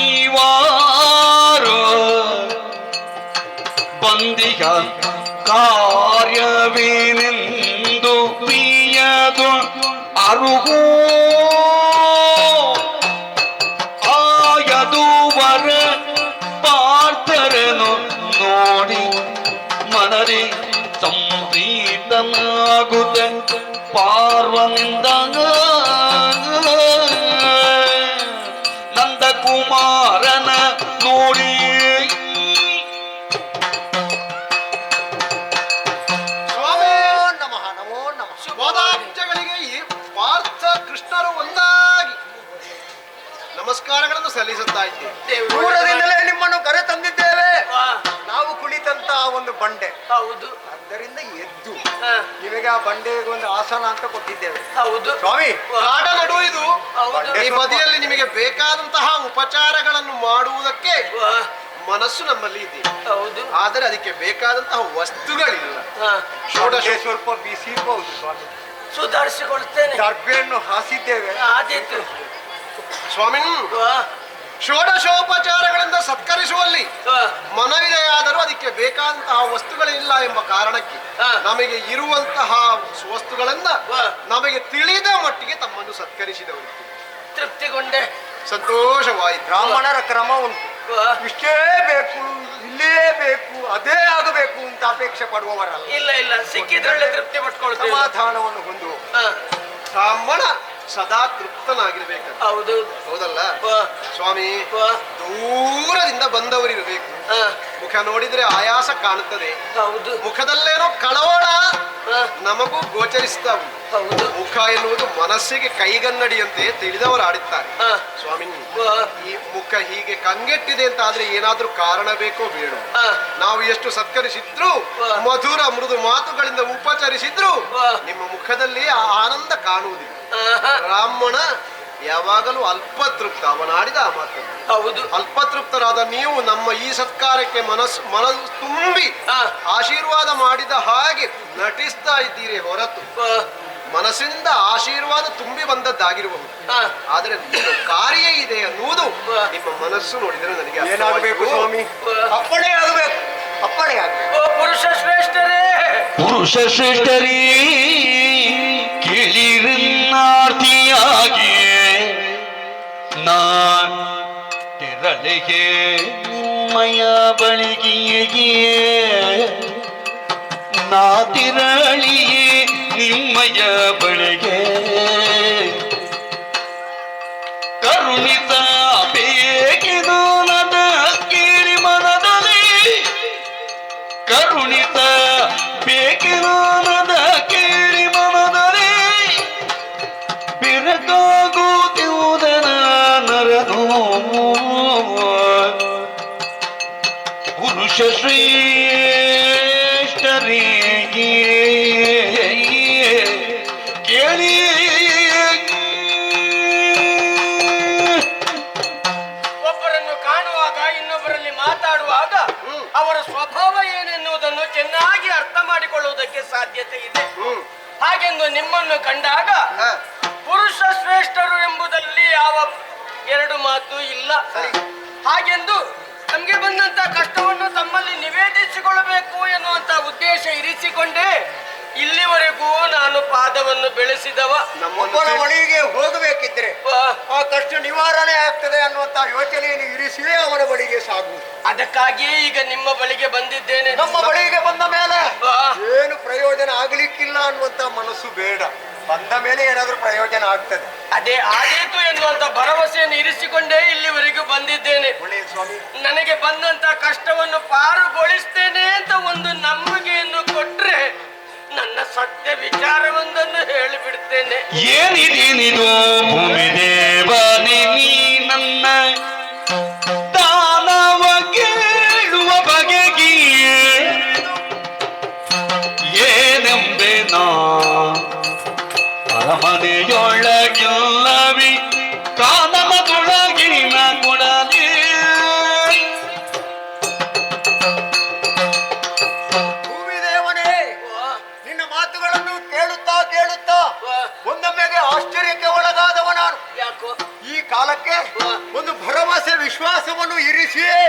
ನೀವಾರು ಬಂದಿಗ ಕಾರ್ಯವೇನೆಂದು ಪ್ರಿಯದು ಅರುಹೋ ಆಯದುವರ ಪಾರ್ಥರನು ನೋಡಿ ಮನರಿ ಸಂಪ್ರೀತನಾಗುತ್ತ ಪಾರ್ವನಿಂದ ನಂದಕುಮಾರನ ನೋಡಿ ಸ್ವಾಮಿ ನಮಃ ನಮೋ ನಮಃ ಗೋದಾಬ್ಜಗಳಿಗೆ ಈ ಪಾರ್ಥ ಕೃಷ್ಣರು ಒಂದಾಗಿ ನಮಸ್ಕಾರಗಳನ್ನು ಸಲ್ಲಿಸುತ್ತಾ ಇದ್ದೇವೆ. ದೂರದಿಂದಲೇ ನಿಮ್ಮನ್ನು ಕರೆ ತಂದಿದ್ದೇವೆ. ನಾವು ಕುಳಿತಂತ ಒಂದು ಬಂಡೆ, ಹೌದು ಆದ್ದರಿಂದ ಎದ್ದು ಹ, ನಿಮಗೆ ಆ ಬಂಡೆಗೆ ಒಂದು ಆಸನ ಅಂತ ಕೊಟ್ಟಿದ್ದೇವೆ. ಹೌದು ಸ್ವಾಮಿ ಕಾಡ ನಡು ಇದು ಹೌದು. ಈ ಬದಿಯಲ್ಲಿ ನಿಮಗೆ ಬೇಕಾದಂತಹ ಉಪಚಾರಗಳನ್ನು ಮಾಡುವುದಕ್ಕೆ ಹ, ಮನಸ್ಸು ನಮ್ಮಲ್ಲಿ ಇದೆ, ಹೌದು ಆದರೆ ಅದಕ್ಕೆ ಬೇಕಾದಂತಹ ವಸ್ತುಗಳಿಲ್ಲ. ಹ, ಷೋಡಶ ಸ್ವಲ್ಪ ಬಿಸಿ ಇರಬಹುದು ಸ್ವಾಮಿ. ಸುಧಾರಿಸಿಕೊಳ್ತೇನೆ. ದರ್ಬೆಯನ್ನು ಹಾಸಿದ್ದೇವೆ ಆದೀತು ಸ್ವಾಮಿ. ಹ, ಷೋಡಶೋಪಚಾರಗಳಿಂದ ಸತ್ಕರಿಸುವಲ್ಲಿ ಹ, ಮನವಿದೆಯಾದರೂ ಅದಕ್ಕೆ ಬೇಕಾದಂತಹ ವಸ್ತುಗಳಿಲ್ಲ ಎಂಬ ಕಾರಣಕ್ಕೆ ಹಾ. ನಮಗೆ ಇರುವಂತಹ ವಸ್ತುಗಳನ್ನ ಹಾ. ನಮಗೆ ತಿಳಿದ ಮಟ್ಟಿಗೆ ತಮ್ಮನ್ನು ಸತ್ಕರಿಸಿದವರು. ತೃಪ್ತಿಗೊಂಡೆ. ಸಂತೋಷವಾಯಿತು. ಬ್ರಾಹ್ಮಣರ ಕ್ರಮ ಉಂಟು, ಹ, ಇಷ್ಟೇ ಬೇಕು, ಇಲ್ಲೇ ಬೇಕು, ಅದೇ ಆಗಬೇಕು ಅಂತ ಅಪೇಕ್ಷೆ ಪಡುವವರಲ್ಲ. ಇಲ್ಲ ಇಲ್ಲ ಸಿಕ್ಕಿದ್ರಲ್ಲೇ ತೃಪ್ತಿ ಪಟ್ಕೊಳ್ತೇವೆ. ಸಮಾಧಾನವನ್ನು ಹೊಂದುವ ಹ, ಬ್ರಾಹ್ಮಣ ಸದಾ ತೃಪ್ತನಾಗಿರ್ಬೇಕು. ಹೌದು ಹೌದಲ್ಲ ಹ, ಸ್ವಾಮಿ? ಹ, ದೂರದಿಂದ ಬಂದವರಿರಬೇಕು. ಹ, ಮುಖ ನೋಡಿದ್ರೆ ಆಯಾಸ ಕಾಣುತ್ತದೆ, ಹೌದು ಮುಖದಲ್ಲೇನೋ ಕಳವಳ ಹ, ನಮಗೂ ಗೋಚರಿಸ್ತಾ ಉಂಟು. ಹೌದು ಮುಖ ಎನ್ನುವುದು ಮನಸ್ಸಿಗೆ ಕೈಗನ್ನಡಿಯಂತೆ ತಿಳಿದವರು ಆಡುತ್ತಾರೆ. ಹ, ಸ್ವಾಮಿ, ಹ, ಈ ಮುಖ ಹೀಗೆ ಕಂಗೆಟ್ಟಿದೆ ಅಂತ ಆದ್ರೆ ಏನಾದ್ರೂ ಕಾರಣ ಬೇಕೋ ಬೇಡ. ಹ, ನಾವು ಎಷ್ಟು ಸತ್ಕರಿಸಿದ್ರು, ಹ. ಮಧುರ ಮೃದು ಮಾತುಗಳಿಂದ ಉಪಚರಿಸಿದ್ರು ಹ. ನಿಮ್ಮ ಮುಖದಲ್ಲಿ ಆ ಆನಂದ ಕಾಣುವುದಿಲ್ಲ. ಹ, ಬ್ರಾಹ್ಮಣ ಯಾವಾಗಲೂ ಅಲ್ಪತೃಪ್ತ, ಅವನಾಡಿದ ಆ ಮಾತನ್ನು. ಹೌದು ಅಲ್ಪತೃಪ್ತರಾದ ನೀವು ನಮ್ಮ ಈ ಸತ್ಕಾರಕ್ಕೆ ಮನಸ್ಸು ತುಂಬಿ ಹ, ಆಶೀರ್ವಾದ ಮಾಡಿದ ಹಾಗೆ ನಟಿಸ್ತಾ ಇದ್ದೀರಿ ಹೊರತು ಹ, ಮನಸ್ಸಿಂದ ಆಶೀರ್ವಾದ ತುಂಬಿ ಬಂದದ್ದಾಗಿರಬಹುದು. ಹ, ಆದರೆ ಏನು ಕಾರ್ಯ ಇದೆ ಅನ್ನುವುದು ನಿಮ್ಮ ಮನಸ್ಸು ನೋಡಿದರೆ ನನಗೆ ಏನಾಗಬೇಕು ಸ್ವಾಮಿ? ಅಪ್ಪಣೆ ಆಗಬೇಕು, ಅಪ್ಪಣೆ ಆಗಬೇಕು. ಓ ಪುರುಷ ಶ್ರೇಷ್ಠರೇ, ಪುರುಷ ಶ್ರೇಷ್ಠರೇ ಕೇಳಿರನ್ನಾರ್ತಿಯಾಗಿ ನಾನ್ ತೆರಳಿಗೆ ಮಯ ಬಳಿಗೆಯೇ ನಾ ತಿರಳಿಯೇ ನಿಮ್ಮಯ ಬಳಿಗೆ ಕರುಣಿತ ಬೇಕಿದು ನದ ಕೇಳಿ ಮನದಲ್ಲಿ ಕರುಣಿತ ಬೇಕಿರೋನದ ಕೇಳಿ ಮನದಲ್ಲಿ ಬೆರಕಾಗುತ್ತಿರುವುದರ ನರನು ಪುರುಷ ಶ್ರೇಷ್ಠರಿಗೆ ಕೇಳಿ ಒಬ್ಬರನ್ನು ಕಾಣುವಾಗ ಇನ್ನೊಬ್ಬರಲ್ಲಿ ಮಾತಾಡುವಾಗ ಅವರ ಸ್ವಭಾವ ಸ್ವಭಾವ ಏನೆನ್ನುವುದನ್ನು ಚೆನ್ನಾಗಿ ಅರ್ಥ ಮಾಡಿಕೊಳ್ಳುವುದಕ್ಕೆ ಸಾಧ್ಯತೆ ಇದೆ. ಹಾಗೆಂದು ನಿಮ್ಮನ್ನು ಕಂಡಾಗ ಪುರುಷ ಶ್ರೇಷ್ಠರು ಎಂಬುದರಲ್ಲಿ ಯಾವ ಎರಡು ಮಾತು ಇಲ್ಲ. ಹಾಗೆಂದು ನಮ್ಗೆ ಬಂದಂತ ಕಷ್ಟವನ್ನು ತಮ್ಮಲ್ಲಿ ನಿವೇದಿಸಿಕೊಳ್ಳಬೇಕು ಎನ್ನುವಂತ ಉದ್ದೇಶ ಇರಿಸಿಕೊಂಡೇ ಇಲ್ಲಿವರೆಗೂ ನಾನು ಪಾದವನ್ನು ಬೆಳೆಸಿದವ. ಒಬ್ಬರ ಬಳಿಗೆ ಹೋಗಬೇಕಿದ್ರೆ ಆ ಕಷ್ಟ ನಿವಾರಣೆ ಆಗ್ತದೆ ಅನ್ನುವಂತ ಯೋಚನೆಯನ್ನು ಇರಿಸಿಯೇ ಅವನ ಬಳಿಗೆ ಸಾಗುವುದು. ಅದಕ್ಕಾಗಿಯೇ ಈಗ ನಿಮ್ಮ ಬಳಿಗೆ ಬಂದಿದ್ದೇನೆ. ನಮ್ಮ ಬಳಿಗೆ ಬಂದ ಮೇಲೆ ಏನು ಪ್ರಯೋಜನ ಆಗ್ಲಿಕ್ಕಿಲ್ಲ ಅನ್ನುವಂತ ಮನಸ್ಸು ಬೇಡ. ಬಂದ ಮೇಲೆ ಏನಾದ್ರೂ ಪ್ರಯೋಜನ ಆಗ್ತದೆ. ಅದೇ ಆದೀತು ಎನ್ನುವಂತ ಭರವಸೆಯನ್ನು ಇರಿಸಿಕೊಂಡೇ ಇಲ್ಲಿವರೆಗೂ ಬಂದಿದ್ದೇನೆ. ಸ್ವಾಮಿ, ನನಗೆ ಬಂದಂತ ಕಷ್ಟವನ್ನು ಪಾರುಗೊಳಿಸ್ತೇನೆ ಅಂತ ಒಂದು ನಂಬಿಕೆಯನ್ನು ಕೊಟ್ರೆ ನನ್ನ ಸತ್ಯ ವಿಚಾರವೊಂದನ್ನು ಹೇಳಿಬಿಡ್ತೇನೆ. ಏನಿದೇನಿದು ಭೂಮಿ ದೇವನೇ ನೀ ನನ್ನ ದಾನವ ಕೇಳುವ ಬಗೆಗೆ ಏನೆಂಬೆ ನಾ ಅರಮನೆಯೊಳಗಿಲ್ಲವಿ ಕಾನಮದೊಳಗಿನ ಕೊಡಲಿ ಭೂಮಿದೇವನೇ, ನಿನ್ನ ಮಾತುಗಳನ್ನು ಕೇಳುತ್ತಾ ಕೇಳುತ್ತಾ ಒಂದೊಮ್ಮೆಗೆ ಆಶ್ಚರ್ಯಕ್ಕೆ ಒಳಗಾದವ ನಾನು. ಯಾಕೋ ಈ ಕಾಲಕ್ಕೆ ಒಂದು ಭರವಸೆ ವಿಶ್ವಾಸವನ್ನು ಇರಿಸಿಯೇ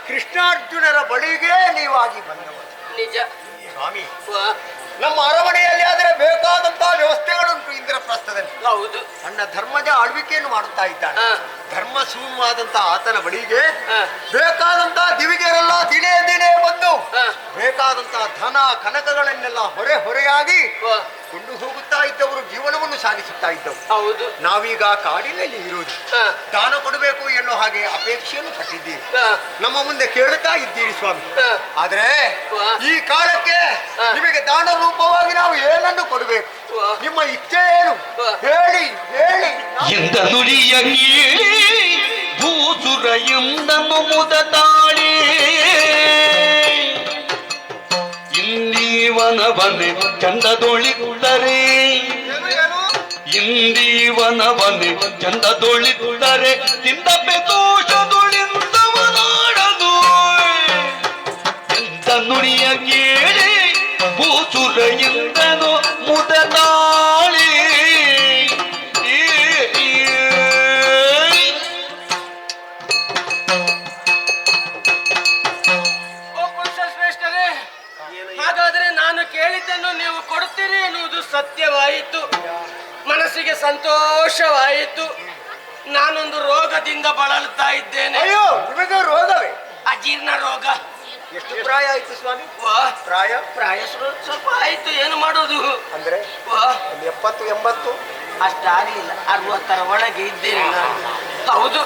ಕೃಷ್ಣಾರ್ಜುನರ ಬಳಿಗೆ ನೀವಾಗಿ ಬಂದವ. ನಿಜ ಸ್ವಾಮಿ, ನಮ್ಮ ಅರಮನೆಯಲ್ಲಿ ಆದರೆ ಬೇಕಾದಂತಹ ವ್ಯವಸ್ಥೆಗಳುಂಟು. ಇಂದ್ರಪ್ರಸ್ಥದಲ್ಲಿ ಹೌದು. ಅಣ್ಣ ಧರ್ಮದ ಆಳ್ವಿಕೆಯನ್ನು ಮಾಡುತ್ತಾ ಇದ್ದಾನೆ. ಧರ್ಮ ಶೂನ್ಯವಾದಂತಹ ಆತನ ಬಳಿಗೆ ಬೇಕಾದಂತಹ ದಿವಿಗೆರೆಲ್ಲ ದಿನೇ ದಿನೇ ಬಂದು ಬೇಕಾದಂತಹ ಧನ ಕನಕಗಳನ್ನೆಲ್ಲ ಹೊರೆಯಾಗಿ ಕೊಂಡು ಹೋಗುತ್ತಾ ಇದ್ದವರು ಜೀವನವನ್ನು ಸಾಗಿಸುತ್ತಾ ಇದ್ದವು. ಹೌದು. ನಾವೀಗ ಕಾಡಿನಲ್ಲಿ ಇರುವುದು. ದಾನ ಕೊಡಬೇಕು ಎನ್ನುವ ಹಾಗೆ ಅಪೇಕ್ಷೆಯನ್ನು ಪಟ್ಟಿದ್ದೀರಿ. ನಮ್ಮ ಮುಂದೆ ಕೇಳುತ್ತಾ ಇದ್ದೀರಿ ಸ್ವಾಮಿ. ಆದ್ರೆ ಈ ಕಾಲಕ್ಕೆ ನಿಮಗೆ ದಾನ ರೂಪವಾಗಿ ನಾವು ಏನನ್ನು ಕೊಡಬೇಕು? ನಿಮ್ಮ ಇಚ್ಛೆ ಏನು ಹೇಳಿ ಹೇಳಿ. ಎಂದ ನುಡಿಯ ಕೇಳಿ ಭೂಸುರ ಎಂದನು ಮುದ ತಾಳಿ ಇಂದೀವನವನೆ ಚಂದದೊಳಿದರೆ ಇಂದೀವನವನೆ ಚಂದದೊಳಿದರೆ ತಿಂದಪ್ಪೆ ದೋಷದೊಳಿಂದವನಾಡದು. ಎಂದ ನುಡಿಯ ಕೇಳಿ ಭೂಸುರ ಎಂದನು ಮುದ ತಾಳಿ ಹಾಗಾದ್ರೆ ನಾನು ಕೇಳಿದ್ದನ್ನು ನೀವು ಕೊಡುತ್ತೀರಿ ಎನ್ನುವುದು ಸತ್ಯವಾಯಿತು. ಮನಸ್ಸಿಗೆ ಸಂತೋಷವಾಯಿತು. ನಾನೊಂದು ರೋಗದಿಂದ ಬಳಲ್ತಾ ಇದ್ದೇನೆ. ಅಯ್ಯೋ, ನಿಮಗೆ ರೋಗವೇ? ಅಜೀರ್ಣ ರೋಗ. ಎಷ್ಟು ಪ್ರಾಯ ಆಯ್ತು ಸ್ವಾಮಿ? ಪ್ರಾಯ ಸ್ವಲ್ಪ ಆಯ್ತು. ಏನು ಮಾಡೋದು ಅಂದ್ರೆ 70-80 ಅಷ್ಟಾಗ್ಲಿಲ್ಲ. 60ರ ಒಳಗೆ ಇದ್ದೇನೆ ನಾನು. ಹೌದು.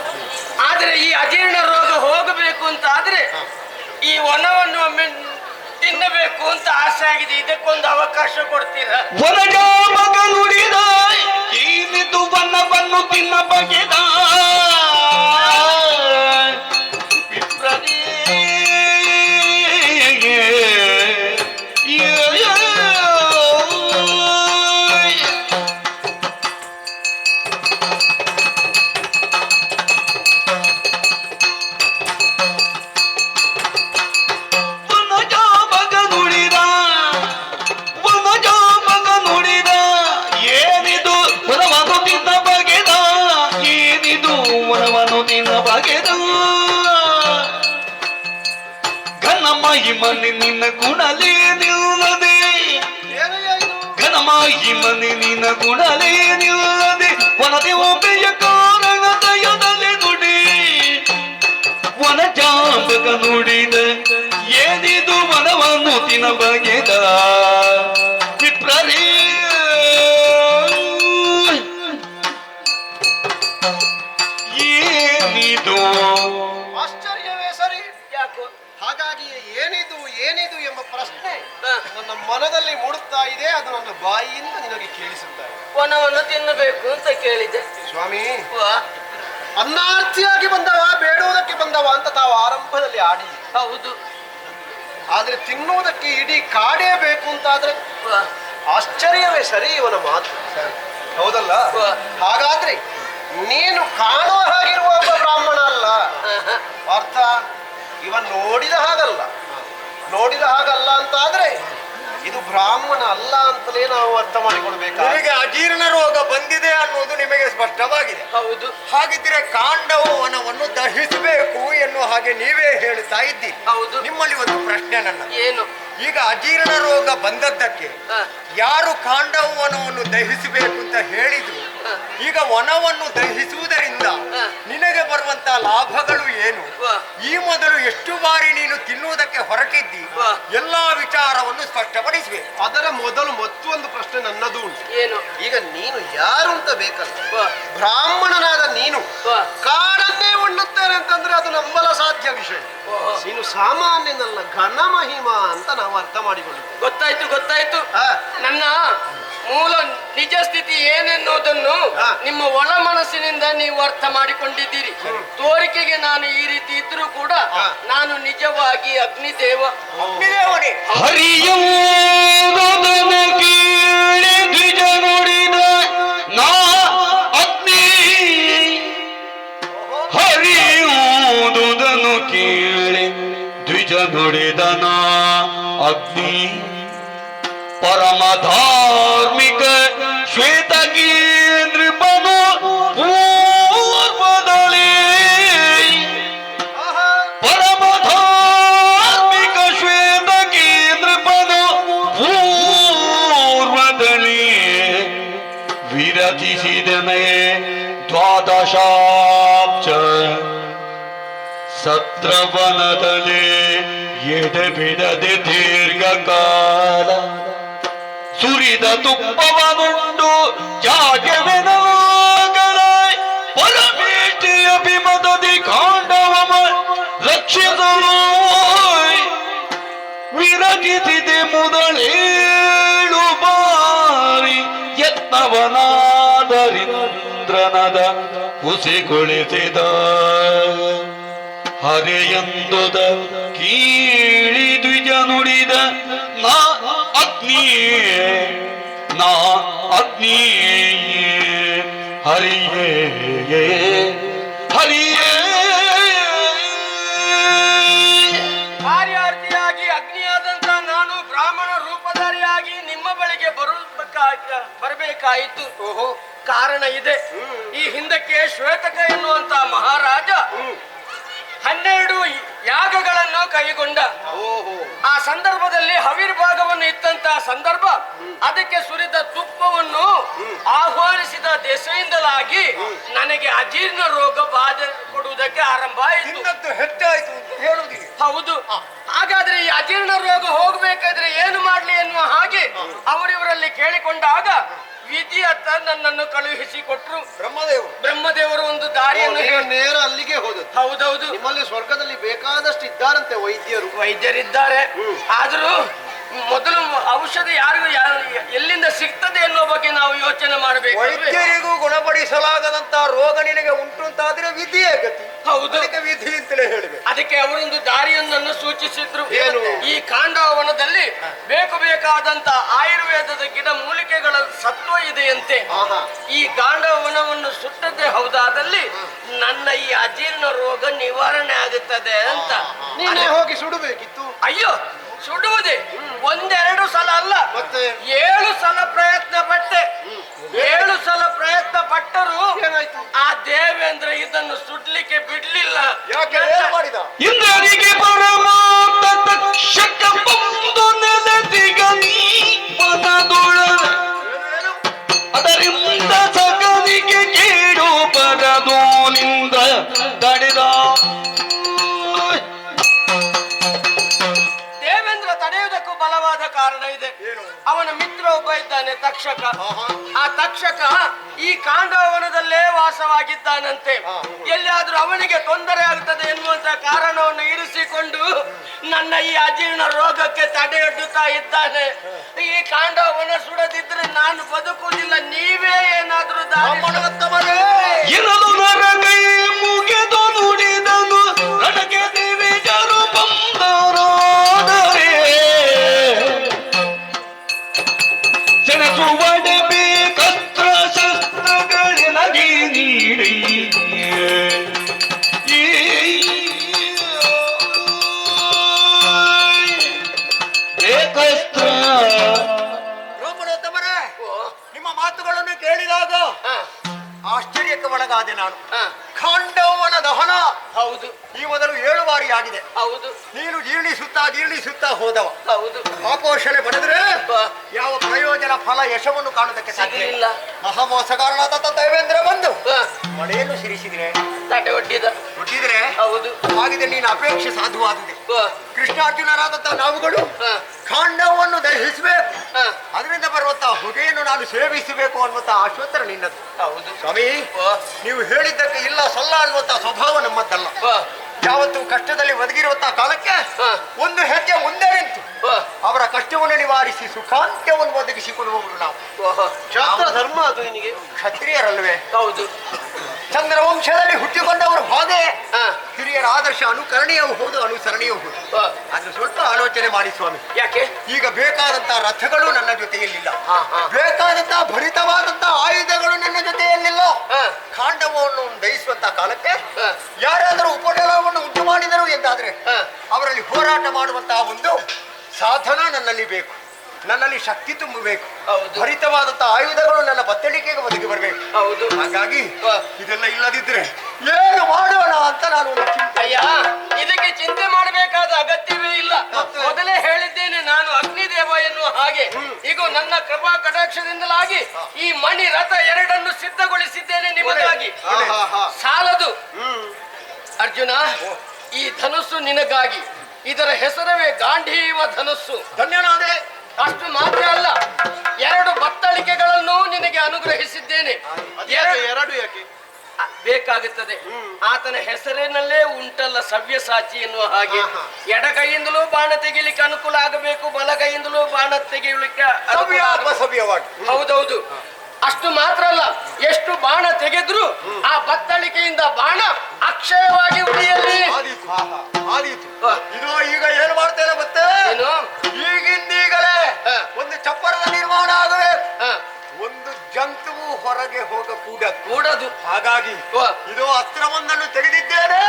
ಆದ್ರೆ ಈ ಅಜೀರ್ಣ ರೋಗ ಹೋಗಬೇಕು ಅಂತ ಆದ್ರೆ ಈ ವನವನ್ನು ಒಮ್ಮೆ ತಿನ್ನಬೇಕು ಅಂತ ಆಸೆ ಆಗಿದೆ. ಇದಕ್ಕೊಂದು ಅವಕಾಶ ಕೊಡ್ತೀರಾ? ವನಜ ಮಗ ನುಡಿದ ಏನಿದು ವನವನ್ನು ತಿನ್ನ ಬಗೆದ ಮನೆ ನಿನ್ನ ಗುಣಲೇ ನಿಲ್ಲದೆ ಘನಮಾಯಿ ಮನೆ ನಿನ್ನ ಗುಣಲೇ ನಿಲ್ಲದೆ ವನದೆ ಒಬ್ಬೆಯ ಕಾರಣ ದಯದಲೆ ನುಡಿ ವನಜಾಂಬಕ ನುಡಿದ ಏನಿದು ವನವನ್ನು ತಿನ ಬಗೆದ ವಿಪ್ರರೇ ಏನಿದು ಆಶ್ಚರ್ಯವೇ ಸರಿ. ಯಾಕೋ? ಹಾಗಾಗಿ ಏನಿದು ಎಂಬ ಪ್ರಶ್ನೆ ನನ್ನ ಮನದಲ್ಲಿ ಮೂಡುತ್ತಾ ಇದೆ. ಅದು ನನ್ನ ಬಾಯಿಯಿಂದ ನಿನಗೆ ಕೇಳಿಸುತ್ತಾ ಇದೆ. ವನವನ್ನು ತಿನ್ನಬೇಕು ಅಂತ ಕೇಳಿದೆ ಸ್ವಾಮಿ. ಅನ್ನಾರ್ಥಿಯಾಗಿ ಬಂದವ, ಬೇಡುವುದಕ್ಕೆ ಬಂದವ ಅಂತ ತಾವು ಆರಂಭದಲ್ಲಿ ಆಡಿ. ಹೌದು. ಆದ್ರೆ ತಿನ್ನುವುದಕ್ಕೆ ಇಡೀ ಕಾಡೇ ಬೇಕು ಅಂತಾದ್ರೆ ಆಶ್ಚರ್ಯವೇ ಸರಿ ಇವನ ಮಾತು. ಹೌದಲ್ಲ? ಹಾಗಾದ್ರೆ ನೀನು ಕಾಣುವ ಹಾಗಿರುವ ಒಬ್ಬ ಬ್ರಾಹ್ಮಣ ಅಲ್ಲ. ಅರ್ಥ ಇವನ್ ನೋಡಿದ ಹಾಗಲ್ಲ. ಅಲ್ಲ ಅಂತ ಆದ್ರೆ ಇದು ಬ್ರಾಹ್ಮಣ ಅಲ್ಲ ಅಂತಲೇ ನಾವು ಅರ್ಥ ಮಾಡಿಕೊಳ್ಬೇಕು. ನಿಮಗೆ ಅಜೀರ್ಣ ರೋಗ ಬಂದಿದೆ ಅನ್ನೋದು ನಿಮಗೆ ಸ್ಪಷ್ಟವಾಗಿದೆ. ಹೌದು. ಹಾಗಿದ್ರೆ ಕಾಂಡವು ವನವನ್ನು ದಹಿಸಬೇಕು ಎನ್ನುವ ಹಾಗೆ ನೀವೇ ಹೇಳ್ತಾ ಇದ್ದೀರಿ. ಹೌದು. ನಿಮ್ಮಲ್ಲಿ ಒಂದು ಪ್ರಶ್ನೆ ನನ್ನ. ಏನು? ಈಗ ಅಜೀರ್ಣ ರೋಗ ಬಂದದ್ದಕ್ಕೆ ಯಾರು ಕಾಂಡವು ವನವನ್ನು ದಹಿಸಬೇಕು ಅಂತ ಹೇಳಿದ್ರು, ಈಗ ವನವನ್ನು ದಹಿಸುವುದರಿಂದ ನಿನಗೆ ಬರುವಂತ ಲಾಭಗಳು ಏನು, ಈ ಮೊದಲು ಎಷ್ಟು ಬಾರಿ ನೀನು ತಿನ್ನುವುದಕ್ಕೆ ಹೊರಟಿದ್ದಿ, ಎಲ್ಲಾ ವಿಚಾರವನ್ನು ಸ್ಪಷ್ಟಪಡಿಸಬೇಕು. ಅದರ ಮೊದಲು ಮತ್ತೊಂದು ಪ್ರಶ್ನೆ ನನ್ನದು ಉಂಟು. ಏನು? ಈಗ ನೀನು ಯಾರು ಅಂತ ಬೇಕಲ್ಲ, ಬ್ರಾಹ್ಮಣನಾದ ನೀನು ಕಾಡನ್ನೇ ಉಣ್ಣುತ್ತೇನೆ ಅಂತಂದ್ರೆ ಅದು ನಂಬಲ ಸಾಧ್ಯ ವಿಷಯ. ನೀನು ಸಾಮಾನ್ಯನಲ್ಲ, ಘನ ಮಹಿಮಾ ಅಂತ ನಾವು ಅರ್ಥ ಮಾಡಿಕೊಂಡಿದ್ದೇವೆ. ಗೊತ್ತಾಯ್ತು ಗೊತ್ತಾಯ್ತು. ನನ್ನ ಮೂಲ ನಿಜ ಸ್ಥಿತಿ ಏನೆನ್ನುವುದನ್ನು ನಿಮ್ಮ ಒಳ ಮನಸ್ಸಿನಿಂದ ನೀವು ಅರ್ಥ ಮಾಡಿಕೊಂಡಿದ್ದೀರಿ. ತೋರಿಕೆಗೆ ನಾನು ಈ ರೀತಿ ಇದ್ರೂ ಕೂಡ ನಾನು ನಿಜವಾಗಿ ಅಗ್ನಿದೇವ. ಅಗ್ನಿದೇವನೇ ಹರಿಯುವುದನ ಕೀಳಿ ದ್ವಿಜ ನುಡಿದ ನಾ ಅಗ್ನಿ, ಹರಿಯುವುದನು ಕೀಳಿ ದ್ವಿಜ ನುಡಿದ ನಾ ಅಗ್ನಿ, ಪರಮ ಧಾರ್ಮಿಕ ಶ್ವೇತಕೇಂದ್ರಪನು ಪೂರ್ವದಳಿ, ಪರಮ ಧಾರ್ಮಿಕ ಶ್ವೇತಕೇಂದ್ರಪನು ಪೂರ್ವದಳಿ, ವಿರಚಿಸಿದನೆ ದ್ವಾದಶಾಬ್ಜ ಸತ್ರವನದಲ್ಲಿ ಎಡೆಬಿಡದೆ ದೀರ್ಘಕಾಲ, ಸುರಿದ ತುಪ್ಪವನುಂಡು ಜಾಗವೆನಗಳ ಪರಮೇಷ್ಠಿ ಅಭಿಮತದಿ ಕಾಂಡವಮ ರಕ್ಷಿಸಲು ವಿರಚಿಸಿದೆ ಮೊದಲೇಳು ಬಾರಿ ಯತ್ನವನಾದರಿಂದ್ರನದ ಹುಸಿಗೊಳಿಸಿದ, ಹರೆಯಂದುದ ಕೀಳಿ ದ್ವಿಜ ನುಡಿದ ನಾ ಅಗ್ನಿಯೇ, ನಾ ಅಗ್ನಿಯೇ, ಹರಿಯೇ ಹರಿಯೇ. ಕಾರ್ಯಾರ್ಥಿಯಾಗಿ ಅಗ್ನಿಯಾದಂತ ನಾನು ಬ್ರಾಹ್ಮಣ ರೂಪಧಾರಿಯಾಗಿ ನಿಮ್ಮ ಬಳಿಗೆ ಬರಬೇಕಾಯಿತು. ಕಾರಣ ಇದೆ. ಈ ಹಿಂದಕ್ಕೆ ಶ್ವೇತಕ ಎನ್ನುವಂತ ಮಹಾರಾಜ 12 ಯಾಗಗಳನ್ನು ಕೈಗೊಂಡ. ಆ ಸಂದರ್ಭದಲ್ಲಿ ಹವಿರ್ಭಾಗವನ್ನು ಇತ್ತಂತ ಸಂದರ್ಭ, ಅದಕ್ಕೆ ಸುರಿದ ತುಪ್ಪವನ್ನು ಆಹ್ವಾನಿಸಿದ ದೆಸೆಯಿಂದಲಾಗಿ ನನಗೆ ಅಜೀರ್ಣ ರೋಗ ಬಾಧೆ ಕೊಡುವುದಕ್ಕೆ ಆರಂಭ ಆಯಿತು. ಹೆಚ್ಚಾಯಿತು ಅಂತ ಹೇಳುವುದಿಲ್ಲ. ಹೌದು. ಹಾಗಾದ್ರೆ ಈ ಅಜೀರ್ಣ ರೋಗ ಹೋಗ್ಬೇಕಾದ್ರೆ ಏನು ಮಾಡ್ಲಿ ಎನ್ನುವ ಹಾಗೆ ಅವರಿವರಲ್ಲಿ ಕೇಳಿಕೊಂಡಾಗ ವಿಧಿಯತ್ತ ನನ್ನನ್ನು ಕಳುಹಿಸಿಕೊಟ್ರು ಬ್ರಹ್ಮದೇವರು. ಒಂದು ದಾರಿಯನ್ನು ನೇರ ಅಲ್ಲಿಗೆ ಹೋದದ್ದು. ಹೌದೌದು. ನಿಮ್ಮಲ್ಲಿ ಸ್ವರ್ಗದಲ್ಲಿ ಬೇಕಾದಷ್ಟು ಇದ್ದಾರಂತೆ ವೈದ್ಯರಿದ್ದಾರೆ. ಆದರೂ ಮೊದಲು ಔಷಧಿ ಎಲ್ಲಿಂದ ಸಿಗ್ತದೆ ಎನ್ನುವ ಬಗ್ಗೆ ನಾವು ಯೋಚನೆ ಮಾಡಬೇಕು. ವೈದ್ಯರಿಗೂ ಗುಣಪಡಿಸಲಾಗದಂತ ರೋಗ ನಿನಗೆ ಉಂಟು ಅಂತಾದ್ರೆ ವಿಧಿಯೇ ಗತಿ. ಹೌದು. ವಿಧಿ ಅಂತಲೇ ಹೇಳಿದೆ. ಅದಕ್ಕೆ ಅವರೊಂದು ದಾರಿಯೊಂದನ್ನು ಸೂಚಿಸಿದ್ರು. ಏನು? ಈ ಕಾಂಡವನದಲ್ಲಿ ಬೇಕಾದಂತ ಆಯುರ್ವೇದದ ಗಿಡ ಮೂಲಿಕೆಗಳ ಸತ್ವ ಇದೆಯಂತೆ. ಈ ಕಾಂಡವನವನ್ನು ಸುಟ್ಟದ್ದೇ ಹೌದಾದಲ್ಲಿ ನನ್ನ ಈ ಅಜೀರ್ಣ ರೋಗ ನಿವಾರಣೆ ಆಗುತ್ತದೆ ಅಂತ. ನೀನೇ ಹೋಗಿ ಸುಡಬೇಕಿತ್ತು. ಅಯ್ಯೋ, ಸುಡುವುದೇ ಒಂದೆರಡು ಸಲ ಅಲ್ಲ, ಮತ್ತೆ 7 ಸಲ ಪ್ರಯತ್ನ ಪಟ್ಟೆ. 7 ಸಲ ಪ್ರಯತ್ನ ಪಟ್ಟರು ಆ ದೇವೇಂದ್ರ ಇದನ್ನು ಸುಡ್ಲಿಕ್ಕೆ ಬಿಡ್ಲಿಲ್ಲ. ಯಾಕೆ ಮಾಡಿದ? ಇಂದ್ರನಿಗೆ ಪರಮಾತ್ಮ ತಕ್ಷಕ ಬಂದು ನೆಲೆದಿಗ ನೀ ಪದದೊಳ, ಅದರಿಂದ ಸಗನಿಗೆ ಕೇಡು ಪದದೋನಿಂದ ತಡೆದ. ದೇವೇಂದ್ರ ತಡೆಯುವುದಕ್ಕೂ ಬಲವಾದ ಕಾರಣ ಇದೆ. ಅವನ ಮಿತ್ರ ಒಬ್ಬ ಇದ್ದಾನೆ, ತಕ್ಷಕ. ಆ ತಕ್ಷಕ ಈ ಕಾಂಡವನದಲ್ಲೇ ವಾಸವಾಗಿದ್ದಾನಂತೆ. ಎಲ್ಲಿಯಾದ್ರೂ ಅವನಿಗೆ ತೊಂದರೆ ಆಗ್ತದೆ ಎನ್ನುವಂತ ಕಾರಣವನ್ನು ಇರಿಸಿಕೊಂಡು ನನ್ನ ಈ ಅಜೀರ್ಣ ರೋಗಕ್ಕೆ ತಡೆಯೊಡ್ಡುತ್ತಾ ಇದ್ದಾನೆ. ಈ ಕಾಂಡವನ ಸುಡದಿದ್ರೆ ನಾನು ಬದುಕುವುದಿಲ್ಲ. ನೀವೇ ಏನಾದ್ರೂ ಇರಲು ನರಕೈ ಮುಗಿದು ನುಡಿದನು ನನಗೆ ದಿವಿಜರು ಬಂದರಾದರೆ ಸೆಣಸುವಡೆ ಬೇಕಸ್ತ್ರ ಶಸ್ತ್ರಗಳಿನಗಿ ನೀಡಿ ಆಶ್ಚರ್ಯಕ್ಕೆ ಒಳಗಾದೆ ನಾನು. ಖಾಂಡವನ ದಹನ ಹೌದು, ಈ ಮೊದಲು 7 ಬಾರಿ ಆಗಿದೆ. ಹೌದು, ನೀನು ಜೀರ್ಣಿಸುತ್ತಾ ಹೋದವ. ಹೌದು. ಆಪೋಷಣೆ ಪಡೆದ್ರೆ ಯಾವ ಪ್ರಯೋಜನ ಫಲ ಯಶವನ್ನು ಕಾಣುವುದಕ್ಕೆ ಸಾಧ್ಯ ಇಲ್ಲ. ಮಹಾಮೋಸಗಾರನಾದ ದೇವೇಂದ್ರ ಬಂದು ಮಳೆಯನ್ನು ಸಿರಿಸಿದ್ರೆ ತಡೆ ಹುಟ್ಟಿದ್ರೆ ಹೌದು, ಹಾಗಿದೆ ನೀನು ಅಪೇಕ್ಷೆ ಸಾಧುವಾಗಿದೆ. ಕೃಷ್ಣಾರ್ಜುನರಾದಂತಹ ನಾವುಗಳು ಖಾಂಡವನ್ನು ದಹಿಸಬೇಕು, ಅದರಿಂದ ಬರುವಂತಹ ಹೊಗೆಯನ್ನು ನಾನು ಸೇವಿಸಬೇಕು ಅನ್ನುವಂತಹ ಆಶೋತ್ತರ ನಿನ್ನದು. ಹೌದು ಸ್ವಾಮಿ, ನೀವು ಹೇಳಿದ್ದಕ್ಕೆ ಇಲ್ಲ ಸಲ್ಲ ಅನ್ನುವಂತಹ ಸ್ವಭಾವ ನಮ್ಮದ್ದಲ್ಲ. ಯಾವತ್ತು ಕಷ್ಟದಲ್ಲಿ ಒದಗಿರುವಂತಹ ಕಾಲಕ್ಕೆ ಒಂದು ಹೆಜ್ಜೆ ಮುಂದೆ ನಿಂತು ಅವರ ಕಷ್ಟವನ್ನು ನಿವಾರಿಸಿ ಸುಖಾಂತ್ಯವನ್ನು ಒದಗಿಸಿಕೊಡುವವರು ನಾವು. ಶಾಸ್ತ್ರ ಧರ್ಮ ಅದು ನಿನಗೆ. ಕ್ಷತ್ರಿಯರಲ್ವೇ? ಹೌದು. ಚಂದ್ರವಂಶದಲ್ಲಿ ಹುಟ್ಟಿಕೊಂಡವರು ಹಾಗೆ ಹಿರಿಯರ ಆದರ್ಶ ಅನುಕರಣೀಯವೂ ಹೌದು, ಅನುಸರಣೀಯವೂ ಹೌದು. ಆದ್ರೆ ಸ್ವಲ್ಪ ಆಲೋಚನೆ ಮಾಡಿ ಸ್ವಾಮಿ. ಯಾಕೆ? ಈಗ ಬೇಕಾದಂತಹ ರಥಗಳು ನನ್ನ ಜೊತೆಯಲ್ಲಿಲ್ಲ, ಬೇಕಾದಂತಹ ಭರಿತವಾದಂತಹ ಆಯುಧಗಳು ನನ್ನ ಜೊತೆಯಲ್ಲಿಲ್ಲ. ಖಾಂಡವವನ್ನು ದಹಿಸುವಂತಹ ಕಾಲಕ್ಕೆ ಯಾರಾದರೂ ಉಪಟಳವನ್ನು ಉಂಟು ಮಾಡಿದರು ಎಂದಾದ್ರೆ ಅವರಲ್ಲಿ ಹೋರಾಟ ಮಾಡುವಂತಹ ಒಂದು ಸಾಧನ ನನ್ನಲ್ಲಿ ಬೇಕು, ನನ್ನಲ್ಲಿ ಶಕ್ತಿ ತುಂಬಬೇಕು. ಭರಿತವಾದಂತಹ ಆಯುಧಗಳು ನನ್ನ ಬತ್ತಳಿಕೆಗೆ ಒದಗಿ ಬರಬೇಕು. ಹೌದು. ಹಾಗಾಗಿ ಇದೆಲ್ಲ ಇಲ್ಲದಿದ್ರೆ ಏನು ಮಾಡೋಣ ಅಂತ ನಾನು ಒಂದು ಚಿಂತೆ. ಅಯ್ಯ, ಇದಕ್ಕೆ ಚಿಂತೆ ಮಾಡಬೇಕಾದ ಅಗತ್ಯವೇ ಇಲ್ಲ. ಮೊದಲೇ ಹೇಳಿದ್ದೇನೆ, ನಾನು ಅಗ್ನಿದೇವ ಎನ್ನುವ ಹಾಗೆ. ಈಗ ನನ್ನ ಕೃಪಾ ಕಟಾಕ್ಷದಿಂದಲಾಗಿ ಈ ಮಣಿ ರಥ 2 ಸಿದ್ಧಗೊಳಿಸಿದ್ದೇನೆ ನಿಮಗಾಗಿ. ಸಾಲದು ಅರ್ಜುನ, ಈ ಧನುಸ್ಸು ನಿನಗಾಗಿ. ಇದರ ಹೆಸರವೇ ಗಾಂಧೀವ ಧನುಸ್ಸು. ಧನ್ಯನಾದೆ. ಅಷ್ಟು ಮಾತ್ರ ಅಲ್ಲ, 2 ಬತ್ತಳಿಕೆಗಳನ್ನು ನಿನಗೆ ಅನುಗ್ರಹಿಸಿದ್ದೇನೆ. 2 ಯಾಕೆ ಬೇಕಾಗುತ್ತದೆ? ಆತನ ಹೆಸರಿನಲ್ಲೇ ಉಂಟಲ್ಲ ಸವ್ಯಸಾಚಿ ಎನ್ನುವ ಹಾಗೆ. ಎಡಗೈಯಿಂದಲೂ ಬಾಣ ತೆಗಿಲಿಕ್ಕೆ ಅನುಕೂಲ ಆಗಬೇಕು, ಬಲಗೈಯಿಂದಲೂ ಬಾಣ ತೆಗೆಯಲಿಕ್ಕೆ ಹೌದೌದು. ಅಷ್ಟು ಮಾತ್ರ ಅಲ್ಲ, ಎಷ್ಟು ಬಾಣ ತೆಗೆದ್ರು ಆ ಬತ್ತಳಿಕೆಯಿಂದ ಬಾಣ ಅಕ್ಷಯವಾಗಿ ಉಳಿಯಲಿ. ಇದು ಈಗ ಏನು ಮಾಡ್ತೇನೆ ಮತ್ತೆ, ಈಗಿಂದೀಗಲೇ ಒಂದು ಚಪ್ಪರದ ನಿರ್ಮಾಣ ಆಗಬೇಕು. ಒಂದು ಜಂತುವು ಹೊರಗೆ ಕೂಡದು. ಹಾಗಾಗಿ ಇದು ಅಸ್ತ್ರವೊಂದನ್ನು ತೆಗೆದಿದ್ದೇನೆ.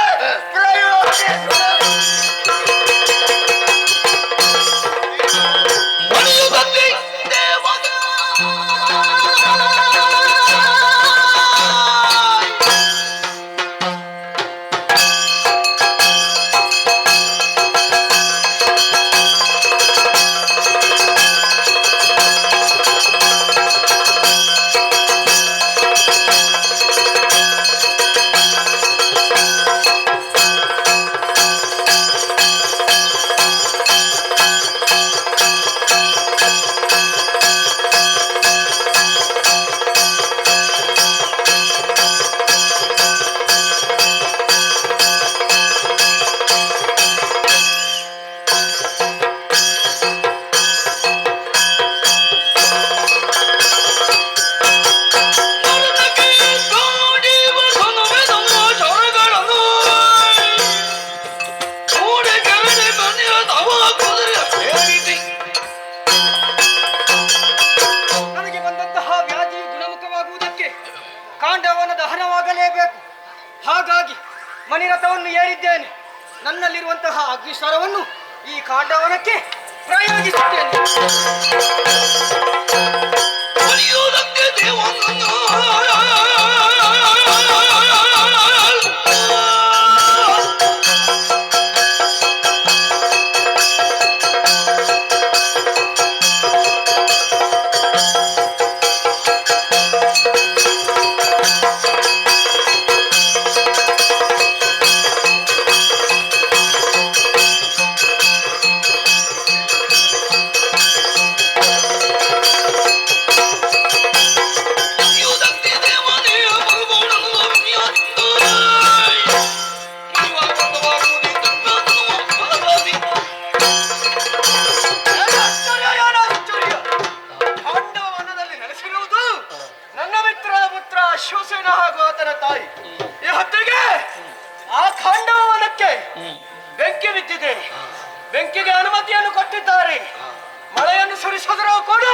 ಖಾಂಡವನ ದಹನವಾಗಲೇಬೇಕು. ಹಾಗಾಗಿ ಮಣಿರಥವನ್ನು ಏರಿದ್ದೇನೆ. ನನ್ನಲ್ಲಿರುವಂತಹ ಅಗ್ನಿಸ್ವರವನ್ನು ಈ ಖಾಂಡವನಕ್ಕೆ ಪ್ರಯೋಗಿಸುತ್ತೇನೆ. ಅಶ್ವಸೇನ ಹಾಗೂ ಆತನ ತಾಯಿ ಈ ಹೊತ್ತಿಗೆ ಆ ಖಾಂಡವನಕ್ಕೆ ಬೆಂಕಿ ಬಿದ್ದಿದೆ. ಬೆಂಕಿಗೆ ಅನುಮತಿಯನ್ನು ಕೊಟ್ಟಿದ್ದಾರೆ. ಮಳೆಯನ್ನು ಸುರಿಸಿದರೂ ಕೂಡ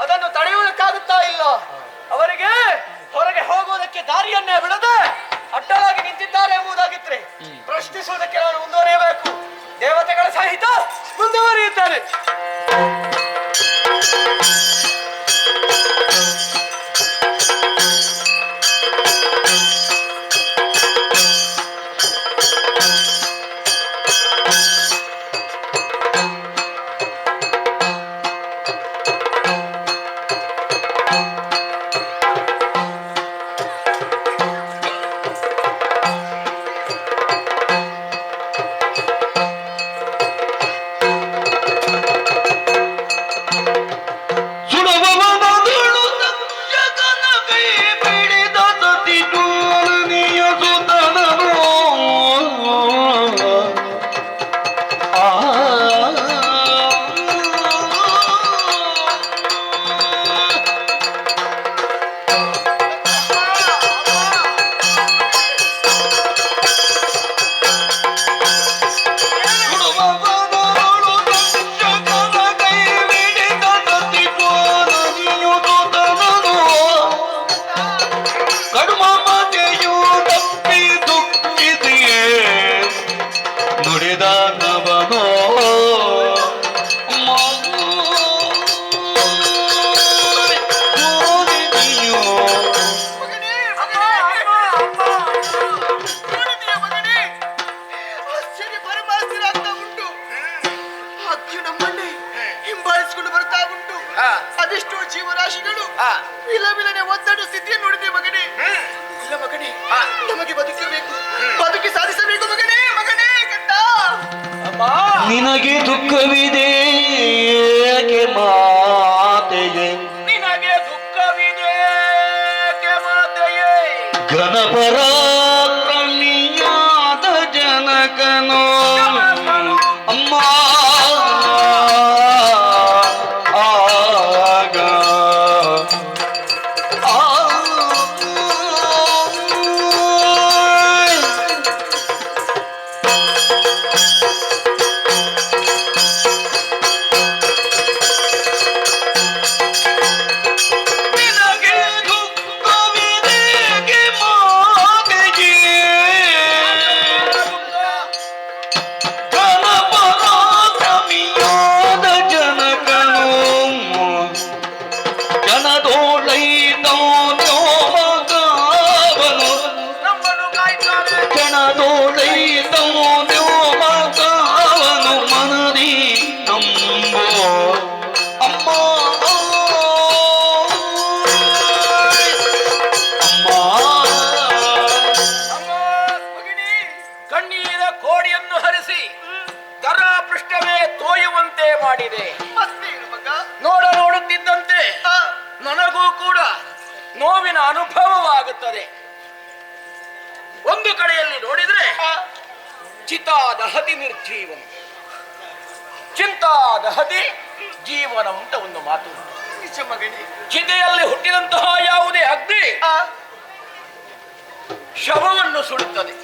ಅದನ್ನು ತಡೆಯುವುದಕ್ಕಾಗುತ್ತಾ ಇಲ್ಲ. ಅವರಿಗೆ ಹೊರಗೆ ಹೋಗುವುದಕ್ಕೆ ದಾರಿಯನ್ನೇ ಬಿಡದೆ ಅಡ್ಡಲಾಗಿ ನಿಂತಿದ್ದಾರೆ ಎಂಬುದಾಗಿದ್ರೆ ಪ್ರಶ್ನಿಸುವುದಕ್ಕೆ ನಾನು ಮುಂದುವರಿಯಬೇಕು. ದೇವತೆಗಳ ಸಹಿತ ಮುಂದುವರಿಯುತ್ತಾರೆ. ಅದೆಷ್ಟೋ ಜೀವರಾಶಿಗಳು ವಿಲವಿಲನೆ ಒತ್ತಡ ಸ್ಥಿತಿಯನ್ನು ನೋಡಿದೆ ಮಗನೇ. ಇಲ್ಲ ಮಗನೇ, ನಮಗೆ ಬದುಕಬೇಕು, ಬದುಕಿ ಸಾಧಿಸಬೇಕು ಮಗನೇ. ಮಗನೇ ಕಂದ ನಿನಗೆ ದುಃಖವಿದೆ ಏಕೆ ಮಾತೆಯೇ, ನಿನಗೆ ದುಃಖವಿದೆ ಮಾತೆಯೇ. ಘನಪರಾಕ್ರಮಿಯಾದ ಜನಕನು ಅಮ್ಮ ಆಗ ನಿನಗೆ ದುಃಖವಿದೆ ಮಾತೆಯೇ, ಘನಪರಾಕ್ರಮಿಯಾದ ಜನಕನು ಜನದೋಳೈದವನು ನಮ್ಮನ್ನು ಕಾಯ್ತಾನೆ. ಜನದೋಳೈದವನು ಮಗವನು ಮನದಿ ನಂಬೋ ಅಮ್ಮ ಕಣ್ಣೀರ ಕೋಡಿಯನ್ನು ಹರಿಸಿ ದರ ಪೃಷ್ಠವೇ ತೋಯುವಂತೆ ಮಾಡಿದೆ. ನೋಡುತ್ತಿದ್ದಂತೆ ನನಗೂ ಕೂಡ ನೋವಿನ ಅನುಭವವಾಗುತ್ತದೆ. ಒಂದು ಕಡೆಯಲ್ಲಿ ನೋಡಿದ್ರೆ ಚಿತಾದಹತಿ ನಿರ್ಜೀವಂ, ಚಿಂತಾದಹತಿ ಜೀವನಂ ಅಂತ ಒಂದು ಮಾತು. ಚಿತೆಯಲ್ಲಿ ಹುಟ್ಟಿದಂತಹ ಯಾವುದೇ ಅಗ್ನಿ ಶವವನ್ನು ಸುಡುತ್ತದೆ.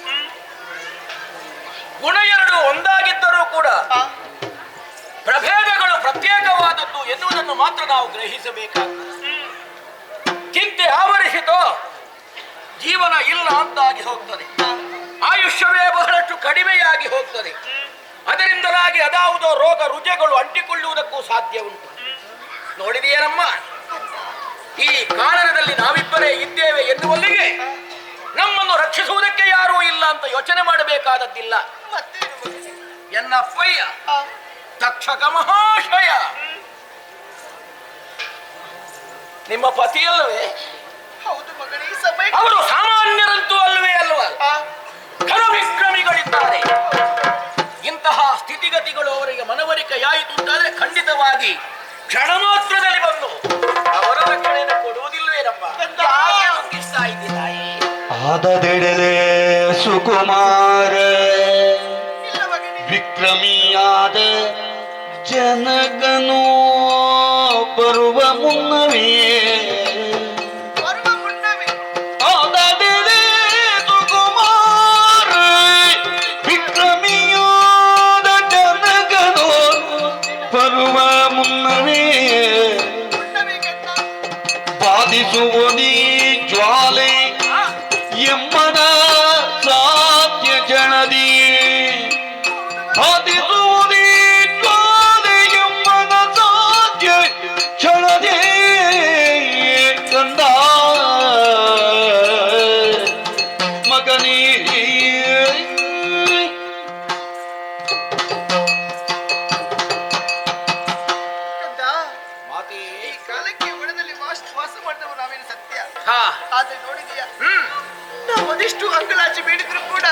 ಗುಣ ಎರಡು ಒಂದಾಗಿದ್ದರೂ ಕೂಡ ಪ್ರಭೇದಗಳು ಪ್ರತ್ಯೇಕವಾದದ್ದು ಎನ್ನುವುದನ್ನು ಮಾತ್ರ ನಾವು ಗ್ರಹಿಸಬೇಕಾಗುತ್ತದೆ. ಚಿಂತೆ ಆವರಿಸಿತೋ ಜೀವನ ಇಲ್ಲ ಅಂತಾಗಿ ಹೋಗ್ತದೆ, ಆಯುಷ್ಯವೇ ಬಹಳಷ್ಟು ಕಡಿಮೆಯಾಗಿ ಹೋಗ್ತದೆ. ಅದರಿಂದಲಾಗಿ ಅದಾವುದೋ ರೋಗ ರುಜೆಗಳು ಅಂಟಿಕೊಳ್ಳುವುದಕ್ಕೂ ಸಾಧ್ಯ ಉಂಟು. ನೋಡಿದೆಯೇನಮ್ಮ, ಈ ಕಾರಣದಲ್ಲಿ ನಾವಿಬ್ಬರೇ ಇದ್ದೇವೆ ಎನ್ನುವಲ್ಲಿಗೆ ನಮ್ಮನ್ನು ರಕ್ಷಿಸುವುದಕ್ಕೆ ಯಾರೂ ಇಲ್ಲ ಅಂತ ಯೋಚನೆ ಮಾಡಬೇಕಾದದ್ದಿಲ್ಲ. ಎನ್ನಪ್ಪಯ್ಯ ತಕ್ಷಕ ಮಹಾಶಯ ನಿಮ್ಮ ಪತಿಯಲ್ಲವೇ? ಹೌದು ಮಗನೇ. ಅವರು ಸಾಮಾನ್ಯರಂತೂ ಅಲ್ಲವೇ ಅಲ್ವಾ? ಘನವಿಕ್ರಮಿಗಳಿದ್ದಾರೆ. ಇಂತಹ ಸ್ಥಿತಿಗತಿಗಳು ಅವರಿಗೆ ಮನವರಿಕೆಯಾಯಿತು ಅಂತಾದ್ರೆ ಖಂಡಿತವಾಗಿ ಕ್ಷಣ ಮಾತ್ರದಲ್ಲಿ ಬಂದು ಅವರ ರಕ್ಷಣೆಯನ್ನು ಕೊಡುವುದಿಲ್ವೇನಪ್ಪ? ದುಃಖಿಸ್ತಾ ಇದ್ದೀರಾಯಿ. ಆದದೆಡೆಲೆ ಸುಕುಮಾರ ವಿಕ್ರಮಿಯಾದ ಜನಕನು ಬರುವ ಮುನ್ನವೇ ಆದದೆಡೆ ಸುಕುಮಾರ ವಿಕ್ರಮಿಯಾದ ಜನಕನು ಬರುವ ಮುನ್ನವೇ ಬಾಧಿಸುವುದೀ ಜ್ವಾಲೆ ಎಮ್ಮನ ಸಾಧ್ಯ ಜನದಿ ಬಾಧಿಸುವುದೀ ಜ್ವಾಲೆ ಎಮ್ಮನ ಸಾಧ್ಯ ಕ್ಷಣದೇ ಕಂದ ಮಗನೇ. ಮಾತೆ, ಈ ಕಾಲಕ್ಕೆ ಒಳದಲ್ಲಿ ವಾಸ ಮಾಡಿದವರು ನಾವೇನು ಸತ್ಯ. ಆದ್ರೆ ನೋಡಿದೀಯಾ, ನಾವು ಅದೆಷ್ಟು ಅಂಗಲಾಚಿ ಬೇಡಿದ್ರು ಕೂಡ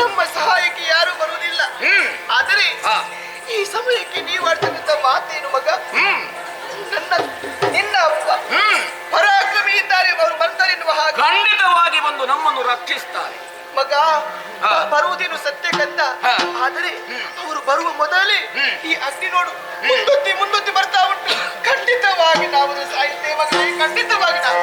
ನಮ್ಮ ಸಹಾಯಕ್ಕೆ ಯಾರು ಬರುವುದಿಲ್ಲ. ಆದರೆ ಈ ಸಮಯಕ್ಕೆ ನೀವು ಆಡ್ತಕ್ಕಂಥ ಮಾತೇನು ಮಗ? ನಿನ್ನ ಅಪ್ಪ ಪರಾಕ್ರಮಿ ಇದ್ದಾರೆ, ಅವರು ಬರ್ತಾರೆ ಎನ್ನುವ ಹಾಗೆ ಖಂಡಿತವಾಗಿ ಬಂದು ನಮ್ಮನ್ನು ರಕ್ಷಿಸ್ತಾರೆ ಮಗ. ಬರುವುದೇನು ಸತ್ಯ ಕಂದ, ಆದರೆ ಅವರು ಬರುವ ಮೊದಲೇ ಈ ಅಗ್ನಿ ನೋಡು ಮುಂದೊತ್ತಿ ಬರ್ತಾ ಉಂಟು. ಖಂಡಿತವಾಗಿ ನಾವು ಸಾಯುತ್ತೇವೆ ಮಗನೇ, ಖಂಡಿತವಾಗಿ ನಾವು.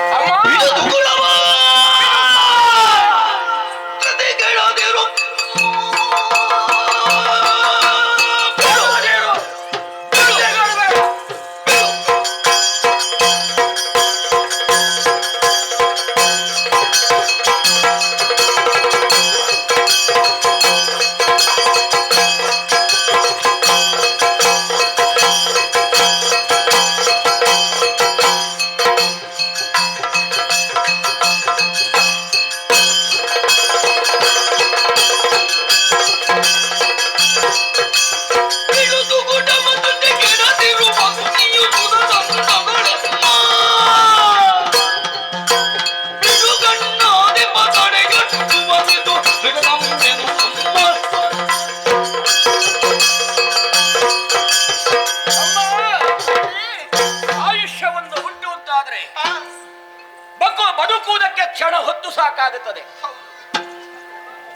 ಕ್ಷಣ ಹೊತ್ತು ಸಾಕಾಗುತ್ತದೆ.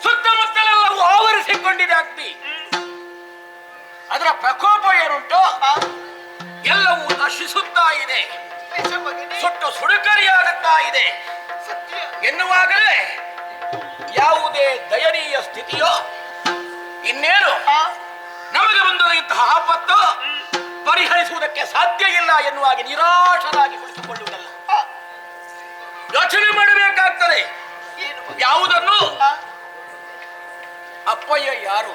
ಸುತ್ತಮುತ್ತಲೆಲ್ಲವೂ ಆವರಿಸಿಕೊಂಡಿದೆ ಅಗ್ನಿ. ಅದರ ಪ್ರಕೋಪ ಏನುಂಟು ಎಲ್ಲವೂ ನಶಿಸುತ್ತಾ ಇದೆ, ಸುಟ್ಟು ಸುಡುಕರಿಯಾಗುತ್ತಾ ಇದೆ ಎನ್ನುವಾಗಲೇ ಯಾವುದೇ ದಯನೀಯ ಸ್ಥಿತಿಯೋ ಇನ್ನೇನು ನಮಗೆ ಬಂದ ಇಂತಹ ಆಪತ್ತು ಪರಿಹರಿಸುವುದಕ್ಕೆ ಸಾಧ್ಯ ಇಲ್ಲ ಎನ್ನುವಾಗಿ ನಿರಾಶರಾಗಿ ಕುಳಿತುಕೊಳ್ಳುವುದಲ್ಲ, ಯೋಚನೆ ಮಾಡಬೇಕಾಗ್ತದೆ. ಯಾವುದನ್ನು ಅಪ್ಪಯ್ಯ ಯಾರು,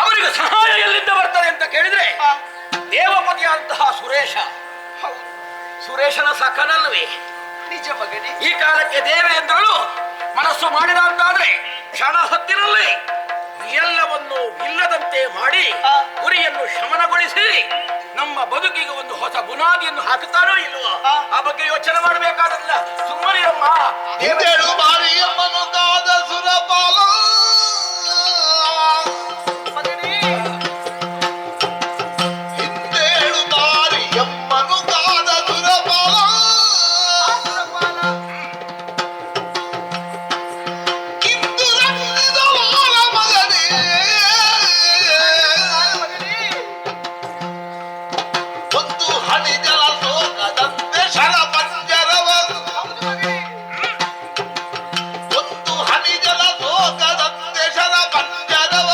ಅವರಿಗೆ ಸಹಾಯ ಎಲ್ಲಿಂದ ಬರ್ತದೆ ಅಂತ ಕೇಳಿದ್ರೆ ದೇವಪತಿಯಾದಂತಹ ಸುರೇಶನ ಸಖನಲ್ವೇ? ನಿಜ ಮಗನೇ. ಈ ಕಾಲಕ್ಕೆ ದೇವೇಂದ್ರನು ಮನಸ್ಸು ಮಾಡಿದ ಅಂತಾದ್ರೆ ಕ್ಷಣ ಹೊತ್ತಿನಲ್ಲಿ ಎಲ್ಲವನ್ನು ಇಲ್ಲದಂತೆ ಮಾಡಿ ಗುರಿಯನ್ನು ಶಮನಗೊಳಿಸಿ ನಮ್ಮ ಬದುಕಿಗೆ ಒಂದು ಹೊಸ ಬುನಾದಿಯನ್ನು ಹಾಕುತ್ತಾನೋ ಇಲ್ವೋ ಆ ಬಗ್ಗೆ ಯೋಚನೆ ಮಾಡಬೇಕಾದಲ್ಲ. ಸುಮ್ಮನಿರಮ್ಮ. ಹಿಂದೇಳು ಬಾರಿಯಮ್ಮನು ಕಾದ ಸುರಪಾಲ, ಹಿಂದೇಳು ಬಾರಿಯಮ್ಮನು ಕಾದ ಸುರಪಾಲ, ಇಂದು ರಕ್ಷಿಸಿದ ಬಾಲ ಮಗನೇ, ಒಂದು ಹನಿ ಜಲ ಸೋಕದಂತೆ ಶರ ಪಂಜರವ, ಒಂದು ಹನಿ ಜಲ ಸೋಕದಂತೆ ಶರ ಪಂಜರವ,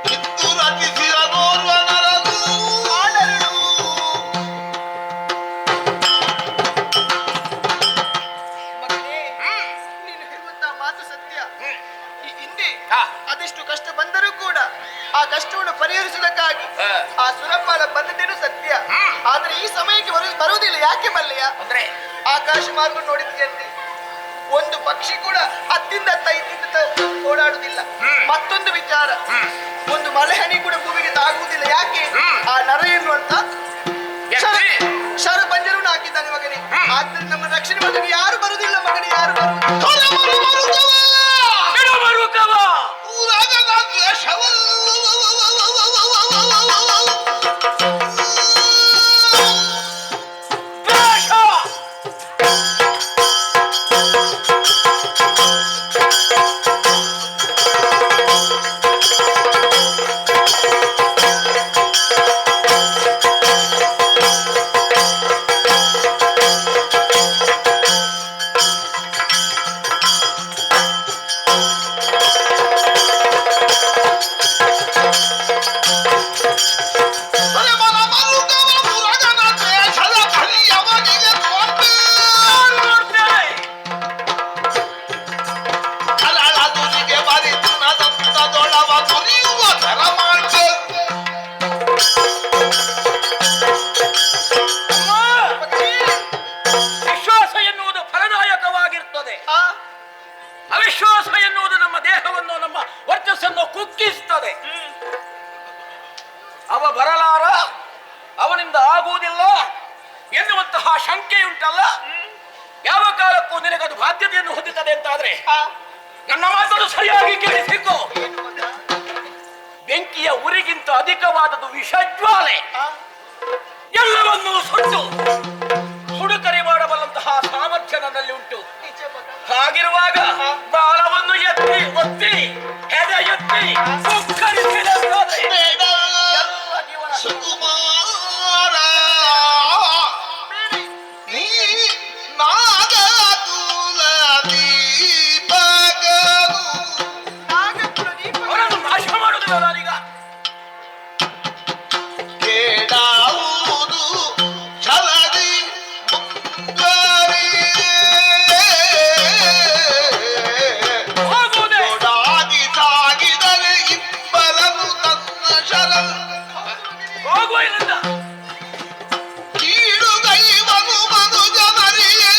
ಕಿತ್ತು ರಚಿಸಿದ ನೋರ್ವ ನರನು. ಮಗನೇ, ನೀನು ಹೇಳುವಂತಹ ಮಾತು ಸತ್ಯ. ಈ ಹಿಂದೆ ಅದೆಷ್ಟು ಕಷ್ಟ ಬಂದರೂ ಕೂಡ ಆ ಕಷ್ಟವನ್ನು ಪರಿಹರಿಸುವುದಕ್ಕಾಗಿ ಆ ಸುರಪಾಲ ಬಂದದ್ದೇನು ಸತ್ಯ. ಆದ್ರೆ ಈ ಸಮಯಕ್ಕೆ ಬರುವುದಿಲ್ಲ. ಯಾಕೆ ಬಲ್ಲೆಯ? ಅಂದ್ರೆ ಆಕಾಶ ಮಾರ್ಗ ನೋಡಿದ್ಯಂತೆ, ಒಂದು ಪಕ್ಷಿ ಕೂಡ ಅತ್ತಿಂದ ಇತ್ತಿಂದ ಓಡಾಡುವುದಿಲ್ಲ. ಮತ್ತೊಂದು ವಿಚಾರ, ಒಂದು ಮಳೆ ಹನಿ ಕೂಡ ಭೂಮಿಗೆ ತಾಗುವುದಿಲ್ಲ. ಯಾಕೆ? ಆ ನರ ಎನ್ನುವಂತ ಶರ ಪಂಜರವನ್ನು ಹಾಕಿದ್ದಾನೆ ಮಗನೇ. ಆದ್ದರಿಂದ ನಮ್ಮ ರಕ್ಷಣೆ ಮಾಡಲು ಯಾರು ಬರುವುದಿಲ್ಲ ಮಗನೇ, ಯಾರು ವಿಶ್ವಾಸ ಎನ್ನುವುದು ಫಲದಾಯಕವಾಗಿರುತ್ತದೆ. ಅವಿಶ್ವಾಸ ಎನ್ನುವುದು ನಮ್ಮ ದೇಹವನ್ನು ನಮ್ಮ ವರ್ಚಸ್ಸನ್ನು ಕುಗ್ಗಿಸುತ್ತದೆ. ಅವ ಬರಲಾರ, ಅವನಿಂದ ಆಗುವುದಿಲ್ಲ ಎನ್ನುವಂತಹ ಶಂಕೆಯುಂಟಲ್ಲ, ಯಾವ ಕಾಲಕ್ಕೂ ನಿನಗದು ಬಾಧ್ಯತೆಯನ್ನು ಹೊಂದುತ್ತದೆ ಅಂತಾದ್ರೆ ನನ್ನ ಮಾತನ್ನು ಸರಿಯಾಗಿ ಕೇಳಿಸಿಕೊ. ಬೆಂಕಿಯ ಉರಿಗಿಂತ ಅಧಿಕವಾದದ್ದು ವಿಷಜ್ವಾಲೆ. ಎಲ್ಲವನ್ನೂ ಸುಟ್ಟು ಸುಡುಕರಿ ಮಾಡಬಲ್ಲಂತಹ ಸಾಮರ್ಥ್ಯ ನನ್ನಲ್ಲಿ ಉಂಟು. ಹಾಗಿರುವಾಗ ಬಾಲವನ್ನು ಎತ್ತಿ ಒತ್ತಿ ಹೆಡೆ ಎತ್ತಿ ಕುಕ್ಕರಿಸಿದಂತಾದ್ರೆ ಎಲ್ಲ ಜೀವನ ಸುಕುಮಾರ ನೀ ನಾಗಕುಲ ದೀಪಕನು, ಅವರನ್ನು ನಾಶ ಮಾಡುವುದಿಲ್ಲ ನಾನೀಗ. ಕೇಡಾವುದು ಛಲದಿ ಮುಂಗರಿ, ಹೋಗುವುದೇ ಓಡಾಡಿ ಸಾಗಿದರೆ ಇಬ್ಬರನ್ನು ತನ್ನ ಶರ, ಹೋಗುವ ಇಲ್ಲಿಂದ. ಕೀಳುಗೈವನು ಮನುಜನರಿಯೇ,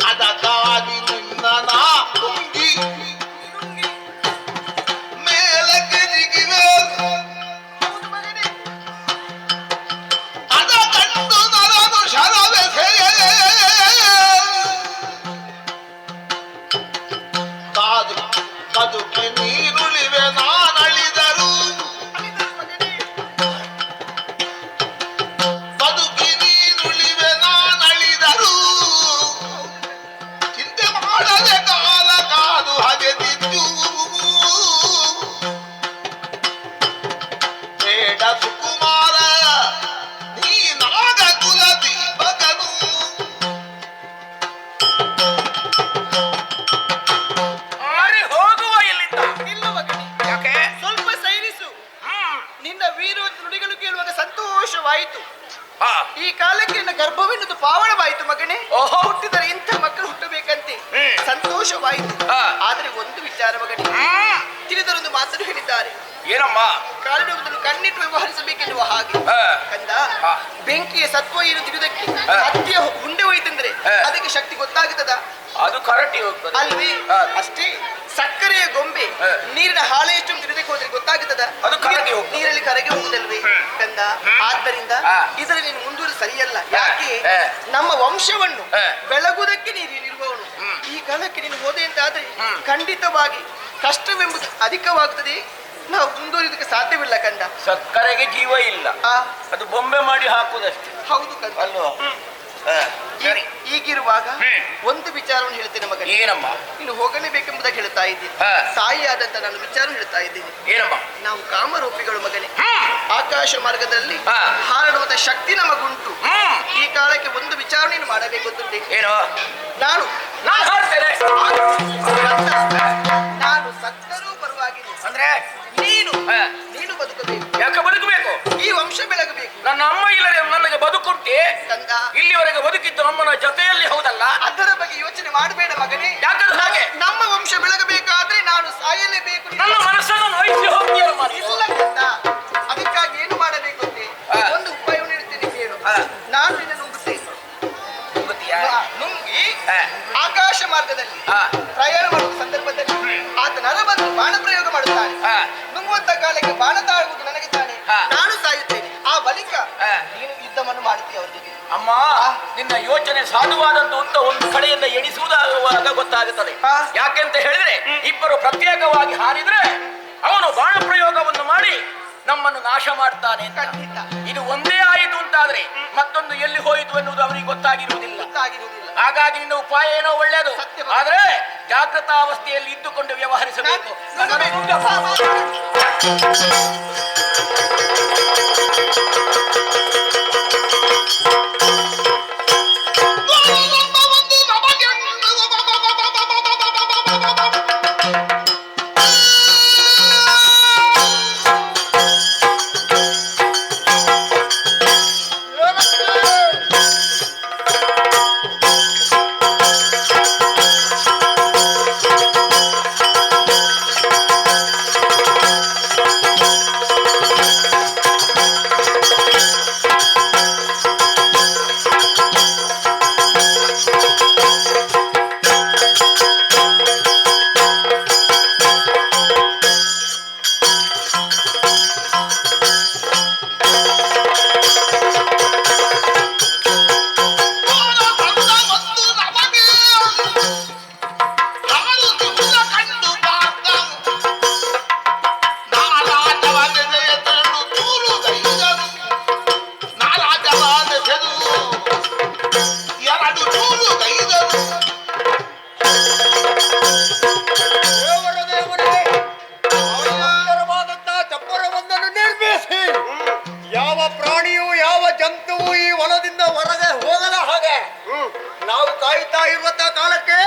ಅದಕ್ಕಾಗಿ ನಿನ್ನ ನಾ ತುಂಗಿ ಮೇಲಕ್ಕೆ ಜಿಗಿವೆ, ಅದ ಕಂಡು ನರನು ಶರವೆಸೆಯೇ, ಬದುಕಿ ನೀರುಳಿವೆ ನಾನಳಿದರು, ಆದರೆ ಒಂದು ವಿಚಾರ ಮಗನೇ, ತಿಳಿದರೊಂದು ಮಾತನ್ನು ಹೇಳಿದ್ದಾರೆ. ಏನಮ್ಮ? ಕಾರಣವನ್ನು ಕಣ್ಣಿಟ್ಟು ವ್ಯವಹರಿಸಬೇಕೆನ್ನುವ ಹಾಗೆ. ಕಂದ, ಬೆಂಕಿಯ ಸತ್ವ ಏನು ತಿಳಿದಕ್ಕೆ ಹತ್ತಿಯ ಉಂಡೆ ಹೋಯ್ತಂದ್ರೆ ಅದಕ್ಕೆ ಶಕ್ತಿ ಗೊತ್ತಾಗುತ್ತದ? ಅದು ಕರಟಿ ಹೋಗ್ತದೆ ಅಲ್ವೇ? ಅಷ್ಟೇ. ಸಕ್ಕರೆಯ ಗೊಂಬೆ ನೀರಿನ ಹಾಳೆ ಎಷ್ಟು ತಿಳಿದಕ್ಕೆ ಹೋದ್ರೆ ಗೊತ್ತಾಗುತ್ತದ? ಅದು ಕರಗಿ ಹೋಗ್ತದೆ. ನೀರಲ್ಲಿ ಕರಗಿ ಹೋಗುದಲ್ವೇ ಕಂದ? ಆದ್ದರಿಂದ ಇದರಲ್ಲಿ ನೀನು ಮುಂದುವರಿ ಸರಿಯಲ್ಲ. ಯಾಕೆ? ನಮ್ಮ ವಂಶವನ್ನು ಬೆಳಗುವುದಕ್ಕೆ ನೀನು ಇರುವವನು. ಈ ಕಾಲಕ್ಕೆ ನೀನು ಹೋದೆ ಅಂತಾದ್ರೆ ಖಂಡಿತವಾಗಿ ಕಷ್ಟವೆಂಬುದು ಅಧಿಕವಾಗುತ್ತದೆ. ನಾವು ಮುಂದುವರಿಯೋದಕ್ಕೆ ಸಾಧ್ಯವಿಲ್ಲ ಕಂದ. ಸಕ್ಕರೆಗೆ ಜೀವ ಇಲ್ಲ, ಅದು ಬೊಂಬೆ ಮಾಡಿ ಹಾಕುದಷ್ಟೇ. ಹೌದು ಕಂದ. ಅಲ್ವಾ? ಸರಿ. ಈಗಿರುವಾಗ ಒಂದು ವಿಚಾರವನ್ನು ಹೇಳ್ತೇನೆ ಮಗನೇ. ಏನಮ್ಮ? ನೀನು ಹೋಗಲೇಬೇಕೆಂಬುದಾಗಿ ಹೇಳ್ತಾ ಇದ್ದೀನಿ. ತಾಯಿಯಾದಂತ ನಾನು ವಿಚಾರ ಹೇಳ್ತಾ ಇದ್ದೀನಿ. ಏನಮ್ಮ? ನಾವು ಕಾಮರೂಪಿಗಳು ಮಗನೇ. ಆಕಾಶ ಮಾರ್ಗದಲ್ಲಿ ಹಾರಾಡುವಂತ ಶಕ್ತಿ ನಮಗುಂಟು. ಈ ಕಾಲಕ್ಕೆ ಒಂದು ವಿಚಾರ ನೀನು ಮಾಡಬೇಕು ಅಂತ. ಏನು? ನಾನು ಹಾಡ್ತೇನೆ. ನಾನು ಸತ್ತರೂ ಪರವಾಗಿಲ್ಲ. ಅಂದ್ರೆ ನೀನು ಬದುಕಬೇಕು. ಯಾಕೆ ಬದುಕಬೇಕು? ಈ ವಂಶ ಬೆಳಗಬೇಕು. ನನ್ನ ಅಮ್ಮ ಇಲ್ಲದೆ ನನಗೆ ಬದುಕುಂಟೆ. ಕಂದ, ಇಲ್ಲಿವರೆಗೆ ಬದುಕಿದ್ದು ನಮ್ಮನ ಜೊತೆಯಲ್ಲಿ, ಹೌದಲ್ಲ? ಅದರ ಬಗ್ಗೆ ಯೋಚನೆ ಮಾಡಬೇಡ ಮಗನೇ. ಯಾಕಂದ್ರೆ ಹಾಗೆ ನಮ್ಮ ವಂಶ ಬೆಳಗಬೇಕಾದ್ರೆ ನಾನು ಸಾಯಲೇಬೇಕು. ನನ್ನ ಮನಸ್ಸನ್ನು ನೋಯಿಸಿ ಹೋಗ್ತೀಯಲ್ಲ. ಇಲ್ಲ ಕಂದ, ಅದಕ್ಕಾಗಿ ಏನು ಮಾಡಬೇಕು ಅಂತೆ ಒಂದು ಉಪಾಯವನ್ನು ಹೇಳ್ತೇನೆ ಕೇಳು. ನಾನು ನಿನ್ನ ನುಂಗುತ್ತೇನೆ. ನುಂಗಿ ಆಕಾಶ ಮಾರ್ಗದಲ್ಲಿ ಪ್ರಯಾಣ ಮಾಡುವ ಸಂದರ್ಭದಲ್ಲಿ ಆತ ನರ ಬಂದು ಬಾಣ ಪ್ರಯೋಗ ಮಾಡುತ್ತಾನೆ. ನುಂಗುವಂತ ಕಾಲಕ್ಕೆ ಬಾಣ ತಾಳುವುದು ನನಗೆ ತಾನೆ. ನಾನು ಸಾಯುತ್ತೇನೆ. ಆ ಬಳಿಕ ನೀನು ಯುದ್ಧವನ್ನು ಮಾಡುತ್ತೀಯ ಅವ್ರ ಜೊತೆ. ಅಮ್ಮ, ನಿನ್ನ ಯೋಚನೆ ಸಾಧುವಾದದ್ದು ಅಂತ ಒಂದು ಕಡೆಯಿಂದ ಎಣಿಸುವುದಾಗುವಾಗ ಗೊತ್ತಾಗುತ್ತದೆ. ಯಾಕೆಂತ ಹೇಳಿದ್ರೆ ಇಬ್ಬರು ಪ್ರತ್ಯೇಕವಾಗಿ ಹಾರಿದ್ರೆ ಅವನು ಬಾಣ ಪ್ರಯೋಗವನ್ನು ಮಾಡಿ ನಮ್ಮನ್ನು ನಾಶ ಮಾಡ್ತಾನೆ. ಖಂಡಿತ ಇದು ಒಂದೇ ಆಯಿತು ಅಂತಾದ್ರೆ ಮತ್ತೊಂದು ಎಲ್ಲಿ ಹೋಯಿತು ಎನ್ನುವುದು ಅವನಿಗೆ ಗೊತ್ತಾಗಿರುವುದಿಲ್ಲ. ಹಾಗಾಗಿ ನಿನ್ನ ಉಪಾಯ ಏನೋ ಒಳ್ಳೆಯದು, ಆದ್ರೆ ಜಾಗೃತಾವಸ್ಥೆಯಲ್ಲಿ ಇದ್ದುಕೊಂಡು ವ್ಯವಹರಿಸಬೇಕು. ಯಾವ ಪ್ರಾಣಿಯು ಯಾವ ಜಂತುವು ಈ ವನದಿಂದ ಹೊರಗೆ ಹೋಗದ ಹಾಗೆ ನಾವು ಕಾಯುತ್ತಾ ಇರುವಂತ ಕಾಲಕ್ಕೆ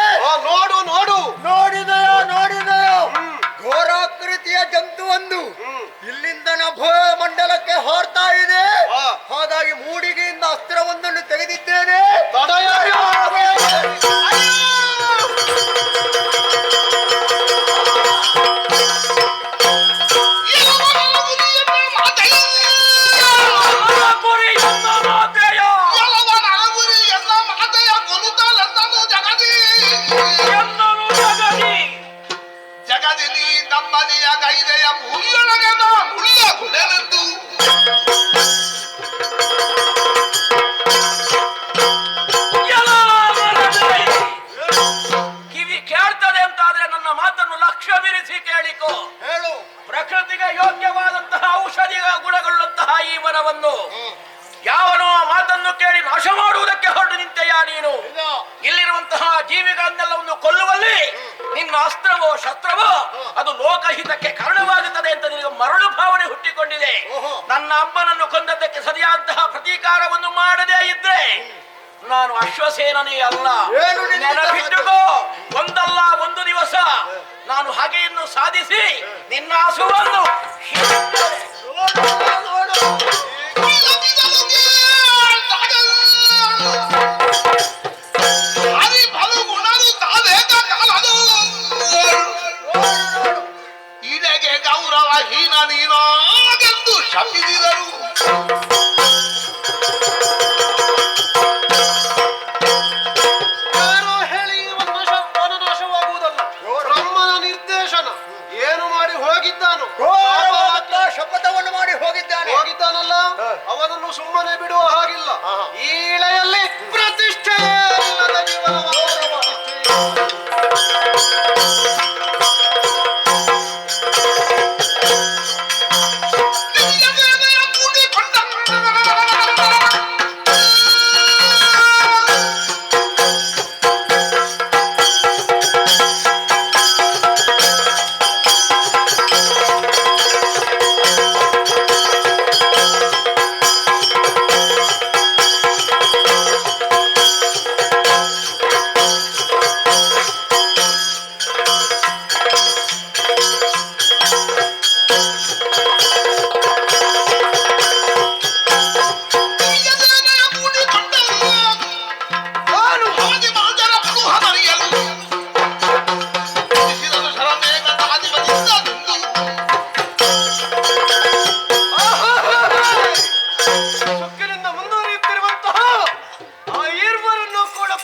ನೋಡಿದೆಯೋ ಘೋರಾಕೃತಿಯ ಜಂತುವೊಂದು ಇಲ್ಲಿಂದ ನಭೋ ಮಂಡಲಕ್ಕೆ ಹಾರ್ತಾ ಇದೆ. ಹಾಗಾಗಿ ಮೂಡಿಗೆಯಿಂದ ಅಸ್ತ್ರವೊಂದನ್ನು ತೆಗೆದಿದ್ದೇನೆ. ಕಿವಿ ಕೇಳ್ತದೆ ಅಂತಾದ್ರೆ ನನ್ನ ಮಾತನ್ನು ಲಕ್ಷ್ಯವಿರಿಸಿ ಕೇಳಿಕೋ. ಹೇಳು. ಪ್ರಕೃತಿಗೆ ಯೋಗ್ಯವಾದಂತಹ ಔಷಧಿಯ ಗುಣಗಳುಳ್ಳಂತಹ ಈ ವನವನ್ನು ಯಾವನೋ ಆ ಮಾತನ್ನು ಕೇಳಿ ನಾಶ ಮಾಡುವುದಕ್ಕೆ ಹೊರಟು ನಿಂತೆಯ ನೀನು. ಇಲ್ಲಿರುವಂತಹ ಜೀವಿಗಳನ್ನೆಲ್ಲವನ್ನು ಕೊಲ್ಲುವಲ್ಲಿ ನಿನ್ನ ಅಸ್ತ್ರವೋ ಶಸ್ತ್ರವೋ ಅದು ಲೋಕಹಿತಕ್ಕೆ ಕಾರಣವಾಗುತ್ತದೆ ಅಂತ ನಿನಗೆ ಮರಳು ಭಾವನೆ ಹುಟ್ಟಿಕೊಂಡಿದೆ. ನನ್ನ ಅಮ್ಮನನ್ನು ಕೊಂದದ್ದಕ್ಕೆ ಸರಿಯಾದಂತಹ ಪ್ರತೀಕಾರವನ್ನು ಮಾಡದೇ ಇದ್ರೆ ನಾನು ಅಶ್ವಸೇನನೇ ಅಲ್ಲ. ನೆನಪಿಟ್ಟುಕೋ, ಒಂದಲ್ಲ ಒಂದು ದಿವಸ ನಾನು ಹಾಗೆಯನ್ನು ಸಾಧಿಸಿ ನಿನ್ನ ಹಸುವನ್ನು ಹರಿ ಬಲು ಗುಣರು ತಾವೇಗ ಕಾಲದು ಹೋಗಿದ್ದಾನು. ಘೋರವಾದಂತಹ ಶಪಥವನ್ನು ಮಾಡಿ ಹೋಗಿದ್ದಾನಲ್ಲ, ಅವನನ್ನು ಸುಮ್ಮನೆ ಬಿಡುವ ಹಾಗಿಲ್ಲ. ಈ ಇಳೆಯಲ್ಲಿ ಪ್ರತಿಷ್ಠೆ ಇಲ್ಲದ ಜೀವನವಾದ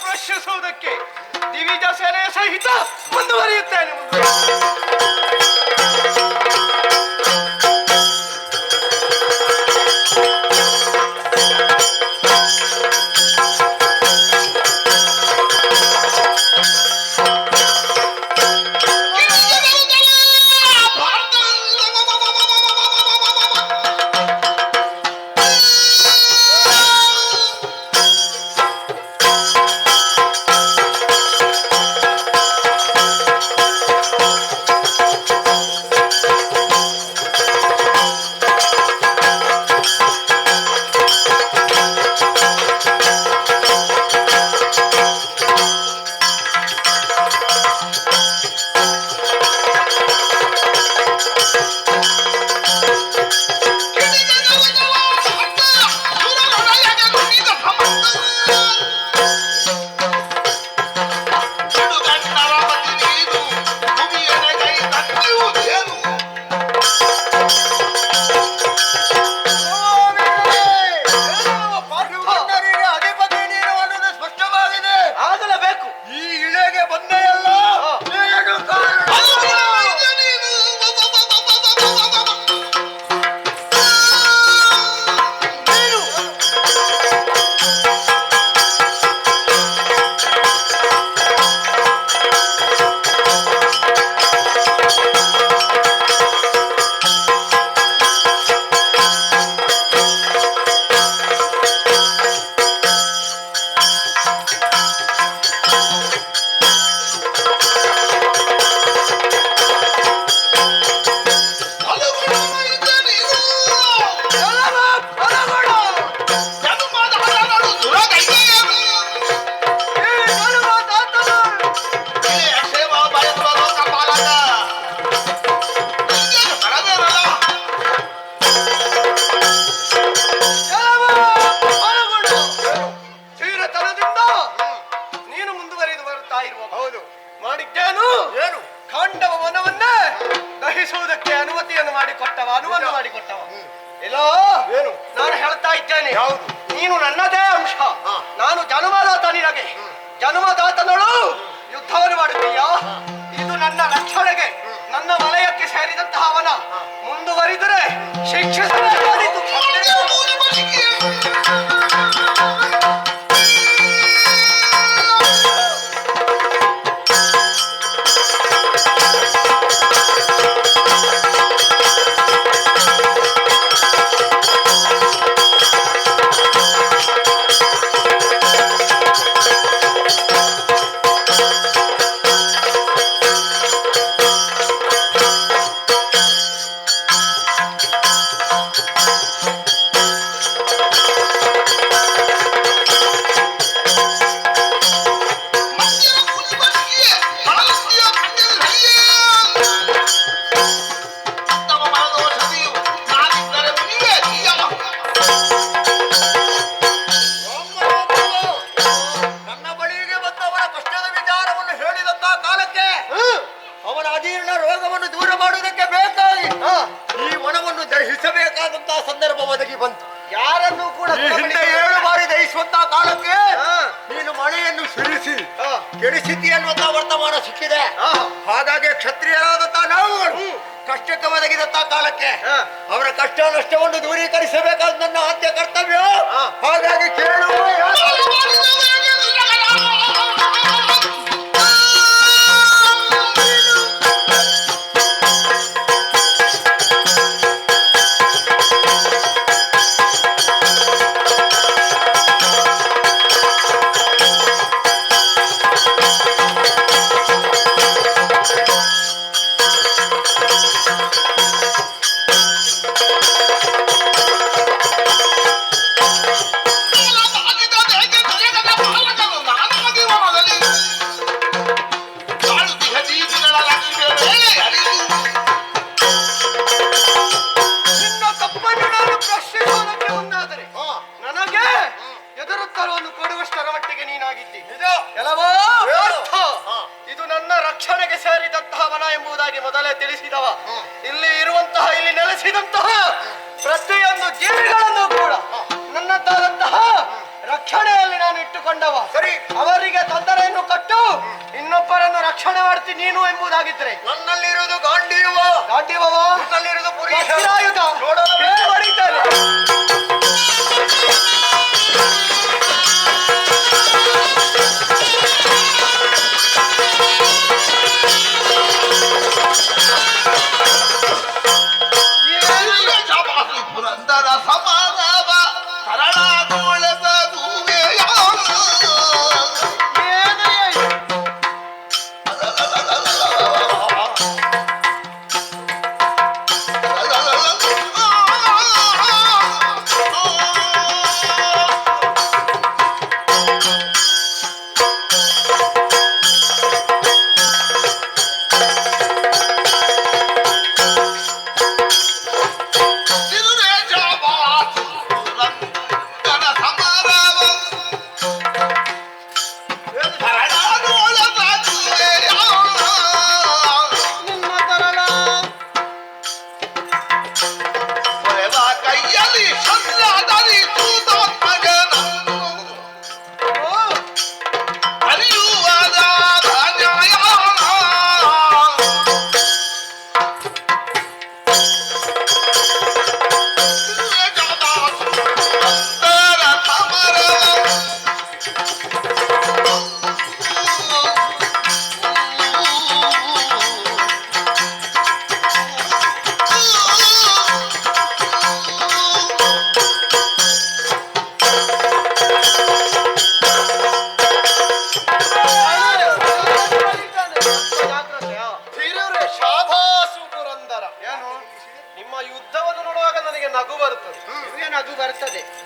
ಪ್ರಶ್ನಿಸುವುದಕ್ಕೆ ದಿವಿಜ ಸೇನೆ ಸಹಿತ ಮುಂದುವರಿಯುತ್ತೇನೆ. ನೀನು ನನ್ನದೇ ಅಂಶ, ನಾನು ಜನ್ಮದಾತ ನಿನಗೆ. ಜನ್ಮದಾತನಳು ಯುದ್ಧವನ್ನು ಮಾಡುತ್ತೀಯ. ಇದು ನನ್ನ ರಕ್ಷಣೆಗೆ, ನನ್ನ ವಲಯಕ್ಕೆ ಸೇರಿದಂತಹ ಅವನ ಮುಂದುವರಿದರೆ ಶಿಕ್ಷಿಸಬೇಕಾದೀತು. ಯಾರನ್ನು ಕೂಡ ಹಿಂದೆ 7 ಬಾರಿ ದಹಿಸುವಂತಹ ಕಾಲಕ್ಕೆ ನೀನು ಮಳೆಯನ್ನು ಸುರಿಸಿ ಕೆಡಿಸಿದ್ದಿ ಅನ್ನುವಂತಹ ವರ್ತಮಾನ ಸಿಕ್ಕಿದೆ. ಹಾಗಾಗಿ ಕ್ಷತ್ರಿಯರಾದಂತಹ ನಾವುಗಳು ಕಷ್ಟಕ್ಕೆ ಒದಗಿದಂತ ಕಾಲಕ್ಕೆ ಅವರ ಕಷ್ಟ ನಷ್ಟವನ್ನು ದೂರೀಕರಿಸಬೇಕಾದ ನನ್ನ ಆದ್ಯ ಕರ್ತವ್ಯ. ಹಾಗಾಗಿ ಕೇಳುವ ನಿನ್ನ ತಪ್ಪನ್ನು ನಾನು ಪ್ರಶ್ನಿಸುವುದಕ್ಕೆ ಮುಂದಾದರೆ ನನಗೆ ಎದುರುತ್ತರವನ್ನು ಕೊಡುವಷ್ಟರ ಮಟ್ಟಿಗೆ ನೀನಾಗಿದ್ದಿ. ಕೆಲವೋ ವ್ಯರ್ಥ. ಇದು ನನ್ನ ರಕ್ಷಣೆಗೆ ಸೇರಿದಂತಹ ವನ ಎಂಬುದಾಗಿ ಮೊದಲೇ ತಿಳಿಸಿದವ. ಇಲ್ಲಿ ನೆಲೆಸಿದಂತಹ ಪ್ರತಿಯೊಂದು ಜೀವಿಗಳನ್ನು ಕೂಡ ನನ್ನದಾದಂತಹ ರಕ್ಷಣೆಯಲ್ಲಿ ನಾನು ಇಟ್ಟುಕೊಂಡವ. ಸರಿ, ಅವರಿಗೆ ತೊಂದರೆಯನ್ನು ಕೊಟ್ಟು ಇನ್ನೊಬ್ಬರನ್ನು ರಕ್ಷಣೆ ಮಾಡ್ತೀನಿ ನೀನು ಎಂಬುದಾಗಿದ್ರೆ ನನ್ನಲ್ಲಿರುವುದು ಗಾಂಡೀವ, ನನ್ನಲ್ಲಿರುವುದು ಪುರುಷ. ವಜ್ರಾಯುಧ ಹೊಡಿತಾನೆ. ಪುರಂದರ ಸಮಾನವ ಸರಳಾಗೋಳದ ದೂವೆಯ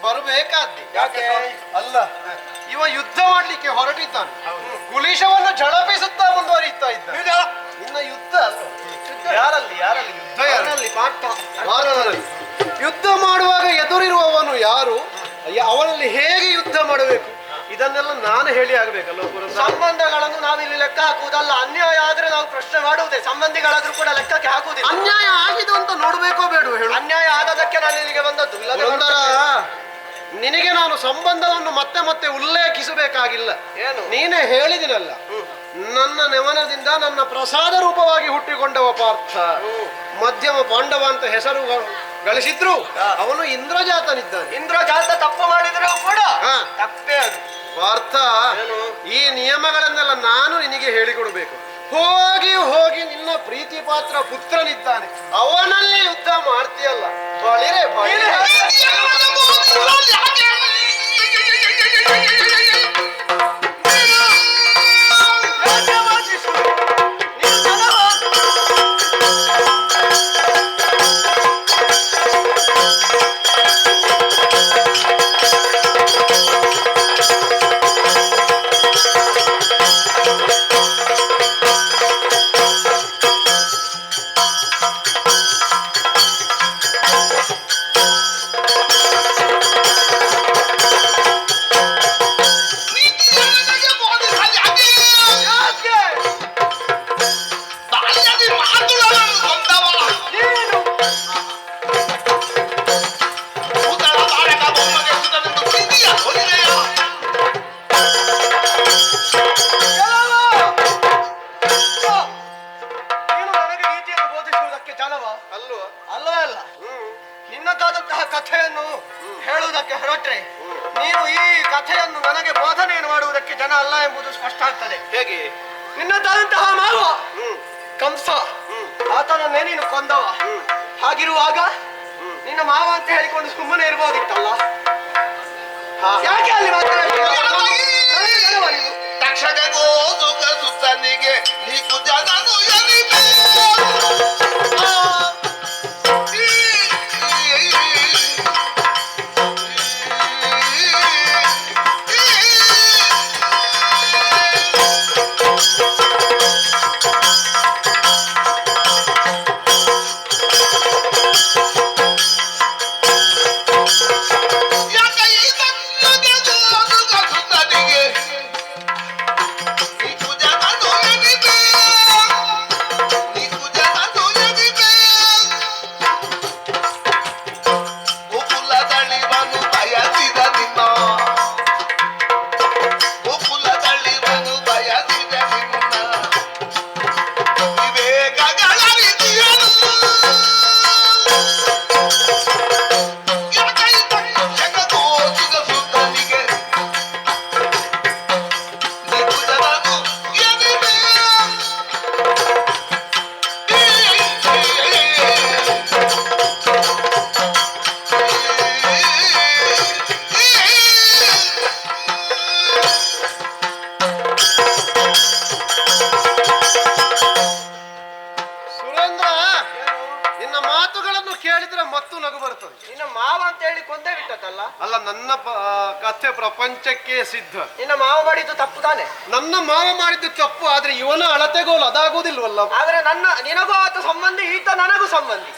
ಬರಬೇಕಾದ್ದೆ. ಯಾಕೆ ಅಲ್ಲ, ಇವ ಯುದ್ಧ ಮಾಡ್ಲಿಕ್ಕೆ ಹೊರಟಿದ್ದಾನೆ. ಕುಲಿಶವನ್ನು ಝಳಪಿಸುತ್ತಾ ಮುಂದುವರಿಯುತ್ತಾ ಇದ್ದ. ಇನ್ನ ಯುದ್ಧ ಅಲ್ಲ. ಯಾರಲ್ಲಿ ಯುದ್ಧ? ಯಾರಲ್ಲಿ ಪಾರ್ಥನಲ್ಲಿ. ಯುದ್ಧ ಮಾಡುವಾಗ ಎದುರಿರುವವನು ಯಾರು, ಅವನಲ್ಲಿ ಹೇಗೆ ಯುದ್ಧ ಮಾಡಬೇಕು ಇದನ್ನೆಲ್ಲ ನಾನು ಹೇಳಿ ಆಗ್ಬೇಕಲ್ಲ. ಸಂಬಂಧಗಳನ್ನು ನಾವಿಲ್ಲಿ ಲೆಕ್ಕ ಹಾಕುವುದಲ್ಲ. ಅನ್ಯಾಯ ಆದ್ರೆ ನಾವು ಪ್ರಶ್ನೆ ಮಾಡುವುದೇ. ಸಂಬಂಧಿಗಳಾದ್ರೂ ಕೂಡ ಲೆಕ್ಕಕ್ಕೆ ಹಾಕುವುದಿಲ್ಲ. ಅನ್ಯಾಯ ಆಗಿದೆ ಅಂತ ನೋಡ್ಬೇಕೋ ಬೇಡ ಹೇಳು. ಅನ್ಯಾಯ ಆದದಕ್ಕೆ ನಾನು ಇಲ್ಲಿಗೆ ಬಂದದ್ದು. ನಿನಗೆ ನಾನು ಸಂಬಂಧವನ್ನು ಮತ್ತೆ ಮತ್ತೆ ಉಲ್ಲೇಖಿಸಬೇಕಾಗಿಲ್ಲ. ಏನು ನೀನೇ ಹೇಳಿದಿನಲ್ಲ, ನನ್ನ ನೆವನದಿಂದ ನನ್ನ ಪ್ರಸಾದ ರೂಪವಾಗಿ ಹುಟ್ಟಿಕೊಂಡವ ಪಾರ್ಥ ಮಧ್ಯಮ ಪಾಂಡವ ಅಂತ ಹೆಸರು ಗಳಿಸಿದ್ರು ಅವನು ಇಂದ್ರಜಾತನಿದ್ದಾನೆ. ಇಂದ್ರಜಾತ ತಪ್ಪು ಮಾಡಿದ್ರು ಕೂಡ ತಪ್ಪೇ ಅದು. ಪಾರ್ಥ, ಈ ನಿಯಮಗಳನ್ನೆಲ್ಲ ನಾನು ನಿನಗೆ ಹೇಳಿಕೊಡ್ಬೇಕು. ಹೋಗಿ ಹೋಗಿ ನಿನ್ನ ಪ್ರೀತಿ ಪಾತ್ರ ಪುತ್ರನಿದ್ದಾನೆ, ಅವನಲ್ಲಿ ಯುದ್ಧ ಮಾಡ್ತೀಯಲ್ಲ. ಬಳಿರೆ ಬಳಿರೆ ಕೇಳುವುದಕ್ಕೆ ಜನವ ಅಲ್ವಾ? ಅಲ್ಲವೇ ಅಲ್ಲ. ನಿನ್ನದಾದಂತಹ ಕಥೆಯನ್ನು ಹೇಳುವುದಕ್ಕೆ ಹೊರಟ್ರೆ ನೀನು ಈ ಕಥೆಯನ್ನು ನನಗೆ ಬೋಧನೆಯನ್ನು ಮಾಡುವುದಕ್ಕೆ ಜನ ಅಲ್ಲ ಎಂಬುದು ಸ್ಪಷ್ಟ ಆಗ್ತದೆ. ಹೇಗೆ? ನಿನ್ನದಾದಂತಹ ಮಾವ ಕಂಸ, ಆತನನ್ನೇ ನೀನು ಕೊಂದವ. ಹಾಗಿರುವಾಗ ನಿನ್ನ ಮಾವ ಅಂತ ಹೇಳಿಕೊಂಡು ಸುಮ್ಮನೆ ಇರ್ಬೋದಿತ್ತಲ್ಲ. ಯಾಕೆ ಅಲ್ಲಿ ತಕ್ಷಣಗೋ ಸುಖ ಸುತ್ತನಿಗೆ ನೀಕು ಜನನು ಎನಿಬೆ. ನಿನ್ನ ಮಾವ ಅಂತ ಹೇಳಿ ಕೊಂದೇ ಬಿಟ್ಟದಲ್ಲ. ಅಲ್ಲ, ನನ್ನ ಕಥೆ ಪ್ರಪಂಚಕ್ಕೆ ಸಿದ್ಧ. ನಿನ್ನ ಮಾವ ಮಾಡಿದ್ದು ತಪ್ಪು ತಾನೆ? ನನ್ನ ಮಾವ ಮಾಡಿದ್ದು ತಪ್ಪು, ಆದ್ರೆ ಇವನ ಅಳತೆಗೋಲು ಅದಾಗುವುದಿಲ್ವಲ್ಲ. ಆದ್ರೆ ನಿನಗೂ ಆತ ಸಂಬಂಧಿ, ಈತ ನನಗೂ ಸಂಬಂಧಿ.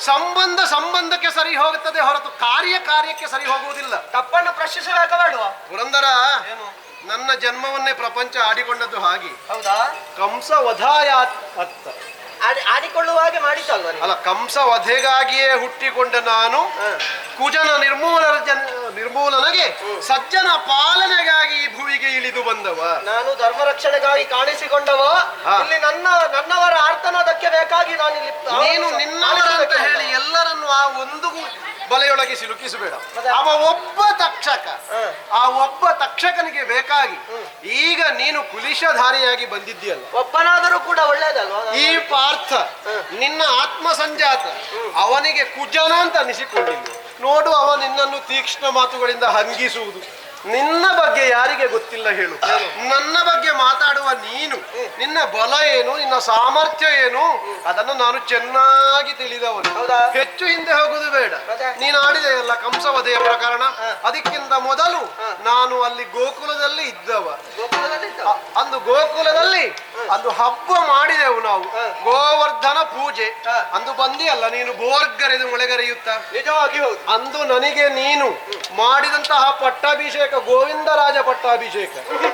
ಸಂಬಂಧಕ್ಕೆ ಸರಿ ಹೋಗುತ್ತದೆ ಹೊರತು ಕಾರ್ಯಕ್ಕೆ ಸರಿ ಹೋಗುವುದಿಲ್ಲ. ತಪ್ಪನ್ನು ಪ್ರಶ್ನಿಸಬೇಕ ಬೇಡುವ? ಪುರಂದರ, ನನ್ನ ಜನ್ಮವನ್ನೇ ಪ್ರಪಂಚ ಆಡಿಕೊಂಡದ್ದು ಹಾಗೆ. ಹೌದಾ? ಕಂಸ ವಧಾಯಾತ್ ಅತ್ತ ಆಡಿಕೊಳ್ಳುವ ಹಾಗೆ ಮಾಡಿದ್ದಲ್ವ? ಅಲ್ಲ, ಕಂಸ ವಧೆಗಾಗಿಯೇ ಹುಟ್ಟಿಕೊಂಡ ನಾನು ಕುಜನ ನಿರ್ಮೂಲನೆಗೆ ಸಜ್ಜನ ಪಾಲನೆಗಾಗಿ ಈ ಭೂಮಿಗೆ ಇಳಿದು ಬಂದವ. ನಾನು ಧರ್ಮ ರಕ್ಷಣೆಗಾಗಿ ಕಾಣಿಸಿಕೊಂಡವ. ಇಲ್ಲಿ ನನ್ನವರ ಆರ್ತನಾದಕ್ಕೆ ಬೇಕಾಗಿ ನಾನು ಇಲ್ಲಿ ನೀನು ನಿನ್ನವರ ಅಂತ ಹೇಳಿ ಎಲ್ಲರನ್ನು ಆ ಒಂದು ಬಲೆಯೊಳಗೆ ಸಿಲುಕಿಸಬೇಡ. ಅವ ಒಬ್ಬ ತಕ್ಷಕ, ಆ ಒಬ್ಬ ತಕ್ಷಕನಿಗೆ ಬೇಕಾಗಿ ಈಗ ನೀನು ಕುಲಿಶಧಾರಿಯಾಗಿ ಬಂದಿದ್ದೀಯಲ್ಲ. ಒಬ್ಬನಾದರೂ ಕೂಡ ಒಳ್ಳೇದಲ್ವಾ? ಈ ಪಾರ್ಥ ನಿನ್ನ ಆತ್ಮ ಸಂಜಾತ, ಅವನಿಗೆ ಕುಜನ ಅಂತ ಅನಿಸಿಕೊಂಡಿಲ್ಲ. ನೋಡು, ಅವ ನಿನ್ನನ್ನು ತೀಕ್ಷ್ಣ ಮಾತುಗಳಿಂದ ಹಂಗಿಸುವುದು. ನಿನ್ನ ಬಗ್ಗೆ ಯಾರಿಗೆ ಗೊತ್ತಿಲ್ಲ ಹೇಳು. ನನ್ನ ಬಗ್ಗೆ ಮಾತಾಡುವ ನೀನು, ನಿನ್ನ ಬಲ ಏನು, ನಿನ್ನ ಸಾಮರ್ಥ್ಯ ಏನು, ಅದನ್ನು ನಾನು ಚೆನ್ನಾಗಿ ತಿಳಿದವನು. ಹೆಚ್ಚು ಹಿಂದೆ ಹೋಗುದು ಬೇಡ. ನೀನು ಆಡಿದೆಯಲ್ಲ ಕಂಸವಧೆಯ ಪ್ರಕರಣ, ಅದಕ್ಕಿಂತ ಮೊದಲು ನಾನು ಅಲ್ಲಿ ಗೋಕುಲದಲ್ಲಿ ಇದ್ದವ. ಅಂದು ಗೋಕುಲದಲ್ಲಿ ಅಂದು ಹಬ್ಬ ಮಾಡಿದೆವು ನಾವು, ಗೋವರ್ಧನ ಪೂಜೆ. ಅಂದು ಬಂದಿಯಲ್ಲ ನೀನು ಬೋರ್ಗರೆದು ಮೊಳೆಗರೆಯುತ್ತ. ನಿಜವಾಗಿ ಹೌದು. ಅಂದು ನನಗೆ ನೀನು ಮಾಡಿದಂತಹ ಪಟ್ಟಾಭಿಷೇಕ, ಗೋವಿಂದರಾಜ ಪಟ್ಟಾಭಿಷೇಕ,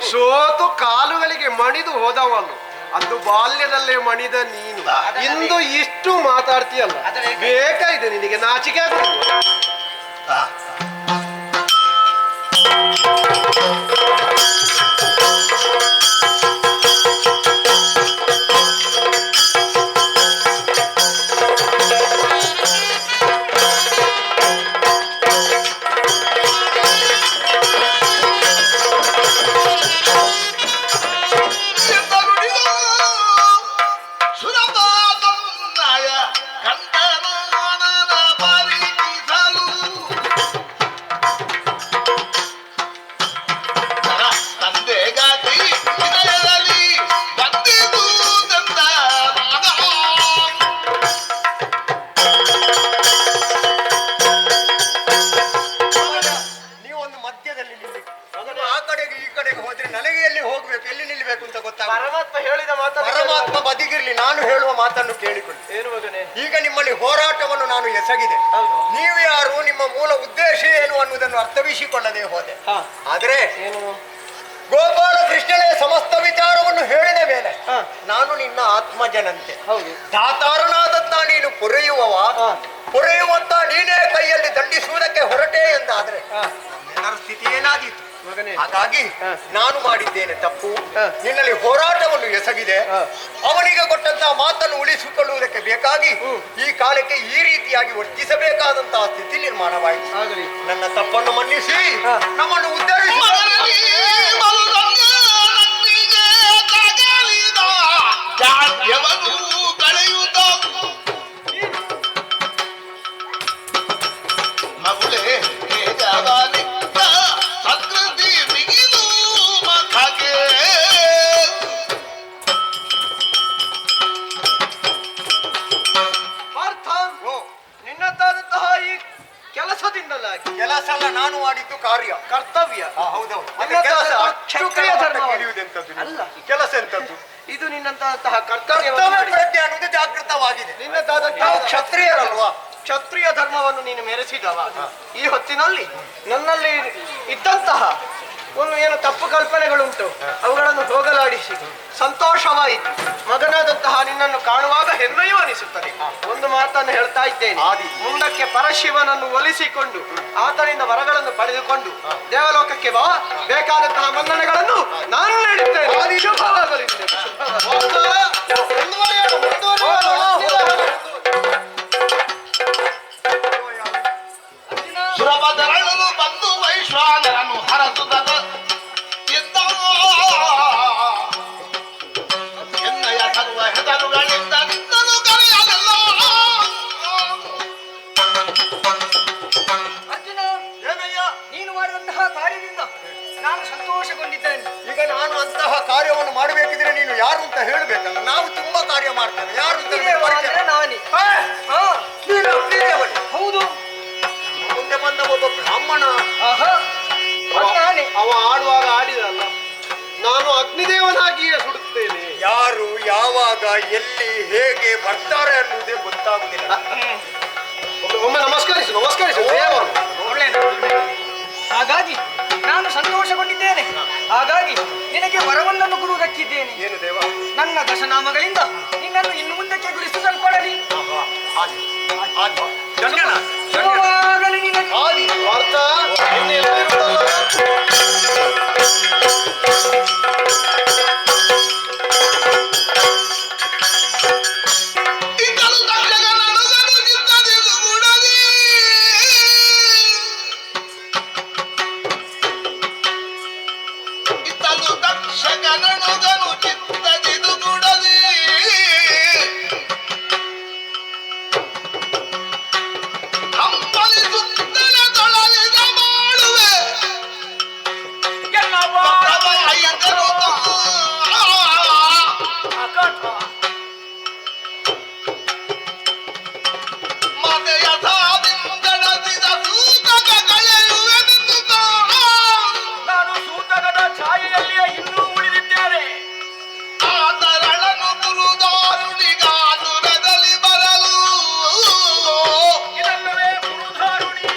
ಸೋತು ಕಾಲುಗಳಿಗೆ ಮಣಿದು ಹೋದವನು. ಅಂದು ಬಾಲ್ಯದಲ್ಲೇ ಮಣಿದ ನೀನು ಇಂದು ಇಷ್ಟು ಮಾತಾಡ್ತೀಯಲ್ಲ, ಬೇಕಾಗಿದೆ ನಿನಗೆ? ನಾಚಿಕೆ ಆಗುದಿಲ್ಲ? ಪರಮಾತ್ಮ ಹೇಳಿದ ಮಾತು ಪರಮಾತ್ಮ ಬದಿಗಿರ್ಲಿ, ನಾನು ಹೇಳುವ ಮಾತನ್ನು ಕೇಳಿಕೊಳ್ಳಿ. ಏನು ಮಗನೇ? ಈಗ ನಿಮ್ಮಲ್ಲಿ ಹೋರಾಟವನ್ನು ನಾನು ಎಸಗಿದೆ. ನೀವು ಯಾರು, ನಿಮ್ಮ ಮೂಲ ಉದ್ದೇಶ ಏನು ಅನ್ನುವುದನ್ನು ಅರ್ಥವಿಸಿಕೊಳ್ಳದೆ ಹೋದೆ. ಆದ್ರೆ ಗೋಪಾಲ ಕೃಷ್ಣನೇ ಸಮಸ್ತ ವಿಚಾರವನ್ನು ಹೇಳಿದ ಮೇಲೆ ನಾನು ನಿನ್ನ ಆತ್ಮಜನಂತೆ. ದಾತಾರನಾದಂತ ನೀನು ಪೊರೆಯುವಂತ ನೀನೇ ಕೈಯಲ್ಲಿ ದಂಡಿಸುವುದಕ್ಕೆ ಹೊರಟೆ ಎಂದಾದ್ರೆ ನನ್ನೆಲ್ಲರ ಸ್ಥಿತಿ ಏನಾದೀತು? ಹಾಗಾಗಿ ನಾನು ಮಾಡಿದ್ದೇನೆ ತಪ್ಪು, ನಿನ್ನಲ್ಲಿ ಹೋರಾಟವನ್ನು ಎಸಗಿದೆ. ಅವನಿಗೆ ಕೊಟ್ಟಂತಹ ಮಾತನ್ನು ಉಳಿಸಿಕೊಳ್ಳುವುದಕ್ಕೆ ಮಾಡಬೇಕಾಗಿ ಈ ಕಾಲಕ್ಕೆ ಈ ರೀತಿಯಾಗಿ ವರ್ತಿಸಬೇಕಾದಂತಹ ಸ್ಥಿತಿ ನಿರ್ಮಾಣವಾಯಿತು. ನನ್ನ ತಪ್ಪನ್ನು ಮನ್ನಿಸಿ ನಮ್ಮನ್ನು ಉದ್ಧರಿಸಿ ನಿನ್ನದಾದಂತಹ ಈ ಕೆಲಸದಿಂದಲಾಗಿ ಕೆಲಸ ಅಲ್ಲ, ನಾನು ಮಾಡಿದ್ದು ಕಾರ್ಯ ಕರ್ತವ್ಯ. ಹೌದೌದು. ಕ್ಷತ್ರಿಯ ಧರ್ಮ ಅಲ್ಲ, ಕೆಲಸ ಎಂತದ್ದು? ಇದು ನಿನ್ನಂತಹ ಕರ್ತವ್ಯ ಪ್ರಜ್ಞೆ ಅನ್ನೋದು ಜಾಗೃತವಾಗಿದೆ. ನಿನ್ನದಾದಂತಹ ನಾವು ಕ್ಷತ್ರಿಯರಲ್ವಾ? ಕ್ಷತ್ರಿಯ ಧರ್ಮವನ್ನು ನೀನು ಮೆರೆಸಿದವ. ಈ ಹೊತ್ತಿನಲ್ಲಿ ನನ್ನಲ್ಲಿ ಇದ್ದಂತಹ ಒಂದು ಏನು ತಪ್ಪು ಕಲ್ಪನೆಗಳುಂಟು ಅವುಗಳನ್ನು ಹೋಗಲಾಡಿಸಿ ಸಂತೋಷವಾಯಿತು. ಮಗನಾದಂತಹ ನಿನ್ನನ್ನು ಕಾಣುವಾಗ ಹೆಮ್ಮೆಯೂ ಅನಿಸುತ್ತದೆ. ಒಂದು ಮಾತನ್ನು ಹೇಳ್ತಾ ಇದ್ದೇನೆ, ಮುಂದಕ್ಕೆ ಪರಶಿವನನ್ನು ಒಲಿಸಿಕೊಂಡು ಆತನಿಂದ ವರಗಳನ್ನು ಪಡೆದುಕೊಂಡು ದೇವಲೋಕಕ್ಕೆ ಬಾ. ಬೇಕಾದಂತಹ ಮನ್ನಣೆಗಳನ್ನು ನಾನು ನೀಡುತ್ತೇನೆ. ಶುಭವಾಗಲಿ. ಸುರಭದ್ರಳು ಬಂದು ವೈಶ್ವಾನರನ್ನು ಹರಸುತ್ತದೆ ಎನ್ನಯ ಸರ್ವ ಹೆದರುಗಳಿಂದ ನಿಂತನು ಕರೆಯಲಿಲ್ಲ. ಅರ್ಜುನ, ನೀನು ಮಾಡಿದಂತಹ ಕಾರ್ಯದಿಂದ ನಾನು ಸಂತೋಷಗೊಂಡಿದ್ದೇನೆ. ಈಗ ನಾನು ಅಂತಹ ಕಾರ್ಯವನ್ನು ಮಾಡಬೇಕಿದ್ರೆ ನೀನು ಯಾರು ಅಂತ ಹೇಳ್ಬೇಕಲ್ಲ. ನಾವು ತುಂಬಾ ಕಾರ್ಯ ಮಾಡ್ತೇವೆ. ಯಾರು ಅಂತ ನಮಗೆ ಪರಿಚಯ. ನಾನೇ. ನೀನು ಅಗ್ನಿದೇವನೇ. ಹೌದು. ಮುಂದೆ ಬಂದ ಒಬ್ಬ ಬ್ರಾಹ್ಮಣ. ಅವ ಆಡುವಾಗ ಆಡಿದಲ್ಲ, ನಾನು ಅಗ್ನಿದೇವನಾಗಿಯೇ ಸುಡುತ್ತೇನೆ. ಯಾರು ಯಾವಾಗ ಎಲ್ಲಿ ಹೇಗೆ ಬರ್ತಾರೆ ಅನ್ನುವುದೇ ಗೊತ್ತಾಗುದಿಲ್ಲ. ಒಮ್ಮೆ ನಮಸ್ಕರಿಸು ದೇವರು. ಒಳ್ಳೆಯದು. ಹಾಗಾಗಿ ನಾನು ಸಂತೋಷಗೊಂಡಿದ್ದೇನೆ. ಹಾಗಾಗಿ ನಿನಗೆ ವರವೊಂದನ್ನು ಕೊಡುವುದಕ್ಕಿದ್ದೇನೆ. ಏನು ದೇವ? ನನ್ನ ದಶನಾಮಗಳಿಂದ ನಿನ್ನನ್ನು ಇನ್ನು ಮುಂದಕ್ಕೆ ಗುರುತಿಸಲ್ಪಡಲಿ. ಶುಭವಾಗಲಿ ನಿನಗೆ. ಪಾರ್ಥ, ನೀನು ಎಲ್ಲಿರುತ್ತಲ್ಲ? ಇದ್ದಲು ತಕ್ಷಣನುಗನು ಚಿತ್ತದಿದು ಗುಡದಿ ಇದ್ದಲು ತಕ್ಷಣನುಗನು ಚಿತ್ತದಿದು ಗುಡದಿ ಹಂಬಲಿಸುತ್ತಲೇ ತೊಳಲಿದ ಮಾಡುವೆ ಅಯ್ಯಂದರು ಮತ್ತೆ ಯಥಾದಿಂದಡದಿದ ಸೂತಕ ಕಳೆಯುವೆ ನಿಂತ ನಾನು ಸೂತಕದ ಛಾಯೆಯಲ್ಲಿಯೇ ಇನ್ನೂ ಉಳಿದಿದ್ದೇನೆ. ಆತರಳನು ಗುರುದಾರುಣಿಗಾತುರದಲ್ಲಿ ಬರಲು ಇದಲ್ಲವೇ ಗುರುಧಾರುಣಿ.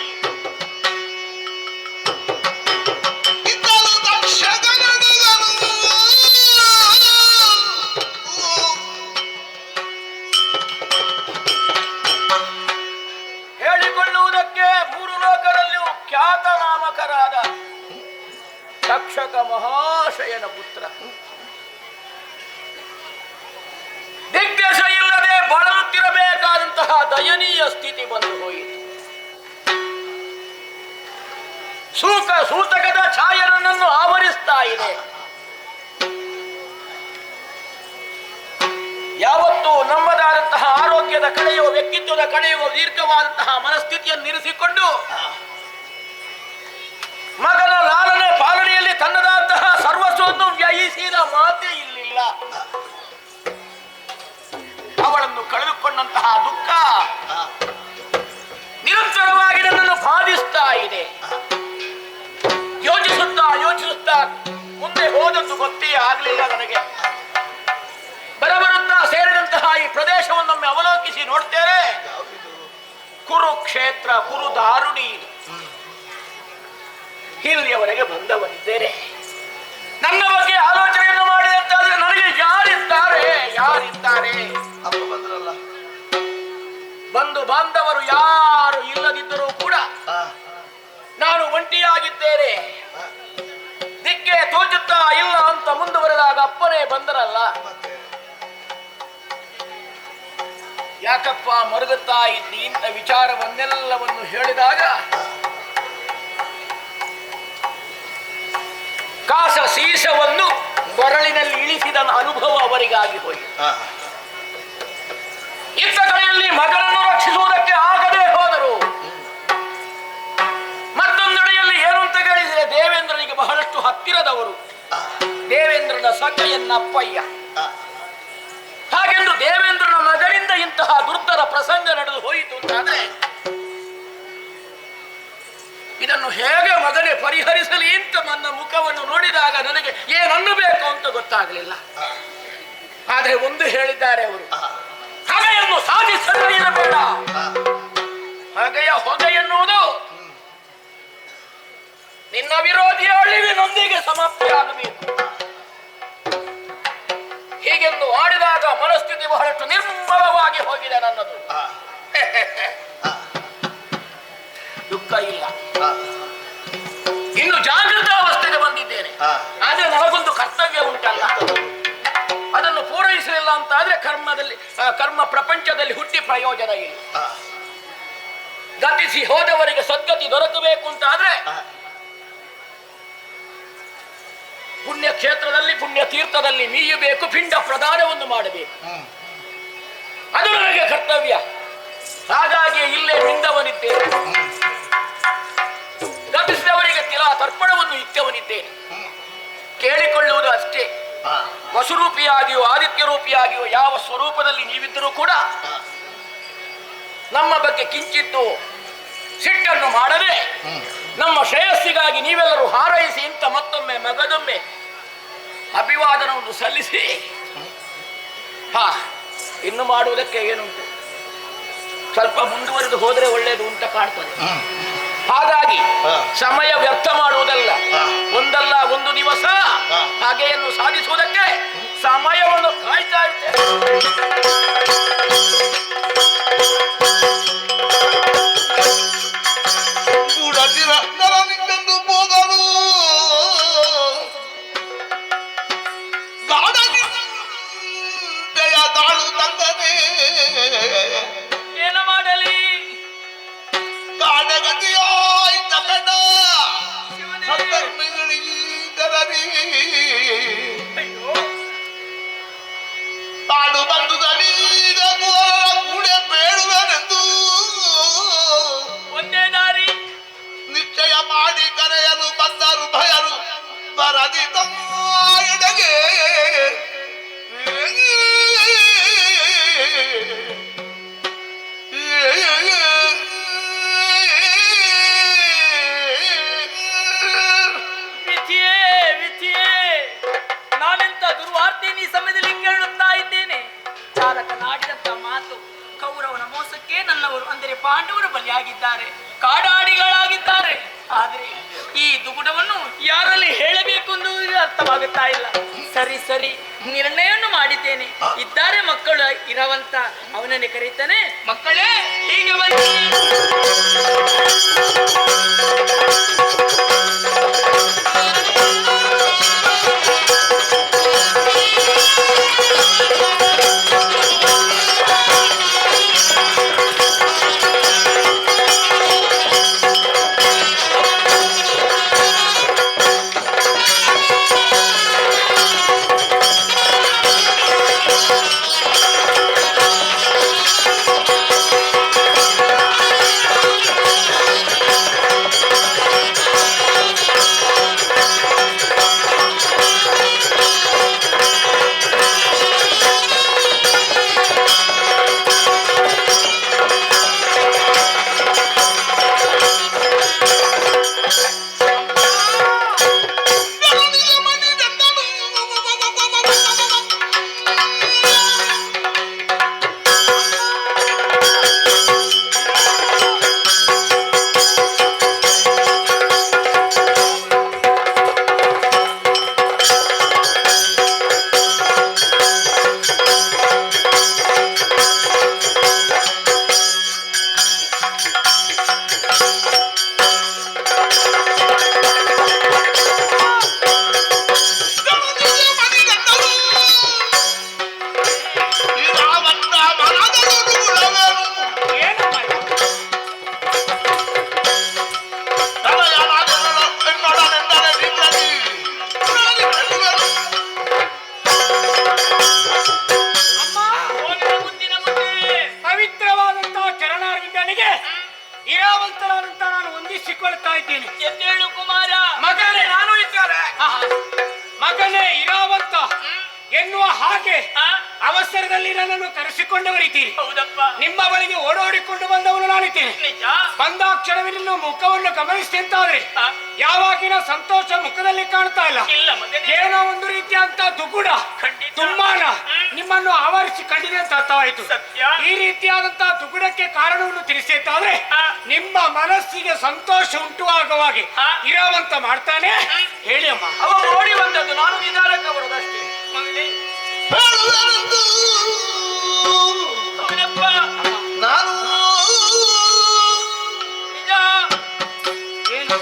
ಇದ್ದಲು ತಕ್ಷಣನುಗನು ಹೇಳಿಕೊಳ್ಳುವುದಕ್ಕೆ ಮೂರು ಲೋಕದಲ್ಲಿಯೂ ಖ್ಯಾತನಾಮಕರಾದ ತಕ್ಷಕ ಮಹಾಶಯನ ಪುತ್ರ. ದಿಗ್ಗಜ ಇಲ್ಲದೆ ಬಳಲುತ್ತಿರಬೇಕಾದಂತಹ ದಯನೀಯ ಸ್ಥಿತಿ ಬಂದು ಹೋಯಿತು. ಸೂತಕದ ಛಾಯೆ ನನ್ನನ್ನು ಆವರಿಸ್ತಾ ಇದೆ. ಯಾವತ್ತೂ ನಮ್ಮದಾದಂತಹ ಆರೋಗ್ಯದ ಕಡೆಯೋ ವ್ಯಕ್ತಿತ್ವದ ಕಡೆಯೋ ದೀರ್ಘವಾದಂತಹ ಮನಸ್ಥಿತಿಯನ್ನು ಇರಿಸಿಕೊಂಡು ಮಗನ ಲಾಲನೆ ಪಾಲನೆಯಲ್ಲಿ ತನ್ನದಾದಂತಹ ಸರ್ವಸ್ವವನ್ನು ವ್ಯಯಿಸಿದ ಮಾತೇ ಇರಲಿಲ್ಲ. ಅವಳನ್ನು ಕಳೆದುಕೊಂಡಂತಹ ದುಃಖ ನಿರಂತರವಾಗಿ ನನ್ನನ್ನು ಬಾಧಿಸ್ತಾ ಇದೆ. ಯೋಚಿಸುತ್ತಾ ಮುಂದೆ ಹೋದದ್ದು ಗೊತ್ತೇ ಆಗಲಿಲ್ಲ ನನಗೆ. ಬರಬರುತ್ತಾ ಸೇರಿದಂತಹ ಈ ಪ್ರದೇಶವನ್ನೊಮ್ಮೆ ಅವಲೋಕಿಸಿ ನೋಡ್ತೇನೆ. ಕುರುಕ್ಷೇತ್ರ, ಕುರುದಾರುಣಿ ಇದು. ಇಲ್ಲಿಯವರೆಗೆ ಬಂದವನಿದ್ದೇನೆ. ನನ್ನ ಬಗ್ಗೆ ಆಲೋಚನೆಯನ್ನು ಮಾಡಿದೆ ಅಂತಾದ್ರೆ ನನಗೆ ಯಾರಿದ್ದಾರೆ? ಅಪ್ಪ ಬಂದ್ರಲ್ಲ. ಬಂಧು ಬಾಂಧವರು ಯಾರು ಇಲ್ಲದಿದ್ದರೂ ಕೂಡ ನಾನು ಒಂಟಿಯಾಗಿದ್ದೇನೆ. ದಿಕ್ಕೆ ತೋಚುತ್ತಾ ಇಲ್ಲ ಅಂತ ಮುಂದುವರೆದಾಗ ಅಪ್ಪನೇ ಬಂದರಲ್ಲ. ಯಾಕಪ್ಪ ಮರುಗುತ್ತಾ ಇದ್ದಿ ಇಂಥ ವಿಚಾರವನ್ನೆಲ್ಲವನ್ನು ಹೇಳಿದಾಗ ಕಾಸ ಸೀಸವನ್ನು ಕೊರಳಿನಲ್ಲಿ ಇಳಿಸಿದ ಅನುಭವ ಅವರಿಗಾಗಿ ಹೋಯಿತು. ಇತ್ತ ಕಡೆಯಲ್ಲಿ ಮಗಳನ್ನು ರಕ್ಷಿಸುವುದಕ್ಕೆ ಆಗದೆ ಹೋದರು. ಮತ್ತೊಂದೆಡೆಯಲ್ಲಿ ಏನು ಅಂತ ಹೇಳಿದರೆ ದೇವೇಂದ್ರನಿಗೆ ಬಹಳಷ್ಟು ಹತ್ತಿರದವರು, ದೇವೇಂದ್ರನ ಸಖೆಯನ್ನಪ್ಪಯ್ಯ. ಹಾಗೆಂದು ದೇವೇಂದ್ರನ ಮಗನಿಂದ ಇಂತಹ ದುರ್ಧರ ಪ್ರಸಂಗ ನಡೆದು ಹೋಯಿತು ಅಂತಾದ್ರೆ ಇದನ್ನು ಹೇಗೆ ಮಗನೇ ಪರಿಹರಿಸಲಿ ಅಂತ ನನ್ನ ಮುಖವನ್ನು ನೋಡಿದಾಗ ನನಗೆ ಏನನ್ನು ಬೇಕು ಅಂತ ಗೊತ್ತಾಗಲಿಲ್ಲ. ಆದರೆ ಒಂದು ಹೇಳಿದ್ದಾರೆ ಅವರು, ಹಗೆಯನ್ನು ಸಾಧಿಸಲು ಇರಬೇಡ. ಹಗೆಯ ಹೊಗೆ ಎನ್ನುವುದು ನಿನ್ನ ವಿರೋಧಿಯ ಅಳಿವಿನೊಂದಿಗೆ ಸಮಾಪ್ತಿಯಾಗಬೇಕು. ಹೀಗೆಂದು ಆಡಿದಾಗ ಮನಸ್ಥಿತಿ ಬಹಳಷ್ಟು ನಿರ್ಮಲವಾಗಿ ಹೋಗಿದೆ ನನ್ನದು. ದುಃಖ ಇಲ್ಲ, ಇನ್ನು ಜಾಗೃತ ಅವಸ್ಥೆಗೆ ಬಂದಿದ್ದೇನೆ. ಆದ್ರೆ ನನಗೊಂದು ಕರ್ತವ್ಯ ಉಂಟಲ್ಲ, ಅದನ್ನು ಪೂರೈಸಲಿಲ್ಲ ಅಂತ ಆದ್ರೆ ಕರ್ಮ ಪ್ರಪಂಚದಲ್ಲಿ ಹುಟ್ಟಿ ಪ್ರಯೋಜನ ಇಲ್ಲ. ಗತಿಸಿ ಹೋದವರಿಗೆ ಸದ್ಗತಿ ದೊರಕಬೇಕು ಅಂತ ಆದ್ರೆ ಪುಣ್ಯ ಕ್ಷೇತ್ರದಲ್ಲಿ ಪುಣ್ಯ ತೀರ್ಥದಲ್ಲಿ ಮೀಯಬೇಕು, ಪಿಂಡ ಪ್ರದಾನವನ್ನು ಮಾಡಬೇಕು. ಅದು ನನಗೆ ಕರ್ತವ್ಯ. ಹಾಗಾಗಿ ಇಲ್ಲೇ ನಿಂದವನಿದ್ದೇನೆ, ಗತಿಸಿದವರಿಗೆ ತಿಲಾ ತರ್ಪಣವನ್ನು ಇತ್ತವನಿದ್ದೇನೆ. ಕೇಳಿಕೊಳ್ಳುವುದು ಅಷ್ಟೇ, ವಸುರೂಪಿಯಾಗಿಯೋ ಆದಿತ್ಯ ರೂಪಿಯಾಗಿಯೋ ಯಾವ ಸ್ವರೂಪದಲ್ಲಿ ನೀವಿದ್ದರೂ ಕೂಡ ನಮ್ಮ ಬಗ್ಗೆ ಕಿಂಚಿತ್ತು ಸಿಟ್ಟನ್ನು ಮಾಡದೆ ನಮ್ಮ ಶ್ರೇಯಸ್ಸಿಗಾಗಿ ನೀವೆಲ್ಲರೂ ಹಾರೈಸಿ ಅಂತ ಮತ್ತೊಮ್ಮೆ ಮಗದೊಮ್ಮೆ ಅಭಿವಾದನವನ್ನು ಸಲ್ಲಿಸಿ ಇನ್ನು ಮಾಡುವುದಕ್ಕೆ ಏನುಂಟು, ಸ್ವಲ್ಪ ಮುಂದುವರೆದು ಹೋದರೆ ಒಳ್ಳೆಯದು ಅಂತ ಕಾಣ್ತದೆ. ಹಾಗಾಗಿ ಸಮಯ ವ್ಯರ್ಥ ಮಾಡುವುದಲ್ಲ, ಒಂದಲ್ಲ ಒಂದು ದಿವಸ ಹಾಗೆಯನ್ನು ಸಾಧಿಸುವುದಕ್ಕೆ ಸಮಯವನ್ನು ಕಾಯ್ತಾ ಇದ್ದೇವೆ. ನರನಿಂದೆಂದು ಹೋಗಲು ಗಾಢನಿಂದೆಯ ತಾಳು ತಂಗನೆ ಏನು ಮಾಡಲಿ, ಕಾಡಗತಿಯಾಯ್ತ ಕಡ ಸತ್ತರ್ಮಿಗಳಿಗೀಗರರಿ ತಾಡು ಬಂಧುಗಳೀಗ ಕೂಡೆ ಬೇಡುವನೆಂದು ಒಂದೇ ದಾರಿ ನಿಶ್ಚಯ ಮಾಡಿ ಕರೆಯಲು ಬಂದರು ಭಯರು ಬರದಿ ತಮ್ಮೆಡೆಗೆ. ವಿಧಿಯೇ ವಿಧಿಯೇ, ನಾನೆಂತ ದುರ್ವಾರ್ತೆ ಈ ಸಮಯದಲ್ಲಿ ಕೇಳುತ್ತಾ ಇದ್ದೇನೆ. ಚಾರಕನಾಡಿದಂತ ಮಾತು, ಕೌರವನ ಮೋಸಕ್ಕೆ ನನ್ನವರು ಅಂದರೆ ಪಾಂಡವರು ಬಲಿಯಾಗಿದ್ದಾರೆ, ಕಾಡಾಡಿಗಳಾಗಿದ್ದಾರೆ. ಆದರೆ ಈ ದುಗುಡವನ್ನು ಯಾರಲ್ಲಿ ಹೇಳಬೇಕು ಎಂದು ಅರ್ಥವಾಗುತ್ತಾ ಇಲ್ಲ. ಸರಿ ಸರಿ, ನಿರ್ಣಯವನ್ನು ಮಾಡಿದ್ದೇನೆ. ಇದ್ದಾರೆ ಮಕ್ಕಳು ಇರವಂತ, ಅವನನ್ನೇ ಕರೀತಾನೆ. ಮಕ್ಕಳೇ ಹೀಗೆ ಬನ್ನಿ. ನಿನಗೆ ಇರಾವಂತನಾದಂತ ನಾನು ವಂದಿಸಿಕೊಳ್ತಾ ಇದ್ದೀನಿ. ಎದ್ದೇಳು ಕುಮಾರ. ಮಗನೇ ನಾನು ಇದ್ದಾರೆ. ಮಗನೇ ಇರಾವಂತ ಎನ್ನುವ ಹಾಗೆ ಅವಸರದಲ್ಲಿ ನನ್ನನ್ನು ಕರೆಸಿಕೊಂಡವರಿದ್ದೀರಿ. ಹೌದಪ್ಪ. ನಿಮ್ಮ ಬಳಿಗೆ ಓಡೋಡಿಕೊಂಡು ಬಂದವನು ನಾನಿದ್ದೇನೆ. ನಿಜ. ಬಂದ ಕ್ಷಣವೇ ನಿನ್ನ ಮುಖವನ್ನು ಗಮನಿಸಿ ಅಂತಾದ್ರೆ ಯಾವಾಗಿನ ಸಂತೋಷ ಮುಖದಲ್ಲಿ ಕಾಣ್ತಾ ಇಲ್ಲ. ಇಲ್ಲ ಮಗನೇ. ಏನೋ ಒಂದು ರೀತಿಯಂತ ದುಗುಡ ಖಂಡಿತ. ತುಮ್ಮಾನ ನಿಮ್ಮನ್ನು ಆವರಿಸಿ ಕಂಡಿದೆ ಅಂತ ಅರ್ಥವಾಯಿತು. ಸತ್ಯ. ಈ ರೀತಿಯಾದಂತಹ ದುಗುಡಕ್ಕೆ ಕಾರಣವನ್ನು ತಿಳಿಸಿದ್ದಾದ್ರೆ ನಿಮ್ಮ ಮನಸ್ಸಿಗೆ ಸಂತೋಷ ಉಂಟುವಾಗುವಾಗೆ ಇರಾವಂತ ಮಾಡ್ತಾನೆ. ಹೇಳಿ ಅಮ್ಮ. ಅವ ಓಡಿ ಬಂದದ್ದು, ನಾನು ನಿಧಾನಕ್ಕೆ ಬರೋದಷ್ಟೇ. ಮಗನೇ. ಹೇಳುವೆನೆಂದು ಹೌದಪ್ಪ. ನಾನು ನಿಜ. ಏನು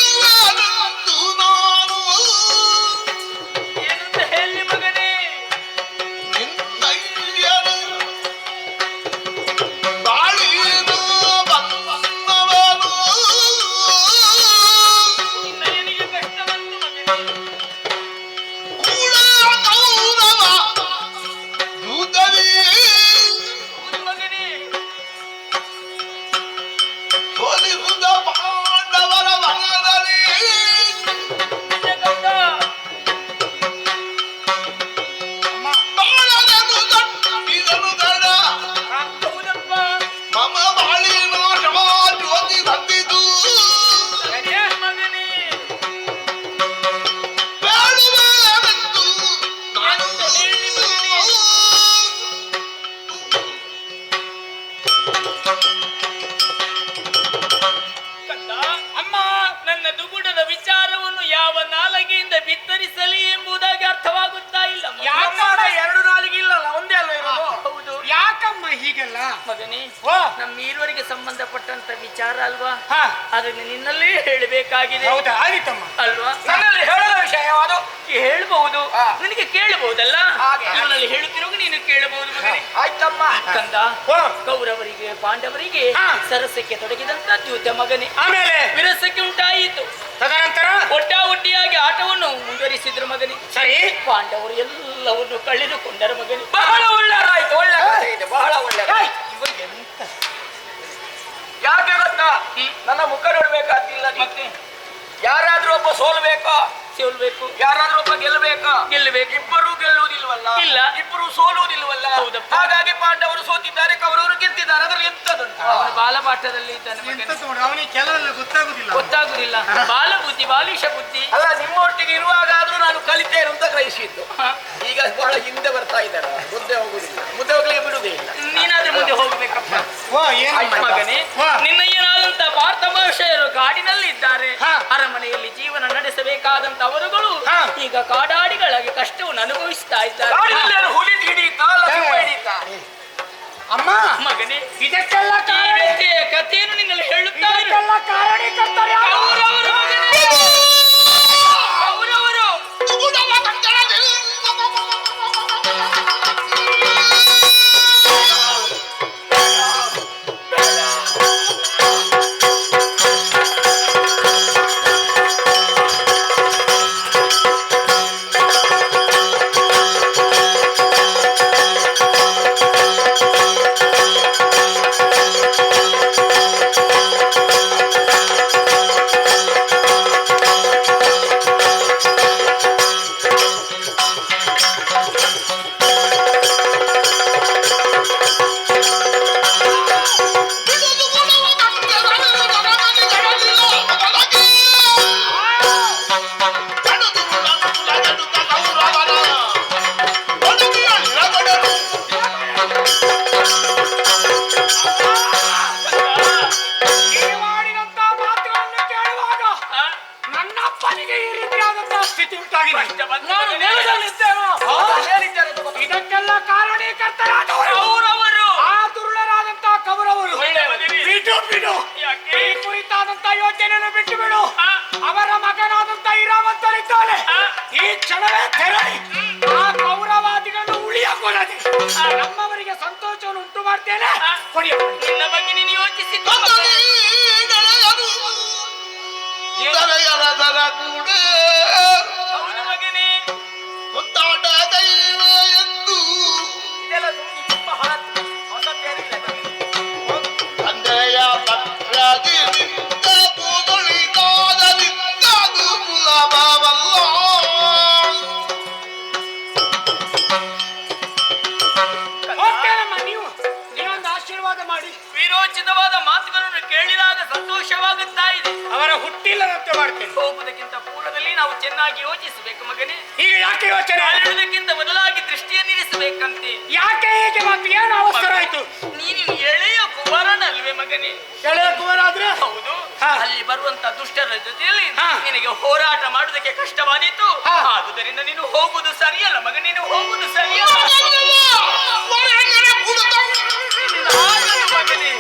ಹೇಳುವೆನೆಂದು ನಾನು ಏನಂತ ಹೇಳಿ ಮಗನೇ. ನಿನ್ನಯ್ಯನು ಬಾಳಿದು ಬಂದವನು ನಿನ್ನಯ್ಯನಿಗೆ ಕಷ್ಟ ಬಂತು ಮಗನೇ. ಕೂಡ ಕೌರವ ದೂತನೇ ಹೌದು ಮಗನೇ. ಸೋಲಿಸುತ್ತ ಪಾಂಡವರ ವನದಲ್ಲಿ ನಿಜ ಕಂದ. ಬಾಳದನು ತಟ್ಟಿದನು ದಡ ಹೌದಪ್ಪ. ಮಮ ಬಾಳಿನ ಶಮ ಜ್ಯೋತಿ ತಂದಿತು ಮಗನೇ. ಬೇಡುವೆನೆಂದು ನಾನು ಕಂದ. ಅಮ್ಮ, ನನ್ನ ದುಗುಡದ ವಿಚಾರವನ್ನು ಯಾವ ನಾಲಗೆಯಿಂದ ಬಿತ್ತರಿಸಲಿ ಎಂಬುದಾಗಿ ಅರ್ಥವಾಗುತ್ತಾ ಇಲ್ಲ ಮಗನೇ. ಯಾಕಮ್ಮ ಎರಡು ನಾಲಿಗೆ ಇಲ್ಲಲ್ಲ, ಒಂದೇ ಅಲ್ಲ ಇರೋದು? ಹೌದು ಯಾಕಮ್ಮ ಹೀಗೆಲ್ಲ? ಮಗನೇ. ಓ ನಮ್ಮ ಈರುವರಿಗೆ ಸಂಬಂಧಪಟ್ಟಂತ ವಿಚಾರ ಅಲ್ವಾ, ಹಾ ಅದನ್ನು ನಿನ್ನಲ್ಲೇ ಹೇಳಬೇಕಾಗಿದೆ ಹೌದಾ? ಆಯ್ತಮ್ಮ. ಅಲ್ವಾ? ನನ್ನಲ್ಲಿ ಹೇಳದ ವಿಷಯ ಯಾವುದು? ಹೇಳ್ಬಹುದು, ನಿನಗೆ ಕೇಳಬಹುದಲ್ಲ. ಹಾಗೆ. ಇವನಲ್ಲಿ ಹೇಳುತ್ತಿರುವಾಗ ನೀನು ಕೇಳಬಹುದು ಮಗನೇ. ಆಯ್ತಮ್ಮ. ಕಂದ, ಓ ಕೌರವರಿಗೆ ಪಾಂಡವರಿಗೆ ಹಾ. ಸರಸಕ್ಕೆ ತೊಡಗಿದಂತ ದ್ಯೂತ ಮಗನೇ. ಆಮೇಲೆ ವಿರಸಕ್ಕೆ ಉಂಟಾಯಿತು. ತದನಂತರ ಒಡ್ಡಿಯಾಗಿ ಆಟವನ್ನು ಮುಂದುವರಿಸಿದ್ರು ಮಗನೇ. ಸರಿ, ಪಾಂಡವರು ಎಲ್ಲವನ್ನು ಕಳೆದುಕೊಂಡರು ಮಗನೇ. ಬಹಳ ಒಳ್ಳೆದಾಯ್ತು. ಒಳ್ಳೆ ಕಥೆ ಇದೆ, ಬಹಳ ಒಳ್ಳೆ. ಯಾಕೆ ಗೊತ್ತಾ? ನನ್ನ ಮುಖ ನೋಡ್ಬೇಕಾದಿಲ್ಲ. ಮತ್ತೆ ಯಾರಾದ್ರೂ ಒಬ್ಬ ಸೋಲ್ಬೇಕೋ, ಸೋಲ್ಬೇಕು, ಯಾರಾದ್ರೂ ಒಬ್ಬ ಗೆಲ್ಲಬೇಕಾ? ಗೆಲ್ಲಬೇಕು. ಇಬ್ಬರು ಗೆಲ್ಲುವುದಿಲ್ವಲ್ಲ, ಇಲ್ಲ. ಇಬ್ಬರು ಸೋಲುವುದಿಲ್ವಲ್ಲ. ಹೌದಪ್ಪ. ಹಾಗಾಗಿ ಪಾಂಡವರು ಸೋತಿದ್ದಾರೆ, ಕೌರವರು ಗೆದ್ದಿದ್ದಾರೆ. ಅದ್ರಲ್ಲಿ ಎಂತದುಂಟು? ಅವನು ಬಾಲಪಾಠದಲ್ಲಿ ಇದ್ದಾನೆ ಮಗನೇ. ಅವನಿಗೆ ಕೆಲವೆಲ್ಲ ಗೊತ್ತಾಗುದಿಲ್ಲ. ಗೊತ್ತಾಗುದಿಲ್ಲ. ಬಾಲ ಬುದ್ಧಿ, ಬಾಲಿಶ ಬುದ್ಧಿ. ಅಲ್ಲ, ನಿಮ್ಮೊಟ್ಟಿಗೆ ಇರುವಾಗಾದ್ರೂ ನಾನು ಕಲಿತೇನೆ ಅಂತ ಗ್ರಹಿಸಿದ್ದು. ಹ. ಈಗ ಬಹಳ ಹಿಂದೆ ಬರ್ತಾ ಇದ್ದಾರೆ, ಮುಂದೆ ಹೋಗುದಿಲ್ಲ, ಮುಂದೆ ಹೋಗ್ಲಿಕ್ಕೆ ಬಿಡುವುದೇ ಇಲ್ಲ. ನೀನಾದ್ರೆ ಮುಂದೆ ಹೋಗ್ಬೇಕಪ್ಪ. ಆಯ್ತು ಮಗನೇ, ನಿನ್ನ ಏನಾದಂತ ಭಾರತ ಮಹರ್ಷಿಯರು ಕಾಡಿನಲ್ಲಿ ಇದ್ದಾರೆ. ಹ. ಅರಮನೆಯಲ್ಲಿ ಜೀವನ ನಡೆಸಬೇಕಾದಂತ ಅವರುಗಳು ಹ. ಈಗ ಕಾಡಾಡಿಗಳಾಗಿ ಕಷ್ಟವನ್ನು ಅನುಭವಿಸ್ತಾ ಇದ್ದಾರೆ. ಕಾಡಿನಲ್ಲಿ ಏನು ಹುಲಿ ಹಿಡಿಯುತ್ತಾ, ಲಕ್ಷ್ಮ ಹಿಡಿಯುತ್ತಾ? ಅಮ್ಮ, ಮಗನೇ, ಇದಕ್ಕೆಲ್ಲ ಈ ವ್ಯಕ್ತಿಯ ಕಥೆಯನ್ನು ನಿನ್ನಲ್ಲಿ ಹೇಳುತ್ತಾರೆ. ಕಾರಣೀಕರ್ತರು ಯಾರು? ಕೌರವರು ಮಗನೇ. ಕೌರವರು. ತುಗುಡವ ಕಂಜಳದಲ್ಲಿ ನೀವಾಡಿದಂತ ಮಾತುಗಳನ್ನು ಕೇಳುವಾಗ ನನ್ನಪ್ಪನಿಗೆ ಈ ರೀತಿಯಾದಂತಹ ಸ್ಥಿತಿ ಉಂಟಾಗಿದೆ. ನಾನು ನೆಲದಲ್ಲಿದ್ದೇನೋ, ಇದಕ್ಕೆಲ್ಲ ಕಾರಣೀಕರ್ತರಾದವರು ಕೌರವರು. ಆ ದುರುಳರಾದಂತಹ ಕೌರವರು. ಬಿಡು ಬಿಡು, ಯಾಕೆ? ಈ ಕುರಿತಾದಂತ ಯೋಚನೆಯನ್ನು ಬಿಟ್ಟು ಬಿಡು. ಅವರ ಮಗನಾದಂತ ಇರಾವಂತರಿದ್ದಾನೆ. ಈ ಕ್ಷಣವೇ ತೆರಳಿ ಆ ಕೌರವಾದಿಗಳನ್ನು ಉಳಿಯಕೊಡದೆ ನಮ್ಮವರಿಗೆ ಸಂತೋಷವನ್ನು ಉಂಟು ಮಾಡ್ತೇನೆ. ಕೊಡಿಯ ನಿನ್ನ ಬಗ್ಗೆ ನೀನು ಯೋಚಿಸಿದ್ದು ದರೆಯರ ಕೂಡೆ ಹೌದು ಮಗನೇ. ಮುಂತಾಟ ದೈವ ಎಂದು ಇದೆಲ್ಲ ತುಂಬಾ ಹೊಸತ್ತೇನಿದೆ. ಮನೆಯಾಗಿ ನಿಂತ ಕೂದಲಿಗಾದರಿಂದ ಅದು ಸುಲಭವಲ್ಲ. ಹೋಗ್ತೇನಮ್ಮ ನೀವು ನೀವೊಂದು ಆಶೀರ್ವಾದ ಮಾಡಿ. ವೀರೋಚಿತವಾದ ಮಾತುಗಳನ್ನು ಕೇಳಿದಾಗ ಸಂತೋಷವಾಗುತ್ತಾ ಇದೆ. ಅವರ ಹುಟ್ಟಿಲ್ಲದಂತೆ ಮಾಡ್ತೇನೆ. ಹೋಗುವುದಕ್ಕಿಂತ ಪೂರ್ವದಲ್ಲಿ ನಾವು ಚೆನ್ನಾಗಿ ಯೋಚಿಸಬೇಕು ಮಗನೇ. ಈಗ ಯಾಕೆ ಯೋಚನೆ? ಹೇಳುವುದಕ್ಕಿಂತ ಬದಲಾಗಿ ದೃಷ್ಟಿಯನ್ನಿರಿಸಬೇಕಂತೆ. ಯಾಕೆ ಹೀಗೆ ಮತ್ತೆ ಏನು ಅವಸರ ಆಯ್ತು? ನೀನು ಎಳೆಯ ಕುಮಾರನಲ್ವೇ ಮಗನೇ? ಎಳೆಯ ಕುಮಾರಾದ್ರೆ ಹೌದು. ಹಾ. ಅಲ್ಲಿ ಬರುವಂತ ದುಷ್ಟರ ಜೊತೆಯಲ್ಲಿ ಹಾ. ನಿನಗೆ ಹೋರಾಟ ಮಾಡುವುದಕ್ಕೆ ಕಷ್ಟವಾದೀತು. ಹಾ. ಆದುದರಿಂದ ನೀನು ಹೋಗುವುದು ಸರಿಯಲ್ಲ ಮಗ, ನೀನು ಹೋಗುವುದು ಸರಿಯಲ್ಲ. ಹೊರಗಡೆ ಕುಳಿತ ನಿನ್ನ ಹಾಗಲ್ಲ ಮಗನೇ.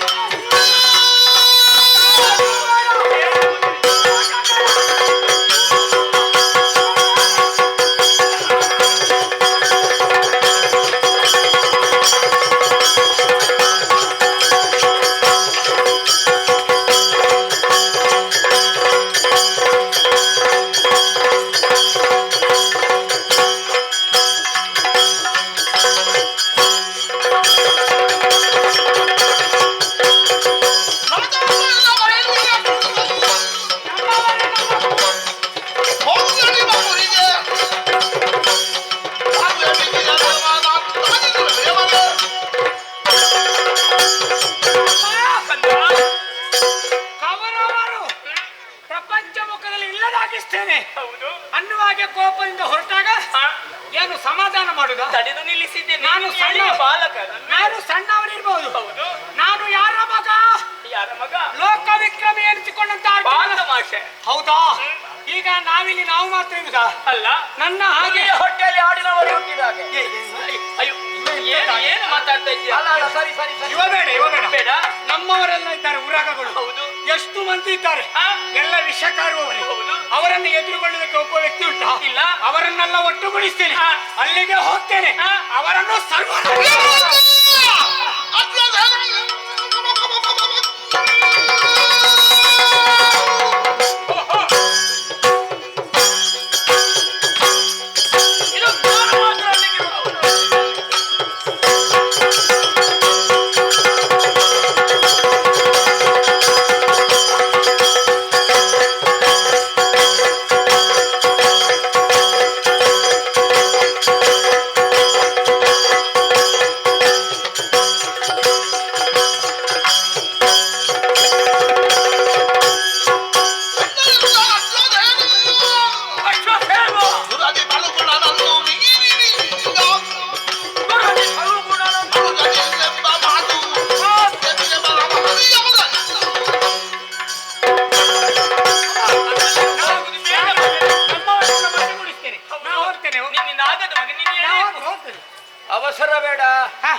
ಕವರವರು ಪ್ರಪಂಚ ಮುಖದಲ್ಲಿ ಇಲ್ಲದಾಗಿಸ್ತೇನೆ ಹೌದು. ಅನ್ನುವಾಗೆ ಕೋಪದಿಂದ ಹೊರಟಾಗ ಏನು ಸಮಾಧಾನ ಮಾಡುದ? ತಡೆದು ನಿಲ್ಲಿಸಿದ್ದೇನೆ. ನಾನು ನೀನು ಸಣ್ಣ ಎಳೆಯ ಬಾಲಕ. ನಾನು ಸಣ್ಣವನಿರ್ಬಹುದು. ಹೌದು. ನಾನು ಯಾರ ಮಗ? ಯಾರ ಮಗ? ಲೋಕ ವಿಕ್ರಮಿ ಎನಿಸಿಕೊಂಡಂತ ತಮಾಷೆ. ಹೌದಾ? ಈಗ ನಾವಿಲ್ಲಿ ನಾವು ಮಾತ್ರ ಇರುದ? ಅಲ್ಲ, ನನ್ನ ಹಾಗೆ ಹೊಟ್ಟೆಯಲ್ಲಿ ಆಡಿನವರು ಹುಟ್ಟಿದಾಗೆ. ಅಯ್ಯೋ, ಏನು ಮಾತಾಡ್ತಾ ಇದ್ದೀಯ? ಸರಿ ಸರಿ ಸರಿ. ಇವ ಬೇಡ ಇವ ಬೇಡ. ಬೇಡ. ನಮ್ಮವರೆಲ್ಲ ಇದ್ದಾರೆ ಊರಾಗಗಳು. ಹೌದು. ಎಷ್ಟು ಮಂದಿ ಇದ್ದಾರೆ? ಆ? ಎಲ್ಲ ವಿಷಕಾರುವವರೇ. ಹೌದು. ಅವರನ್ನು ಎದುರುಗೊಳ್ಳುವುದಕ್ಕೆ ಒಬ್ಬ ವ್ಯಕ್ತಿ ಉಂಟಾ? ಇಲ್ಲ. ಅವರನ್ನೆಲ್ಲ ಒಟ್ಟುಗೂಡಿಸ್ತೇನೆ. ಅಲ್ಲಿಗೆ ಹೋಗ್ತೇನೆ. ಆ? ಅವರನ್ನು ಸರ್ವ ಇದು ನಾನು ಮಾತ್ರ ಅಲ್ಲಿಗೆ ಹೋಗುವುದು. ಅಶ್ವತ್ಥೇಮ, ಸುರದಿ ಬಲಗುಣನನ್ನು ಮೀರಿನಿಂದ ಗುರುಜಿ ಫಲಗುಣನನ್ನು ಮುರುಗನೆಂಬ ಮಾತು ಎದೆಯ ಬಲಮಹದಿಯವರ ನಮ್ಮವರನ್ನು ಒಟ್ಟುಗೂಡಿಸ್ತೇನೆ. ನಾವು ಹೋಗ್ತೇನೆ. ನಿನ್ನಿಂದ ಆಗದ ಮಗ, ನೀನು ನಾವು ಎಳೆಯ ಹೋಗ್ತೇನೆ. ಅವಸರ ಬೇಡ. ಹಾ.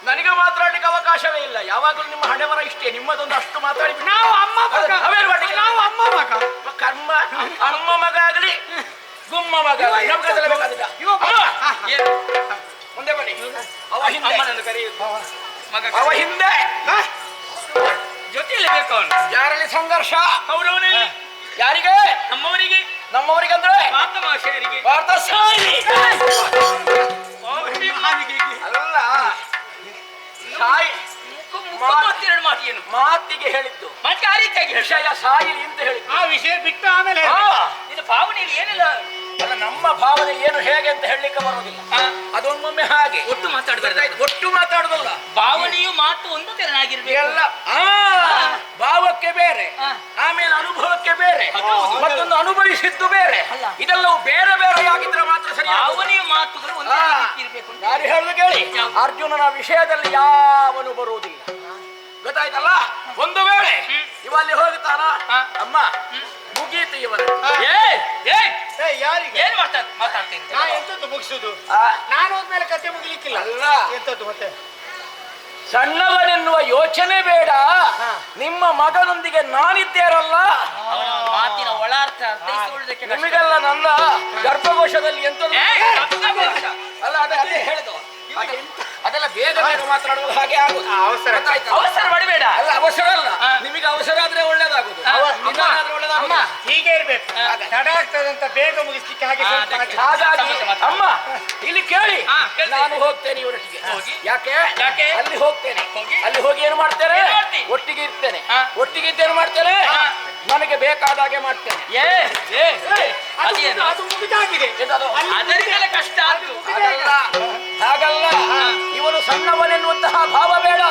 ನನಗೆ ಮಾತಾಡ್ಲಿಕ್ಕೆ ಅವಕಾಶವೇ ಇಲ್ಲ. ಯಾವಾಗಲೂ ನಿಮ್ಮ ಹಣೆವರ ಇಷ್ಟೇ. ನಿಮ್ಮದೊಂದು ಅಷ್ಟು ಮಾತಾಡಿ ನಾವು ಅಮ್ಮ ಮಗ. ಅವೇನು ಮಾಡ್ಲಿಕ್ಕೆ? ನಾವು ಅಮ್ಮ ಮಗ. ಕರ್ಮ. ಅಮ್ಮ ಮಗ ಆಗಲಿ ಗುಮ್ಮ ಮಗ ಆಗಲಿ ನಮ್ಗೆ ಬೇಕಾದಿಲ್ಲ. ಇವ ಬಾ. ಏನು? ಮುಂದೆ ಬನ್ನಿ. ಅವ ಹಿಂದೆ ಅಮ್ಮನನ್ನು ಕರೆಯುವುದು. ಮಗ ಅವ ಹಿಂದೆ ಹಾ? ಜೊತೆಯಲ್ಲಿ ಬೇಕು ಅವನು. ಯಾರಲ್ಲಿ ಸಂಘರ್ಷ? ಅವರವನಲ್ಲಿ. ಯಾರಿಗೆ? ನಮ್ಮವರಿಗೆ. ನಮ್ಮವರಿಗಂದ್ರೆ ಭಾರತಮಾಷೆಯರಿಗೆ. ಭಾರತ ಸಾಯಿ ಅಲ್ಲ, ಸಾಯಿ ಮಾತಿರಡು ಮಾತು ಏನು ಮಾತಿಗೆ ಹೇಳಿದ್ದು. ಮತ್ತೆ ಆ ರೀತಿಯಾಗಿ ವಿಷಯ ಸಾಯಿಲಿ ಅಂತ ಹೇಳಿದ್ದು. ಆ ವಿಷಯ ಬಿಟ್ಟು ಆಮೇಲೆ ನಿನ್ನ ಭಾವನೆಯಲ್ಲಿ ಏನಿಲ್ಲ. ಅಲ್ಲ, ನಮ್ಮ ಭಾವನೆ ಏನು ಹೇಗೆ ಅಂತ ಹೇಳಲಿಕ್ಕೆ ಬರೋದಿಲ್ಲ. ಅದೊಮ್ಮೊಮ್ಮೆ ಹಾಗೆ ಒಟ್ಟು ಮಾತಾಡಬಾರ್ದು. ಒಟ್ಟು ಮಾತಾಡುದಲ್ಲ, ಭಾವನೆಯು ಮಾತು ಒಂದು ತೆರನಾಗಿರ್ಬೇಕು. ಎಲ್ಲ ಭಾವಕ್ಕೆ ಬೇರೆ, ಆಮೇಲೆ ಅನುಭವಕ್ಕೆ ಬೇರೆ, ಮತ್ತೊಂದು ಅನುಭವಿಸಿದ್ದು ಬೇರೆ. ಇದೆಲ್ಲವೂ ಬೇರೆ ಬೇರೆ ಆಗಿದ್ರೆ ಮಾತ್ರ ಸರಿ. ಭಾವನೆಯ ಮಾತುಗಳು ಒಂದೇ ರೀತಿ ಇರಬೇಕು. ಯಾರು ಹೇಳುದು ಕೇಳಿ, ಅರ್ಜುನನ ವಿಷಯದಲ್ಲಿ ಯಾವನು ಬರುವುದಿಲ್ಲ. ಗೊತ್ತಾಯ್ತಲ್ಲ? ಒಂದು ವೇಳೆ ಇವಲ್ಲಿ ಹೋಗುತ್ತಾನ, ಅಮ್ಮ ಮುಗೀತು ಇವನು. ಯಾರಿಗೆ ಏನ್ ಮಾತಾಡ್ತೀನಿ? ನಾ ಎಂತದ್ದು ಮುಗಿಸುದು? ನಾನು ಹೋದ್ಮೇಲೆ ಕತೆ ಮುಗಿಲಿಕ್ಕಿಲ್ಲ. ಅಲ್ಲ, ಎಂತದ್ದು ಮತ್ತೆ? ಸಣ್ಣವನೆನ್ನುವ ಯೋಚನೆ ಬೇಡ. ನಿಮ್ಮ ಮಗನೊಂದಿಗೆ ನಾನಿದ್ದೇರಲ್ಲ. ಮಾತಿನ ಒಳಾರ್ಥ ನಿಮಗೆಲ್ಲ ನನ್ನ ಗರ್ಭಕೋಶದಲ್ಲಿ ಎಂತ ಅಲ್ಲ, ಅದೇ ಹೇಳಿದ ಅದೆಲ್ಲ ಬೇಗ ಬೇಗ ಮಾತನಾಡುವಾಗ ಹಾಗೆ ಆಗುದು. ಅವಸರ ಮಾಡಬೇಡ. ಅಲ್ಲ ಅವಸರ ಅಲ್ಲ, ನಿಮಗೆ ಅವಸರ ಆದ್ರೆ ಒಳ್ಳೇದಾಗುದು, ನಿಧಾನಾದ್ರೆ ಒಳ್ಳೇದಾಗುದು. ಹೀಗೆ ಇರ್ಬೇಕು, ತಡ ಆಗ್ತದಂತ ಬೇಗ ಮುಗಿಸ್ಲಿಕ್ಕೆ ಹಾಗೆ ಸ್ವಲ್ಪ ಹಾಗಾಗಿ ಅಮ್ಮ ಇಲ್ಲಿ ಕೇಳಿ, ನಾನು ಹೋಗ್ತೇನೆ ಇವರೊಟ್ಟಿಗೆ. ಯಾಕೆ ಅಲ್ಲಿ ಹೋಗ್ತೇನೆ, ಅಲ್ಲಿ ಹೋಗಿ ಏನು ಮಾಡ್ತೇನೆ, ಒಟ್ಟಿಗೆ ಇರ್ತೇನೆ, ಒಟ್ಟಿಗೆ ಇದ್ದೇನು ಮಾಡ್ತೇನೆ, ನನಗೆ ಬೇಕಾದಾಗೆ ಮಾಡ್ತೇನೆ. ಅದು ಮುಗಿದಾಗಿದೆ. ಅದಕ್ಕೆಲ್ಲ ಕಷ್ಟ ಆಯ್ತು. ಹಾಗಲ್ಲ, ಇವನು ಸಣ್ಣವನೆನ್ನುವಂತಹ ಭಾವ ಬೇಡ.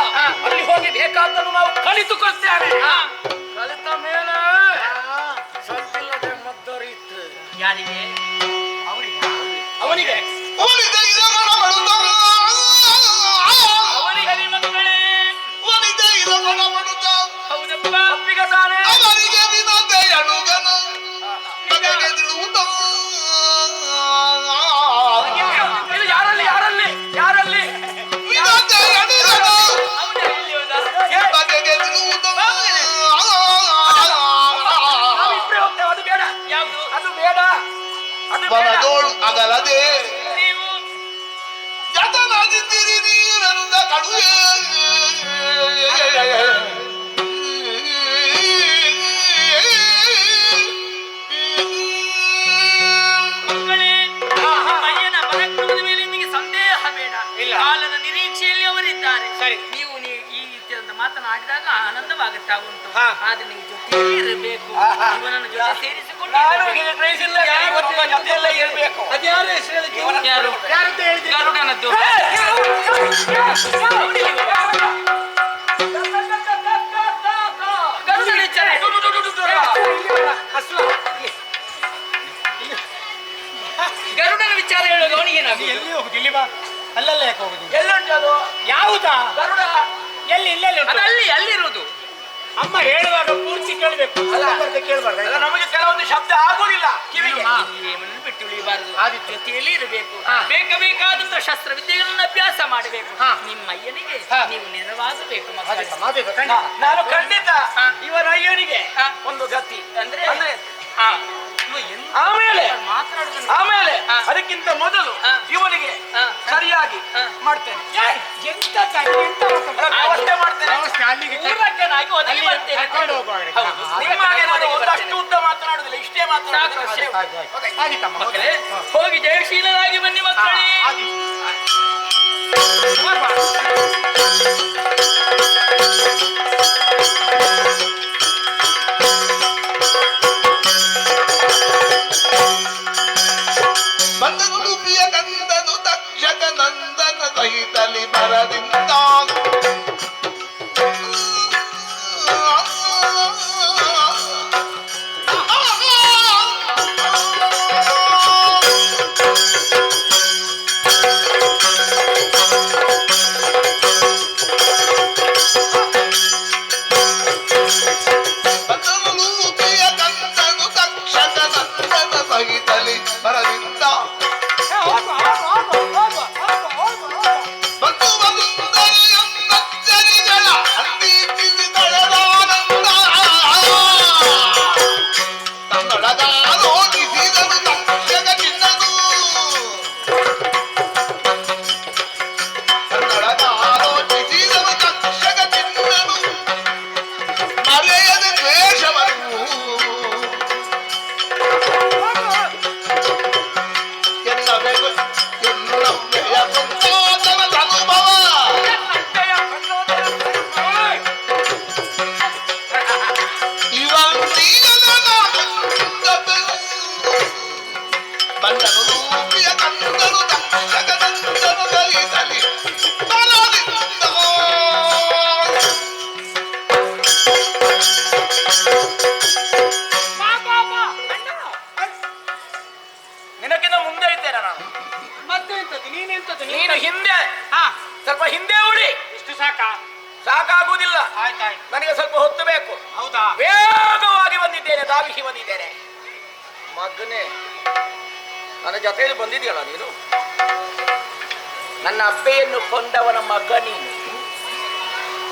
ಅಲ್ಲಿ ಹೋಗಿ ಬೇಕಾದ್ದನ್ನು ನಾವು ಕಲಿತುಕೊಳ್ತೇವೆ. ಕಲಿತ ಮೇಲೆ ಸದ್ದಿಲ್ಲದೆ ಮದ್ದರಿತ್ತು. ಯಾರಿಗೆ? ಅವನಿಗೆ ಅವನಿಗೆ ಮಕ್ಕಳೇ ಹೌದಪ್ಪ. ಒಪ್ಪಿಗೆ ತಾನೆ. ಇದು ಯಾರಲ್ಲಿ ಯಾರಲ್ಲಿ ಯಾರಲ್ಲಿ ನಾವಿಬ್ರೇ ಹೋಗ್ತೇವೆ. ಅದು ಬೇಡ, ಯಾವುದು? ಅದು ಬೇಡ, ಅದು ಬೇಡ. ಬನದೋಳು ಅಗಲದೆ ನೀವು ಜತನಾದಿದ್ದೀರಿ ನೀವೆಂದ ಕಡುವೆ ಮಕ್ಕಳೇ, ಅಯ್ಯನ ಪರಾಕ್ರಮದ ಮೇಲೆ ನಿಮಗೆ ಸಂದೇಹ ಬೇಡ. ಕಾಲದ ನಿರೀಕ್ಷೆಯಲ್ಲಿ ಅವರಿದ್ದಾರೆ. ನೀವು ಈ ರೀತಿಯಾದ ಮಾತನಾಡಿದಾಗ ಆನಂದವಾಗುತ್ತಾ ಉಂಟು. ಆದ್ರೆ ನೀವು ಜೊತೆಯಲ್ಲಿ ಇರಬೇಕು, ಇವನನ್ನು ಜೊತೆ ಸೇರಿಸಿಕೊಂಡು ಜೊತೆಯಲ್ಲೇ ಇರಬೇಕು. ಅದ್ಯಾರು ಹೆಸರು ಹೇಳಿದ್ದು? ಯಾರು? ಯಾರಂತ ಹೇಳಿದ್ದು? ಗರುಡನದ್ದು. ಗರುಡನ ವಿಚಾರ. ಗರುಡನ ವಿಚಾರ ಹೇಳೋದು ಅವನಿಗೇನಾಗುದು? ಎಲ್ಲಿ ಹೋಗುದು? ಇಲ್ಲಿ ಬಾ. ಅಲ್ಲಲ್ಲ ಯಾಕೆ ಹೋಗುದು? ಎಲ್ಲುಂಟು ಅದು? ಯಾವುದಾ ಗರುಡ ಎಲ್ಲಿ? ಇಲ್ಲೆಲ್ಲ ಉಂಟು. ಅದು ಅಲ್ಲಿರುವುದು. ಅಮ್ಮ ಹೇಳುವಾಗ ಪೂರ್ತಿ ಕೇಳಬೇಕು, ಕೇಳಬಾರ್ದು. ನಮಗೆ ಕೆಲವೊಂದು ಶಬ್ದ ಆಗುದಿಲ್ಲ ಕಿವಿಗೆ. ಏಮನ್ನು ಬಿಟ್ಟು ಉಳಿಬಾರದು. ಜೊತೆಯಲ್ಲಿ ಇರಬೇಕು. ಬೇಕಾದಂತ ಶಸ್ತ್ರ ವಿದ್ಯೆಗಳನ್ನು ಅಭ್ಯಾಸ ಮಾಡಬೇಕು. ನಿಮ್ಮ ಅಯ್ಯನಿಗೆ ನೀವು ನೆರವಾಗಬೇಕು ಮಕ್ಕಳೇ. ನಾನು ಖಂಡಿತ ಇವರ ಅಯ್ಯನಿಗೆ ಒಂದು ಗತಿ ಅಂದ್ರೆ ಆಮೇಲೆ ಅದಕ್ಕಿಂತ ಮೊದಲು ಇವನಿಗೆ ಸರಿಯಾಗಿ ಮಾಡ್ತೇನೆ. ಎಂತ ವ್ಯವಸ್ಥೆ ಮಾಡ್ತೇನೆ. ಊರಕ್ಕನಾಗಿ ಒದಗಿ ಬರ್ತೇನೆ. ನಿಮ್ಮ ಹಾಗೆ ನಾನು ಒಂದಷ್ಟು ಉದ್ದ ಮಾತನಾಡುದಿಲ್ಲ, ಇಷ್ಟೇ ಮಾತನಾಡುದಿಲ್ಲ. ಮಕ್ಕಳೇ, ಹೋಗಿ ಜಯಶೀಲರಾಗಿ ಬನ್ನಿ ಮಕ್ಕಳೇ. ಬಂದನು ಪ್ರಿಯ ಕಂದನು ತಕ್ಷಕ ನಂದನ ಸಹಿತಲಿ ಮರದಿಂದ ಬಂದನು ಪ್ರಿಯ ಕಂದನು ತಕ್ಷಕ ನಂದನ ಸಹಿತಲಿ ಮರದಿಂದ ನಿನಗಿಂತ ಮುಂದೆ ಇದ್ದೇನೆ ನಾನು. ಮತ್ತೆ ಎಂತದ್ದು? ನೀನು ಹಿಂದೆ ಸ್ವಲ್ಪ ಹಿಂದೆ ಉಳಿ. ಇಷ್ಟು ಸಾಕಾ? ಸಾಕಾಗುವುದಿಲ್ಲ, ಆಯ್ತಾಯ್ತು. ನನಗೆ ಸ್ವಲ್ಪ ಹೊತ್ತು ಬೇಕು. ಹೌದಾ? ವೇಗವಾಗಿ ಬಂದಿದ್ದೇನೆ, ಧಾವಿಸಿ ಬಂದಿದ್ದೇನೆ. ಮಗನೇ, ನನ್ನ ಜೊತೆಯಲ್ಲಿ ಬಂದಿದೆಯಲ್ಲ ನೀನು, ನನ್ನ ಅಬ್ಬೆಯನ್ನು ಕೊಂದವನ ಮಗ ನೀನು.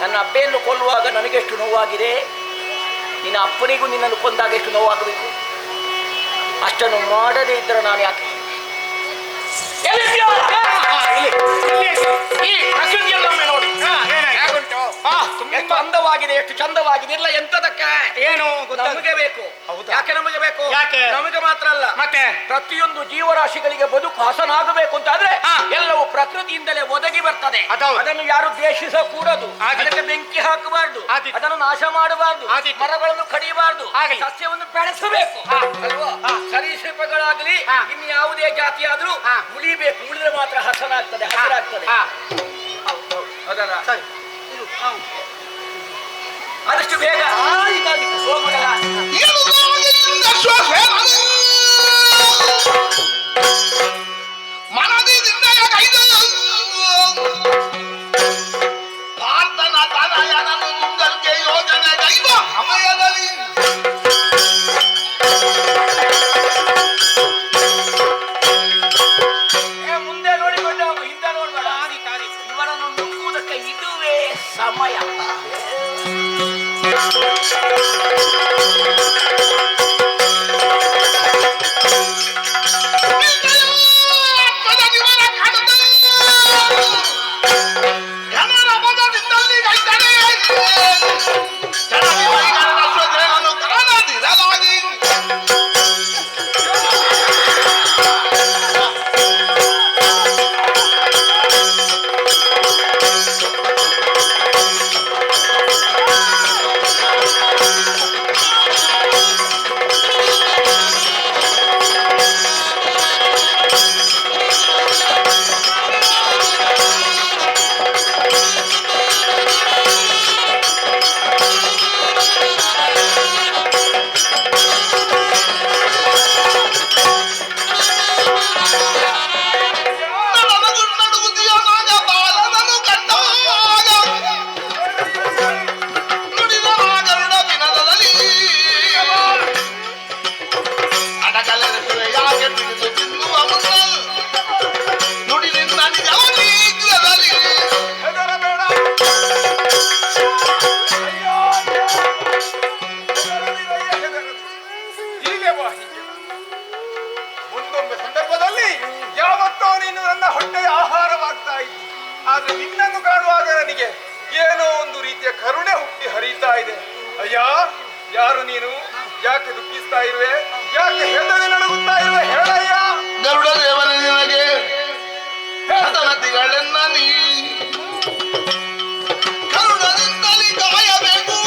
ನನ್ನ ಅಬ್ಬೆಯನ್ನು ಕೊಲ್ಲುವಾಗ ನನಗೆಷ್ಟು ನೋವಾಗಿದೆ, ನಿನ್ನ ಅಪ್ಪನಿಗೂ ನಿನ್ನನ್ನು ಕೊಂದಾಗ ಎಷ್ಟು ನೋವಾಗಬೇಕು. ಅಷ್ಟನ್ನು ಮಾಡದೇ ಇದ್ದರೆ ನಾನು ಯಾಕೆ ಈ ಪ್ರಕೃತಿಯಲ್ಲೊಮ್ಮೆ ನೋಡಿ. ಹೇಗುಂಟು? ಎಷ್ಟು ಅಂದವಾಗಿದೆ, ಎಷ್ಟು ಚಂದವಾಗಿದೆ. ಇಲ್ಲ ಎಂತದಕ್ಕೆ ಏನು ನಮಗೆ ಬೇಕು. ಹೌದಾ? ಯಾಕೆ ನಮಗೆ ಬೇಕು? ಯಾಕೆ? ನಮಗೆ ಮಾತ್ರ ಅಲ್ಲ, ಮತ್ತೆ ಪ್ರತಿಯೊಂದು ಜೀವರಾಶಿಗಳಿಗೆ ಬದುಕು ಹಸನಾಗಬೇಕು ಅಂತ ಆದ್ರೆ ಎಲ್ಲವೂ ಪ್ರಕೃತಿಯಿಂದಲೇ ಒದಗಿ ಬರ್ತದೆ. ಅದೌದು. ಅದನ್ನು ಯಾರು ದ್ವೇಷಿಸಕೂಡದು, ಆದೀತು. ಅದಕ್ಕೆ ಬೆಂಕಿ ಹಾಕಬಾರ್ದು, ಆದೀತು. ಅದನ್ನು ನಾಶ ಮಾಡಬಾರ್ದು, ಆದೀತು. ಮರಗಳನ್ನು ಕಡಿಯಬಾರ್ದು, ಆಗಲಿ. ಸಸ್ಯವನ್ನು ಬೆಳೆಸಬೇಕು ಅಲ್ವಾ? ಸರೀಸೃಪಗಳಾಗಲಿ ಇನ್ನು ಯಾವುದೇ ಜಾತಿ ಆದ್ರೂ ಉಳಿಬೇಕು. ಉಳಿದ್ರೆ ಮಾತ್ರ ಹಸನಾಗ್ತದೆ, ಹಸಿರಾಗ್ತದೆ. ಹೌದಲ್ಲ? ಆದಷ್ಟು ಬೇಗ ಹೋಗೋದಲ್ಲ. ಮನದಿಂದ ಕೈದು ಭಾರತನ ತನಯನನು ಮುಂದಕ್ಕೆ ಯೋಜನೆ ಕೈವ ಸಮಯದಲ್ಲಿ ಮುಂದೆ ನೋಡಿಕೊಂಡು ಹೋಗು, ಹಿಂದೆ ನೋಡ್ಬೇಡ. ಇವರನ್ನು ನುಂಗುವುದಕ್ಕೆ ಇದುವೇ ಸಮಯ. ಮುಂದೊಂದು ಸಂದರ್ಭದಲ್ಲಿ ಯಾವತ್ತೋ ನೀನು ನನ್ನ ಹೊಟ್ಟೆಯ ಆಹಾರವಾಗ್ತಾ ಇದ್ದಿ. ಆದ್ರೆ ನಿನ್ನನ್ನು ಕಾಣುವಾಗ ನನಗೆ ಏನೋ ಒಂದು ರೀತಿಯ ಕರುಣೆ ಹುಟ್ಟಿ ಹರಿತಾ ಇದೆ. ಅಯ್ಯ, ಯಾರು ನೀನು? ಯಾಕೆ ದುಃಖಿಸ್ತಾ ಇರುವೆ? ಯಾಕೆ ಹೆದರಿ ನಡುಗುತ್ತಾ ಇರುವೆ? ಹೇಳಯ್ಯ. ಗರುಡ ದೇವರ ನಿನಗೆ ಹತನತಿಗಳೆನ್ನ ನೀ ಕರುಣದಿಂದಲೇ ಕಾಯಬೇಕು.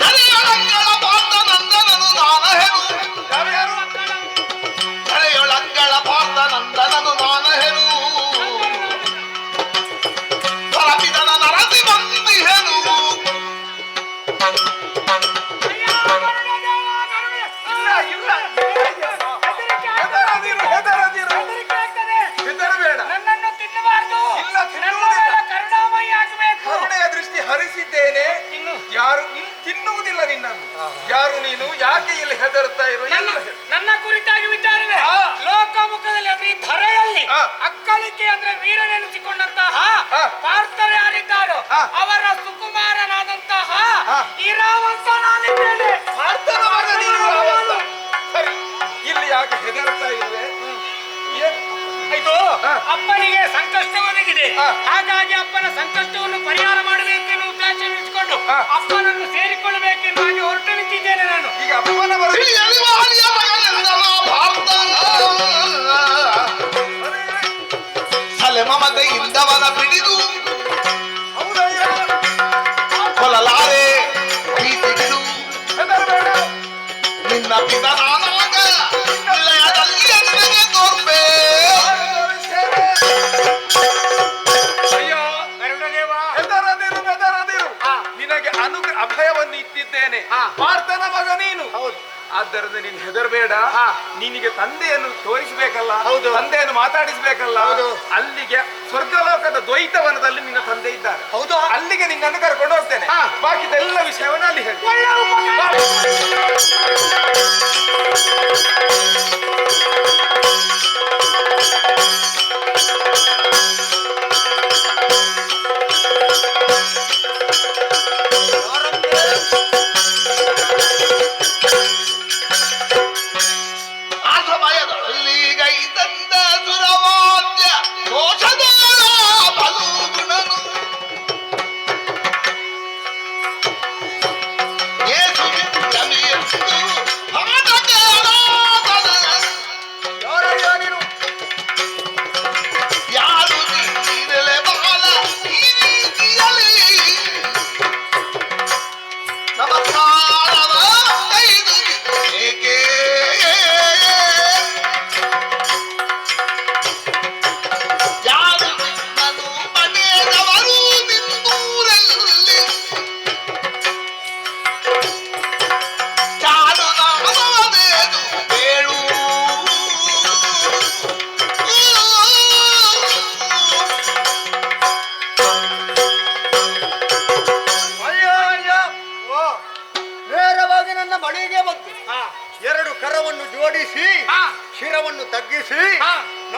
ಧರೆಯೊಳಂಗಳ ಪಾರ್ಥ ನಂದನನು ನಾನಹೆನು. ಧರೆಯೊಳಂಗಳ ಪಾರ್ಥ ನಂದನನು ನಾನಹೆನು. ಧರಪಿದನ ನರಸಿ ಬಂದಿಹೆನು. ಹೆದರದಿರು, ಹೆದರದಿರು, ಹೆದರಬೇಡ. ನನ್ನನ್ನು ತಿನ್ನಬಾರದು. ಇಲ್ಲ, ತಿನ್ನುವುದಿಲ್ಲ. ಕರುಣಾಮಯಿ ಆಗಬೇಕು. ಕರುಣೆಯ ದೃಷ್ಟಿ ಹರಿಸಿದ್ದೇನೆ. ಯಾರು ತಿನ್ನುವುದಿಲ್ಲ ನಿನ್ನನ್ನು. ಯಾರು ನೀನು? ಯಾಕೆ ಇಲ್ಲಿ ಹೆದರುತ್ತಾ ಇರು? ನನ್ನ ಕುರಿತಾಗಿ ವಿಚಾರವೇ ಲೋಕಮುಖದಲ್ಲಿ ಅಂದ್ರೆ ಈ ಧರೆಯಲ್ಲಿ ಅಕ್ಕಳಿಕೆ ಅಂದ್ರೆ ವೀರನೆನಿಸಿಕೊಂಡಂತಹ ಪಾರ್ಥರು ಯಾರಿದ್ದಾರೋ ಅವರ ಸುಕುಮಾರನಾದಂತಹ ಇರಾವಂತ ನಾನಿದ್ದೇನೆ. ಪಾರ್ಥನ ಮಗ ನೀನು ರಾವಂತ. ಸರಿ, ಇಲ್ಲಿ ಯಾಕೆ ಹೆದರುತ್ತಾ ಇರುವೆ? ಇದು ಅಪ್ಪನಿಗೆ ಸಂಕಷ್ಟ ಒದಗಿದೆ. ಹಾಗಾಗಿ ಅಪ್ಪನ ಸಂಕಷ್ಟವನ್ನು ಪರಿಹಾರ ಮಾಡಬೇಕೆನ್ನುವ ಉದ್ದೇಶ ಇಟ್ಟುಕೊಂಡು ಅಪ್ಪನನ್ನು ಸೇರಿಕೊಳ್ಳಬೇಕೆನ್ನುವ ಹಾಗೆ ಹೊರಟು ನಿಂತಿದ್ದೇನೆ ನಾನು. ಈಗ ಅಪ್ಪನ ಬರ ತಿಳಿಯಲಿವಾಲಿಯ ಮಗನೆಂದನ ಭಾರತ ಸಲೆ ಮಮತೆಯಿಂದವನ ಬಿಡಿದು ಕೊಲಲಾರೆ ಪ್ರೀತಿಗಿಡು. ನಿನ್ನ ಪಿತನಾನಾಗ ನಿಲಯದಲ್ಲಿ ನನಗೆ ತೋರ್ಪೆ. ಅಯ್ಯೋ ಗರುಡದೇವ, ಹೆದರದಿರು, ಹೆದರದಿರು. ನಿನಗೆ ಅಭಯವನ್ನು ಇಟ್ಟಿದ್ದೇನೆ. ಪಾರ್ಥನ ಮಗ ನೀನು. ಆದ್ದರಿಂದ ನೀನು ಹೆದರಬೇಡ. ನಿನಗೆ ತಂದೆಯನ್ನು ತೋರಿಸಬೇಕಲ್ಲ, ತಂದೆಯನ್ನು ಮಾತಾಡಿಸಬೇಕಲ್ಲ. ಅಲ್ಲಿಗೆ ಸ್ವರ್ಗಲೋಕದ ದ್ವೈತವನದಲ್ಲಿ ನಿನ್ನ ತಂದೆ ಇದ್ದಾರೆ. ಹೌದು, ಅಲ್ಲಿಗೆ ನಿನ್ನನ್ನು ಕರ್ಕೊಂಡು ಹೋಗ್ತೇನೆ. ಬಾಕಿದೆಲ್ಲ ವಿಷಯವನ್ನು ಅಲ್ಲಿ ಹೇಳಿ.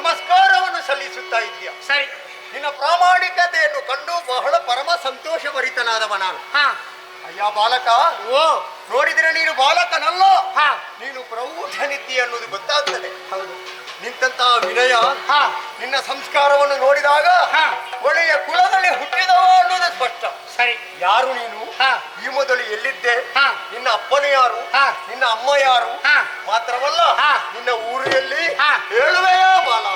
ನಮಸ್ಕಾರವನ್ನು ಸಲ್ಲಿಸುತ್ತಾ ಇದ್ದೀಯ. ಸರಿ. ನಿನ್ನ ಪ್ರಾಮಾಣಿಕತೆಯನ್ನು ಕಂಡು ಬಹಳ ಪರಮ ಸಂತೋಷ ಭರಿತನಾದವ ನಾನು. ಅಯ್ಯ ಬಾಲಕ, ಓ ನೋಡಿದರೆ ನೀನು ಬಾಲಕನಲ್ಲ, ಹಾ ನೀನು ಪ್ರೌಢನಿದ್ದಿ ಅನ್ನೋದು ಗೊತ್ತಾಗ್ತದೆ. ಹೌದು. ನಿಂತಹ ವಿನಯ, ನಿನ್ನ ಸಂಸ್ಕಾರವನ್ನು ನೋಡಿದಾಗ ಒಳ್ಳೆಯ ಕುಲದಲ್ಲಿ ಹುಟ್ಟಿದವ ಅನ್ನೋದು ಸ್ಪಷ್ಟ. ಸರಿ. ಯಾರು ನೀನು? ಈ ಮೊದಲು ಎಲ್ಲಿದ್ದೆ? ನಿನ್ನ ಅಪ್ಪನ ಯಾರು? ನಿನ್ನ ಅಮ್ಮ ಯಾರು? ಮಾತ್ರವಲ್ಲ ನಿನ್ನ ಊರು ಎಲ್ಲಿ ಹೇಳುವೆಯಾ ಬಾಲ?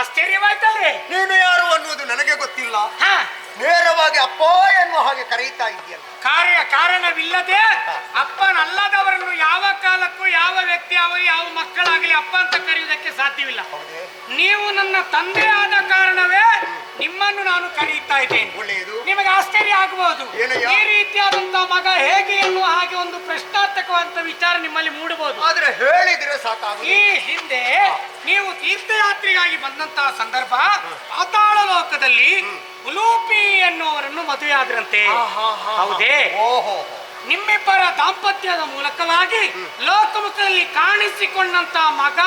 ಆಶ್ಚರ್ಯವಾಯ್ತಲ್ರಿ? ನೀನು ಯಾರು ಅನ್ನುವುದು ನನಗೆ ಗೊತ್ತಿಲ್ಲ. ನೇರವಾಗಿ ಅಪ್ಪ ಎನ್ನುವ ಹಾಗೆ ಕರೆಯುತ್ತಾ ಇದೆಯಲ್ಲ. ಕಾರಣವಿಲ್ಲದೆ ಅಪ್ಪನಲ್ಲದವರನ್ನು ಯಾವ ಕಾಲಕ್ಕೂ ಯಾವ ವ್ಯಕ್ತಿ ಅವರು ಯಾವ ಮಕ್ಕಳಾಗಲಿ ಅಪ್ಪ ಅಂತ ಕರೆಯುವುದಕ್ಕೆ ಸಾಧ್ಯವಿಲ್ಲ. ನೀವು ನನ್ನ ತಂದೆ ಆದ ಕಾರಣವೇ ನಿಮ್ಮನ್ನು ನಾನು ಕರೆಯುತ್ತಾ ಇದ್ದೇನೆ. ಒಳ್ಳೆಯದು. ನಿಮಗೆ ಆಶ್ಚರ್ಯ ಆಗಬಹುದು, ಈ ರೀತಿಯಾದಂತಹ ಮಗ ಹೇಗೆ ಎನ್ನುವ ಹಾಗೆ ಒಂದು ಪ್ರಶ್ನಾರ್ಥಕವಾದಂತ ವಿಚಾರ ನಿಮ್ಮಲ್ಲಿ ಮೂಡಬಹುದು. ಆದ್ರೆ ಹೇಳಿದ್ರೆ ಸಾಕಾಗ. ಈ ಹಿಂದೆ ನೀವು ತೀರ್ಥಯಾತ್ರೆಗಾಗಿ ಬಂದಂತಹ ಸಂದರ್ಭ ಪಾತಾಳ ಲೋಕದಲ್ಲಿ ಉಲೂಪಿ ಎನ್ನುವರನ್ನು ಮದುವೆ ಆದ್ರಂತೆ. ಹೌದೇ? ನಿಮ್ಮಿಬ್ಬರ ದಾಂಪತ್ಯದ ಮೂಲಕವಾಗಿ ಲೋಕಮುಖದಲ್ಲಿ ಕಾಣಿಸಿಕೊಂಡಂತಹ ಮಗ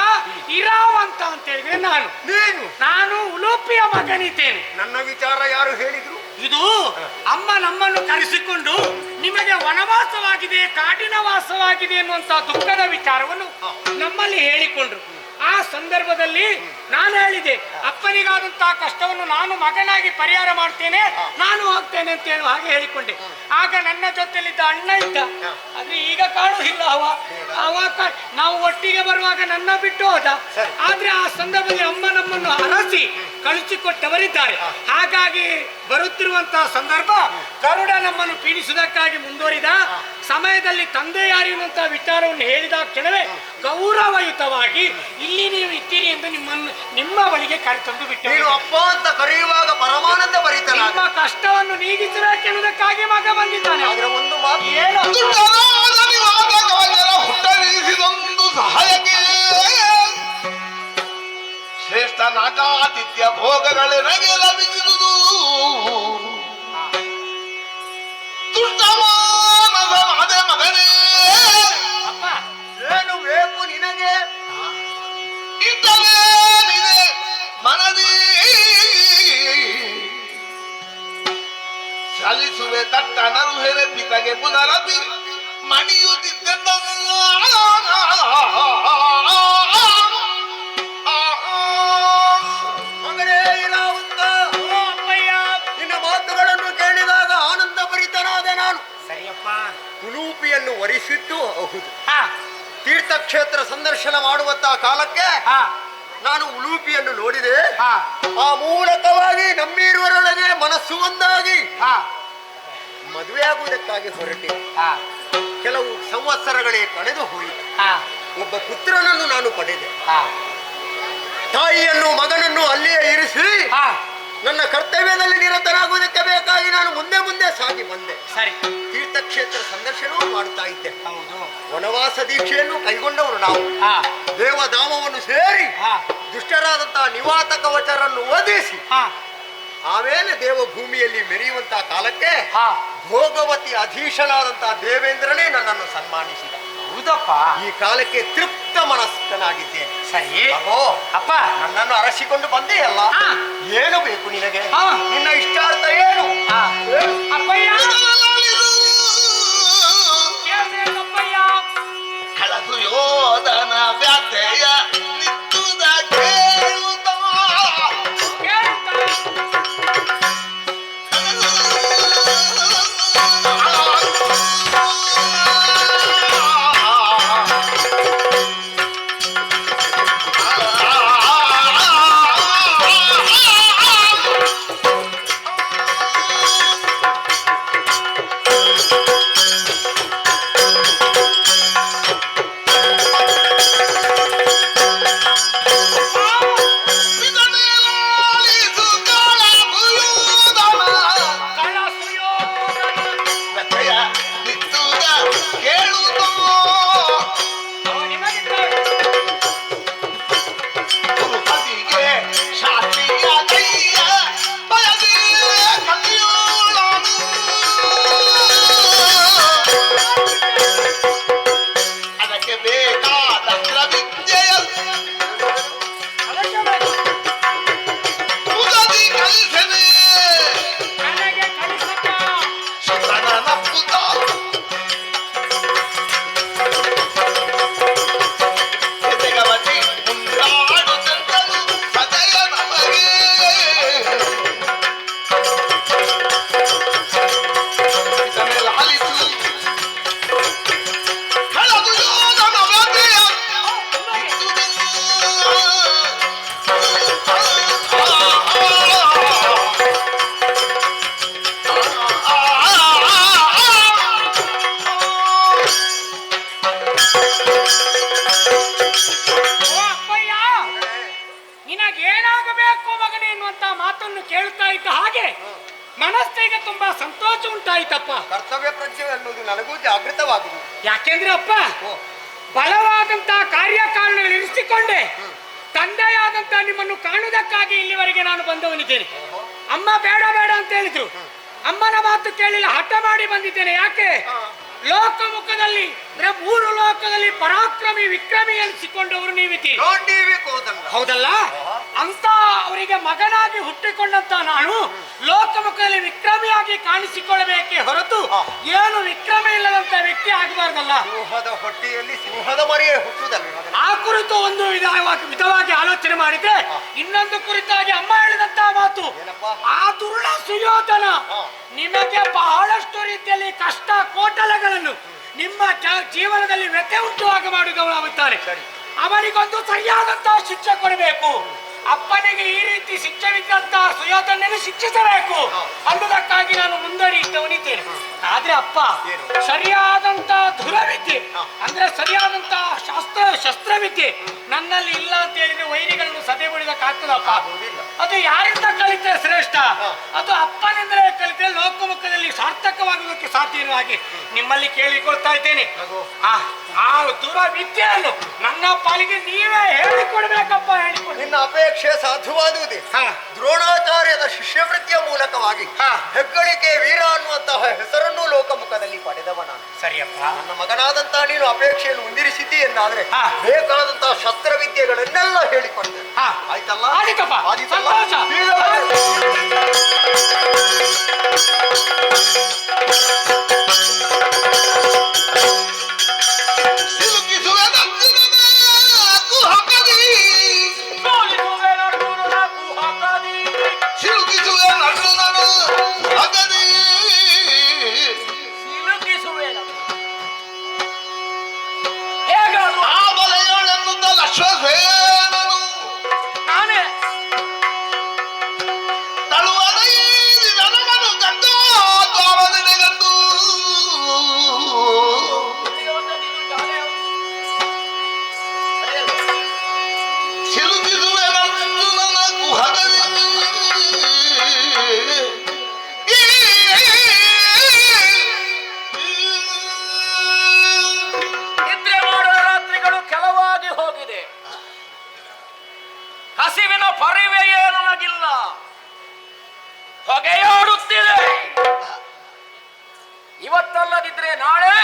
ಇರಾವಂತ ಅಂತ ಹೇಳಿದ್ರೆ ನಾನು ಉಲೂಪಿಯ ಮಗನಿದ್ದೇನೆ. ನನ್ನ ವಿಚಾರ ಯಾರು ಹೇಳಿದ್ರು? ಇದು ಅಮ್ಮ ನಮ್ಮನ್ನು ಕರೆಸಿಕೊಂಡು ನಿಮಗೆ ವನವಾಸವಾಗಿದೆ, ಕಾಡಿನ ವಾಸವಾಗಿದೆ ಎನ್ನುವಂತಹ ದುಃಖದ ವಿಚಾರವನ್ನು ನಮ್ಮಲ್ಲಿ ಹೇಳಿಕೊಂಡ್ರು. ಆ ಸಂದರ್ಭದಲ್ಲಿ ನಾನು ಹೇಳಿದೆ, ಅಪ್ಪನಿಗಾದಂತಹ ಕಷ್ಟವನ್ನು ನಾನು ಮಗನಾಗಿ ಪರಿಹಾರ ಮಾಡ್ತೇನೆ, ನಾನು ಹೋಗ್ತೇನೆ ಅಂತ ಹೇಳುವ ಹಾಗೆ ಹೇಳಿಕೊಂಡೆ. ಆಗ ನನ್ನ ಜೊತೆಲಿದ್ದ ಅಣ್ಣ ಇದ್ದ, ಆದ್ರೆ ಈಗ ಕಾಣುವುದಿಲ್ಲ. ಅವ ನಾವು ಒಟ್ಟಿಗೆ ಬರುವಾಗ ನನ್ನ ಬಿಟ್ಟು ಹೋದ. ಆದ್ರೆ ಆ ಸಂದರ್ಭದಲ್ಲಿ ಅಮ್ಮ ನಮ್ಮನ್ನು ಹರಸಿ ಕಳಿಸಿಕೊಟ್ಟವರಿದ್ದಾರೆ. ಹಾಗಾಗಿ ಬರುತ್ತಿರುವಂತಹ ಸಂದರ್ಭ ಗರುಡ ನಮ್ಮನ್ನು ಪೀಡಿಸುವುದಕ್ಕಾಗಿ ಮುಂದುವರಿದ ಸಮಯದಲ್ಲಿ ತಂದೆ ಯಾರಿರುವಂತಹ ವಿಚಾರವನ್ನು ಹೇಳಿದ ಕ್ಷಣವೇ ಗೌರವಯುತವಾಗಿ ಇಲ್ಲಿ ನೀವು ಇದ್ದೀರಿ ಎಂದು ನಿಮ್ಮ ಬಳಿಗೆ ಕರೆತಂದು ಬಿಟ್ಟು ಅಪ್ಪ ಅಂತ ಕರೆಯುವಾಗ ಪರಮಾನಂದ ಬರೀತಾನೆ. ನಿಮ್ಮ ಕಷ್ಟವನ್ನು ನೀಗಿಸಬೇಕೆನ್ನುವುದಕ್ಕಾಗಿ ಮಗ ಬಂದಿದ್ದಾನೆ. ಆದ್ರೆ ಒಂದು ಮಾತು ಏನು, ಹುಟ್ಟರಿಸಿದೊಂದು ಸಹಾಯಕ್ಕೆ ಶ್ರೇಷ್ಠ ನಾಗಾತಿಥ್ಯ ಭೋಗಗಳೆನಗೆ ಲಭಿಸಿದುದು. ದುಷ್ಟಮಾನಸನಾದೆ ಮಗನೇ, ಏನು ಬೇಕು ನಿನಗೆ? ಇದ್ದವೇನಿದೆ ಮನದಿ ಚಲಿಸುವೆ ತಟ್ಟ ನರುಹೆರೆ ಪಿತಗೆ ಪುನರಪಿ ಮಣಿಯುತ್ತಿದ್ದ ಮಗನೇ ಇರಾವಂತ, ನಿನ್ನ ಮಾತುಗಳನ್ನು ಕೇಳಿದಾಗ ಆನಂದ ಭರಿತನಾದ ನಾನು. ಸರಿಯಪ್ಪ. ಉಲೂಪಿಯನ್ನು ವರಿಸಿದ್ದು ಹೌದು. ತೀರ್ಥಕ್ಷೇತ್ರ ಸಂದರ್ಶನ ಮಾಡುವಂತಹ ಕಾಲಕ್ಕೆ ನಾನು ಉಲೂಪಿಯನ್ನು ನೋಡಿದೆ. ಆ ಮೂಲಕವಾಗಿ ನಮ್ಮಿರುವರೊಳಗೆ ಮನಸ್ಸು ಒಂದಾಗಿ ಮದುವೆ ಆಗುವುದಕ್ಕಾಗಿ ಹೊರಟೆ. ಕೆಲವು ಸಂವತ್ಸರಗಳೇ ಕಳೆದು ಹೋಯಿತು. ಒಬ್ಬ ಪುತ್ರನನ್ನು ನಾನು ಪಡೆದೆ. ತಾಯಿಯನ್ನು ಮಗನನ್ನು ಅಲ್ಲಿಯೇ ಇರಿಸಿ ನನ್ನ ಕರ್ತವ್ಯದಲ್ಲಿ ನಿರತನಾಗುವುದಕ್ಕೆ ಬೇಕಾಗಿ ನಾನು ಮುಂದೆ ಮುಂದೆ ಸಾಗಿ ಬಂದೆ. ತೀರ್ಥಕ್ಷೇತ್ರ ಸಂದರ್ಶನವೂ ಮಾಡುತ್ತಾ ಇದ್ದೆ. ವನವಾಸ ದೀಕ್ಷೆಯನ್ನು ಕೈಗೊಂಡವರು ನಾವು ದೇವಧಾಮವನ್ನು ಸೇರಿ ದುಷ್ಟರಾದಂತಹ ನಿವಾತಕ ವಚರನ್ನು ವಧಿಸಿ ಆಮೇಲೆ ದೇವ ಭೂಮಿಯಲ್ಲಿ ಮೆರೆಯುವಂತಹ ಕಾಲಕ್ಕೆ ಭೋಗವತಿ ಅಧೀಶನಾದಂತಹ ದೇವೇಂದ್ರನೇ ನನ್ನನ್ನು ಸನ್ಮಾನಿಸಿದ. ಹೌದಪ್ಪ, ಈ ಕಾಲಕ್ಕೆ ತೃಪ್ತ ಮನಸ್ಕನಾಗಿದ್ದೇನೆ. ಸರಿ ಅಗೋ ಅಪ್ಪ, ನನ್ನನ್ನು ಅರಸಿಕೊಂಡು ಬಂದೆಯಲ್ಲ, ಏನು ಬೇಕು ನಿನಗೆ? ನಿನ್ನ ಇಷ್ಟಾರ್ಥ ಏನು? ಅಪ್ಪಯ್ಯ ಕಳಸು ಯೋಧನ ವ್ಯಾತೆಯ ನಿತ್ತುದ ಕೇಳುತ್ತ ಕೇಳ್ತಾ ಇದ್ದ ಹಾಗೆ ಮನಸ್ಸಿಗೆ ತುಂಬಾ ಸಂತೋಷ ಉಂಟಾಯ್ತಪ್ಪ. ಕರ್ತವ್ಯ ಪ್ರಜ್ಞೆ ಅನ್ನೋದು ನನಗೂ ಜಾಗೃತವಾಗಿದೆ. ಯಾಕೆಂದ್ರೆ ಅಪ್ಪ, ಬಲವಾದಂತ ಕಾರ್ಯಕಾರಣಗಳು ಇರಿಸಿಕೊಂಡೆ ತಂದೆಯಾದಂತ ನಿಮ್ಮನ್ನು ಕಾಣುವುದಕ್ಕಾಗಿ ಇಲ್ಲಿವರೆಗೆ ನಾನು ಬಂದವನಿದ್ದೇನೆ. ಅಮ್ಮ ಬೇಡ ಬೇಡ ಅಂತ ಹೇಳಿದ್ರು, ಅಮ್ಮನ ಮಾತು ಕೇಳಿಲ್ಲ, ಹಠ ಮಾಡಿ ಬಂದಿದ್ದೇನೆ. ಯಾಕೆ? ಲೋಕಮುಖದಲ್ಲಿ ಅಂದ್ರೆ 3 ಲೋಕದಲ್ಲಿ ಪರಾಕ್ರಮಿ ವಿಕ್ರಮಿ ಎನಿಸಿಕೊಂಡವರು ನೀವಿದ್ದೀರಿ, ಹೌದಲ್ಲ? ಅಂತ ಅವರಿಗೆ ಮಗನಾಗಿ ಹುಟ್ಟಿಕೊಂಡಂತ ನಾನು ಲೋಕಮುಖದಲ್ಲಿ ವಿಕ್ರಮಿಯಾಗಿ ಕಾಣಿಸಿಕೊಳ್ಳಬೇಕೇ ಹೊರತು ಏನು ವಿಕ್ರಮ ಇಲ್ಲದಂತ ವ್ಯಕ್ತಿ ಆಗಬಾರ್ದಲ್ಲ. ಸಿಂಹದ ಹೊಟ್ಟೆಯಲ್ಲಿ ಸಿಂಹದ ಮರಿಯೇ ಹುಟ್ಟುವುದಲ್ಲ. ಆ ಕುರಿತು ಒಂದು ವಿಧವಾಗಿ ಆಲೋಚನೆ ಮಾಡಿದ್ರೆ, ಇನ್ನೊಂದು ಕುರಿತಾಗಿ ಅಮ್ಮ ಹೇಳಿದಂತ ಮಾತು, ಆ ದುರುಳ ಸುಯೋಧನ ನಿಮಗೆ ಬಹಳಷ್ಟು ರೀತಿಯಲ್ಲಿ ಕಷ್ಟ ಕೋಟಲೆಗಳನ್ನು ನಿಮ್ಮ ಜೀವನದಲ್ಲಿ ವ್ಯಥೆ ಉಂಟುವಾಗ ಮಾಡುವುದಾಗುತ್ತಾರೆ. ಅವನಿಗೊಂದು ಸರಿಯಾದಂತಹ ಶಿಕ್ಷೆ ಕೊಡಬೇಕು. ಅಪ್ಪನಿಗೆ ಈ ರೀತಿ ಶಿಕ್ಷೆ ಬಿದ್ದಂತಹ ಸುಯೋಧನನ್ನು ಶಿಕ್ಷಿಸಬೇಕು ಅನ್ನೋದಕ್ಕಾಗಿ ನಾನು ಮುಂದುವರಿಯುತ್ತವನಿದ್ದೇನೆ. ಆದ್ರೆ ಅಪ್ಪ, ಸರಿಯಾದಂತಹ ಧುರವಿದ್ಯೆ ಅಂದ್ರೆ ಸರಿಯಾದಂತಹ ಶಸ್ತ್ರವಿದ್ಯೆ ನನ್ನಲ್ಲಿ ಇಲ್ಲ ಅಂತ ಹೇಳಿದ್ರೆ ವೈರಿಗಳನ್ನು ಸದೆ ಬಿಡುವುದಕ್ಕಾಗ್ತದಪ್ಪ. ಅದು ಯಾರಿಂದ ಕಲಿತರೆ ಶ್ರೇಷ್ಠ? ಅದು ಅಪ್ಪನಿಂದಲೇ ಕಲಿತರೆ ಲೋಕಮುಖದಲ್ಲಿ ಸಾರ್ಥಕವಾಗುವುದಕ್ಕೆ ಸಾಧ್ಯ ಇರುವ ಹಾಗೆ ನಿಮ್ಮಲ್ಲಿ ಕೇಳಿಕೊಳ್ತಾ ಇದ್ದೇನೆ. ಆ ದುರವಿದ್ಯೆಯನ್ನು ನನ್ನ ಪಾಲಿಗೆ ನೀವೇ ಹೇಳಿಕೊಡ್ಬೇಕಪ್ಪ, ಹೇಳಿಕೊಡಿ. ನಿನ್ನ ಅಪೇಕ್ಷೆ ಸಾಧುವಾದುವುದೇ. ದ್ರೋಣಾಚಾರ್ಯದ ಶಿಷ್ಯವೃತ್ತಿಯ ಮೂಲಕವಾಗಿ ಹೆಗ್ಗಳಿಕೆ ವೀರ ಅನ್ನುವಂತಹ ಹೆಸರನ್ನು ಲೋಕಮುಖದಲ್ಲಿ ಪಡೆದವ ನಾನು. ಸರಿಯಪ್ಪ, ನನ್ನ ಮಗನಾದಂತಹ ನೀನು ಅಪೇಕ್ಷೆಯನ್ನು ಹೊಂದಿರಿಸಿದ್ದಿ ಎಂದಾದ್ರೆ ಬೇಕಾದಂತಹ ಶಸ್ತ್ರವಿದ್ಯೆಗಳನ್ನೆಲ್ಲ ಹೇಳಿಕೊಡ್ತೇನೆ. ಆಯ್ತಲ್ಲ? ಆದಿತಪ್ಪ, ಸಂತೋಷ. ನಿದ್ರೆ ಮಾಡುವ ರಾತ್ರಿಗಳು ಕೆಲವು ಚೆನ್ನಾಗಿಲ್ಲ, ಹೊಗೆಯಾಡುತ್ತಿದೆ. ಇವತ್ತಲ್ಲದಿದ್ರೆ ನಾಳೆ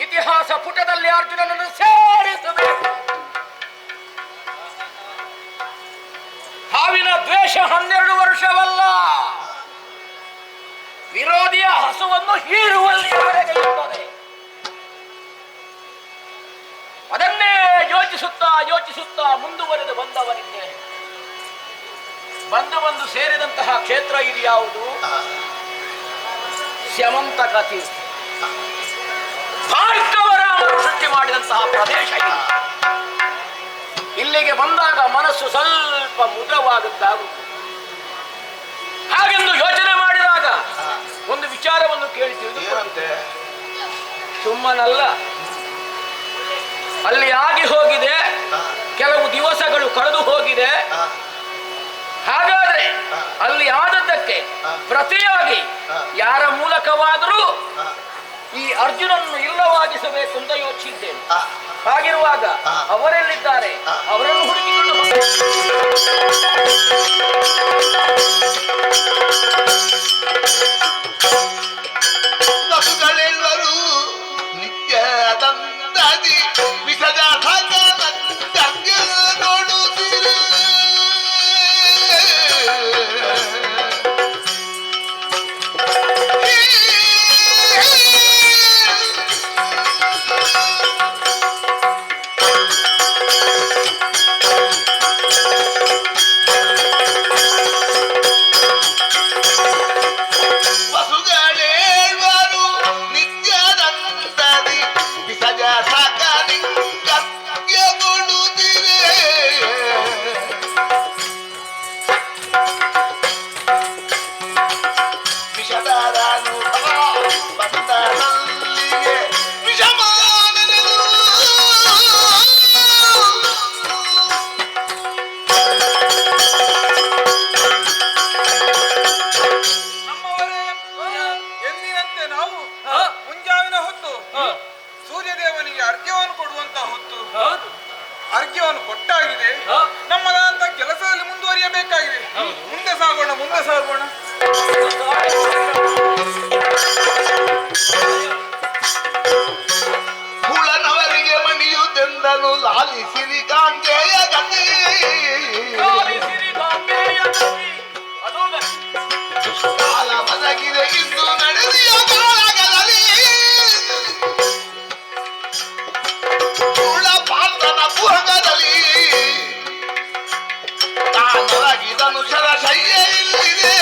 ಇತಿಹಾಸ ಪುಟದಲ್ಲಿ ಅರ್ಜುನನನ್ನು ಸೇರಿಸಬೇಕು. ಹಾವಿನ ದ್ವೇಷ 12 ವರ್ಷವಲ್ಲ, ವಿರೋಧಿಯ ಹಸುವನ್ನು ಹೀರುವಲ್ಲಿಯವರೆಗೆ ಇರುತ್ತದೆ. ಅದನ್ನೇ ಯೋಚಿಸುತ್ತಾ ಮುಂದುವರೆದು ಬಂದವನಿದ್ದೇನೆ. ಬಂದು ಸೇರಿದಂತಹ ಕ್ಷೇತ್ರ ಇದು ಯಾವುದು? ಸ್ಯಮಂತಕ ತೀರ್ಥ. ಭಾರ್ಗವರಾಮರು ಸೃಷ್ಟಿ ಮಾಡಿದಂತಹ ಪ್ರದೇಶ ಇದು. ಇಲ್ಲಿಗೆ ಬಂದಾಗ ಮನಸ್ಸು ಸ್ವಲ್ಪ ಮುದವಾಗುತ್ತಾಗುತ್ತೆ. ಹಾಗೆಂದು ಯೋಚನೆ ಮಾಡಿದಾಗ ಒಂದು ವಿಚಾರವನ್ನು ಕೇಳಿ ತಿಳಿದುಕೊಳ್ಳುತ್ತೆ. ಸುಮ್ಮನಲ್ಲ, ಅಲ್ಲಿ ಆಗಿ ಹೋಗಿದೆ, ಕೆಲವು ದಿವಸಗಳು ಕಳೆದು ಹೋಗಿದೆ. ಹಾಗಾದ್ರೆ ಅಲ್ಲಿ ಆದದ್ದಕ್ಕೆ ಪ್ರತಿಯಾಗಿ ಯಾರ ಮೂಲಕವಾದರೂ ಈ ಅರ್ಜುನನ್ನು ಇಲ್ಲವಾಗಿಸಬೇಕು ಅಂತ ಯೋಚಿಸಿದ್ದೇನೆ. ಹಾಗಿರುವಾಗ ಅವರೆಲ್ಲಿದ್ದಾರೆ? ಅವರನ್ನು ಹುಡುಕಿಕೊಂಡು ಬಸುಗಳೆಲ್ಲರೂ ನಿತ್ಯದಂತದಿ ವಿಸದ ನೋಡುತ್ತೀರಿ. ಅರ್ಘ್ಯವನ್ನು ಕೊಟ್ಟಾಗಿದೆ. ನಮ್ಮದಂತ ಕೆಲಸದಲ್ಲಿ ಮುಂದುವರಿಯಬೇಕಾಗಿದೆ. ಮುಂದೆ ಸಾಗೋಣ. ಕುಳನವರಿಗೆ ಮಣಿಯುವುದೆಂದನು ಲಾಲಿಸಿರಿ ಕಾಂಗೆಯ ಗತಿ. ಕಾಲ ಬದಗಿದೆ ಇಂದು ನಡೆದಿಯ ಕಾಲಗಳಲ್ಲಿ. ಪಾರ್ಥನ ಕುಹಗದಲ್ಲಿ ತಾನೊಳಗಿದನು ಶರಶಯ್ಯ ಇಲ್ಲಿದೆ.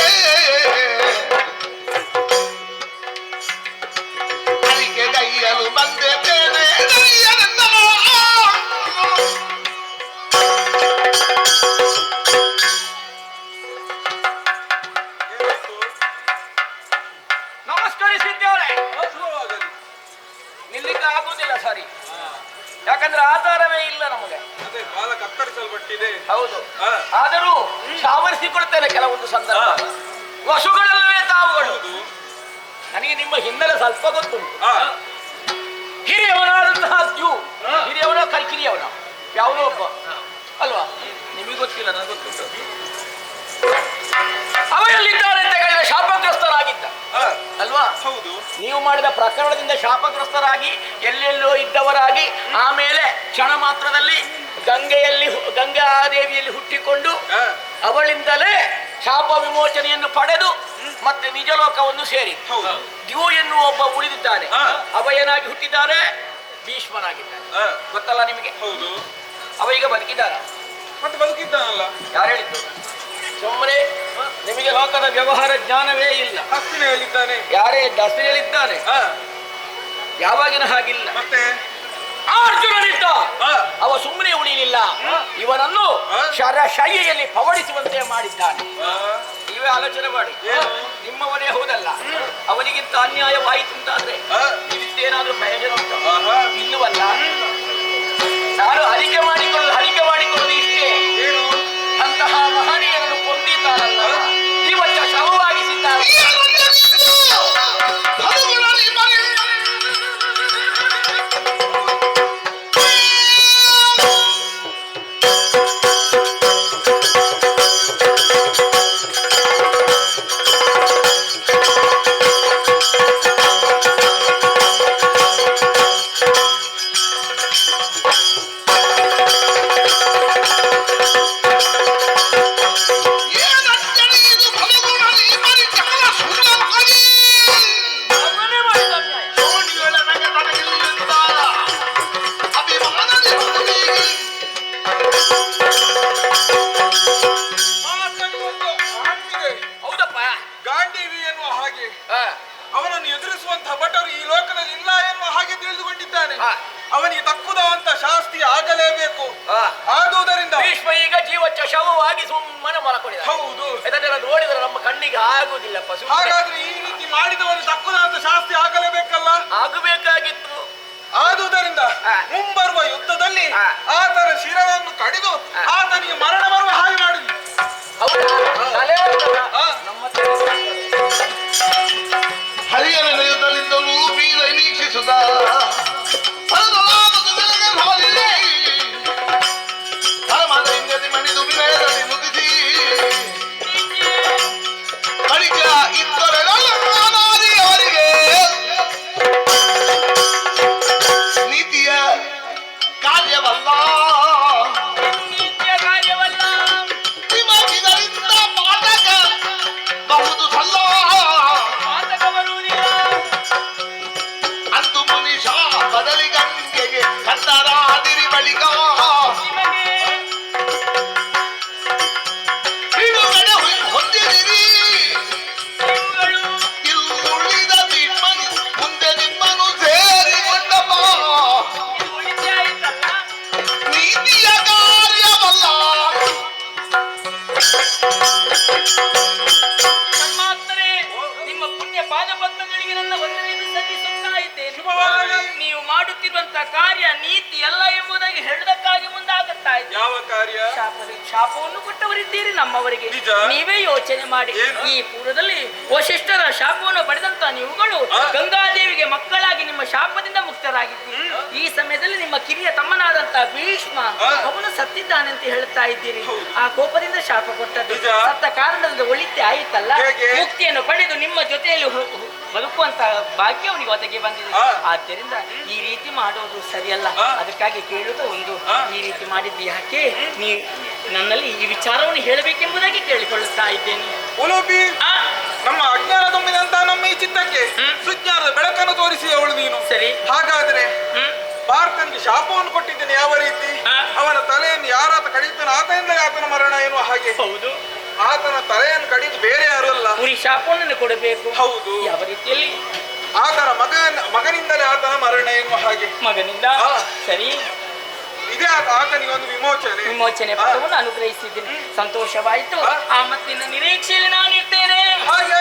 ಅರಿಕೆ ಗೈಯಲು ಬಂದೆ ಬೇರೆ ನಮಸ್ಕರಿಸಿದ್ದೇವೆ. ನಿಲ್ಲಿಕ್ಕೆ ಆಗುವುದಿಲ್ಲ ಸರಿ, ಯಾಕಂದ್ರೆ ಆಧಾರವೇ ಇಲ್ಲ ನಮಗೆ. ಬಾಲ ಕತ್ತರಿಸಲ್ಪಟ್ಟಿದೆ. ಹೌದು, ಆದರೂ ಸಾವರಿಸಿಕೊಳ್ತೇನೆ ಕೆಲವೊಂದು ಸಂದರ್ಭ. ವಸುಗಳಲ್ಲವೇ ತಾವುಗಳು. ನನಗೆ ನಿಮ್ಮ ಹಿನ್ನೆಲೆ ಸ್ವಲ್ಪ ಗೊತ್ತುಂಟು. ಹಿರಿಯವನಾದಂತಹ ಹಿರಿಯವನ ಕಲ್ಕಿರಿಯವನ ಯಾವುದೋ ಒಬ್ಬ ಅಲ್ವಾ? ನಿಮಗೆ ಗೊತ್ತಿಲ್ಲ, ನನಗೆ ಗೊತ್ತುಂಟು. ಅವ ಎಲ್ಲಿದ್ದಾರೆ ಅಂತ ಹೇಳಿದ್ರೆ ಶಾಪಗ್ರಸ್ತರಾಗಿದ್ದ ಅಲ್ವಾ? ಹೌದು. ನೀವು ಮಾಡಿದ ಪ್ರಕರಣದಿಂದ ಶಾಪಗ್ರಸ್ತರಾಗಿ ಎಲ್ಲೆಲ್ಲೋ ಇದ್ದವರಾಗಿ ಆಮೇಲೆ ಕ್ಷಣ ಮಾತ್ರದಲ್ಲಿ ಗಂಗಾದೇವಿಯಲ್ಲಿ ಹುಟ್ಟಿಕೊಂಡು ಅವಳಿಂದಲೇ ಶಾಪ ವಿಮೋಚನೆಯನ್ನು ಪಡೆದು ಮತ್ತೆ ನಿಜಲೋಕವನ್ನು ಸೇರಿ ದ್ಯೂ ಎನ್ನುವ ಒಬ್ಬ ಉಳಿದಿದ್ದಾನೆ. ಅಭಯನಾಗಿ ಹುಟ್ಟಿದ್ದಾರೆ, ಭೀಷ್ಮನಾಗಿದ್ದಾನೆ. ಗೊತ್ತಲ್ಲ ನಿಮಗೆ? ಹೌದು. ಅವ ಈಗ ಬದುಕಿದ್ದಾರ? ಮತ್ತೆ ಬದುಕಿದ್ದಾನಲ್ಲ. ಯಾರು ಹೇಳಿದ್ದು? ಸುಮ್ಮನೆ ನಿಮಗೆ ಲೋಕದ ವ್ಯವಹಾರ ಜ್ಞಾನವೇ ಇಲ್ಲ. ಹಸ್ತಿನ ಹೇಳಿದ್ದಾನೆ. ಯಾರೇ ದಸ್ತಿ ಹೇಳಿದ್ದಾನೆ? ಯಾವಾಗಿನ ಹಾಗಿಲ್ಲ. ಮತ್ತೆ ಅರ್ಜುನನಿದ್ದ, ಅವ ಸುಮ್ಮನೆ ಉಳಿಯಲಿಲ್ಲ. ಇವನನ್ನು ಶರಶಯ್ಯೆಯಲ್ಲಿ ಪವಡಿಸುವಂತೆ ಮಾಡಿದ್ದಾನೆ. ನೀವೇ ಆಲೋಚನೆ ಮಾಡಿ. ನಿಮ್ಮವನೇ ಹೌದಲ್ಲ, ಅವನಿಗಿಂತ ಅನ್ಯಾಯವಾಯಿತು ಅಂತಾದ್ರೆ ಇದಕ್ಕೇನಾದ್ರೂ ಪ್ರಯೋಜನ ಉಂಟು? ಇಲ್ಲವಲ್ಲ. ನಾನು ಹರಿಕೆ ಮಾಡಿಕೊಳ್ಳೋದು ಇಷ್ಟೇ. ಅಂತಹ ಮಹನೀಯರನ್ನು ಕೊಂದಿದ್ದಾರಲ್ಲ, ಇವತ್ತ ಶವವಾಗಿಸಿದ್ದಾರೆ. ಅವನಿಗೆ ತಕ್ಕುದಂತ ಶಾಸ್ತಿ ಆಗಲೇಬೇಕು. ಆದುದರಿಂದ ಭೀಷ್ಮ ಈಗ ಜೀವಚ್ಚ ಶವವಾಗಿ ಸುಮ್ಮನೆ ಮಲಕೊಂಡಿದ್ದ. ಹೌದು, ಇದನ್ನೆಲ್ಲ ನೋಡಿದ್ರೆ ನಮ್ಮ ಕಣ್ಣಿಗೆ ಆಗುದಿಲ್ಲಪ್ಪ. ಹಾಗಾದ್ರೆ ಈ ರೀತಿ ಮಾಡಿದವನು ತಕ್ಕುದಂತ ಶಾಸ್ತಿ ಆಗಲೇಬೇಕಲ್ಲ. ಆಗಬೇಕಾಗಿತ್ತು. ಆದುದರಿಂದ ಮುಂಬರುವ ಯುದ್ಧದಲ್ಲಿ ಆತನ ಶಿರವನ್ನು ಕಡಿದು ಆತನಿಗೆ ಮರಣ ಬರುವ ಹಾಗೆ ಮಾಡಿದ್ವಿ. ಹರಿಯನ ಯುದ್ಧದಿಂದಲೂ ಬೀರ ನಿರೀಕ್ಷಿಸುತ್ತ ಮಣಿದು ವಿನಯದಲ್ಲಿ ನುಗ್ಗಿಸಿ ಬಳಿಕ ಇದ್ದರೆಲ್ಲರಿಗೆ ನೀತಿಯ ಕಾರ್ಯವಲ್ಲ ನಿಮಗಿದರಿಂದ ಪಾಠಕ ಬಹುದು ಸಲ್ಲ ಅಂದು ಮುನಿಷ ಬದಲಿ ಗಂಗೆಗೆ ಕತ್ತರಾದಿರಿ ಬಳಿಕ ಬಿಡುಗಡೆ ಹೊಂದಿದಿರಿ ಇಲ್ಲುಳಿದ ನಿಮ್ಮನು ಮುಂದೆ ನಿಮ್ಮನು ಸೇರಿಕೊಂಡಪ್ಪ ನೀತಿಯ ಕಾರ್ಯವಲ್ಲ. ಪರಮಾತ್ಮನೇ, ನಿಮ್ಮ ಪುಣ್ಯ ಪಾದ ಪದ್ಮಗಳಿಗೆ ನನ್ನ ವಂದನೆಯನ್ನು ಸಲ್ಲಿಸುತ್ತಾ ಇದ್ದೇನೆ. ನೀವು ಮಾಡುತ್ತಿರುವಂತಹ ಕಾರ್ಯ ನೀತಿ ಎಲ್ಲ ಎಂಬುದಾಗಿ ಹೇಳುವುದಕ್ಕಾಗಿ ಮುಂದಾಗುತ್ತಾ ಇದ್ದೇನೆ. ಯಾವ ಕಾರ್ಯ? ಶಾಪವನ್ನು ಕೊಟ್ಟವರಿದ್ದೀರಿ ನಮ್ಮವರಿಗೆ. ನಿಜ. ನೀವೇ ಯೋಚನೆ ಮಾಡಿ. ಈ ಪೂರ್ವದಲ್ಲಿ ವಶಿಷ್ಠರ ಶಾಪವನ್ನು ಪಡೆದಂತ ನೀವುಗಳು ಗಂಗಾದೇವಿಗೆ ಮಕ್ಕಳಾಗಿ ನಿಮ್ಮ ಶಾಪದಿಂದ ಮುಕ್ತರಾಗಿದ್ದೀರಿ. ಈ ಸಮಯದಲ್ಲಿ ನಿಮ್ಮ ಕಿರಿಯ ತಮ್ಮನಾದಂತ ಭೀಷ್ಮ ಅವನು ಸತ್ತಿದ್ದಾನೆ ಅಂತ ಹೇಳ್ತಾ ಇದ್ದೀರಿ. ಆ ಕೋಪದಿಂದ ಶಾಪ ಕೊಟ್ಟದ್ದು. ಸತ್ತ ಕಾರಣದಿಂದ ಒಳಿತೆ ಆಯಿತಲ್ಲ, ಮುಕ್ತಿಯನ್ನು ಪಡೆದು ನಿಮ್ಮ ಜೊತೆಯಲ್ಲಿ ಬದುಕುವಂತ ಭಾಗ್ಯ ಅವನಿಗೆ ಒದಗಿ ಬಂದಿದೆ. ಆದ್ದರಿಂದ ಈ ರೀತಿ ಮಾಡೋದು ಸರಿಯಲ್ಲ. ಅದಕ್ಕಾಗಿ ಕೇಳುವುದು ಒಂದು, ಈ ರೀತಿ ಮಾಡಿದ್ದು ಯಾಕೆ? ನೀ ನನ್ನಲ್ಲಿ ಈ ವಿಚಾರವನ್ನು ಹೇಳಬೇಕೆಂಬುದಾಗಿ ಕೇಳಿಕೊಳ್ಳುತ್ತಾ ಇದ್ದೇನೆ. ಉಲೂಪಿ, ನಮ್ಮ ಅಜ್ಞಾನ ತುಂಬಿದಂತ ನಮ್ಮ ಈ ಚಿತ್ತಕ್ಕೆ ಸುಜ್ಞಾನದ ಬೆಳಕನ್ನು ತೋರಿಸಿ ಅವಳು ನೀನು. ಸರಿ, ಹಾಗಾದ್ರೆ ಭಾರತನಿಗೆ ಶಾಪವನ್ನು ಕೊಟ್ಟಿದ್ದೇನೆ ಯಾವ ರೀತಿ? ಅವನ ತಲೆಯನ್ನು ಯಾರಾತ ಕಡಿತಾನೋ ಆತನಿಂದ ಆತನ ಮರಣ ಎನ್ನುವ ಹಾಗೆ. ಹೌದು, ಆತನ ತಲೆಯನ್ನು ಕಡಿದು ಬೇರೆ ಯಾರು ಅಲ್ಲ, ಪುರಿ ಶಾಪವನ್ನು ಕೊಡಬೇಕು. ಹೌದು, ಯಾವ ರೀತಿಯಲ್ಲಿ? ಆತನ ಮಗನಿಂದಲೇ ಆತನ ಮರಣ ಎನ್ನುವ ಹಾಗೆ. ಮಗನಿಂದ? ಸರಿ, ಇದೇ ಆತನಿಗೆ ಒಂದು ವಿಮೋಚನೆ ಪದವನ್ನು ಅನುಗ್ರಹಿಸಿದ್ದೀನಿ. ಸಂತೋಷವಾಯಿತು. ಆ ಮತ್ತಿನ ನಿರೀಕ್ಷೆಯಲ್ಲಿ ನಾನು ಇರ್ತೇನೆ. ಹಾಗೆ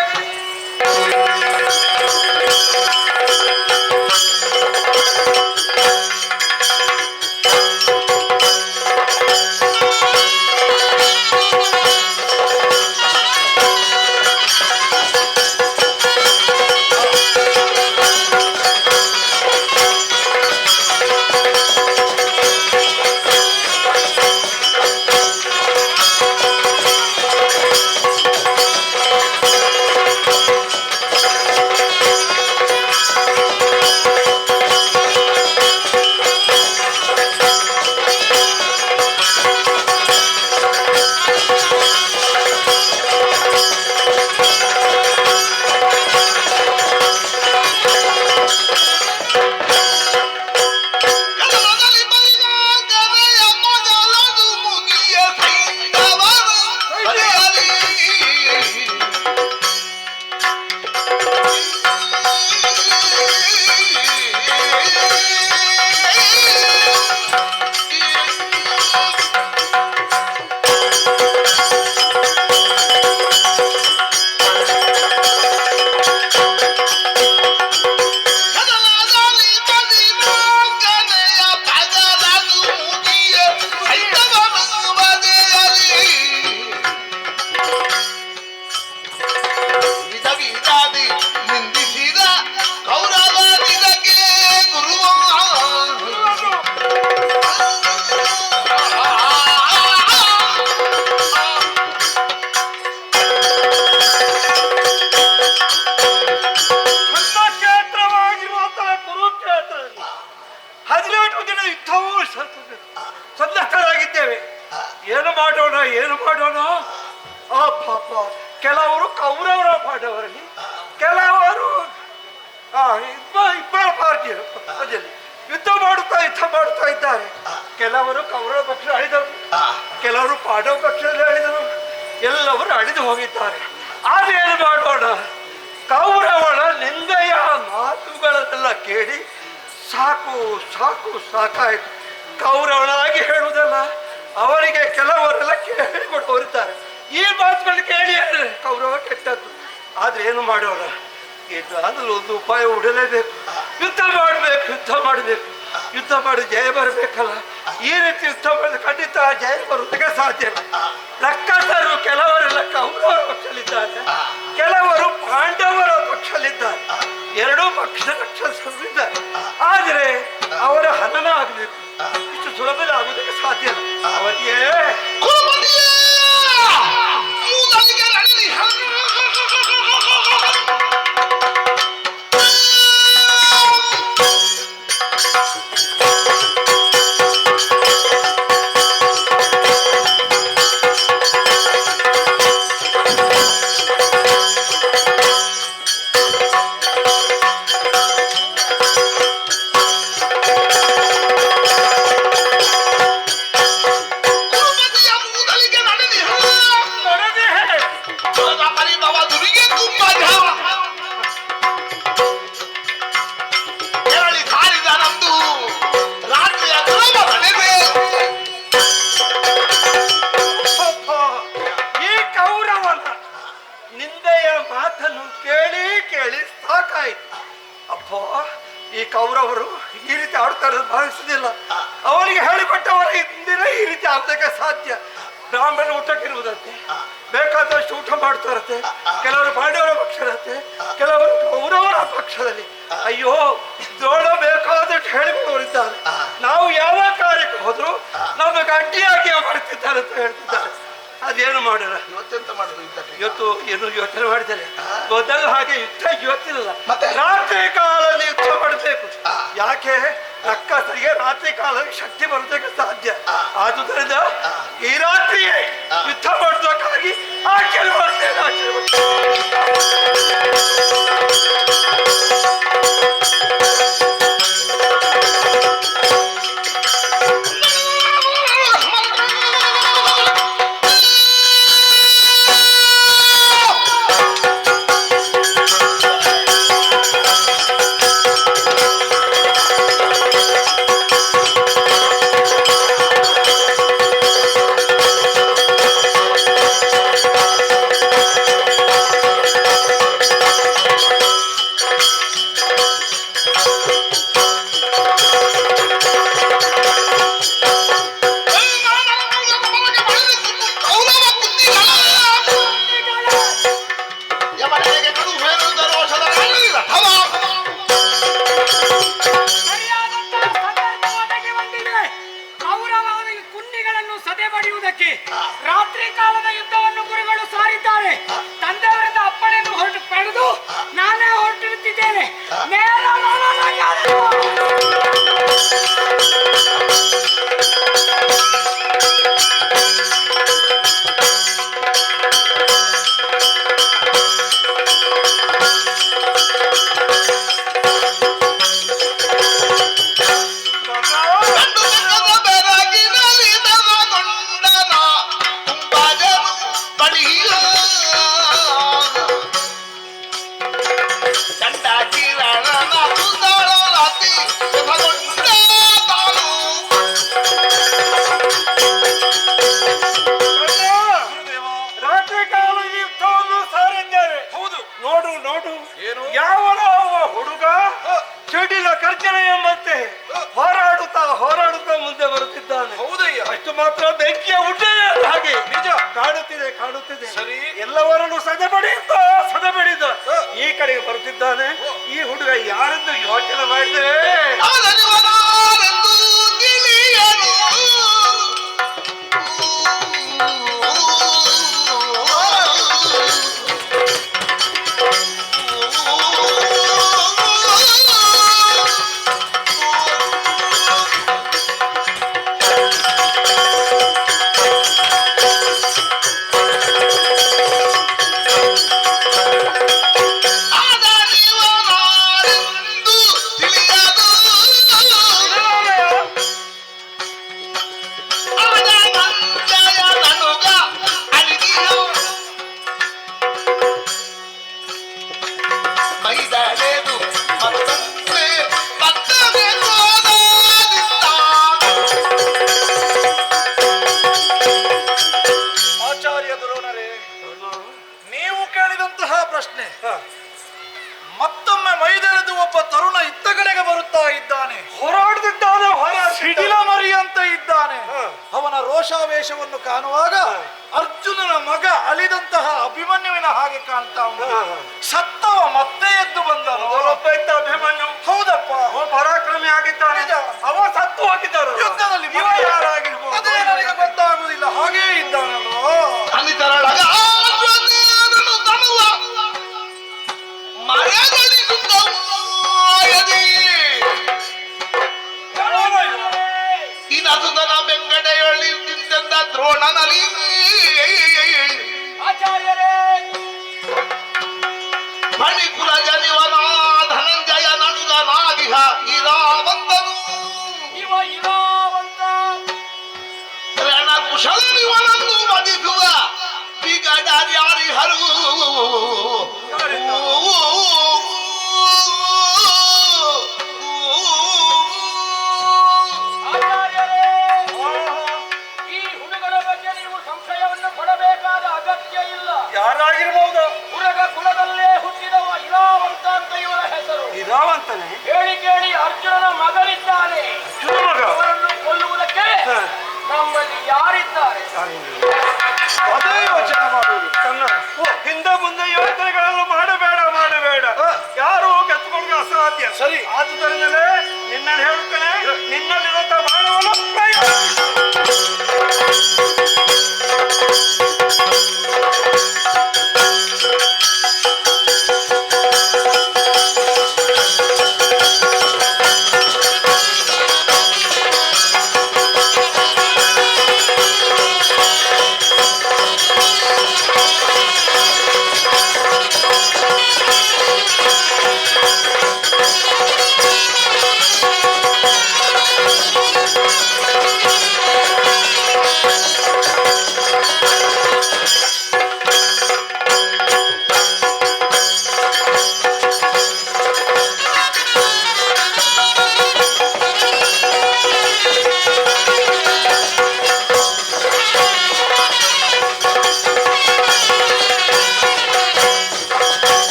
ಮಾಡೋಣ? ಆ ಪಾಪ, ಕೆಲವರು ಕೌರವರ ಪಾಠವರಲ್ಲಿ, ಕೆಲವರು ಇಬ್ಬರ ಪಾರ್ಟಿಯರು ಅದಲ್ಲಿ ಯುದ್ಧ ಮಾಡುತ್ತಾ ಇದ್ದಾರೆ. ಕೆಲವರು ಕೌರವ ಪಕ್ಷ ಅಳಿದರು, ಕೆಲವರು ಪಾಂಡವ ಪಕ್ಷದಲ್ಲಿ ಅಳಿದರು, ಎಲ್ಲವರು ಅಳಿದು ಹೋಗಿದ್ದಾರೆ. ಆದೇನು ಮಾಡೋಣ? ಕೌರವನ ನಿಂದೆಯ ಮಾತುಗಳನ್ನೆಲ್ಲ ಕೇಳಿ ಸಾಕು ಸಾಕು ಸಾಕಾಯ್ತು. ಕೌರವನಾಗಿ ಹೇಳುವುದಲ್ಲ, ಅವರಿಗೆ ಕೆಲವರೆಲ್ಲ ಕೇಳಿಕೊಡುವರಿದ್ದಾರೆ. ಈ ಮಾತುಗಳು ಕೇಳಿ ಕೌರವ ಕೆಟ್ಟದ್ದು. ಆದ್ರೆ ಏನು ಮಾಡೋಣ, ಇದಾದ್ರೂ ಒಂದು ಉಪಾಯ ಉಡಲೇಬೇಕು. ಯುದ್ಧ ಮಾಡಬೇಕು, ಯುದ್ಧ ಮಾಡಬೇಕು, ಯುದ್ಧ ಮಾಡಿ ಜಯ ಬರಬೇಕಲ್ಲ. ಈ ರೀತಿ ಯುದ್ಧ ಮಾಡಿದ್ರೆ ಖಂಡಿತ ಜಯ ಬರುವುದಕ್ಕೆ ಸಾಧ್ಯ ಇಲ್ಲ. ರಕ್ಕಸರು ಕೆಲವರೆಲ್ಲ ಕೌರವರ ಪಕ್ಷದಲ್ಲಿದ್ದಾರೆ, ಕೆಲವರು ಪಾಂಡವರ ಪಕ್ಷದಲ್ಲಿದ್ದಾರೆ. ಎರಡೂ ಪಕ್ಷದ ರಕ್ಷಸರಿದ್ದಾರೆ. ಆದರೆ ಅವರ ಹನನ ಆಗಬೇಕು. ಇಷ್ಟು ಸುಲಭದಲ್ಲಿ ಆಗುವುದಕ್ಕೆ ಸಾಧ್ಯ ಇಲ್ಲ. ಅವರಿಗೆ ಈ ಕೌರವರು ಈ ರೀತಿ ಆಡ್ತಾರೆ ಭಾವಿಸುದಿಲ್ಲ. ಅವರಿಗೆ ಹೇಳಿಕೊಟ್ಟವರ ಹಿಂದಿನ ಈ ರೀತಿ ಆಗೋದಕ್ಕೆ ಸಾಧ್ಯ. ಬ್ರಾಹ್ಮಣ ಊಟಕ್ಕಿರುವುದಂತೆ, ಬೇಕಾದಷ್ಟು ಊಟ ಮಾಡ್ತಾರತ್ತೆ. ಕೆಲವರು ಪಾಂಡವರ ಪಕ್ಷ ಇರತ್ತೆ, ಕೆಲವರು ಕೌರವರ ಪಕ್ಷದಲ್ಲಿ. ಅಯ್ಯೋ, ದ್ರೋಣ ಬೇಕಾದಷ್ಟು ಹೇಳಿಕೊಡೋರಿದ್ದಾರೆ. ನಾವು ಯಾವ ಕಾರ್ಯಕ್ಕೆ ಹೋದ್ರು ನಮಗೆ ಅಡ್ಡಿಯಾಗಿ ಮಾಡ್ತಿದ್ದಾರೆ ಅಂತ ಹೇಳ್ತಿದ್ದಾರೆ. ಅದೇನು ಮಾಡೋಣ, ಇವತ್ತೆಂತ ಮಾಡುದು? ಇವತ್ತು ಏನು ಯೋಚನೆ ಮಾಡಿದ್ದಾರೆ. ಮೊದಲು ಹಾಗೆ ಯುದ್ಧ ಇವತ್ತಿಲ್ಲ, ರಾತ್ರಿ ಕಾಲದಲ್ಲಿ ಯುದ್ಧ ಮಾಡಬೇಕು. ಯಾಕೆ ರಕ್ಕಸರಿಗೆ ರಾತ್ರಿ ಕಾಲದಲ್ಲಿ ಶಕ್ತಿ ಬರೋದಕ್ಕೆ ಸಾಧ್ಯ. ಆದುದರಿಂದ ಈ ರಾತ್ರಿಯೇ ಯುದ್ಧ ಮಾಡೋದಕ್ಕಾಗಿ ಆಚರಣೆ ಮಾಡ್ತೇನೆ. ರಾತ್ರಿ ಕಾಲದ ಯುದ್ಧವನ್ನು ಗುರುಗಳು ಸಾರಿದ್ದಾರೆ. ತಂದೆಯವರಿಂದ ಅಪ್ಪಣೆಯನ್ನು ಹೊರಟು ಪಡೆದು ನಾನೇ ಹೊರಟಿರುತ್ತಿದ್ದೇನೆ. ಹೋರಾಡುತ್ತಾ ಮುಂದೆ ಬರುತ್ತಿದ್ದಾನೆ. ಹೌದಯ್ಯ, ಅಷ್ಟು ಮಾತ್ರ ಬೆಂಕಿಯ ಉಡ್ಡೆ ಹಾಗೆ ನಿಜ ಕಾಣುತ್ತಿದೆ. ಸರಿ, ಎಲ್ಲವರನ್ನು ಸದೆಬಡಿದ ಈ ಕಡೆಗೆ ಬರುತ್ತಿದ್ದಾನೆ. ಈ ಹುಡುಗ ಯಾರೆಂದು ಯೋಚನೆ ಮಾಡಿದ್ರೆ ಸನ್ನಿವೇಶವನ್ನು ಕಾಣುವಾಗ ಅರ್ಜುನನ ಮಗ ಅಲಿದಂತಹ ಅಭಿಮನ್ಯುವಿನ ಹಾಗೆ ಕಾಣ್ತಾ ಉಂಟು. ಸತ್ತವ ಮತ್ತೆ ಎದ್ದು ಬಂದನು. ಅಭಿಮನ್ಯು ಹೌದಪ್ಪ, ಪರಾಕ್ರಮಿ ಆಗಿದ್ದಾನೆ. ಅವ ಸತ್ತು ಹೋಗಿದ್ದರು ಯುದ್ಧದಲ್ಲಿ ಇವ ಯಾರಾಗಿರ್ಬೋದು? ಅದೇ ನನಗೆ ಗೊತ್ತಾಗುದಿಲ್ಲ, ಹಾಗೇ ಇದ್ದಾನಲ್ವ. ಅನಿತರೊಳಗ ತನುವ ಮರೆಗಳಿಸುತ್ತಯದಿ ಇನಸುತನ ಬೆಂಗಡೆಯೊಳ್ಳಿ ನಿಂತೆಂದ ದ್ರೋಣನಲ್ಲಿ ಆಚಾರ್ಯರೇ, ಮಣಿಕುಲ ಜನಿವನ ಧನಂಜಯ ನಡುಗ ನಾದಿಹ ಇರಾವಂತನು ಇವ ಇರಾವಂತ ರಣ ಕುಶಲನಿವನನ್ನು ವಧಿಸುವ ಬಿಗಡಾರ್ಯಾರಿಹರು ಆಚಾರ್ಯರೇ, ಈ ಹುಡುಗನ ಬಗ್ಗೆ ನೀವು ಸಂಶಯವನ್ನು ಪಡಬೇಕಾದ ಅಗತ್ಯ ಇಲ್ಲ. ಯಾರಾಗಿರ್ಬೋದು? ಉರಗ ಕುಲದಲ್ಲೇ ಹುಟ್ಟಿದವ ಇರಾವಂತ ಅಂತ ಇವರ ಹೆಸರು. ಇದಾವಂತನೇ ಕೇಳಿ ಕೇಳಿ ಅರ್ಜುನನ ಮಗನಿದ್ದಾನೆ. ಮಗ ಅವರನ್ನು ಕೊಲ್ಲುವುದಕ್ಕೆ ನಮ್ಮಲ್ಲಿ ಯಾರಿದ್ದಾರೆ? ಅದೇ ಯೋಚನೆ ಮಾಡುವುದು. ಹಿಂದೆ ಮುಂದೆ ಯೋಚನೆಗಳನ್ನು ಮಾಡಬೇಡ ಮಾಡಬೇಡ. ಯಾರು ಗೆದ್ದುಕೊಳ್ಳುವ ಅಸಾಧ್ಯ. ಸರಿ. ಆದುದರಿಂದಲೇ ನಿನ್ನನ್ನು ಹೇಳುತ್ತೇನೆ, ನಿನ್ನಲ್ಲಿರುವಂತ ಬಾಣವನ್ನು ಪ್ರಯೋಗಿಸು.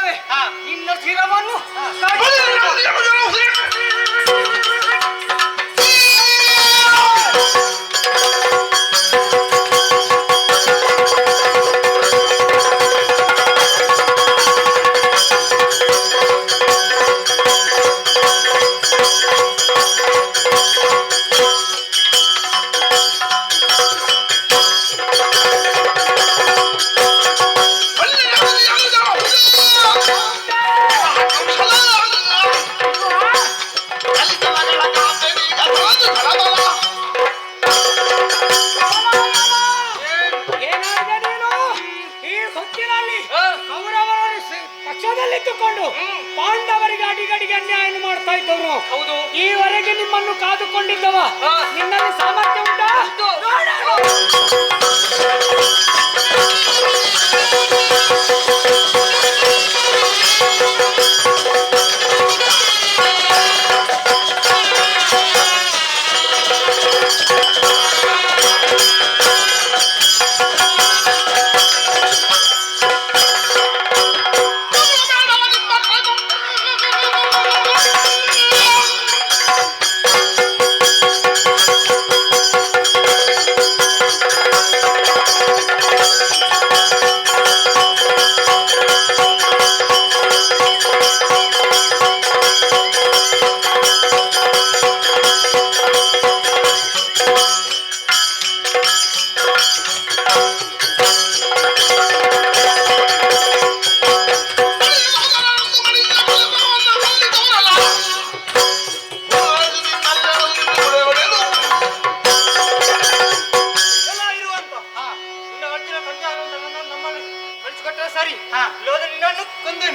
ಇದ್ದೇವೆ ನಿನ್ನ ಶಿರವನ್ನು ಪಕ್ಷದಲ್ಲಿಟ್ಟುಕೊಂಡು ಪಾಂಡವರಿಗೆ ಅಡಿಗಡಿಗೆ ಅನ್ಯಾಯ ಮಾಡ್ತಾ ಇದ್ದವರು. ಹೌದು, ಈವರೆಗೆ ನಿಮ್ಮನ್ನು ಕಾದುಕೊಂಡಿದ್ದವ ನಿನ್ನಲ್ಲಿ ಸಾಮರ್ಥ್ಯ ಉಂಟಾ? ಸರಿ, ನಿನ್ನನ್ನು ಕೊಂದು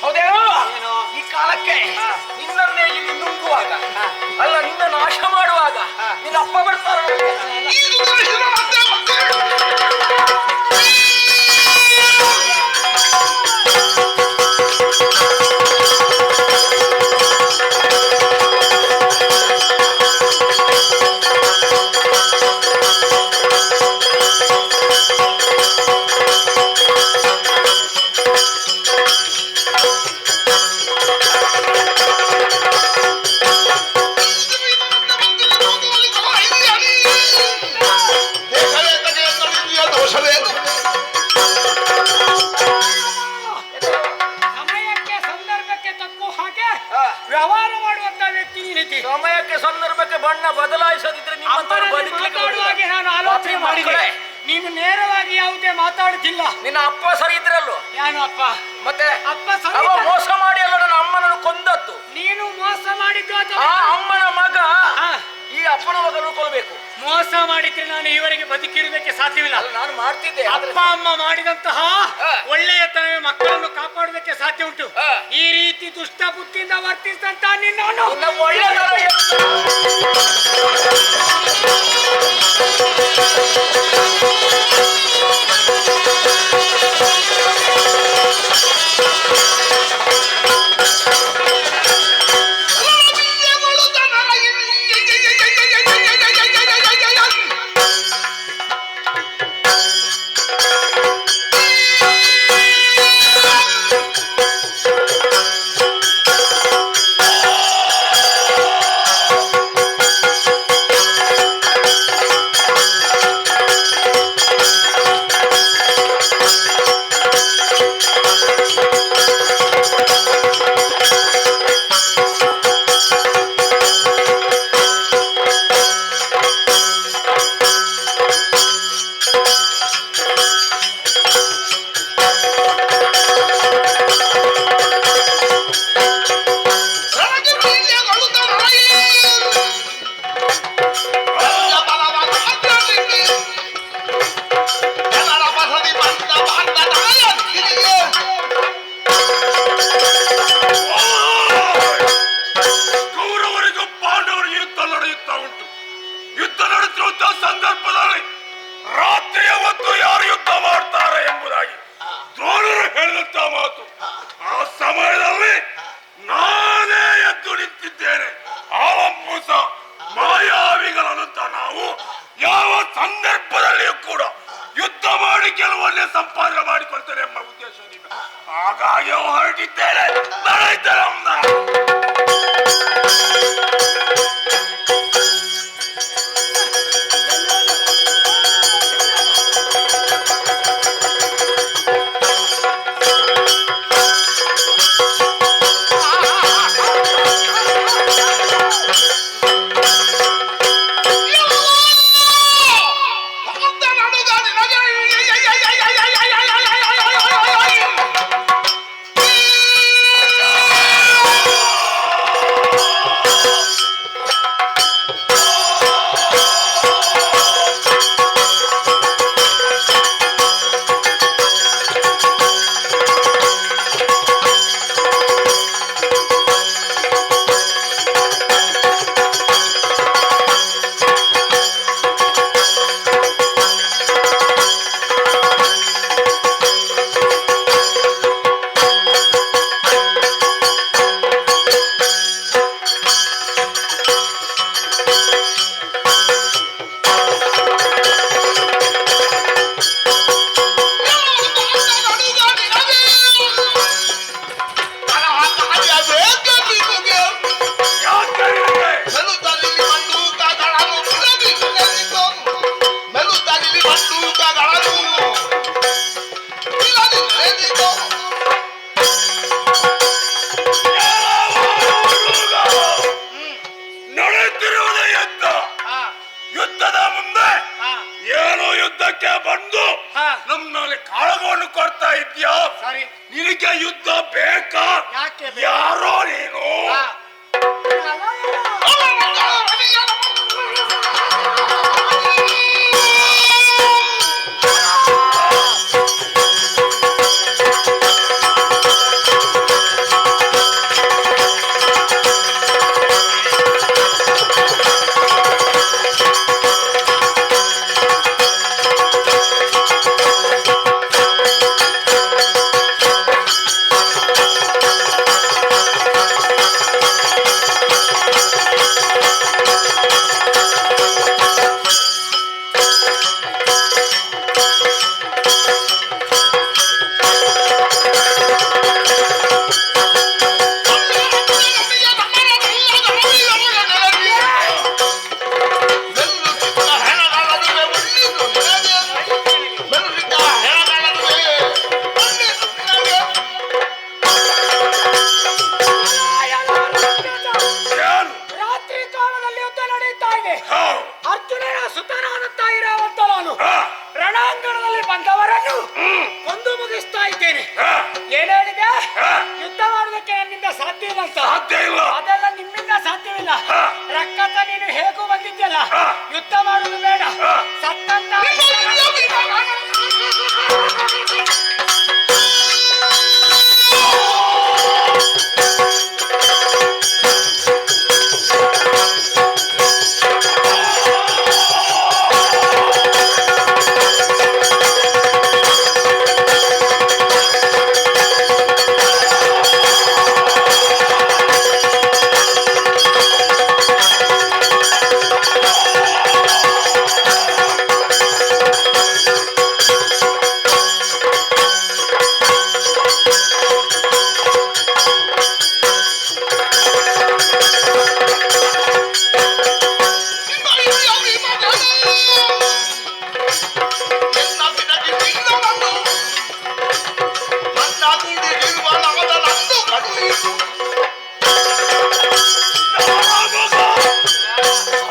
ಹೌದೇನೋ ಈ ಕಾಲಕ್ಕೆ ನಿನ್ನನ್ನೇ ಇಲ್ಲಿ ನುಂಗುವಾಗ ಅಲ್ಲ ನಿನ್ನ ನಾಶ ಮಾಡುವಾಗ ನಿನ್ನ ಅಪ್ಪ ಬರ್ತಾರ ಸಮಯಕ್ಕೆ ಸಂದರ್ಭಕ್ಕೆ ತಕ್ಕೂ ಹಾಗೆ ವ್ಯವಹಾರ ಮಾಡುವಂತ ವ್ಯಕ್ತಿ ನೀನಿದ್ದಿ. ಸಮಯಕ್ಕೆ ಸಂದರ್ಭಕ್ಕೆ ಬಣ್ಣ ಬದಲಾಯಿಸದಿದ್ರೆ ನಿಮ್ಮಂತವರು ಬದುಕಲಿಕ್ಕೆ ಮಾತಾಡುವಾಗ ನಾನು ಆಲೋಚನೆ ಮಾಡಿದೆ, ನೀನು ನೇರವಾಗಿ ಯಾವುದೇ ಮಾತಾಡುತ್ತಿಲ್ಲ. ನಿನ್ನ ಅಪ್ಪ ಸರಿ ಇದ್ರಲ್ಲೋ ಯಾನು ಅಪ್ಪ? ಮತ್ತೆ ಅಪ್ಪ ಸರಿ ಅವ ಮೋಸ ಮಾಡಿ ಅಲ್ಲ ನನ್ನ ಅಮ್ಮನನ್ನು ಕೊಂದದ್ದು. ನೀನು ಮೋಸ ಮಾಡಿದ್ದು ಅಥವಾ ಆ ಅಮ್ಮನ ಮಗ ಈ ಅಪ್ಪನ ಮಗನನ್ನು ಕೊಲ್ಲಬೇಕು. ಮೋಸ ಮಾಡಿದ್ರೆ ನಾನು ಇವರಿಗೆ ಬದುಕಿರುವುದಕ್ಕೆ ಸಾಧ್ಯವಿಲ್ಲ. ನಾನು ಮಾಡ್ತಿದ್ದೆ. ಅಪ್ಪ ಅಮ್ಮ ಮಾಡಿದಂತಹ ಒಳ್ಳೆಯತನವೇ ಮಕ್ಕಳನ್ನು ಕಾಪಾಡುವುದಕ್ಕೆ ಸಾಧ್ಯ ಉಂಟು. ಈ ರೀತಿ ದುಷ್ಟ ಬುದ್ಧಿಯಿಂದ ವರ್ತಿಸಿದಂತ ನಿನ್ನನ್ನು ಸಂಪಾದನೆ ಮಾಡಿಕೊಳ್ತಾರೆ ಎಂಬ ಉದ್ದೇಶದಿಂದ ಹಾಗಾಗಿ ಹೊರಟಿದ್ದೇನೆ. ನಮ್ಮಲ್ಲಿ ಕಾಳಗವನ್ನು ಕೊಡ್ತಾ ಇದ್ಯಾ? ನಿನಗೆ ಯುದ್ಧ ಬೇಕಾ? ಯಾರೋ ನೀನು? ಗೆಲ್ಲುವುದಕ್ಕೆ ನನ್ನಿಂದ ಸಾಧ್ಯ ಇಲ್ಲ ಅಂತ. ಸಾಧ್ಯ ಇಲ್ಲ. ಅದೆಲ್ಲ ನಿಮ್ಮಿಂದ ಸಾಧ್ಯವಿಲ್ಲ. ರಕ್ಕತ ನೀನು ಹೇಗೂ ಬಂದಿದ್ಯಲ್ಲ, ಯುದ್ಧ ಮಾಡುವುದು ಬೇಡ. ಸತ್ತಂತ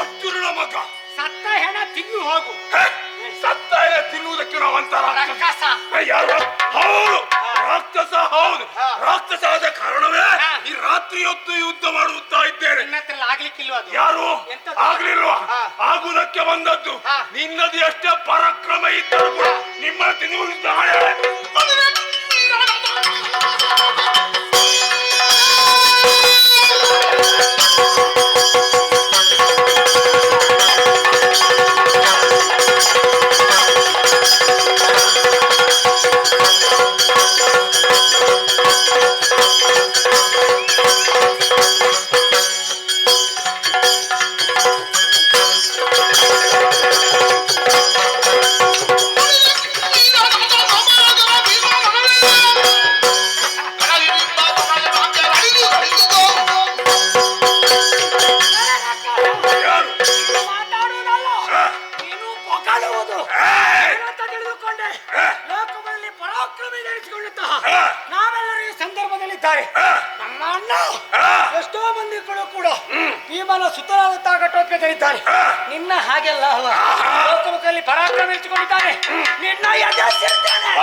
ಅರ್ಜುನನ ಮಗ. ಸತ್ತ ಹೆಣ ತಿನ್ನು ಹೋಗು. ಸತ್ತ ತಿನ್ನುವುದಕ್ಕೆ ನಾವಂತರ ರಾಕ್ಷಸ. ಯಾರು? ಹೌದು, ರಾಕ್ಷಸ. ಹೌದು, ರಾಕ್ಷಸ ಆದ ಕಾರಣವೇ ಈ ರಾತ್ರಿ ಹೊತ್ತು ಯುದ್ಧ ಮಾಡುತ್ತಾ ಇದ್ದೇನೆ. ನಿನ್ನ ಹತ್ರ ಆಗ್ಲಿಕ್ಕಿಲ್ವ ಅದು? ಯಾರು ಎಂತದು? ಆಗ್ಲಿಲ್ವಾ? ಆಗುವುದಕ್ಕೆ ಬಂದದ್ದು. ನಿನ್ನದು ಎಷ್ಟೇ ಪರಾಕ್ರಮ ಇದ್ದರೂ ಕೂಡ ನಿಮ್ಮ ತಿನ್ನುವುದು ನಾಳೆ. ನಾವೆಲ್ಲರೂ ಈ ಸಂದರ್ಭದಲ್ಲಿದ್ದಾರೆ. ನಮ್ಮ ಅಣ್ಣ ಎಷ್ಟೋ ಮಂದಿಗಳು ಕೂಡ ಭೀಮನ ಸುತ್ತಲಾದಂತಹ ಘಟೋತ್ಕಚರಿದ್ದಾರೆ. ನಿನ್ನ ಹಾಗೆಲ್ಲ ಅಲ್ಲ, ಲೋಕಮುಖದಲ್ಲಿ ಪರಾಕ್ರಮ ಇರಿಸಿಕೊಂಡಿದ್ದಾನೆ. ನಿನ್ನ ಎದುರಿಸಿರ್ತೇನೆ.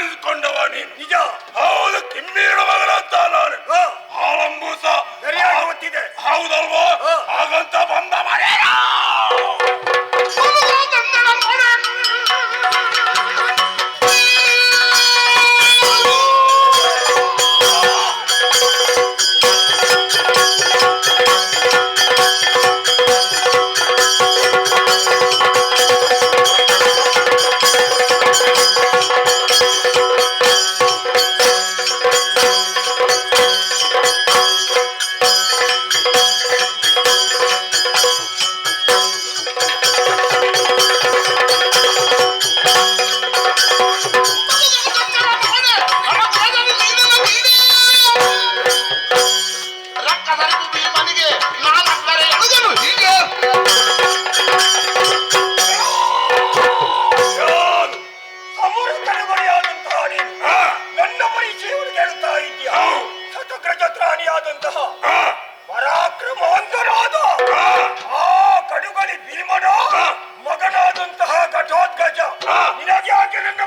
ಆರಿಸಿಕೊಂಡವ ನೀನು. ನಿಜ. ಹೌದು, ಕಿಮ್ಮೀರ ಮಗಳಂತ ನಾನು. ಹಾಲಂಬೂಸ ಸರಿಯಾಗಿ ಗೊತ್ತಿದೆ. ಹೌದಲ್ವಾ? ಹಾಗಂತ ಬಂದ ಮರ್ಯಾದ ಪರಾಕ್ರಮವಂತರಾದ ಆ ಕಡುಗಲಿ ಭೀಮನ ಮಗನಾದಂತಹ ಘಟೋತ್ಕಚ ನಿನಗೆ ಯಾಕೆ ನನ್ನ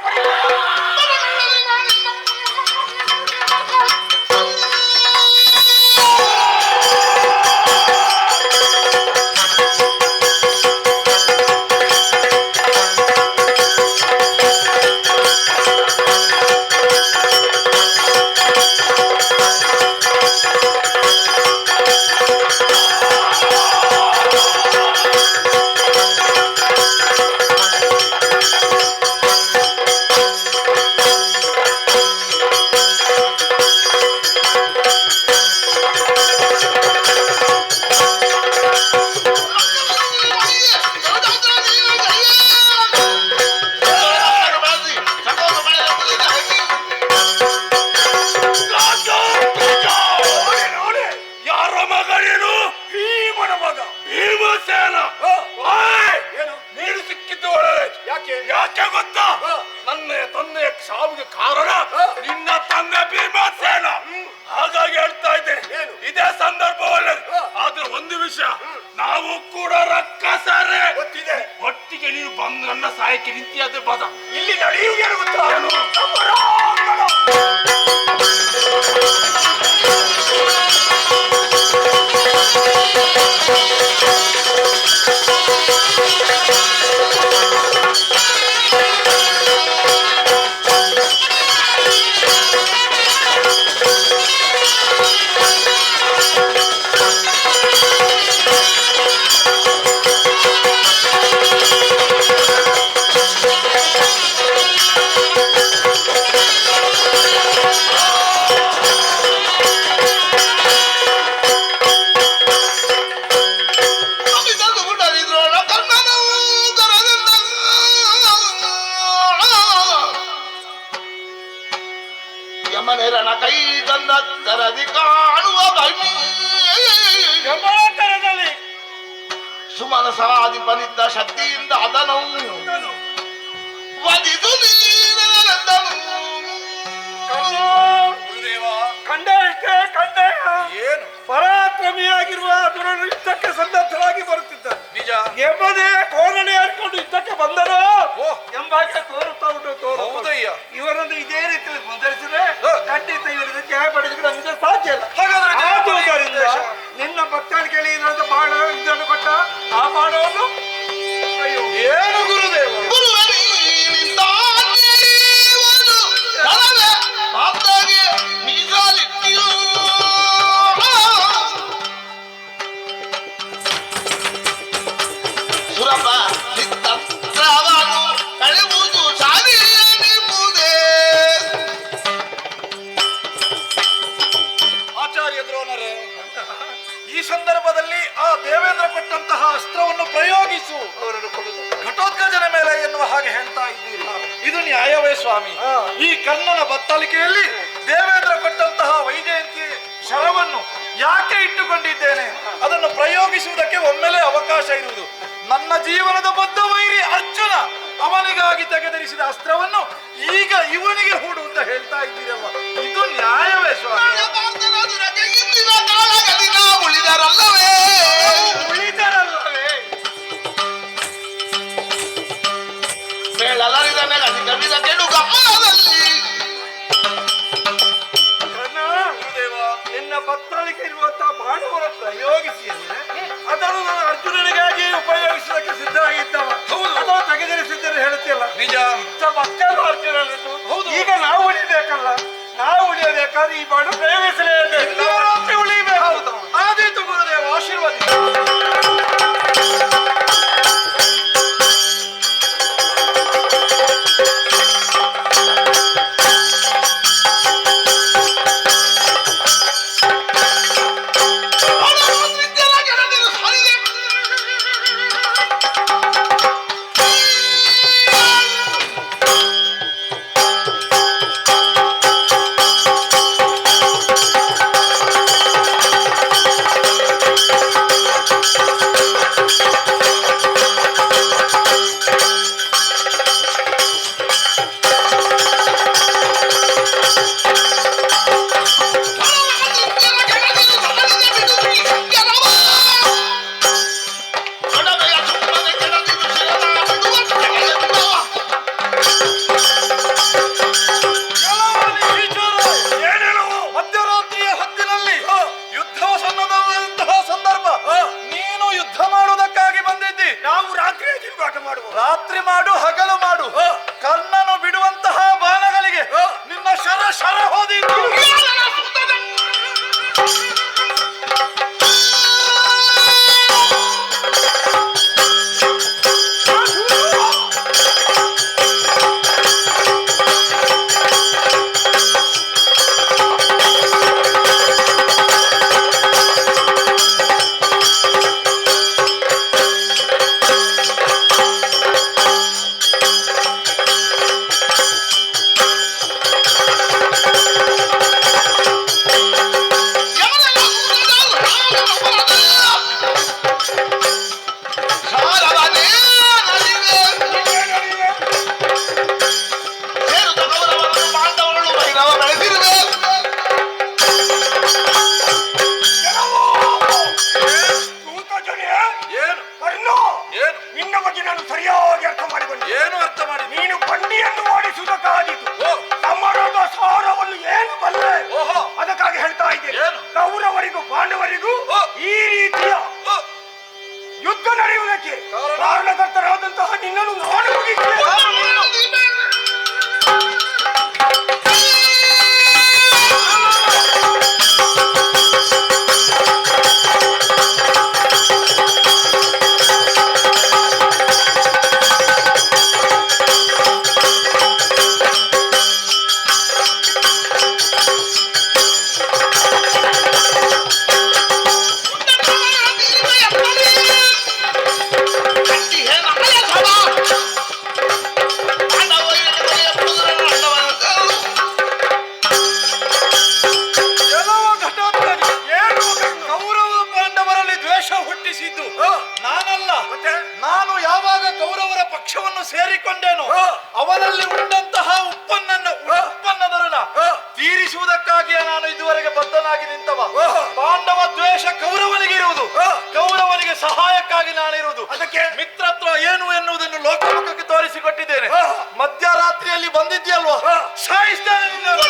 ನೀನು ಸಿಕ್ಕಿದ್ದು ಒಳ್ಳೆ. ಯಾಕೆ ಗೊತ್ತಾ? ನನ್ನ ತಂದೆಯ ಸಾವಿಗೆ ಕಾರಣ ನಿನ್ನ ತಂದೆ ಭೀಮಸೇನ. ಹಾಗಾಗಿ ಹೇಳ್ತಾ ಇದ್ದೇನೆ, ಇದೇ ಸಂದರ್ಭ ಒಳ್ಳೆದು. ಆದ್ರೆ ಒಂದು ವಿಷಯ, ನಾವು ಕೂಡ ರಕ್ಕಸರೇ. ಒಟ್ಟಿಗೆ ನೀನು ಬಂದು ನನ್ನ ಸಹಾಯಕ್ಕೆ ನಿಂತಿಯಾದ್ರೆ ಬದ ಇಲ್ಲಿ ನಡೆಯುವುದೇನು ಗೊತ್ತಾ? ಯಮನೆರನ ಕೈ ತಂದ ತರದಿ ಕಾಣುವ ಭೂಮಿ ಸುಮನಸಾಧಿಪನಿದ್ದ ಶಕ್ತಿಯಿಂದ ಅದನು ವದಿದು ನೀನೆಂದನು. ಕಂಡೆ ಏನು ಪರಾಕ್ರಮಿಯಾಗಿರುವ ಅಸುರನು ಯುದ್ಧಕ್ಕೆ ಸನ್ನದ್ಧರಾಗಿ ಬರುತ್ತಿದ್ದ. ನಿಜ. ಎಂಬುದೇ ಕೋರಣೆ ಹಾಕೊಂಡು ಯುದ್ಧಕ್ಕೆ ಬಂದರು ಎಂಬಾಗೆ ತೋರುತ್ತಾ ಉಂಟು. ಹೌದಯ್ಯ. ಇವರನ್ನು ಇದೇ ರೀತಿಯಲ್ಲಿ ಮುದರಿಸಿದ್ರೆ ಖಂಡಿತ ಇವರಿಗೆ ಜಯ ಪಡೆದ್ರೆ ನಮಗೆ ಸಾಧ್ಯ ಇಲ್ಲ. ಆದುದರಿಂದ ನಿನ್ನ ಭಕ್ತರಿಗೆ ಇದನ್ನು ಬಾಣ ಇದನ್ನು ಕೊಟ್ಟ ಆ ಬಾಣವನ್ನು ಏನು ಗುರುದೇವ ಆಚಾರ್ಯ ದ್ರೋಣರೇ, ಈ ಸಂದರ್ಭದಲ್ಲಿ ಆ ದೇವೇಂದ್ರ ಕೊಟ್ಟಂತಹ ಅಸ್ತ್ರವನ್ನು ಪ್ರಯೋಗಿಸು, ಅವರನ್ನು ಕೊಡುವುದು ಘಟೋತ್ಕಚನ ಮೇಲೆ ಎನ್ನುವ ಹಾಗೆ ಹೇಳ್ತಾ ಇದ್ದೀರಿ. ಇದು ನ್ಯಾಯವೇ ಸ್ವಾಮಿ? ಈ ಕರ್ಣನ ಬತ್ತಳಿಕೆಯಲ್ಲಿ ದೇವೇಂದ್ರ ಕೊಟ್ಟಂತಹ ವೈಜಯಂತಿ ಶರವನ್ನು ಯಾಕೆ ಇಟ್ಟುಕೊಂಡಿದ್ದೇನೆ? ಅದನ್ನು ಪ್ರಯೋಗಿಸುವುದಕ್ಕೆ ಒಮ್ಮೆಲೆ ಅವಕಾಶ ಇರುವುದು. ನನ್ನ ಜೀವನದ ಬದ್ಧ ವೈರಿ ಅರ್ಜುನ ಅವನಿಗಾಗಿ ತೆಗೆದರಿಸಿದ ಅಸ್ತ್ರವನ್ನು ಈಗ ಇವನಿಗೆ ಹೂಡು ಅಂತ ಹೇಳ್ತಾ ಇದ್ದೀರಲ್ಲ, ಇದು ನ್ಯಾಯವೇ ಸ್ವಾಮಿ? ಉಳಿದರಲ್ಲವೇ ಮೇಳಲರಿದ ನೆಲದಿ ಕವಿದ ಕೆಡುಗ ಇರುವಂತಹ ಬಾಣವನ್ನು ಪ್ರಯೋಗಿಸಿ ಅಂದ್ರೆ ಅದನ್ನು ನಾನು ಅರ್ಜುನನಿಗಾಗಿ ಉಪಯೋಗಿಸಲಿಕ್ಕೆ ಸಿದ್ಧವಾಗಿದ್ದವ. ಅಥವಾ ತೆಗೆದರೆ ಸಿದ್ಧರು ಹೇಳುತ್ತಿಲ್ಲ. ನಿಜ. ಮತ್ತೆ ಅರ್ಜುನ ಹೌದು. ಈಗ ನಾವು ಉಳಿಬೇಕಲ್ಲ, ನಾವು ಉಳಿಯಬೇಕಾದ್ರೆ ಈ ಬಾಣ ಪ್ರಯೋಗಿಸಲೇಬೇಕು. ಉಳಿಬೇಕು. ಆದೀತು ಗುರುದೇವ, ಆಶೀರ್ವಾದಿ. ರಾತ್ರಿ ಮಾಡು ಹಗಲು ಮಾಡು, ಕರ್ಣನು ಬಿಡುವಂತಹ ಬಾಣಗಳಿಗೆ ನಿನ್ನ ಶರ ಶರ ಹೋದಿತ್ತು. ನಿನ್ನ ಬಗ್ಗೆ ನಾನು ಸರಿಯಾಗಿ ಅರ್ಥ ಮಾಡಿಕೊಂಡೆ. ಏನು ಅರ್ಥ ಮಾಡಿ? ನೀನು ಬಂಡಿಯನ್ನು ಓಡಿಸುವುದಕ್ಕಾದೀತು, ಸಮರದ ಸಾರವನ್ನು ಏನು ಬಲ್ಲೆ. ಅದಕ್ಕಾಗಿ ಹೇಳ್ತಾ ಇದ್ದೇನೆ, ಕೌರವರಿಗೂ ಪಾಂಡವರಿಗೂ ಈ ರೀತಿಯ ಯುದ್ಧ ನಡೆಯುವುದಕ್ಕೆ ಕಾರಣಕರ್ತರಾದಂತಹ ನಿನ್ನನ್ನು ನಾನು ಮುಗಿಸ್ತೇನೆ. ನಾನಲ್ಲ, ನಾನು ಯಾವಾಗ ಕೌರವರ ಪಕ್ಷವನ್ನು ಸೇರಿಕೊಂಡೇನು ಅವರಲ್ಲಿ ಉಂಟಂತಹ ಉತ್ಪನ್ನದರನ ತೀರಿಸುವುದಕ್ಕಾಗಿಯೇ ನಾನು ಇದುವರೆಗೆ ಬದ್ಧನಾಗಿ ನಿಂತವ. ಪಾಂಡವ ದ್ವೇಷ ಕೌರವನಿಗೆ ಇರುವುದು, ಕೌರವನಿಗೆ ಸಹಾಯಕ್ಕಾಗಿ ನಾನಿರುವುದು. ಅದಕ್ಕೆ ಮಿತ್ರತ್ವ ಏನು ಎನ್ನುವುದನ್ನು ಲೋಕಮುಖಕ್ಕೆ ತೋರಿಸಿಕೊಟ್ಟಿದ್ದೇನೆ. ಮಧ್ಯರಾತ್ರಿಯಲ್ಲಿ ಬಂದಿದ್ಯಲ್ವಾ, ಸಾಯಿಸ್ತೇನೆ ನಿನ್ನನ್ನು.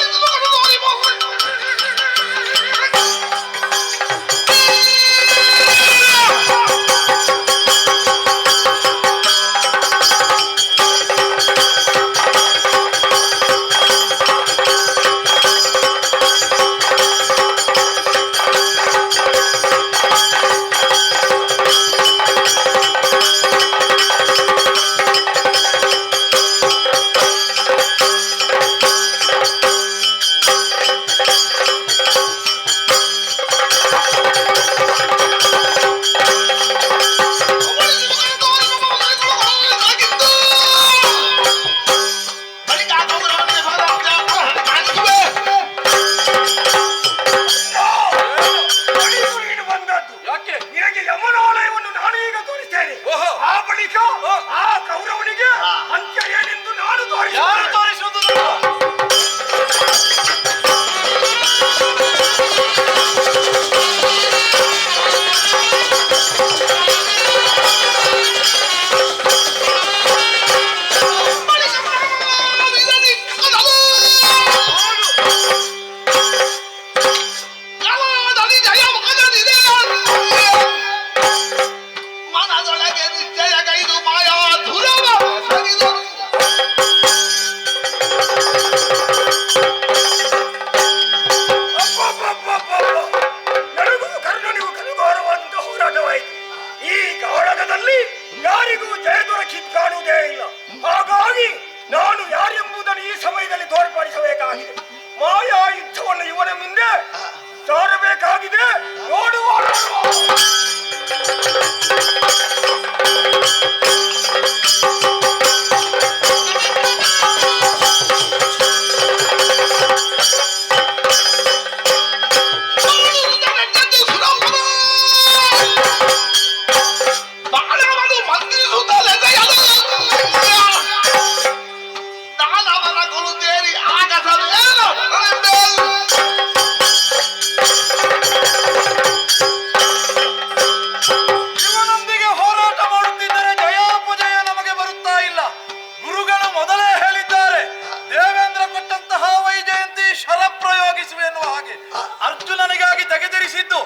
ಅರ್ಜುನನಿಗಾಗಿ ತೆಗೆದಿರಿಸಿದ್ದು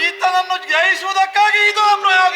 ಈತನನ್ನು ಜಯಿಸುವುದಕ್ಕಾಗಿ ಇದು ಪ್ರಯೋಗ.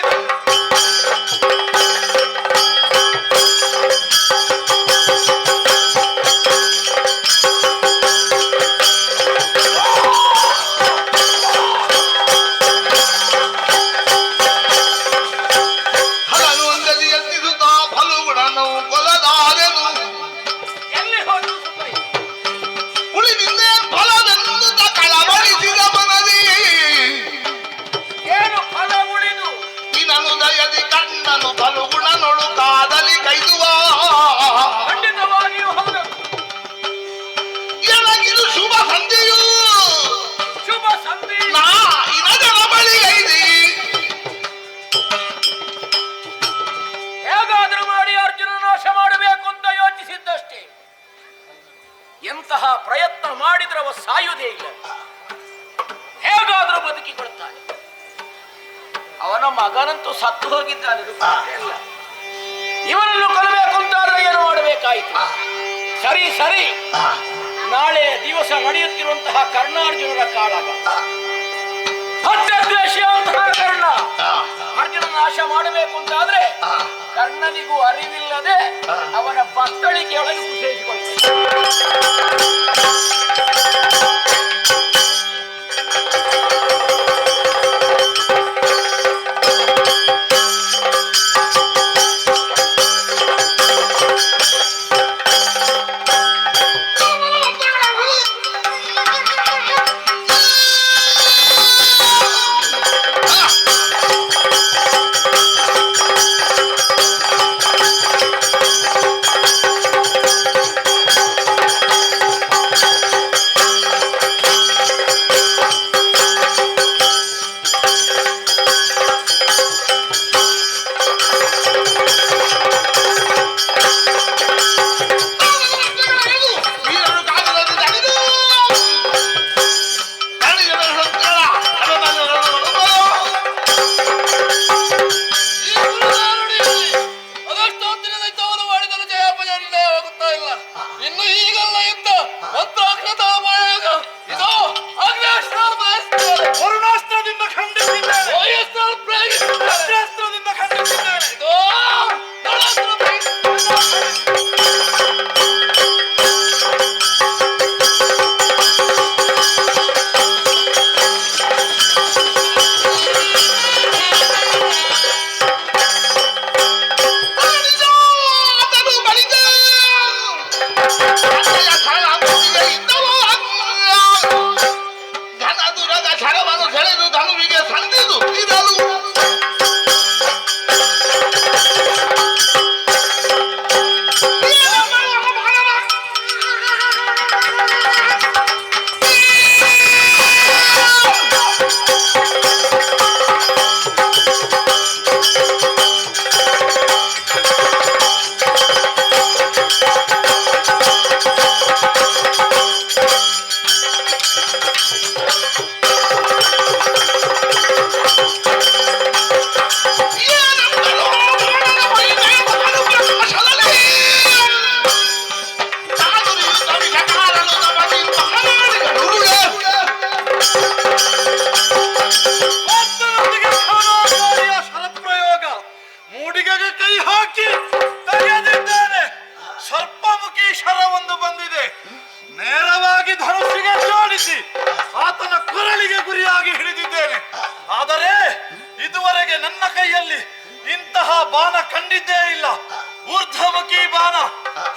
ಎಂತಹ ಪ್ರಯತ್ನ ಮಾಡಿದ್ರೆ ಅವ ಸಾಯುವುದೇ ಇಲ್ಲ, ಹೇಗಾದ್ರೂ ಬದುಕಿಕೊಳ್ತಾನೆ. ಅವನ ಮಗನಂತೂ ಸತ್ತು ಹೋಗಿದ್ದಾನೆ, ಇಲ್ಲ. ಇವನನ್ನು ಕೊಲ್ಲಬೇಕು ಅಂತಾದ್ರೆ ಏನು ಮಾಡಬೇಕಾಯಿತು? ಸರಿ ಸರಿ, ನಾಳೆ ದಿವಸ ನಡೆಯುತ್ತಿರುವಂತಹ ಕರ್ಣಾರ್ಜುನರ ಕಾಳಗ. ಅತ್ಯದ್ವೇಷಿಯಾದಂತಹ ಕರ್ಣ ಅರ್ಜುನ ನಾಶ ಮಾಡಬೇಕು ಅಂತಾದ್ರೆ ಕರ್ಣನಿಗೂ ಅರಿವಿಲ್ಲದೆ ಅವನ ಬತ್ತಳಿಕೆಯೊಳಗೆ ಕುಸಿಸಿಕೊಳ್ತಾನೆ.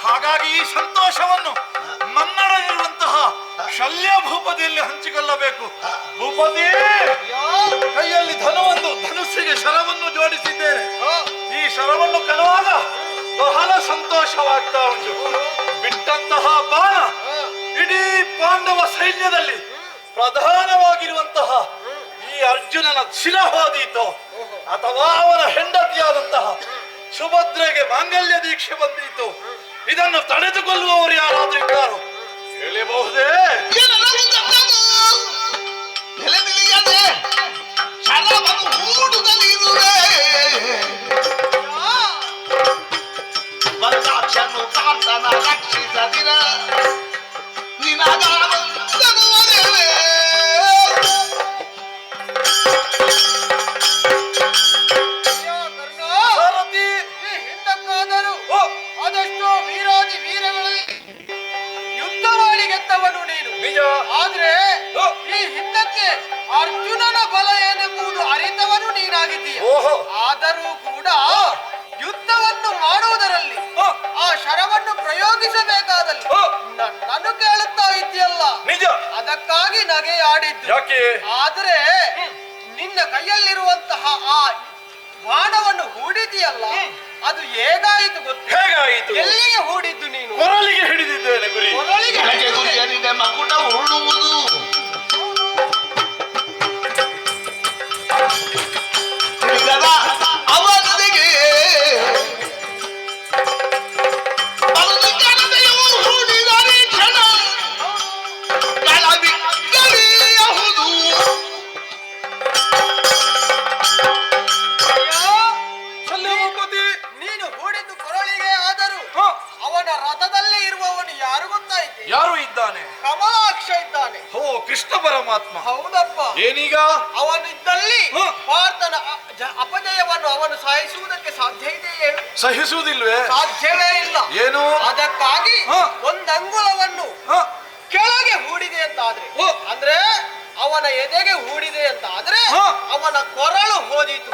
ಹಾಗಾಗಿ ಈ ಸಂತೋಷವನ್ನು ನನ್ನೊಳಗಿರುವಂತಹ ಶಲ್ಯ ಭೂಪತಿಯಲ್ಲಿ ಹಂಚಿಕೊಳ್ಳಬೇಕು. ಭೂಪತಿ, ಕೈಯಲ್ಲಿ ಧನುಸ್ಸಿಗೆ ಶರವನ್ನು ಜೋಡಿಸಿದ್ದೇನೆ. ಈ ಶರವನ್ನು ಕನುವಾಗ ಬಹಳ ಸಂತೋಷವಾಗ್ತಾ ಉಂಟು. ಬಿಟ್ಟಂತಹ ಬಾಣ ಇಡೀ ಪಾಂಡವ ಸೈನ್ಯದಲ್ಲಿ ಪ್ರಧಾನವಾಗಿರುವಂತಹ ಈ ಅರ್ಜುನನ ಶಿರ ಹೋದೀತೋ ಅಥವಾ ಅವನ ಹೆಂಡತಿಯಾದಂತಹ ಸುಭದ್ರೆಗೆ ಮಾಂಗಲ್ಯ ದೀಕ್ಷೆ ಬಂದೀತು, ಇದನ್ನು ತಡೆದುಕೊಳ್ಳುವವರು ಯಾರಾದ್ರೂ ಇದ್ದಾರೋ ಹೇಳಬಹುದೇ? ರಕ್ಷಿಸದಿರ ನಿನಗ ಆದರೂ ಕೂಡ ಯುದ್ಧವನ್ನು ಮಾಡುವುದರಲ್ಲಿ ಆ ಶರವನ್ನು ಪ್ರಯೋಗಿಸಬೇಕಾದಲ್ಲಿ ನನ್ನನ್ನು ಕೇಳುತ್ತಾ ಇದೆಯಲ್ಲ. ನಿಜ. ಅದಕ್ಕಾಗಿ ನಗೆಯಾಡಿದ್ದು. ಯಾಕೆ? ಆದರೆ ನಿನ್ನ ಕೈಯಲ್ಲಿರುವಂತಹ ಆ ಬಾಣವನ್ನು ಹೂಡಿದೆಯಲ್ಲ, ಅದು ಹೇಗಾಯಿತು ಗೊತ್ತು? ಹೇಗಾಯಿತು? ಎಲ್ಲಿಗೆ ಹೂಡಿದ್ದು ನೀನು? ಕೊರಳಿಗೆ ಹಿಡಿದಿದ್ದೇನೆ ಗುರಿ. ಕೊರಳಿಗೆ ಕೆಳಗೆ ಗುರಿಯನಿದೆ ಮಕುಟ ಉರುಳುವುದು. ತಿಳಿದದ ಅವನಿಗೆ ಅವನು ಜನತೆಯು ಹೂಡಿದರೆ ಕ್ಷಣ ಗಳಬಿಕ್ಕಲಿಯಹುದು. ನೀನು ಹೂಡಿದ್ದು ಕೊರಳಿಗೆ ಆದರೂ ಅವನ ರಥದಲ್ಲಿ ಇರುವವನು ಯಾರು ಗೊತ್ತಾಯ್ತು? ಯಾರು ಇದ್ದಾನೆ? ಕಮಲಾಕ್ಷ ಇದ್ದಾನೆ. ಓ ಕೃಷ್ಣ ಪರಮಾತ್ಮ. ಹೌದಪ್ಪ. ಏನೀಗ? ಅವನಿದ್ದಲ್ಲಿ ಪಾರ್ಥನ ಅಪಜಯವನ್ನು ಅವನು ಸಹಿಸುವುದಕ್ಕೆ ಸಾಧ್ಯ ಇದೆ ಹೇಳು? ಸಹಿಸುವುದಿಲ್ವೇ? ಸಾಧ್ಯವೇ ಇಲ್ಲ. ಏನು? ಅದಕ್ಕಾಗಿ ಒಂದಂಗುಳವನ್ನು ಕೆಳಗೆ ಹೂಡಿದೆ ಅಂತ ಆದ್ರೆ, ಅಂದ್ರೆ ಅವನ ಎದೆಗೆ ಹೂಡಿದೆ ಅಂತ ಆದ್ರೆ ಅವನ ಕೊರಳು ಹೋದಿತು.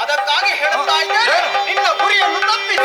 ಅದಕ್ಕಾಗಿ ಹೇಳ್ತಾ ಇದ್ದೇನೆ, ನಿನ್ನ ಗುರಿಯನ್ನು ತಪ್ಪಿಸಿ.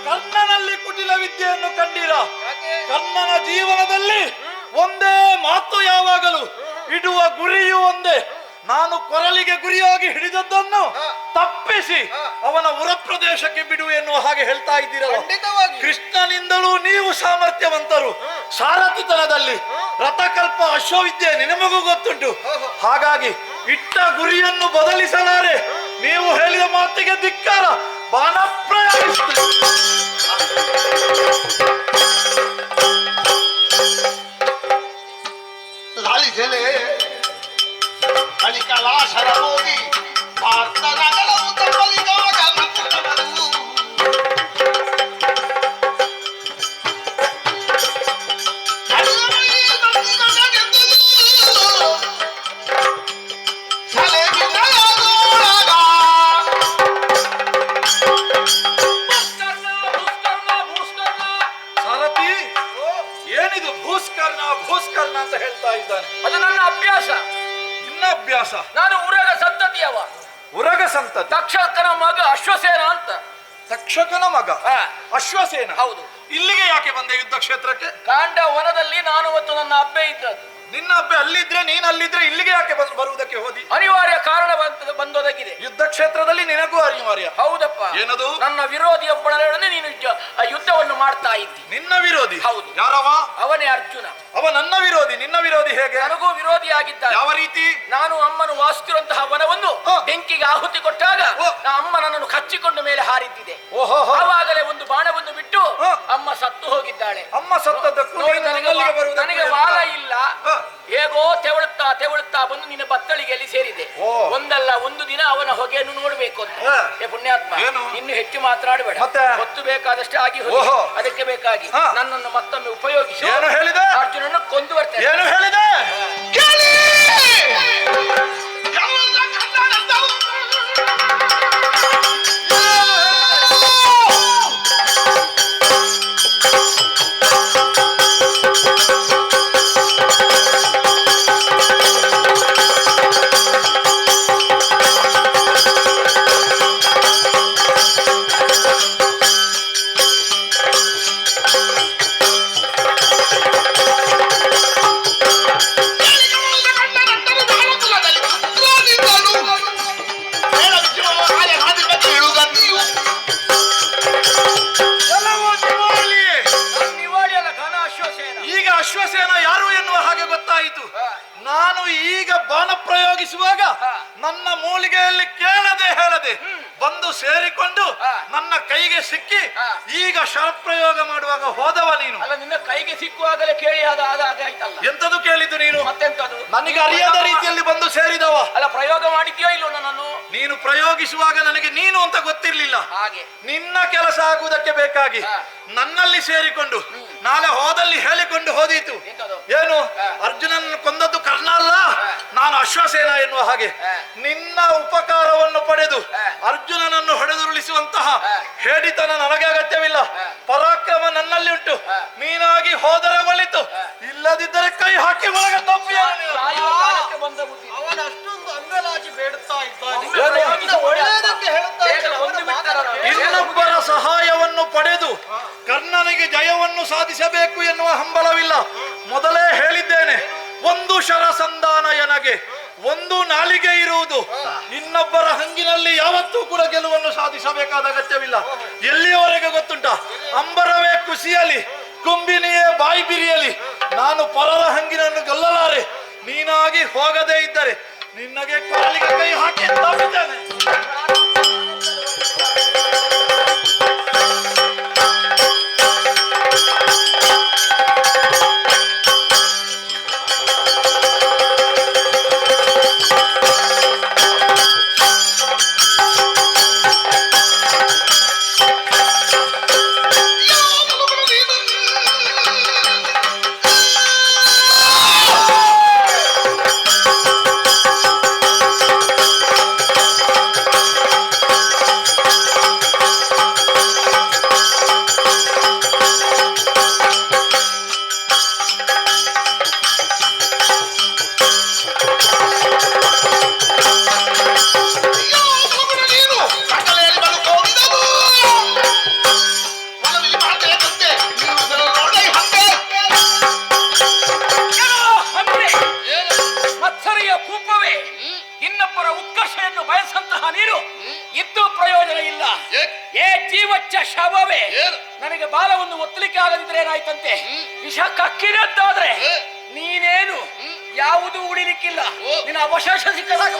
ಕರ್ಣನಲ್ಲಿ ಕುಟಿಲ ವಿದ್ಯೆಯನ್ನು ಕಂಡಿರ? ಕರ್ಣನ ಜೀವನದಲ್ಲಿ ಒಂದೇ ಮಾತು ಯಾವಾಗಲೂ ಇಡುವ ಗುರಿಯೂ ಒಂದೇ. ನಾನು ಕೊರಳಿಗೆ ಗುರಿಯಾಗಿ ಹಿಡಿದದ್ದನ್ನು ತಪ್ಪಿಸಿ ಅವನ ಉರ ಪ್ರದೇಶಕ್ಕೆ ಬಿಡು ಎನ್ನುವ ಹಾಗೆ ಹೇಳ್ತಾ ಇದ್ದೀರಲ್ಲ. ಕೃಷ್ಣನಿಂದಲೂ ನೀವು ಸಾಮರ್ಥ್ಯವಂತರು. ಸಾರಥಿತನದಲ್ಲಿ ರಥಕಲ್ಪ ಅಶ್ವವಿದ್ಯೆ ನಿನಮಗೂ ಗೊತ್ತುಂಟು. ಹಾಗಾಗಿ ಇಟ್ಟ ಗುರಿಯನ್ನು ಬದಲಿಸಲಾರೆ. ನೀವು ಹೇಳಿದ ಮಾತಿಗೆ ಧಿಕ್ಕಾರ. ಬಾಣ ಪ್ರಯೋಗಿಸುತ್ತೇನೆ. ಲಾಲಿಸೆಲೆ ಕಲಿಕಲಾಶರ ಹೋಗಿ ಪಾರ್ಥನಗಳ ತಪ್ಪಲಿಗಾಗ ಮಕ್ಕಳವರು ಸಾರಥಿ, ಏನಿದು ಭೂಸ್ಕರ್ಣ ಭೂಸ್ಕರ್ಣ ಅಂತ ಹೇಳ್ತಾ ಇದ್ದಾನೆ? ಅದು ನನ್ನ ಅಭ್ಯಾಸ. ನಿನ್ನ ಅಭ್ಯಾಸ? ನಾನು ಉರಗ ಸಂತತಿಯವ. ಉರಗ ಸಂತತಿ? ತಕ್ಷಕನ ಮಗ ಅಶ್ವಸೇನ ಅಂತ. ತಕ್ಷಕನ ಮಗ ಅಶ್ವಸೇನ? ಹೌದು. ಇಲ್ಲಿಗೆ ಯಾಕೆ ಬಂದೆ ಯುದ್ಧ ಕ್ಷೇತ್ರಕ್ಕೆ? ಕಾಂಡ ವನದಲ್ಲಿ ನಾನು ಮತ್ತು ನನ್ನ ಅಬ್ಬೆ ಇದ್ದದ್ದು. ನಿನ್ನ ಅಬ್ಬೆ ಅಲ್ಲಿದ್ರೆ ನೀನ್ ಅಲ್ಲಿದ್ರೆ ಇಲ್ಲಿಗೆ ಯಾಕೆ ಬರುವುದಕ್ಕೆ ಹೋದಿ? ಅನಿವಾರ್ಯ ಕಾರಣ ಬಂದೊದಗಿದೆ. ಯುದ್ಧ ಕ್ಷೇತ್ರದಲ್ಲಿ ನಿನಗೂ ಅನಿವಾರ್ಯ? ಹೌದಪ್ಪ. ಏನದು? ನನ್ನ ವಿರೋಧಿಯೊಬ್ಬನೊಡನೆ ನೀನು ಯುದ್ಧವನ್ನು ಮಾಡ್ತಾ ಇದ್ದಿ. ನಿನ್ನ ವಿರೋಧಿ? ಹೌದು. ಯಾರವ? ಅವನೇ ಅರ್ಜುನ. ಅವ ನನ್ನ ವಿರೋಧಿ. ನಿನ್ನ ವಿರೋಧಿ ಹೇಗೆ? ನನಗೂ ವಿರೋಧಿಯಾಗಿದ್ದ. ಯಾವ ರೀತಿ? ನಾನು ಅಮ್ಮನು ವಾಸಿಸುತ್ತಿರುವಂತಹ ವನವನ್ನು ಬೆಂಕಿಗೆ ಆಹುತಿ ಕೊಟ್ಟಾಗ ಅಮ್ಮ ನನ್ನನ್ನು ಕಚ್ಚಿಕೊಂಡ ಮೇಲೆ ಹಾರಿದ್ದಿದೆ. ಆವಾಗಲೇ ಒಂದು ಬಾಣವನ್ನು ಬಿಟ್ಟು ಅಮ್ಮ ಸತ್ತು ಹೋಗಿದ್ದಾಳೆ. ಅಮ್ಮ ಸತ್ತದ್ದಕ್ಕೂ ನನಗೆ ವಾದ ಇಲ್ಲ. ಹೇಗೋ ತೆವಳುತ್ತಾ ತೆವಳುತ್ತಾ ಬಂದು ನಿನ್ನ ಬತ್ತಳಿಗೆಯಲ್ಲಿ ಸೇರಿದೆ. ಒಂದಲ್ಲ ಒಂದು ದಿನ ಅವನ ಹೊಗೆಯನ್ನು ನೋಡ್ಬೇಕು ಅಂತ. ಪುಣ್ಯಾತ್ಮ, ಇನ್ನು ಹೆಚ್ಚು ಮಾತನಾಡಬೇಡ. ಹೊತ್ತು ಬೇಕಾದಷ್ಟೇ ಆಗಿ ಹೋಗಿ. ಅದಕ್ಕೆ ಬೇಕಾಗಿ ನನ್ನನ್ನು ಮತ್ತೊಮ್ಮೆ ಉಪಯೋಗಿಸಿ ಅರ್ಜುನನ್ನು ಕೊಂದು ಬರ್ತೇನೆ. ಏನು ಹೇಳಿದೆ? ನಾನು ಈಗ ಬಾಣ ಪ್ರಯೋಗಿಸುವಾಗ ನನ್ನ ಮೂಲಿಗೆಯಲ್ಲಿ ಕೇಳದೆ ಹೇಳದೆ ಬಂದು ಸೇರಿಕೊಂಡು ನನ್ನ ಕೈಗೆ ಸಿಕ್ಕಿ ಈಗ ಶರಪ್ರಯೋಗ ಮಾಡುವಾಗ ಹೋದವ ನೀನು. ಅಲ್ಲ, ನಿನ್ನ ಕೈಗೆ ಸಿಕ್ಕುವಾಗಲೇ ಕೇಳಿ ಆಯ್ತಲ್ಲ. ಎಂತದು ಕೇಳಿದ್ದು ನೀನು? ಮತ್ತೆಂತದು? ನನಗೆ ಅರಿಯದ ರೀತಿಯಲ್ಲಿ ಬಂದು ಸೇರಿದವ. ಅಲ್ಲ, ಪ್ರಯೋಗ ಮಾಡಿದ್ಯೋ ಇಲ್ಲೋ ನನ್ನನ್ನು? ನೀನು ಪ್ರಯೋಗಿಸುವಾಗ ನನಗೆ ನೀನು ಅಂತ ಗೊತ್ತಿರ್ಲಿಲ್ಲ. ಹಾಗೆ ನಿನ್ನ ಕೆಲಸ ಆಗುವುದಕ್ಕೆ ಬೇಕಾಗಿ ನನ್ನಲ್ಲಿ ಸೇರಿಕೊಂಡು ನಾಳೆ ಹೋದಲ್ಲಿ ಹೇಳಿಕೊಂಡು ಹೋದೀತು. ಏನು? ಅರ್ಜುನನ್ನು ಕೊಂದದ್ದು ಕರ್ಣ ಅಲ್ಲ, ನಾನು ಅಶ್ವಸೇನ ಎನ್ನುವ ಹಾಗೆ. ನಿನ್ನ ಉಪಕಾರವನ್ನು ಪಡೆದು ಅರ್ಜುನನನ್ನು ಹೊಡೆದುರುಳಿಸುವಂತಹ ಹೇಡಿತನ ನನಗೆ ಅಗತ್ಯವಿಲ್ಲ. ಪರಾಕ್ರಮ ನನ್ನಲ್ಲಿ ಉಂಟು. ನೀನಾಗಿ ಹೋದರೆ ಒಳಿತು, ಇಲ್ಲದಿದ್ದರೆ ಕೈ ಹಾಕಿ ಒಳಗೆ ತಪ್ಪಿ. ಅವನ ಅಷ್ಟೊಂದು ಅಂಗಲಾಚಿ ಬೇಡುತ್ತಾ ಇದ್ದಾನೆ. ಒಳ್ಳೆಯದಕ್ಕೆ ಹೇಳುತ್ತಾ ಇನ್ನೊಬ್ಬರ ಸಹಾಯವನ್ನು ಪಡೆದು ಕರ್ಣನಿಗೆ ಜಯವನ್ನು ಸಾಧಿಸಬೇಕು ಎನ್ನುವ ಹಂಬಲವಿಲ್ಲ. ಮೊದಲೇ ಹೇಳಿದ್ದೇನೆ, ಒಂದು ಶರಸಂಧಾನ ಎನಗೆ, ಒಂದು ನಾಲಿಗೆ ಇರುವುದು. ಇನ್ನೊಬ್ಬರ ಹಂಗಿನಲ್ಲಿ ಯಾವತ್ತೂ ಕೂಡ ಗೆಲುವನ್ನು ಸಾಧಿಸಬೇಕಾದ ಅಗತ್ಯವಿಲ್ಲ. ಎಲ್ಲಿಯವರೆಗೆ ಗೊತ್ತುಂಟ? ಅಂಬರವೇ ಕುಸಿಯಲಿ, ಕುಂಬಿನಿಯೇ ಬಾಯಿ ಬಿರಿಯಲಿ, ನಾನು ಪರರ ಹಂಗಿನನ್ನು ಗೆಲ್ಲಲಾರೆ. ನೀನಾಗಿ ಹೋಗದೇ ಇದ್ದರೆ ನಿನ್ನಗೆ ಕಾಲಿಗೆ ಕೈ ಹಾಕಿ ತಪ್ಪಿದ್ದೇನೆ. ಇನ್ನೊಬ್ಬರ ಉತ್ಕರ್ಷೆಯನ್ನು ಬಯಸಂತಹ ನೀನು ಇದ್ದು ಪ್ರಯೋಜನ ಇಲ್ಲ. ಏ ಜೀವಚ್ಚ ಶವವೇ, ನನಗೆ ಬಾಲವನ್ನು ಒತ್ತಲಿಕ್ಕೆ ಆಗದಿದ್ರೆ ಏನಾಯ್ತಂತೆ? ವಿಷ ಕಕ್ಕಿನದ್ದಾದ್ರೆ ನೀನೇನು ಯಾವುದು ಉಳಿಲಿಕ್ಕಿಲ್ಲ. ನಿನ್ನ ಅವಶೇಷ ಸಿಕ್ಕದಾಗ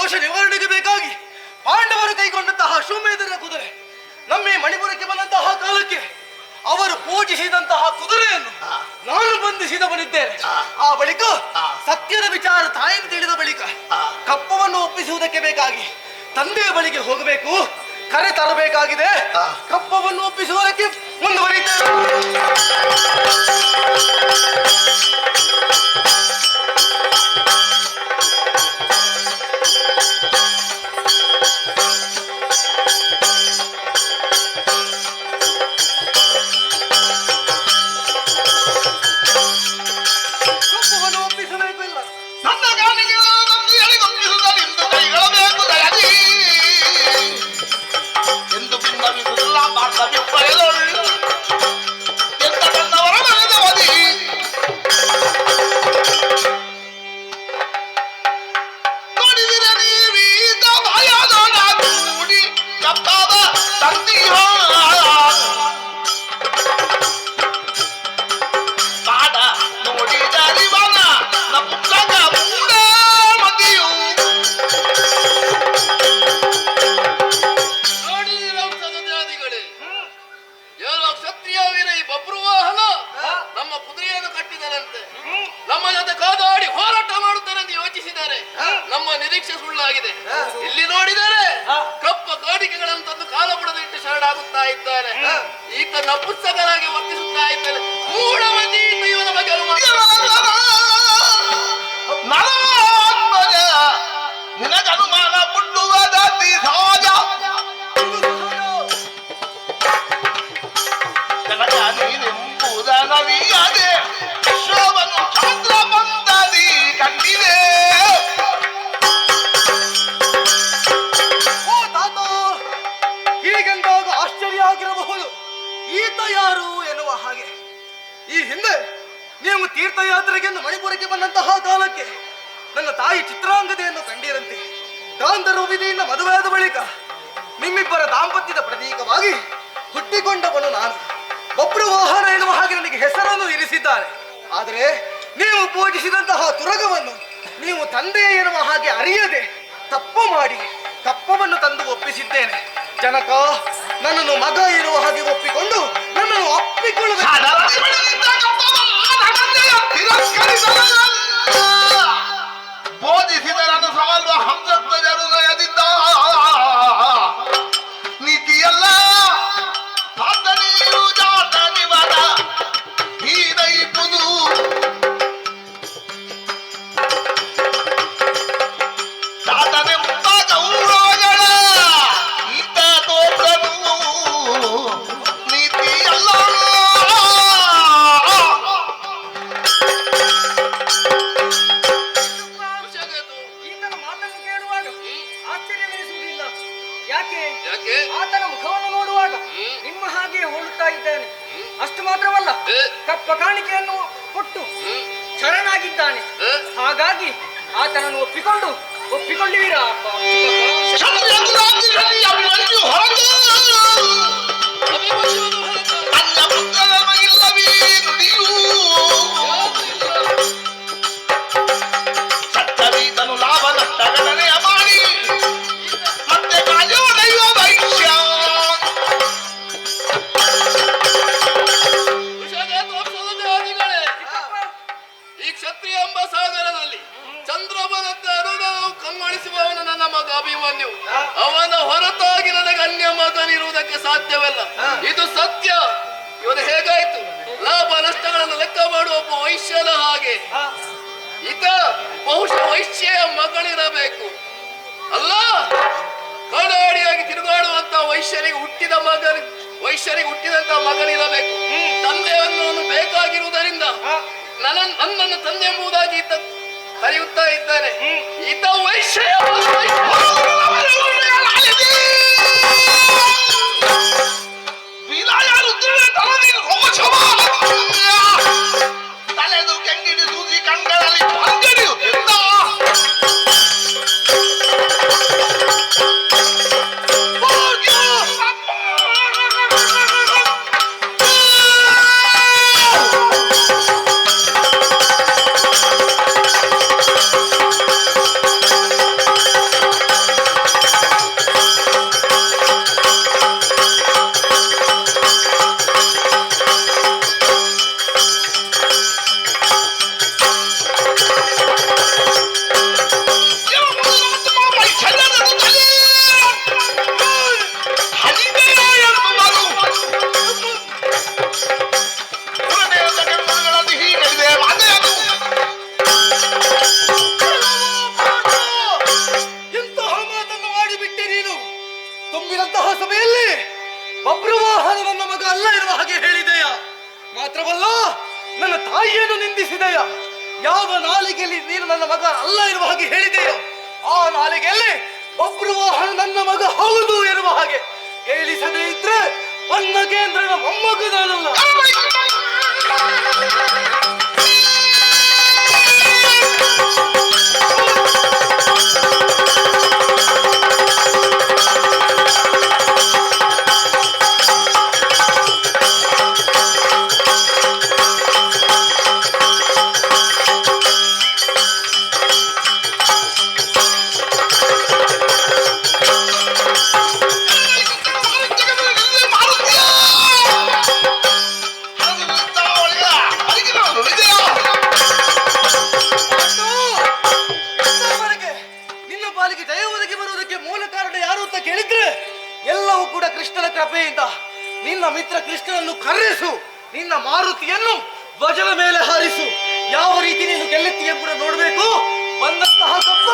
ದೋಷ ನಿವಾರಣೆಗೆ ಬೇಕಾಗಿ ಪಾಂಡವರು ಕೈಗೊಂಡಂತಹ ಅಶ್ವಮೇಧದ ಕುದುರೆ ನಮ್ಮ ಈ ಮಣಿಪುರಕ್ಕೆ ಬಂದಂತಹ ಕಾಲಕ್ಕೆ ಅವರು ಪೂಜಿಸಿದಂತಹ ಕುದುರೆಯನ್ನು ನಾನು ಬಂಧಿಸಿದವನಿದ್ದೇನೆ. ಆ ಬಳಿಕ ಸತ್ಯದ ವಿಚಾರ ತಾಯಿನ ತಿಳಿದ ಬಳಿಕ ಕಪ್ಪವನ್ನು ಒಪ್ಪಿಸುವುದಕ್ಕೆ ಬೇಕಾಗಿ ತಂದೆಯ ಬಳಿಗೆ ಹೋಗಬೇಕು, ಕರೆ ತರಬೇಕಾಗಿದೆ. ಕಪ್ಪವನ್ನು ಒಪ್ಪಿಸುವುದಕ್ಕೆ ಮುಂದುವರಿಯುತ್ತೇನೆ. ಕಪ್ಪವನ್ನು ಒಪ್ಪಿಸಬೇಕು. ಇಲ್ಲ ನನ್ನ ಗಾಳಿಗೆ ನಮ್ದು ಎಳೆಗೊಪ್ಪಿಸುವುದರಿಂದ ಕೈಗಳ ಬೇಕು ದಯದಿ ಎಂದು ಬಿಂಬವಿಸುವುದಿಲ್ಲ ಭಾರತ ಬಿಪ್ಪಯದೊಳ್ಳು ಎಂತ ಕಂಡವರ ಮನೆದ ಮದಿ ನೋಡಿದಿರ ನೀವೀತ ಭಯದೊಡ ಕೂಡಿ ಕಪ್ಪಾದ ತಂದಿಯ ಕಾಡ ನೋಡಿದ ದಿವನ ನಪುಂಸಕ ಮೂಡ ಮದಿಯು ನೋಡಿದಿರ ಸದಜಾದಿಗಳೇ, ಏನೋ ಕ್ಷತ್ರಿಯ ವೀರ ಈ ಬಬ್ರುವಾಹನ ನಮ್ಮ ಕುದುರೆಯನ್ನು ಕಟ್ಟಿದರಂತೆ, ನಮ್ಮ ಜೊತೆ ಕಾದಾಡಿ ಹೋರಾಟ ಮಾಡುತ್ತಾರೆಂದು ಯೋಚಿಸಿದ್ದಾರೆ. ನಮ್ಮ ನಿರೀಕ್ಷೆ ಸುಳ್ಳಾಗಿದೆ. ಇಲ್ಲಿ ನೋಡಿದರೆ ಕಪ್ಪ ಕಾಣಿಕೆಗಳನ್ನು ತಂದು ಕಾಲ ಬುಡದಿಟ್ಟು ಶರಣಾಗುತ್ತಾ ಇದ್ದಾರೆ. ಈತ ನಪುಂಸಕನಾಗಿ ವರ್ತಿಸುತ್ತಾ ಇದ್ದಾನೆ. ಮೂಢಮತಿ ಈತ ಇವನ ಬಗ್ಗೆ ಅನುಮಾನ. ನರಾತ್ಮಜ ನಿನಗನುಮಾನ ಪುಟ್ಟುವುದತಿ ಸಹಜ ಜನಕ ನೀನೆಂಬುದ ನವಿಯದೆ ವಿಶ್ವವನ್ನು ಚಂದ್ರ ಬಂದದಿ ಕಂಡಿದೆ. ಓ ತಾತ, ಹೀಗೆಂದಾಗ ಆಶ್ಚರ್ಯ ಆಗಿರಬಹುದು. ಈತ ಯಾರು ಎನ್ನುವ ಹಾಗೆ ಈ ಹಿಂದೆ ನೀವು ತೀರ್ಥಯಾತ್ರೆಗೆಂದು ಮಣಿಪುರಕ್ಕೆ ಬಂದಂತಹ ಕಾಲಕ್ಕೆ ನನ್ನ ತಾಯಿ ಚಿತ್ರಾಂಗದೆಯನ್ನು ಕಂಡಿರಂತೆ. ಗಾಂಧರ್ವ ವಿಧಿಯಿಂದ ಮದುವೆಯಾದ ಬಳಿಕ ನಿಮ್ಮಿಬ್ಬರ ದಾಂಪತ್ಯದ ಪ್ರತೀಕವಾಗಿ ಹುಟ್ಟಿಕೊಂಡವನು ನಾನು. ಬಬ್ರುವಾಹನ ಎನ್ನುವ ಹಾಗೆ ನನಗೆ ಹೆಸರನ್ನು ಇರಿಸಿದ್ದಾರೆ. ಆದರೆ ನೀವು ಪೂಜಿಸಿದಂತಹ ತುರಗವನ್ನು ನೀವು ತಂದೆ ಎನ್ನುವ ಹಾಗೆ ಅರಿಯದೆ ತಪ್ಪು ಮಾಡಿ ಕಪ್ಪವನ್ನು ತಂದು ಒಪ್ಪಿಸಿದ್ದೇನೆ. ಜನಕ ನನ್ನನ್ನು ಮಗ ಎನ್ನುವ ಹಾಗೆ ಒಪ್ಪಿಕೊಂಡು ನನ್ನನ್ನು ಅಪ್ಪಿಕೊಳ್ಳಬೇಕು. ಬೋಧಿಸಿದರನ್ನು ಸವಲ್ವ ಹಂಸತ್ವ ಜರುದಯದಿಂದ ನೀತಿಯಲ್ಲ ನೀರು ಜಾತ ನಿವರ ಹೀದೈಪುದು ಜಾತನೆಂಬ ಗೌರವಗಳ ಈತ ತೋತ್ರನು ನೀತಿಯಲ್ಲ. ಈತನ ಮಾತನ್ನು ಕೇಳುವಾಗ ಆಶ್ಚರ್ಯವೆನಿಸುವುದಿಲ್ಲ. ಯಾಕೆ ಯಾಕೆ? ಆತನ ಮುಖವನ್ನು ನೋಡುವಾಗ ನಿಮ್ಮ ಹಾಗೆ ಹೋಲುತ್ತಾ ಇದ್ದಾನೆ. ಅಷ್ಟು ಮಾತ್ರವಲ್ಲ, ಕಪ್ಪ ಕಾಣಿಕೆಯನ್ನು ಕೊಟ್ಟು ಶರಣಾಗಿದ್ದಾನೆ. ಹಾಗಾಗಿ ಆತನನ್ನು ಒಪ್ಪಿಕೊಳ್ಳುವಿರಾ? ಅಭಿಮನ್ಯು ಹೊರತು ನನ್ನ ಪುತ್ರನ ಇಲ್ಲವೇ ನುಡಿಯೂ ಸತ್ತವೀತನು ಲಾಭ ನಷ್ಟ ಗಣನೆಯ ಮಾಡಿ ಮತ್ತೆ ಕಾಜೋಡೆಯುವ ಭೈಷ್ಯ ಸದಜಾದಿಗಳೇ, ಈ ಕ್ಷತ್ರಿಯ ಎಂಬ ಸಾಗರದಲ್ಲಿ ಚಂದ್ರಬನಂತೆ ಅನುದಾನವು ಕಂಗೊಳಿಸುವವನು ನನ್ನ ಮಗ ಅಭಿಮನ್ಯು. ಅವನ ಹೊರತಾಗಿ ನನಗೆ ಅನ್ಯ ಮಗನಿರುವುದಕ್ಕೆ ಸಾಧ್ಯವಿಲ್ಲ. ಇದು ಸತ್ಯ. ಇವನು ಹೇಗಾಯ್ತು? ಲಾಭ ನಷ್ಟಗಳನ್ನು ಲೆಕ್ಕ ಮಾಡುವ ಒಬ್ಬ ವೈಶ್ಯನ ಹಾಗೆ ಈತ ಬಹುಶಃ ವೈಶ್ಯೆಯ ಮಗಳಿರಬೇಕು. ಅಲ್ಲ, ಕಾಡಾಡಿಯಾಗಿ ತಿರುಗಾಡುವಂತ ವೈಶ್ಯರಿಗೆ ಹುಟ್ಟಿದಂತ ಮಗನಿರಬೇಕು. ತಂದೆಯನ್ನು ಬೇಕಾಗಿರುವುದರಿಂದ ನನ್ನನ್ನು ತಂದೆ ಎಂಬುದಾಗಿ ಈತ ಕರೆಯುತ್ತಾ ಇದ್ದಾನೆ. ಈತ ವೈಶ್ಯ ತಲೆದು ಕೆಂಗಿಡಿ ಸೂಸಿ ಕಣ್ಗಳಲ್ಲಿ ಪಂಗಡಿಯುತ್ತಿದ್ದ ಇಂತಹ ಸಭೆಯಲ್ಲಿ ಬಬ್ರುವಾಹನ ನನ್ನ ಮಗ ಅಲ್ಲ ಎನ್ನುವ ಹಾಗೆ ಹೇಳಿದೆಯ? ಮಾತ್ರವಲ್ಲ, ನನ್ನ ತಾಯಿಯನ್ನು ನಿಂದಿಸಿದೆಯ? ಯಾವ ನಾಲಿಗೆಯಲ್ಲಿ ನೀನು ನನ್ನ ಮಗ ಅಲ್ಲ ಎನ್ನುವ ಹಾಗೆ ಹೇಳಿದೆಯೋ ಆ ನಾಲಿಗೆಯಲ್ಲಿ ಬಬ್ರುವಾಹನ ನನ್ನ ಮಗ ಹೌದು ಎನ್ನುವ ಹಾಗೆ ಹೇಳಿಸದೇ ಇದ್ರೆ ಅನ್ನಕೇಂದ್ರನ ಮೊಮ್ಮಗನಾನಲ್ಲ. ನಿನ್ನ ಪಾಲಿಗೆ ಜಯ ಒದಗಿ ಬರುವುದಕ್ಕೆ ಮೂಲ ಕಾರಣ ಯಾರು ಅಂತ ಕೇಳಿದ್ರೆ ಎಲ್ಲವೂ ಕೂಡ ಕೃಷ್ಣನ ಕೃಪೆಯಿಂದ. ನಿನ್ನ ಮಿತ್ರ ಕೃಷ್ಣನನ್ನು ಕರೆಸು, ನಿನ್ನ ಮಾರುತಿಯನ್ನು ಧ್ವಜದ ಮೇಲೆ ಹಾರಿಸು. ಯಾವ ರೀತಿ ನೀನು ಗೆಲ್ಲುತ್ತಿ ಎಂಬುದನ್ನು ನೋಡಬೇಕು. ಬಂದಂತಹ ಕಪ್ಪ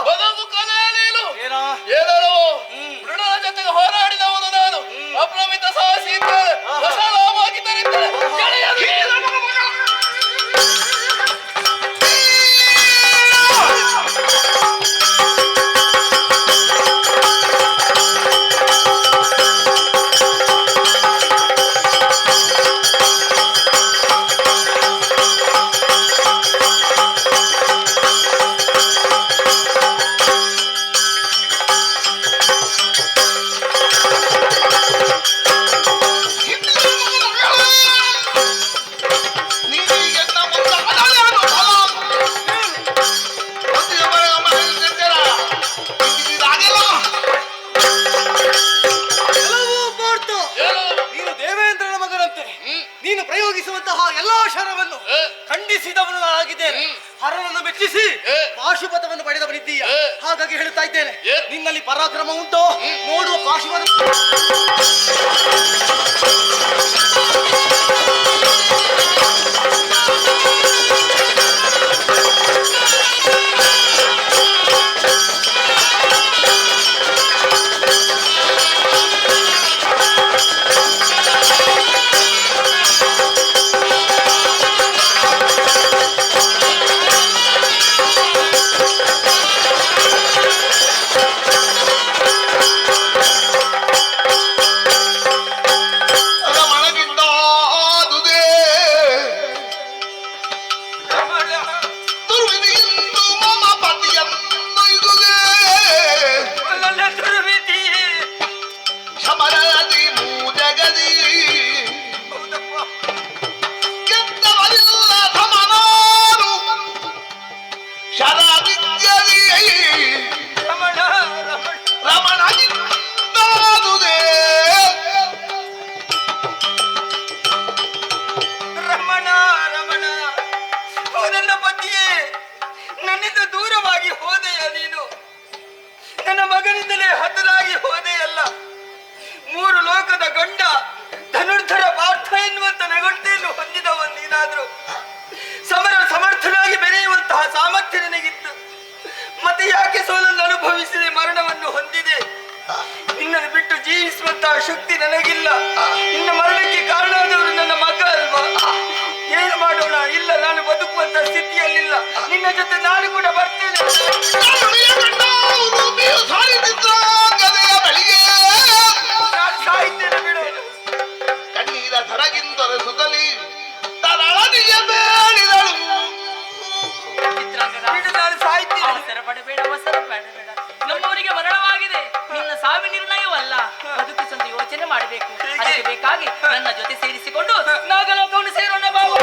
ಬದುಕು ಕಲೆಯಲೇನು ಏನೋ ಏನಾರೋ ಮೃಣನ ಜೊತೆಗೆ ಹೋರಾಡಿದವನು ನಾನು ಅಪ್ರಮಿತ ಸಾಹಸಿ ಇದ್ದೇನೆ ಹೊಸ ಲಾಭವಾಗಿ ತರುತ್ತೇನೆ ನೀನು ದೇವೇಂದ್ರನ ಮಗನಂತೆ ನೀನು ಪ್ರಯೋಗಿಸುವಂತಹ ಎಲ್ಲಾ ಶರವನ್ನು ಖಂಡಿಸಿದವನು ನಾನಾಗಿದ್ದೇನೆ. ಹರನನ್ನು ಮೆಚ್ಚಿಸಿ ಪಾಶುಪತವನ್ನು ಪಡೆದವನಿದ್ದೀಯ. ಹಾಗಾಗಿ ಹೇಳುತ್ತಾ ಇದ್ದೇನೆ, ನಿನ್ನಲ್ಲಿ ಪರಾಕ್ರಮ ಉಂಟೋ ನೋಡುವ ಪಾಶುಪತ. ನನ್ನಿಂದ ದೂರವಾಗಿ ಹೋದೆಯ ನೀನು? ನನ್ನ ಮಗನಿಂದಲೇ ಹತನಾಗಿ ಹೋದೆಯಲ್ಲ. ಮೂರು ಲೋಕದ ಗಂಡ ಧನುರ್ಧರ ಪಾರ್ಥ ಎನ್ನುವಂತ ನಗಂಟೆಯನ್ನು ಹೊಂದಿದವ ನೀನಾದ್ರು ಸಮರ್ಥನಾಗಿ ಬೆರೆಯುವಂತಹ ಸಾಮರ್ಥ್ಯ ನಿನಗಿತ್ತು. ಮತ್ತೆ ಯಾಕೆ ಸೋಲನ್ನು ಅನುಭವಿಸಿದೆ, ಮರಣವನ್ನು ಹೊಂದಿದೆ? ನಿನ್ನನ್ನು ಬಿಟ್ಟು ಜೀವಿಸುವಂತಹ ಶಕ್ತಿ ನನಗಿಲ್ಲ. ನಿನ್ನ ಮರಣಕ್ಕೆ ಕಾರಣವಾದವರು ನನ್ನ ಮಗ ಅಲ್ವಾ? ಏನು ಮಾಡೋಣ? ಇಲ್ಲ, ನಾನು ಬದುಕುವಂತ ಸ್ಥಿತಿಯಲ್ಲಿಲ್ಲ. ನಿನ್ನ ಜೊತೆ ನಾನು ಕೂಡ ಬರ್ತೇನೆ. ನಾನು ಸಾಯ್ತೇನೆ ಬಿಡು. ಕಣ್ಣೀರ ಧರಗಿಂದರ ಸುತಲಿ ತರಳನಿಯ ಬೇಡಿದಳು. ಬಿಡು, ನಾನು ಸಾಯ್ತೀನಿ. ಅವಸರ ಪಡಬೇಡ. ನಮ್ಮವರಿಗೆ ಮರಣವಾಗಿದೆ. ನಿನ್ನ ಸಾವಿನ ನಿರ್ಣಯವಲ್ಲ, ಬದುಕಿಸುವಂತ ಯೋಚನೆ ಮಾಡಬೇಕು. ಅದಕ್ಕೆ ಬೇಕಾಗಿ ನನ್ನ ಜೊತೆ ಸೇರಿಸಿಕೊಂಡು ನಾಗಲೋಕವನ್ನು ಸೇರೋಣ ಬಾಬು.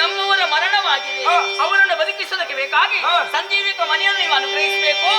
ನಮ್ಮವರ ಮರಣವಾಗಿದೆ. ಅವರನ್ನು ಬದುಕಿಸುವುದಕ್ಕೆ ಬೇಕಾಗಿ ಸಂಜೀವಿಕ ಮನೆಯನ್ನು ನೀವು ಅನುಗ್ರಹಿಸಬೇಕು.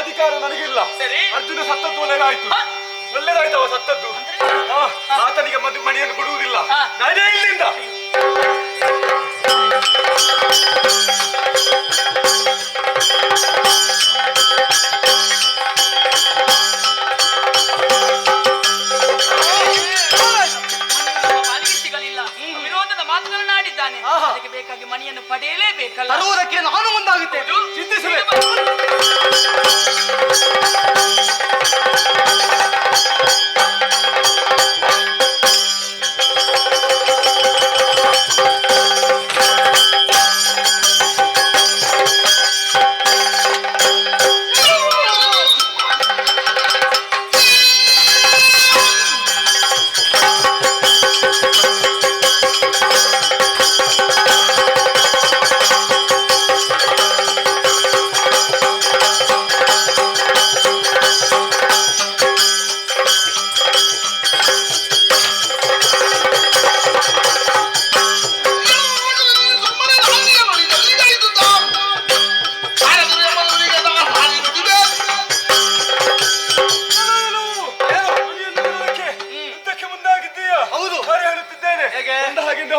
ಅಧಿಕಾರ ನನಗಿಲ್ಲ. ಅರ್ಜುನ ಸತ್ತದ್ದು ಒಳ್ಳೆದಾಯ್ತು. ಒಳ್ಳೆದಾಯ್ತವ ಸತ್ತದ್ದು. ಆತನಿಗೆ ಮಣಿಯನ್ನು ಕೊಡುವುದಿಲ್ಲ. ನಾನೇ ಇಲ್ಲಿಂದ ಸಿಗಲಿಲ್ಲ, ವಿರೋಧದ ಮಾತನಾಡಿದ್ದಾನೆ. ಅದಕ್ಕೆ ಬೇಕಾಗಿ ಮಣಿಯನ್ನು ಪಡೆಯಲೇಬೇಕಲ್ಲ. ತರುವುದಕ್ಕೆ ನಾನು ಮುಂದಾಗುತ್ತೇನೆ, ಚಿಂತಿಸಬೇಕು.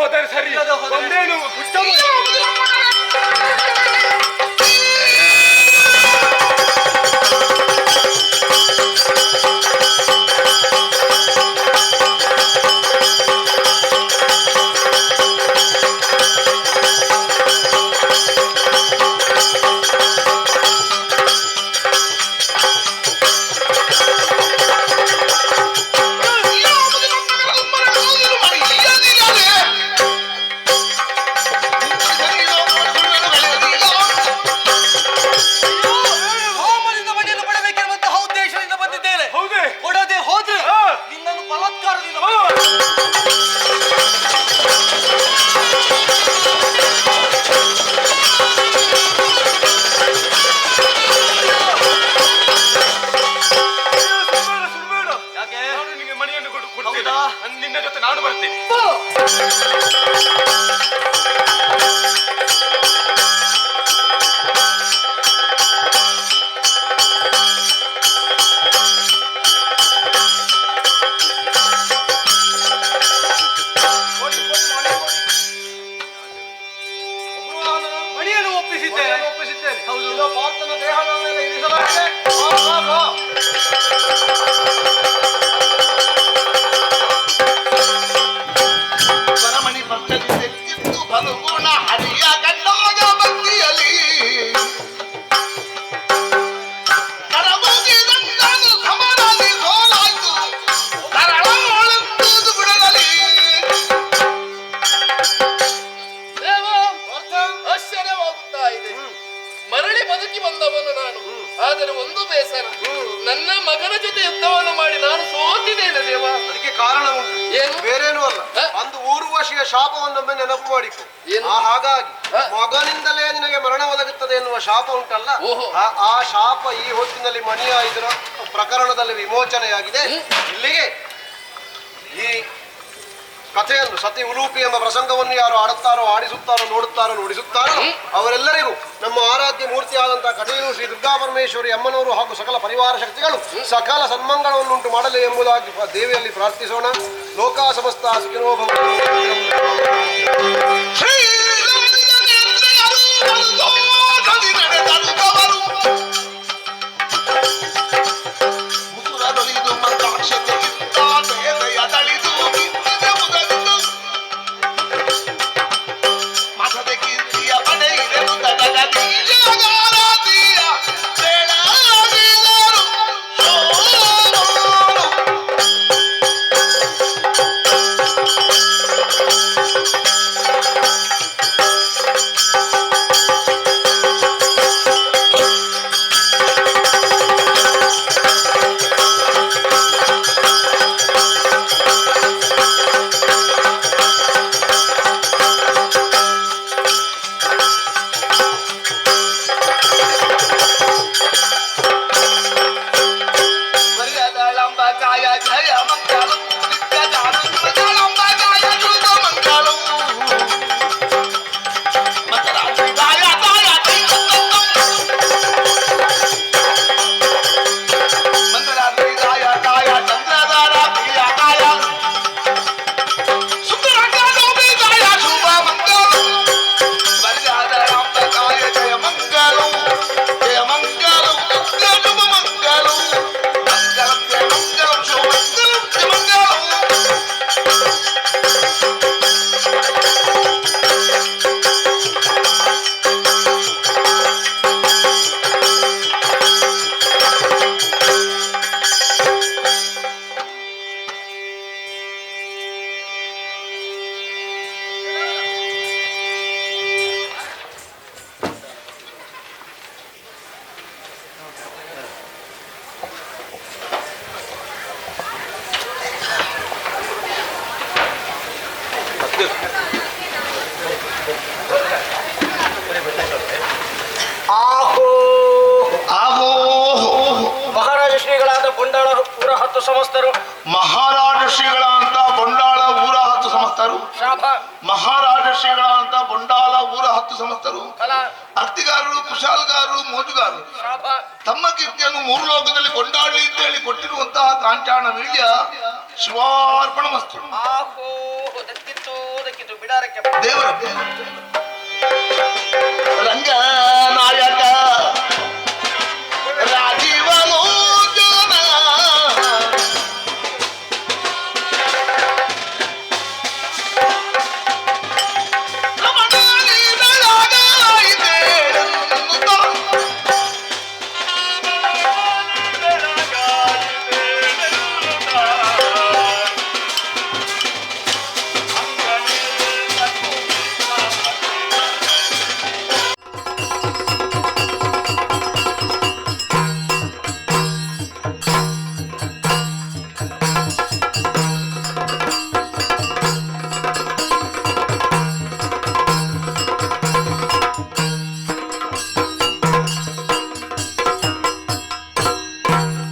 ಹೋದರೆ ಸರಿ, ಒಂದೇನು ನಿನ್ನ ಜೊತೆ ನಾನು ಬರ್ತೇನೆ. ಮಣಿಯನ್ನು ಒಪ್ಪಿಸಿದ್ದೇನೆ. ಹೌದು, ಪಾರ್ಥನ ದೇಹದ ಮೇಲೆ ಇರಿಸಲಾಗಿದೆ. ಸ್ವರಮಣಿ ಪಕ್ಷದಿಂದ ಬಲಗುಣ ಹರಿಯ ಗಂಡಾಗ ಭಕ್ತಿಯಲಿ ಕರಮುಗಿದಂತಾನು ಸಮರಾಗಿ ಸೋಲಾಯ್ತು ಕರಳ ಒಳಂದು ಬಿಡಲಿ. ದೇವ ಆಶ್ಚರ್ಯವಾಗುತ್ತಾ ಇದೆ. ಮರಳಿ ಬದುಕಿ ಬಂದವನು ನಾನು, ಆದರೆ ಒಂದು ಬೇಸರ, ನನ್ನ ಮಗನ ಜೊತೆ ಯುದ್ಧವನ್ನು ಮಾಡಿ ನಾನು ಸೋತಿದ್ದೇನೆ ದೇವ. ಅದಕ್ಕೆ ಕಾರಣ ಉಂಟು, ಏನು? ಬೇರೇನೂ ಅಲ್ಲ. ಅಂದು ಊರ್ವಶಿಯ ಶಾಪವನ್ನೊಮ್ಮೆ ನೆನಪು ಮಾಡಿಕೊ. ಹಾಗಾಗಿ ಮಗನಿಂದಲೇ ನಿನಗೆ ಮರಣ ಒದಗುತ್ತದೆ ಎನ್ನುವ ಶಾಪ ಉಂಟಲ್ಲ, ಆ ಶಾಪ ಈ ಹೊತ್ತಿನಲ್ಲಿ ಮಣಿಯ ಇದರ ಪ್ರಕರಣದಲ್ಲಿ ವಿಮೋಚನೆಯಾಗಿದೆ. ಇಲ್ಲಿಗೆ ಈ ಕಥೆಯನ್ನು, ಸತಿ ಉಲೂಪಿ ಎಂಬ ಪ್ರಸಂಗವನ್ನು ಯಾರು ಆಡುತ್ತಾರೋ, ಆಡಿಸುತ್ತಾರೋ, ನೋಡುತ್ತಾರೋ, ನುಡಿಸುತ್ತಾರೋ ಅವರೆಲ್ಲರಿಗೂ ನಮ್ಮ ಆರಾಧ್ಯ ಮೂರ್ತಿಯಾದಂತಹ ಕಟೆಯು ಶ್ರೀ ದುರ್ಗಾ ಪರಮೇಶ್ವರಿ ಅಮ್ಮನವರು ಹಾಗೂ ಸಕಲ ಪರಿವಾರ ಶಕ್ತಿಗಳು ಸಕಲ ಸನ್ಮಂಗಳವನ್ನುಂಟು ಮಾಡಲಿ ಎಂಬುದಾಗಿ ದೇವಿಯಲ್ಲಿ ಪ್ರಾರ್ಥಿಸೋಣ. ಲೋಕ ಸಮಸ್ತ ಸುಖಿನೋ ಭವಂತು. ಆಹೋ ಆಗೋ ಮಹಾರಾಜ ಶ್ರೀಗಳಾದ ಬಂಡಾಳ ಪೂರ 10 ಸಂವತ್ಸರು ಮಹಾರಾಜ ಶ್ರೀಗಳ ಅಂತ ಬಂಡಾಳ ಊರ 10 ಸಂವತ್ಸರು ಶಾಪ ಮಹಾರಾಜ ಶ್ರೀಗಳ ಅಂತ ಬಂಡಾಳ ಊರ 10 ಸಂವತ್ಸರು ಫಲ ಅರ್ತಿಗಾರರು ಕುಶಾಲಗಾರರು ಮೋಜುಗಾರರು ಶಾಪ ತಮ್ಮ ಕೀರ್ತಿಯನ್ನು 3 ಲೋಕದಲ್ಲಿ ಕೊಂಡಾಡಲಿ ಅಂತ ಹೇಳಿ ಕೊಟ್ಟಿರುವಂತಹ ಕಾಂಚಾಣ ವೀಳ್ಯ ಶಿವಾರ್ಪಣ ಮಸ್ತು. ಆಹೋ ದಕ್ಕಿತ್ತು ಬಿಡಾರಕ್ಕೆ ದೇವರ ರಂಗನಾಯ